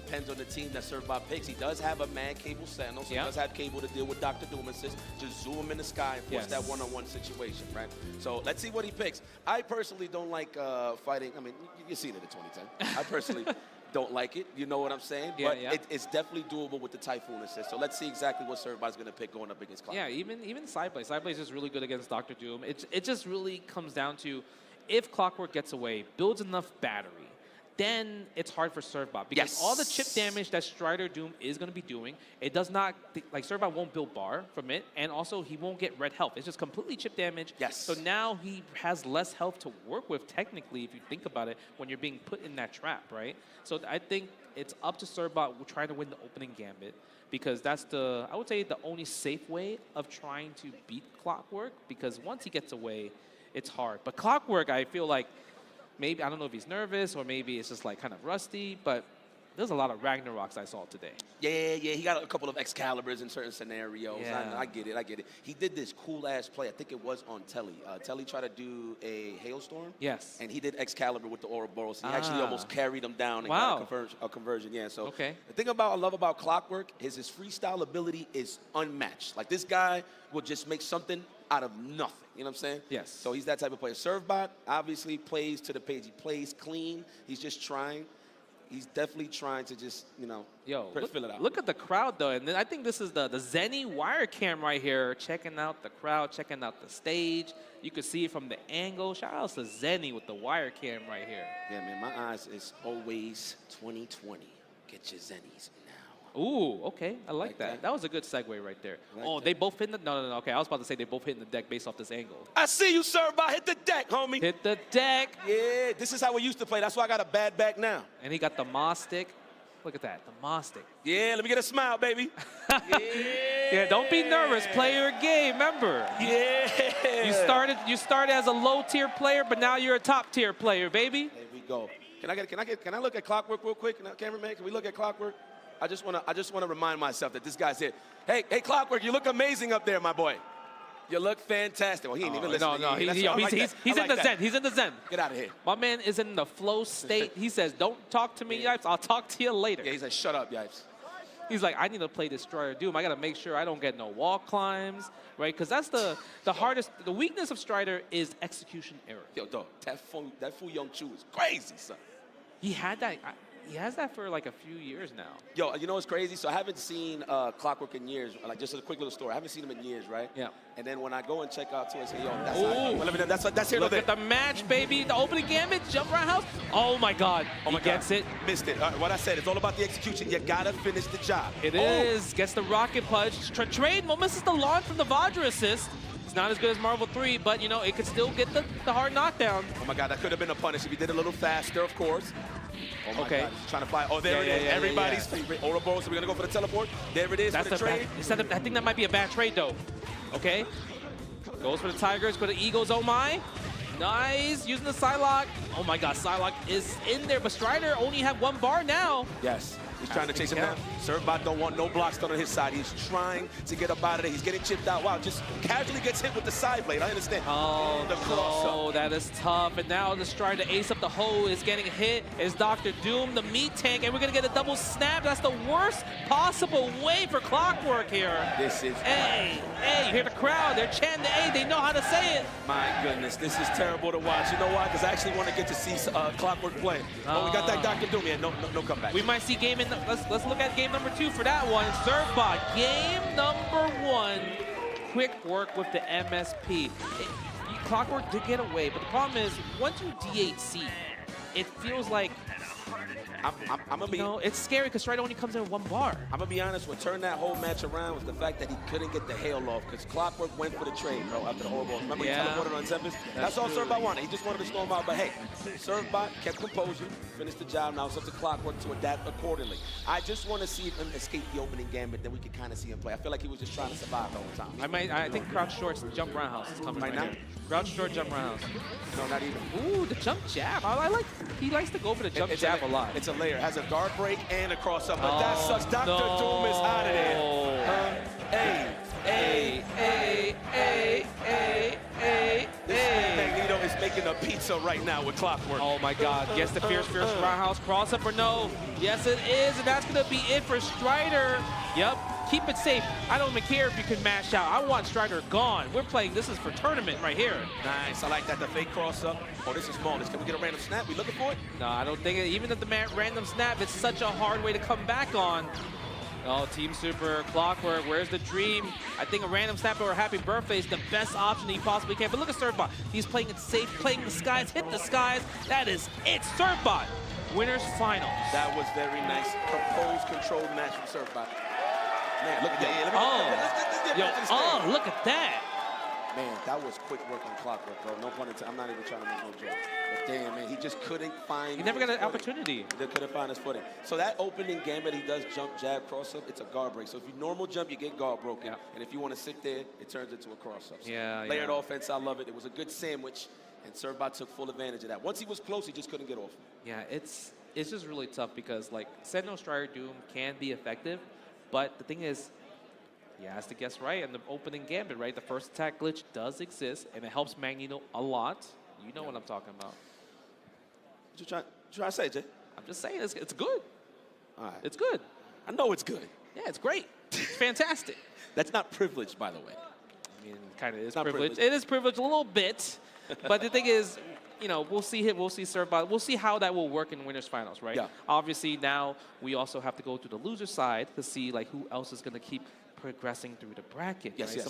depends on the team that Servbot picks. He does have a Mad Cable Sentinel, so he does have Cable to deal with Dr. Doom Assist, just zoom in the sky and force that one-on-one situation, right? So let's see what he picks. I personally don't like fighting. I mean, you've seen it in 2010. I personally don't like it. You know what I'm saying? Yeah, but it's definitely doable with the Typhoon Assist. So let's see exactly what Servbot's going to pick going up against Clockwork. Yeah, even Sideplay. Sideplay is just really good against Dr. Doom. It just really comes down to if Clockwork gets away, builds enough battery, then it's hard for Servbot because all the chip damage that Strider Doom is going to be doing, it does not, like Servbot won't build bar from it, and also he won't get red health. It's just completely chip damage. So now he has less health to work with technically if you think about it when you're being put in that trap, right? So I think it's up to Servbot trying to win the opening gambit because that's I would say the only safe way of trying to beat Clockwork because once he gets away, it's hard. But Clockwork, I feel like, maybe, I don't know if he's nervous or maybe it's just like kind of rusty, but there's a lot of Ragnaroks I saw today. Yeah, he got a couple of Excaliburs in certain scenarios. Yeah. I get it. He did this cool-ass play. I think it was on Telly. Telly tried to do a Hailstorm. Yes. And he did Excalibur with the Ouroboros. He actually almost carried him down and got a conversion. Yeah, so the thing I love about Clockwork is his freestyle ability is unmatched. Like, this guy will just make something out of nothing. You know what I'm saying? Yes. So he's that type of player. Servbot obviously plays to the page. He plays clean. He's just trying. He's definitely trying to just, fill it out. Look at the crowd, though. And then I think this is the Zenny wire cam right here, checking out the crowd, checking out the stage. You can see it from the angle. Shout out to Zenny with the wire cam right here. Yeah, man, my eyes is always 2020. Get your Zennies now. Ooh, okay. I like that. That was a good segue right there. They both hit the... No. Okay, I was about to say they both hit in the deck based off this angle. I see you, Servbot. Hit the deck, homie. Hit the deck. Yeah, this is how we used to play. That's why I got a bad back now. And he got the Moss stick. Look at that, the Moss stick. Yeah, let me get a smile, baby. Yeah, don't be nervous. Play your game, remember. Yeah. You started as a low-tier player, but now you're a top-tier player, baby. There we go. Can I look at Clockwork real quick? Cameraman, can we look at Clockwork? I just want to remind myself that this guy's here. Hey, Clockwork, you look amazing up there, my boy. You look fantastic. Well, he ain't even listening. No, he's in the Zen. He's in the Zen. Get out of here. My man is in the flow state. He says, don't talk to me, Yipes. I'll talk to you later. Yeah, he said, shut up, Yipes. He's like, I need to play Destroyer Doom. I got to make sure I don't get no wall climbs, right? Because that's the hardest. The weakness of Strider is execution error. Yo, dog, that fool Young Chu is crazy, son. He had that. He has that for like a few years now. Yo, you know what's crazy? So I haven't seen Clockwork in years. Like, just a quick little story. I haven't seen him in years, right? Yeah. And then when I go and check out too, I say, yo, that's here. Look at the match, baby. The opening gambit, jump roundhouse. Oh my God. He gets it. Missed it. What I said, it's all about the execution. You gotta finish the job. It is. Gets the rocket punch. Trade misses the launch from the Vajra assist. It's not as good as Marvel 3, but it could still get the hard knockdown. Oh my God, that could have been a punish if he did a little faster, of course. Oh my God, he's trying to fly. Oh, there it is. Everybody's favorite Ouroboros. So we're going to go for the teleport. There it is for the trade. I think that might be a bad trade, though. Okay. Goes for the Tigers, for the Eagles. Oh, my. Nice. Using the Psylocke. Oh, my God. Psylocke is in there, but Strider only have one bar now. Yes. He's trying to chase him down. Servbot don't want no blocks done on his side. He's trying to get up out of there. He's getting chipped out. Wow, just casually gets hit with the side blade. I understand. Oh, no, that is tough. And now the Strider ace up the hole is getting hit. Is Dr. Doom, the meat tank, and we're going to get a double snap. That's the worst possible way for Clockwork here. This is... Hey, you hear the crowd. They're chanting the A. They know how to say it. My goodness, this is terrible to watch. You know why? Because I actually want to get to see Clockwork play. Oh, we got that Dr. Doom. Yeah, no comeback. We might see game in... Let's look at game number 2 for that one. Servbot, game number 1. Quick work with the MSP. Clockwork did get away, but the problem is once you D8C, it feels like I'm gonna be. It's scary because Strider only comes in with one bar. I'm gonna be honest. What turned that whole match around was the fact that he couldn't get the hail off because Clockwork went for the trade, bro, after the horrible. Remember he teleported on Tempest? That's all Servbot wanted. He just wanted to storm out. But hey, Servbot kept composure, finished the job. Now it's up to Clockwork to adapt accordingly. I just want to see him escape the opening gambit. Then we can kind of see him play. I feel like he was just trying to survive the whole time. I think crouch short's jump roundhouse is coming Might right not. here. Crouch short jump roundhouse. No, not even. Ooh, the jump jab. He likes to go for the jump jab a lot. It's a layer. Has a guard break and a cross up. But that sucks. Dr. Doom is out of there. This Magneto is making a pizza right now with Clockwork. Oh my God. Yes, the fierce roundhouse. Cross up or no? Yes, it is. And that's going to be it for Strider. Yep. Keep it safe. I don't even care if you can mash out. I want Strider gone. We're playing. This is for tournament right here. Nice. I like that. The fake cross up. Oh, this is smallness. Can we get a random snap? We looking for it? No, I don't think it. Even if the random snap, it's such a hard way to come back on. Oh, Team Super, Clockwork, where's the dream? I think a random snap or a happy birthday is the best option he possibly can. But look at Servbot. He's playing it safe, playing the skies, hit the skies. That is it. Servbot, winners finals. That was very nice. Composed, controlled match from Servbot. Man, look at that. Look at that. Man, that was quick work on Clockwork, bro. No pun intended. I'm not even trying to make no joke. But damn, man, he just couldn't find. He never got an opportunity. He couldn't find his footing. So that opening gambit, he does jump, jab, cross up. It's a guard break. So if you normal jump, you get guard broken. Yeah. And if you want to sit there, it turns into a cross up. So layered offense, I love it. It was a good sandwich, and Servbot took full advantage of that. Once he was close, he just couldn't get off. Yeah, it's just really tough because like Sentinel Strider Doom can be effective, but the thing is, he has to guess right in the opening gambit, right? The first attack glitch does exist, and it helps Magneto a lot. You know what I'm talking about. What you trying to say, Jay? I'm just saying it's good. All right. It's good. I know it's good. Yeah, it's great. It's fantastic. That's not privileged, by the way. I mean, kind of is not privileged. It is privileged a little bit, but the thing is, we'll see him. We'll see Servbot. We'll see how that will work in winners finals, right? Yeah. Obviously, now we also have to go to the loser side to see like who else is going to keep progressing through the bracket. Yes, right? yes,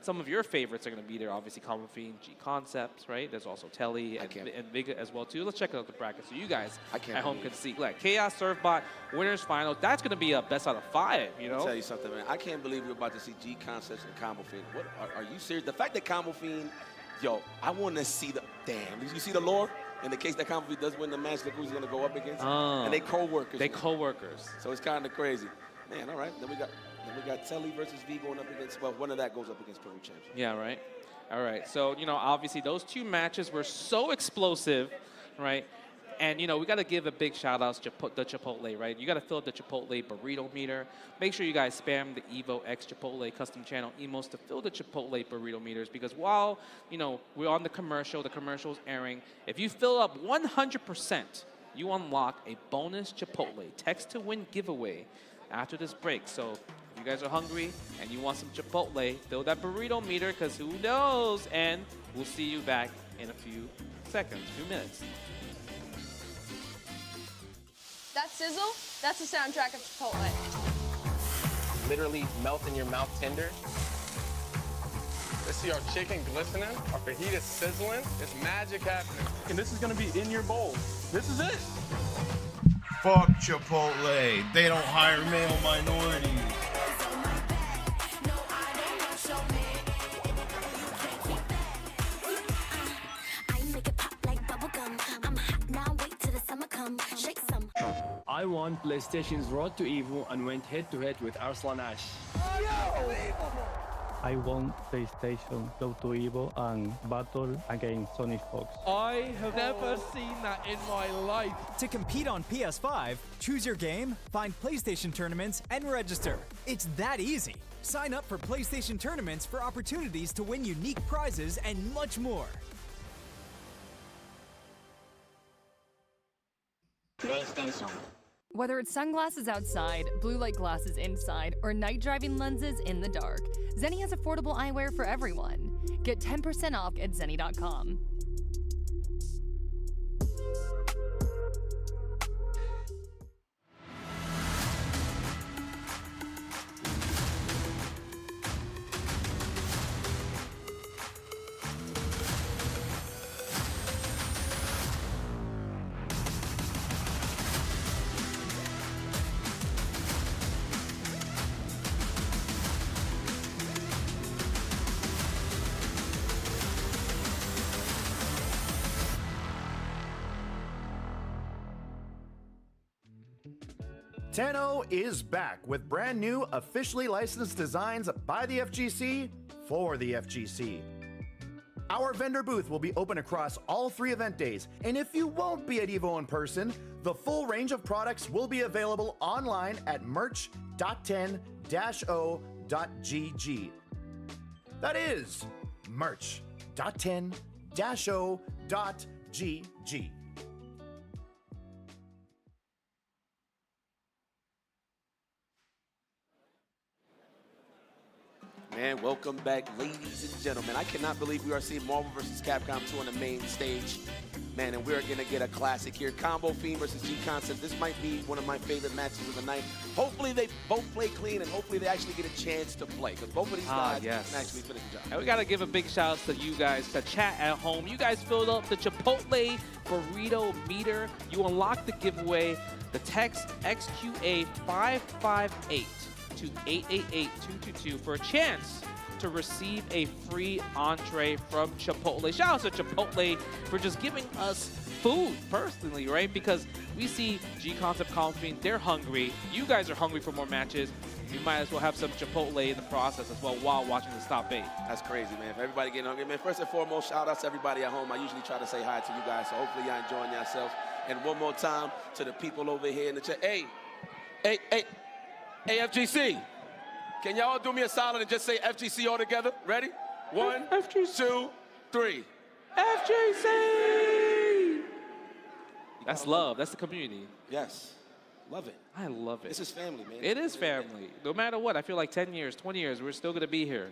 Some of your favorites are going to be there. Obviously, Common Fiend, G Concepts, right? There's also Telly and Vega as well too. Let's check out the bracket so you guys at home can see. Like Chaos, Servbot, winners final. That's going to be a best out of 5. You know. I'll tell you something, man. I can't believe we're about to see G Concepts and Combo Fiend. What are you serious? The fact that Combo Fiend, yo, I want to see the damn. Did you see the lore? In the case that Combo Fiend does win the match, look who's going to go up against. And they co-workers. They co-workers. So it's kind of crazy, man. All right, then we got Telly versus V going up against, well, one of that goes up against Peru Champions. Yeah, right. All right. So, obviously those two matches were so explosive, right? And, we got to give a big shout out to the Chipotle, right? You got to fill up the Chipotle burrito meter. Make sure you guys spam the Evo X Chipotle custom channel emos to fill the Chipotle burrito meters because while, we're on the commercial's airing, if you fill up 100%, you unlock a bonus Chipotle text to win giveaway after this break. So if you guys are hungry and you want some Chipotle, fill that burrito meter because who knows? And we'll see you back in a few seconds, few minutes. That sizzle, that's the soundtrack of Chipotle. Literally melt in your mouth tender. Let's see our chicken glistening, our fajita sizzling. It's magic happening. And this is gonna be in your bowl. This is it. Fuck Chipotle. They don't hire male minorities. I won PlayStation's Road to Evo and went head-to-head with Arslan Ash. I won PlayStation Road to Evo and battled against Sonic Fox. I have never seen that in my life. To compete on PS5, choose your game, find PlayStation tournaments, and register. It's that easy. Sign up for PlayStation tournaments for opportunities to win unique prizes and much more. PlayStation. Whether it's sunglasses outside, blue light glasses inside, or night driving lenses in the dark, Zenni has affordable eyewear for everyone. Get 10% off at Zenni.com. Tenno is back with brand new, officially licensed designs by the FGC for the FGC. Our vendor booth will be open across all 3 event days, and if you won't be at EVO in person, the full range of products will be available online at merch.10-o.gg. That is merch.10-o.gg. Man, welcome back, ladies and gentlemen. I cannot believe we are seeing Marvel vs. Capcom 2 on the main stage. Man, and we're going to get a classic here. Combo Fiend versus G-Concept. This might be one of my favorite matches of the night. Hopefully they both play clean, and hopefully they actually get a chance to play, because both of these guys can actually finish the job. And we got to give a big shout out to you guys, to chat at home. You guys filled up the Chipotle Burrito Meter. You unlocked the giveaway. The text XQA558 to 888-222 for a chance to receive a free entree from Chipotle. Shout out to Chipotle for just giving us food personally, right? Because we see G-Concept Fiend, they're hungry. You guys are hungry for more matches. You might as well have some Chipotle in the process as well while watching the top 8. That's crazy, man. For everybody getting hungry, man, first and foremost, shout out to everybody at home. I usually try to say hi to you guys, so hopefully y'all enjoying yourselves. And one more time to the people over here in the chat. Hey, FGC. Can y'all do me a solid and just say FGC all together? Ready? 1, 2, 3. FGC! That's love. That's the community. Yes. Love it. I love it. This is family, man. It is family. No matter what, I feel like 10 years, 20 years, we're still going to be here.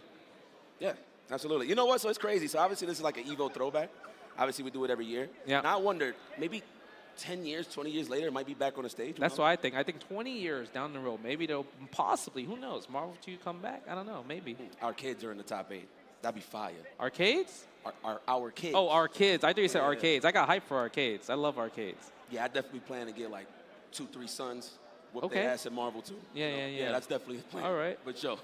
Yeah, absolutely. You know what? So it's crazy. So obviously this is like an EVO throwback. Obviously we do it every year. Yeah. Now I wondered, maybe 10 years, 20 years later, it might be back on the stage. That's what I think. I think 20 years down the road, maybe they'll possibly, who knows, Marvel 2 come back? I don't know, maybe. Our kids are in the top 8. That'd be fire. Arcades? Our kids. Oh, arcades. I thought you said arcades. I got hyped for arcades. I love arcades. Yeah, I definitely plan to get like 2, 3 sons. Whoop their ass at Marvel 2. Yeah. Yeah, that's definitely the plan. All right. But yo.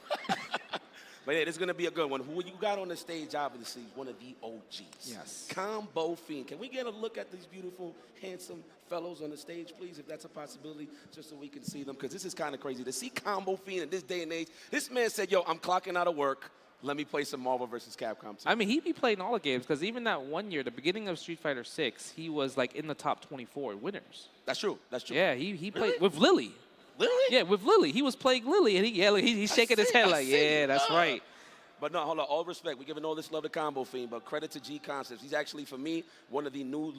But yeah, this is going to be a good one. Who you got on the stage, obviously, one of the OGs. Yes. Combo Fiend. Can we get a look at these beautiful, handsome fellows on the stage, please, if that's a possibility, just so we can see them? Because this is kind of crazy. To see Combo Fiend in this day and age, this man said, yo, I'm clocking out of work. Let me play some Marvel vs. Capcom 2. I mean, he'd be playing all the games, because even that one year, the beginning of Street Fighter 6, he was like in the top 24 winners. That's true. That's true. Yeah, he played with Lily. Lily? Yeah, with Lily. He was playing Lily, and he's shaking his head like, yeah, that's right. But no, hold on. All respect. We're giving all this love to Combo Fiend, but credit to G-Concepts. He's actually, for me, one of the new,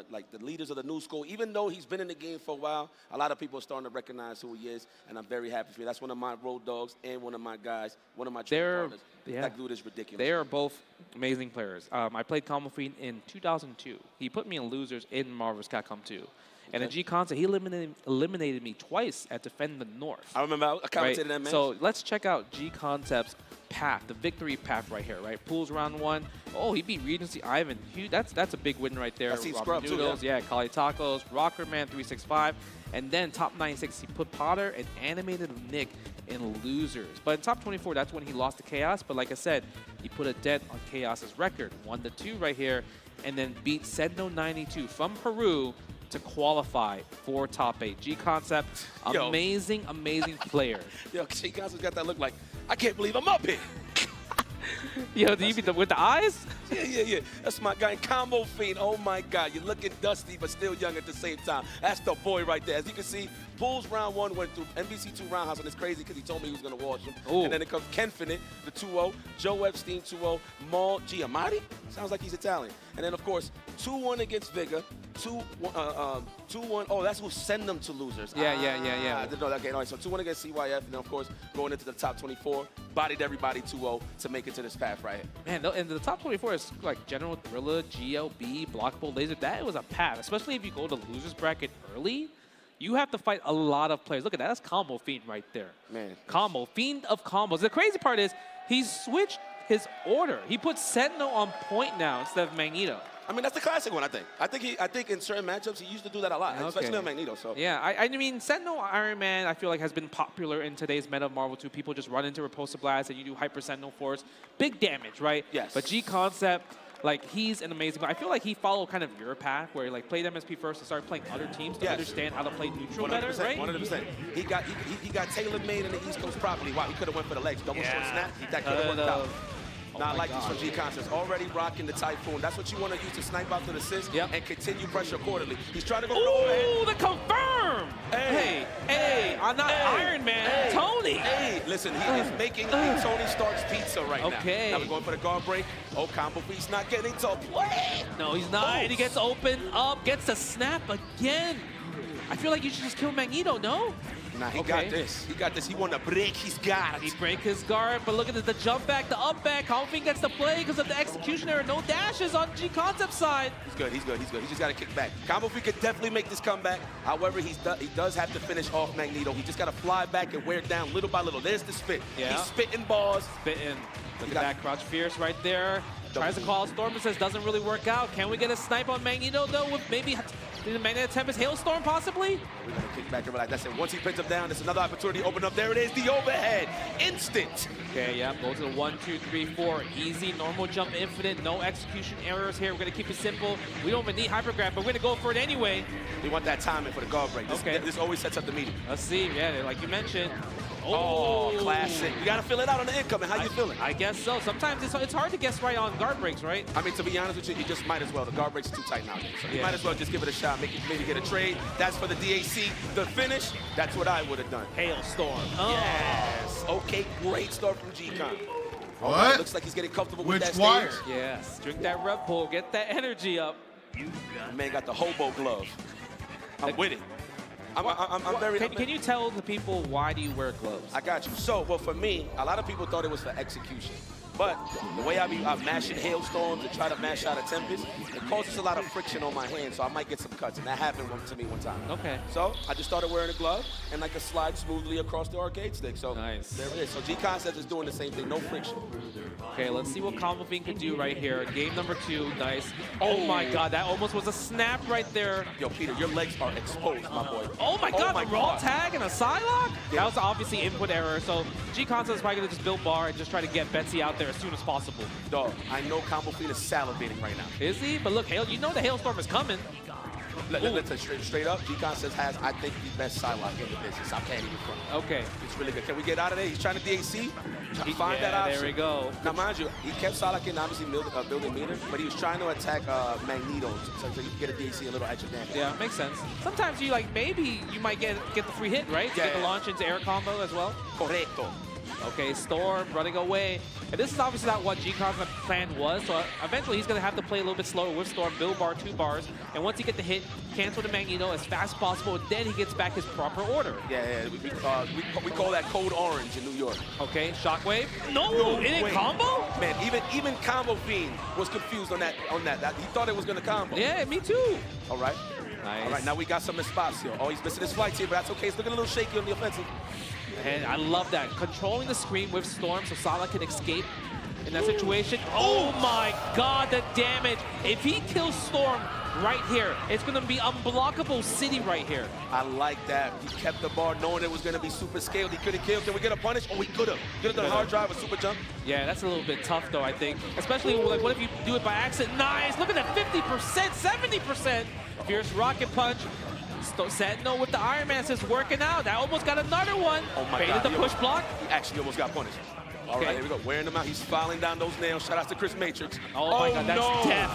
like the leaders of the new school. Even though he's been in the game for a while, a lot of people are starting to recognize who he is, and I'm very happy for you. That's one of my road dogs and one of my guys, one of my partners. Yeah. That dude is ridiculous. They are both amazing players. I played Combo Fiend in 2002. He put me in losers in Marvel vs. Capcom 2. And at G-Concept, he eliminated me twice at Defend the North. I remember I commentated that match. So let's check out G-Concept's path, the victory path right here, right? Pools round 1. Oh, he beat Regency Ivan. That's a big win right there. I see Scrub too, yeah, Kali Tacos, Rockerman 365. And then top 96, he put Potter and animated Nick in losers. But in top 24, that's when he lost to Chaos. But like I said, he put a dent on Chaos's record. 1-2 right here. And then beat Sendo 92 from Peru to qualify for top 8. G-Concept, amazing player. Yo, G-Concept's got that look like, I can't believe I'm up here. Yo, do you mean with the eyes? Yeah. That's my guy, Combo Fiend. Oh my God, you're looking dusty but still young at the same time. That's the boy right there. As you can see, Pools round 1 went through NBC2 Roundhouse, and it's crazy because he told me he was going to watch him. Ooh. And then it comes Ken Finit, the 2-0, Joe Epstein 2-0, Maul Giamatti, sounds like he's Italian. And then of course 2-1 against Vigor, 2-1. Oh, that's who send them to losers. Yeah. I didn't know that. Okay, all right, so 2-1 against CYF, and then of course going into the top 24, bodied everybody 2-0 to make it to this path right here. Man, and the top 24 is like General Thriller, GLB, Blockable Laser. That was a path, especially if you go to losers bracket early. You have to fight a lot of players. Look at that. That's Combo Fiend right there. Man. Combo. Fiend of combos. The crazy part is he switched his order. He put Sentinel on point now instead of Magneto. I mean, that's the classic one, I think. I think in certain matchups, he used to do that a lot, especially on Magneto. So yeah, I mean, Sentinel Iron Man, I feel like has been popular in today's meta of Marvel 2. People just run into Repulsor Blast and you do Hyper Sentinel Force. Big damage, right? Yes. But G-Concept, Like, he's an amazing player. I feel like he followed kind of your path, where he like played MSP first and started playing other teams to understand how to play neutral better, right? 100%. He got tailor-made in the East Coast properly. Wow, he could have went for the legs. Double short snap. That could have worked out. Not like this from G-Concerts. Already rocking the Typhoon. That's what you want to use to snipe out to the assist and continue pressure accordingly. He's trying to go for the overhead. Ooh, the confirm! Hey, I'm not Iron Man, Tony! Hey, listen, he is making Tony Stark's pizza right now. Okay. Now we're going for the guard break. Oh, combo feet's not getting to play. No, he's not. And he gets opened up, gets the snap again. I feel like you should just kill Magneto, no? Nah, he got this. He got this. He want to break his guard. He break his guard, but look at the jump back, the up back. Comfy gets the play because of the executioner. No dashes on G-Concept side. He's good. He just got to kick back. Combo Feet could definitely make this comeback. However, he does have to finish off Magneto. He just got to fly back and wear it down little by little. There's the spit. Yeah. He's spitting balls. Spitting. Look at that crouch fierce right there. Tries to call Storm, but says doesn't really work out. Can we get a snipe on Magneto though? With maybe the Magneto Tempest Hailstorm possibly? We're gonna kick back and relax. That's it. Once he pins him down, there's another opportunity to open up. There it is, the overhead. Instant. Okay, yeah, go to the 1, 2, 3, 4. Easy, normal jump, infinite, no execution errors here. We're gonna keep it simple. We don't even need hypergraph, but we're gonna go for it anyway. We want that timing for the guard break. This always sets up the meeting. Let's see, yeah, like you mentioned. Oh, classic. You gotta fill it out on the incoming. How you feeling? I guess so. Sometimes it's hard to guess right on guard breaks, right? I mean, to be honest with you, you just might as well. The guard breaks are too tight nowadays. So you might as well just give it a shot, maybe get a trade. That's for the DAC. The finish, that's what I would have done. Hailstorm. Oh. Yes. Okay, great start from G-Con. What? Right, looks like he's getting comfortable with that wire? stage. Yes. Drink that Red Bull. Get that energy up. The man got the hobo glove. I'm with it. Can you tell the people why do you wear gloves? I got you. So, well, for me, a lot of people thought it was for execution. But the way I'm mashing hailstorms and try to mash out a Tempest, it causes a lot of friction on my hand, so I might get some cuts. And that happened to me one time. Okay. So I just started wearing a glove, and I could slide smoothly across the arcade stick. So nice. There it is. So G-Concept is doing the same thing, no friction. Okay, let's see what Combo Fiend can do right here. Game number 2, nice. Oh my God, that almost was a snap right there. Yo, Peter, your legs are exposed, my boy. Oh my God, the raw tag and a Psylocke? Yeah. That was obviously input error, so G-Concept is probably gonna just build bar and just try to get Betsy out there as soon as possible. Dog, I know Combo Fiend is salivating right now. Is he? But look, you know the hailstorm is coming. Let's straight up. G-Concept has, I think, the best Psylocke in the business. I can't even front. Okay. It's really good. Can we get out of there? He's trying to DAC. Find that option. There we go. Now, mind you, he kept Psylocke in, obviously, building meter, but he was trying to attack Magneto so he could get a DAC a little extra damage. Yeah, makes sense. Sometimes you maybe you might get the free hit, right? Yeah. Get the launch into air combo as well. Correcto. Okay, Storm running away. And this is obviously not what G-Concept's plan was, so eventually he's going to have to play a little bit slower with Storm, build bar 2 bars, and once he gets the hit, cancel the Magneto as fast as possible, and then he gets back his proper order. Yeah, we call that code orange in New York. Okay, Shockwave. No, it didn't combo? Man, even Combo Fiend was confused on that. He thought it was going to combo. Yeah, me too. All right. Nice. All right, now we got some espacio. Oh, he's missing his flights here, but that's okay. It's looking a little shaky on the offensive. And I love that. Controlling the screen with Storm so Sala can escape in that situation. Oh my God, the damage. If he kills Storm right here, it's going to be unblockable city right here. I like that. He kept the bar knowing it was going to be super scaled. He could have killed. Can we get a punish? Oh, he could have. Could have done a hard drive with super jump. Yeah, that's a little bit tough though, I think. Especially like, what if you do it by accident? Nice. Look at that 50%, 70%. Fierce rocket punch. Sentinel with the Iron Man says working out. That almost got another one. Oh my God. The push block. He actually almost got punished. All right, here we go. Wearing them out. He's filing down those nails. Shout out to Chris Matrix. Oh my God, that's death.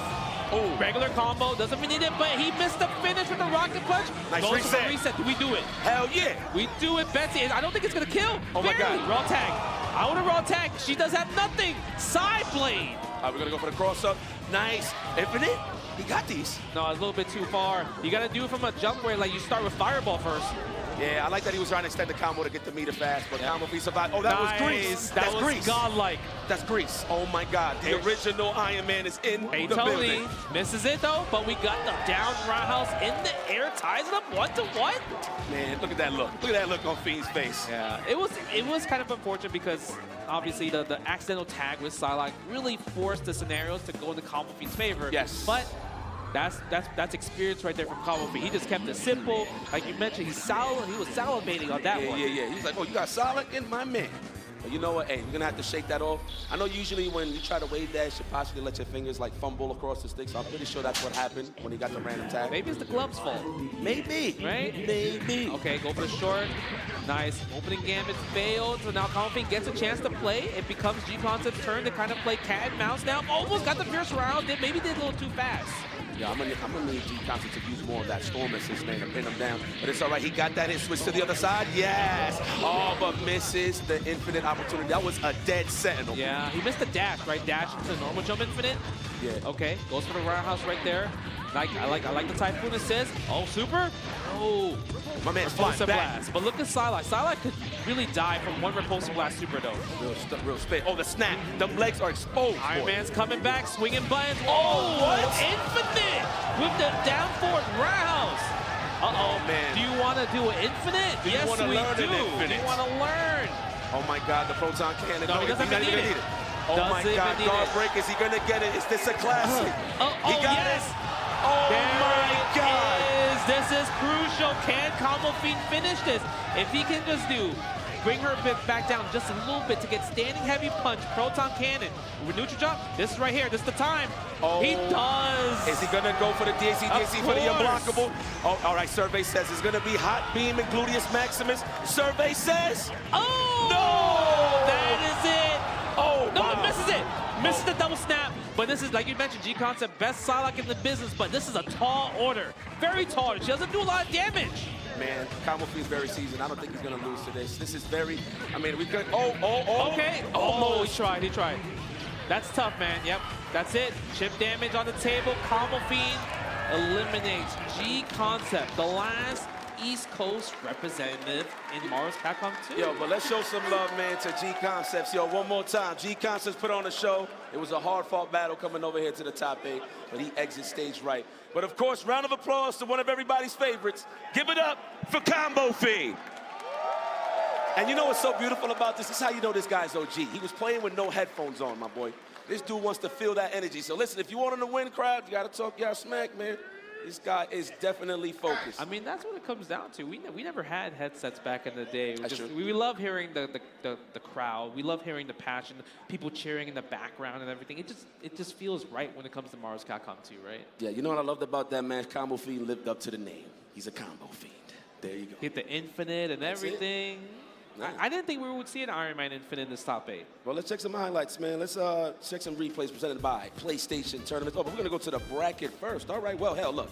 Oh, regular combo. Doesn't mean he did, but he missed the finish with the rocket punch. Nice Goes reset. For reset. Do we do it? Hell yeah. We do it, Betsy. I don't think it's going to kill. Oh my God. Raw tag. I want a raw tag. She does have nothing. Side blade. All right, we're going to go for the cross-up. Nice. Infinite. He got these. No, it's a little bit too far. You got to do it from a jump where like you start with Fireball first. Yeah, I like that he was trying to extend the combo to get the meter fast, but Combo Fiend survived. Oh, that was grease. That was grease. godlike. That's grease. Oh my God. The original Iron Man is in Hey, the Tony building. misses it though, but we got the down roundhouse in the air, ties it up 1-1. Man, look at that look. Look at that look on Fiend's face. Yeah, it was kind of unfortunate because obviously the accidental tag with Psylocke really forced the scenarios to go in the Combo Fiend's favor. Yes. But that's experience right there from Combo Fiend. He just kept it simple. Like you mentioned, he was salivating on that one. Yeah. He's like, oh, you got Psylocke in my man. But you know what? Hey, you're going to have to shake that off. I know usually when you try to wave dash, you possibly let your fingers like fumble across the stick. So I'm pretty sure that's what happened when he got the random tag. Maybe it's the club's fault. Maybe. Right? Maybe. Okay, go for the short. Nice. Opening gambit failed. So now Config gets a chance to play. It becomes G-Concept's turn to kind of play cat and mouse now. Almost got the first round. Maybe did a little too fast. Yeah, I'm gonna need G-Concept to use more of that Storm Assist, man, to pin him down. But it's all right. He got that hit switch to the other side. Yes. Oh, but misses the infinite opportunity. That was a dead sentinel. Yeah, he missed the dash, right? Dash into normal jump infinite. Yeah. Okay, goes for the roundhouse right there. I like the Typhoon Assist. Oh, super. Oh. My man's flying back. Blast. But look at Psylocke. Psylocke could really die from one Repulsive Blast super though. Real spin. Oh, the snap. The legs are exposed. Iron Man's coming back, swinging buttons. Oh, what? Infinite with the down forward roundhouse. Uh-oh, man. Do you want to do an infinite? Do you Yes, wanna we learn do. an infinite? You want to learn. Oh, my God. The Proton Cannon. No, he doesn't he's not even even need need it. it. Oh, my Doesn't God. even need Guard it. break. Is he going to get it? Is this a classic? Oh, yes. Oh, There my it God. is. This is crucial. Can Combo Fiend finish this? If he can just bring her back down just a little bit to get standing heavy punch, Proton Cannon. With neutral jump, this is right here. This is the time. Oh. He does. Is he going to go for the DAC for the unblockable? Oh, all right. Survey says it's going to be Hot Beam and Gluteus Maximus. Survey says. Oh! No! That is it. Oh, no, wow. it misses it. Misses the double snap. But this is, like you mentioned, G-Concept, best Psylocke in the business, but this is a tall order. Very tall. She doesn't do a lot of damage. Man, Combo Fiend's very seasoned. I don't think he's going to lose to this. This is very, I mean, we could, oh. Okay. Almost. Oh, he tried. That's tough, man. Yep, that's it. Chip damage on the table. Combo Fiend eliminates G-Concept, the last East Coast representative in Marvel's Capcom 2. Yo, but let's show some love, man, to G-Concepts. Yo, one more time. G-Concepts put on a show. It was a hard-fought battle coming over here to the top 8, but he exits stage right. But, of course, round of applause to one of everybody's favorites. Give it up for Combo Fiend. And you know what's so beautiful about this? This is how you know this guy's OG. He was playing with no headphones on, my boy. This dude wants to feel that energy. So listen, if you want him to win, crowd, you got to talk y'all smack, man. This guy is definitely focused. I mean, that's what it comes down to. We never had headsets back in the day. That's true. We love hearing the crowd. We love hearing the passion, people cheering in the background and everything. It just feels right when it comes to Marvel's Capcom 2, right? Yeah, you know what I loved about that match? Combo Fiend lived up to the name. He's a Combo Fiend. There you go. Hit the Infinite and everything. I didn't think we would see an Iron Man Infinite in this top 8. Well, let's check some highlights, man. Let's check some replays presented by PlayStation Tournaments. Oh, but we're going to go to the bracket first. All right, well, hell, look.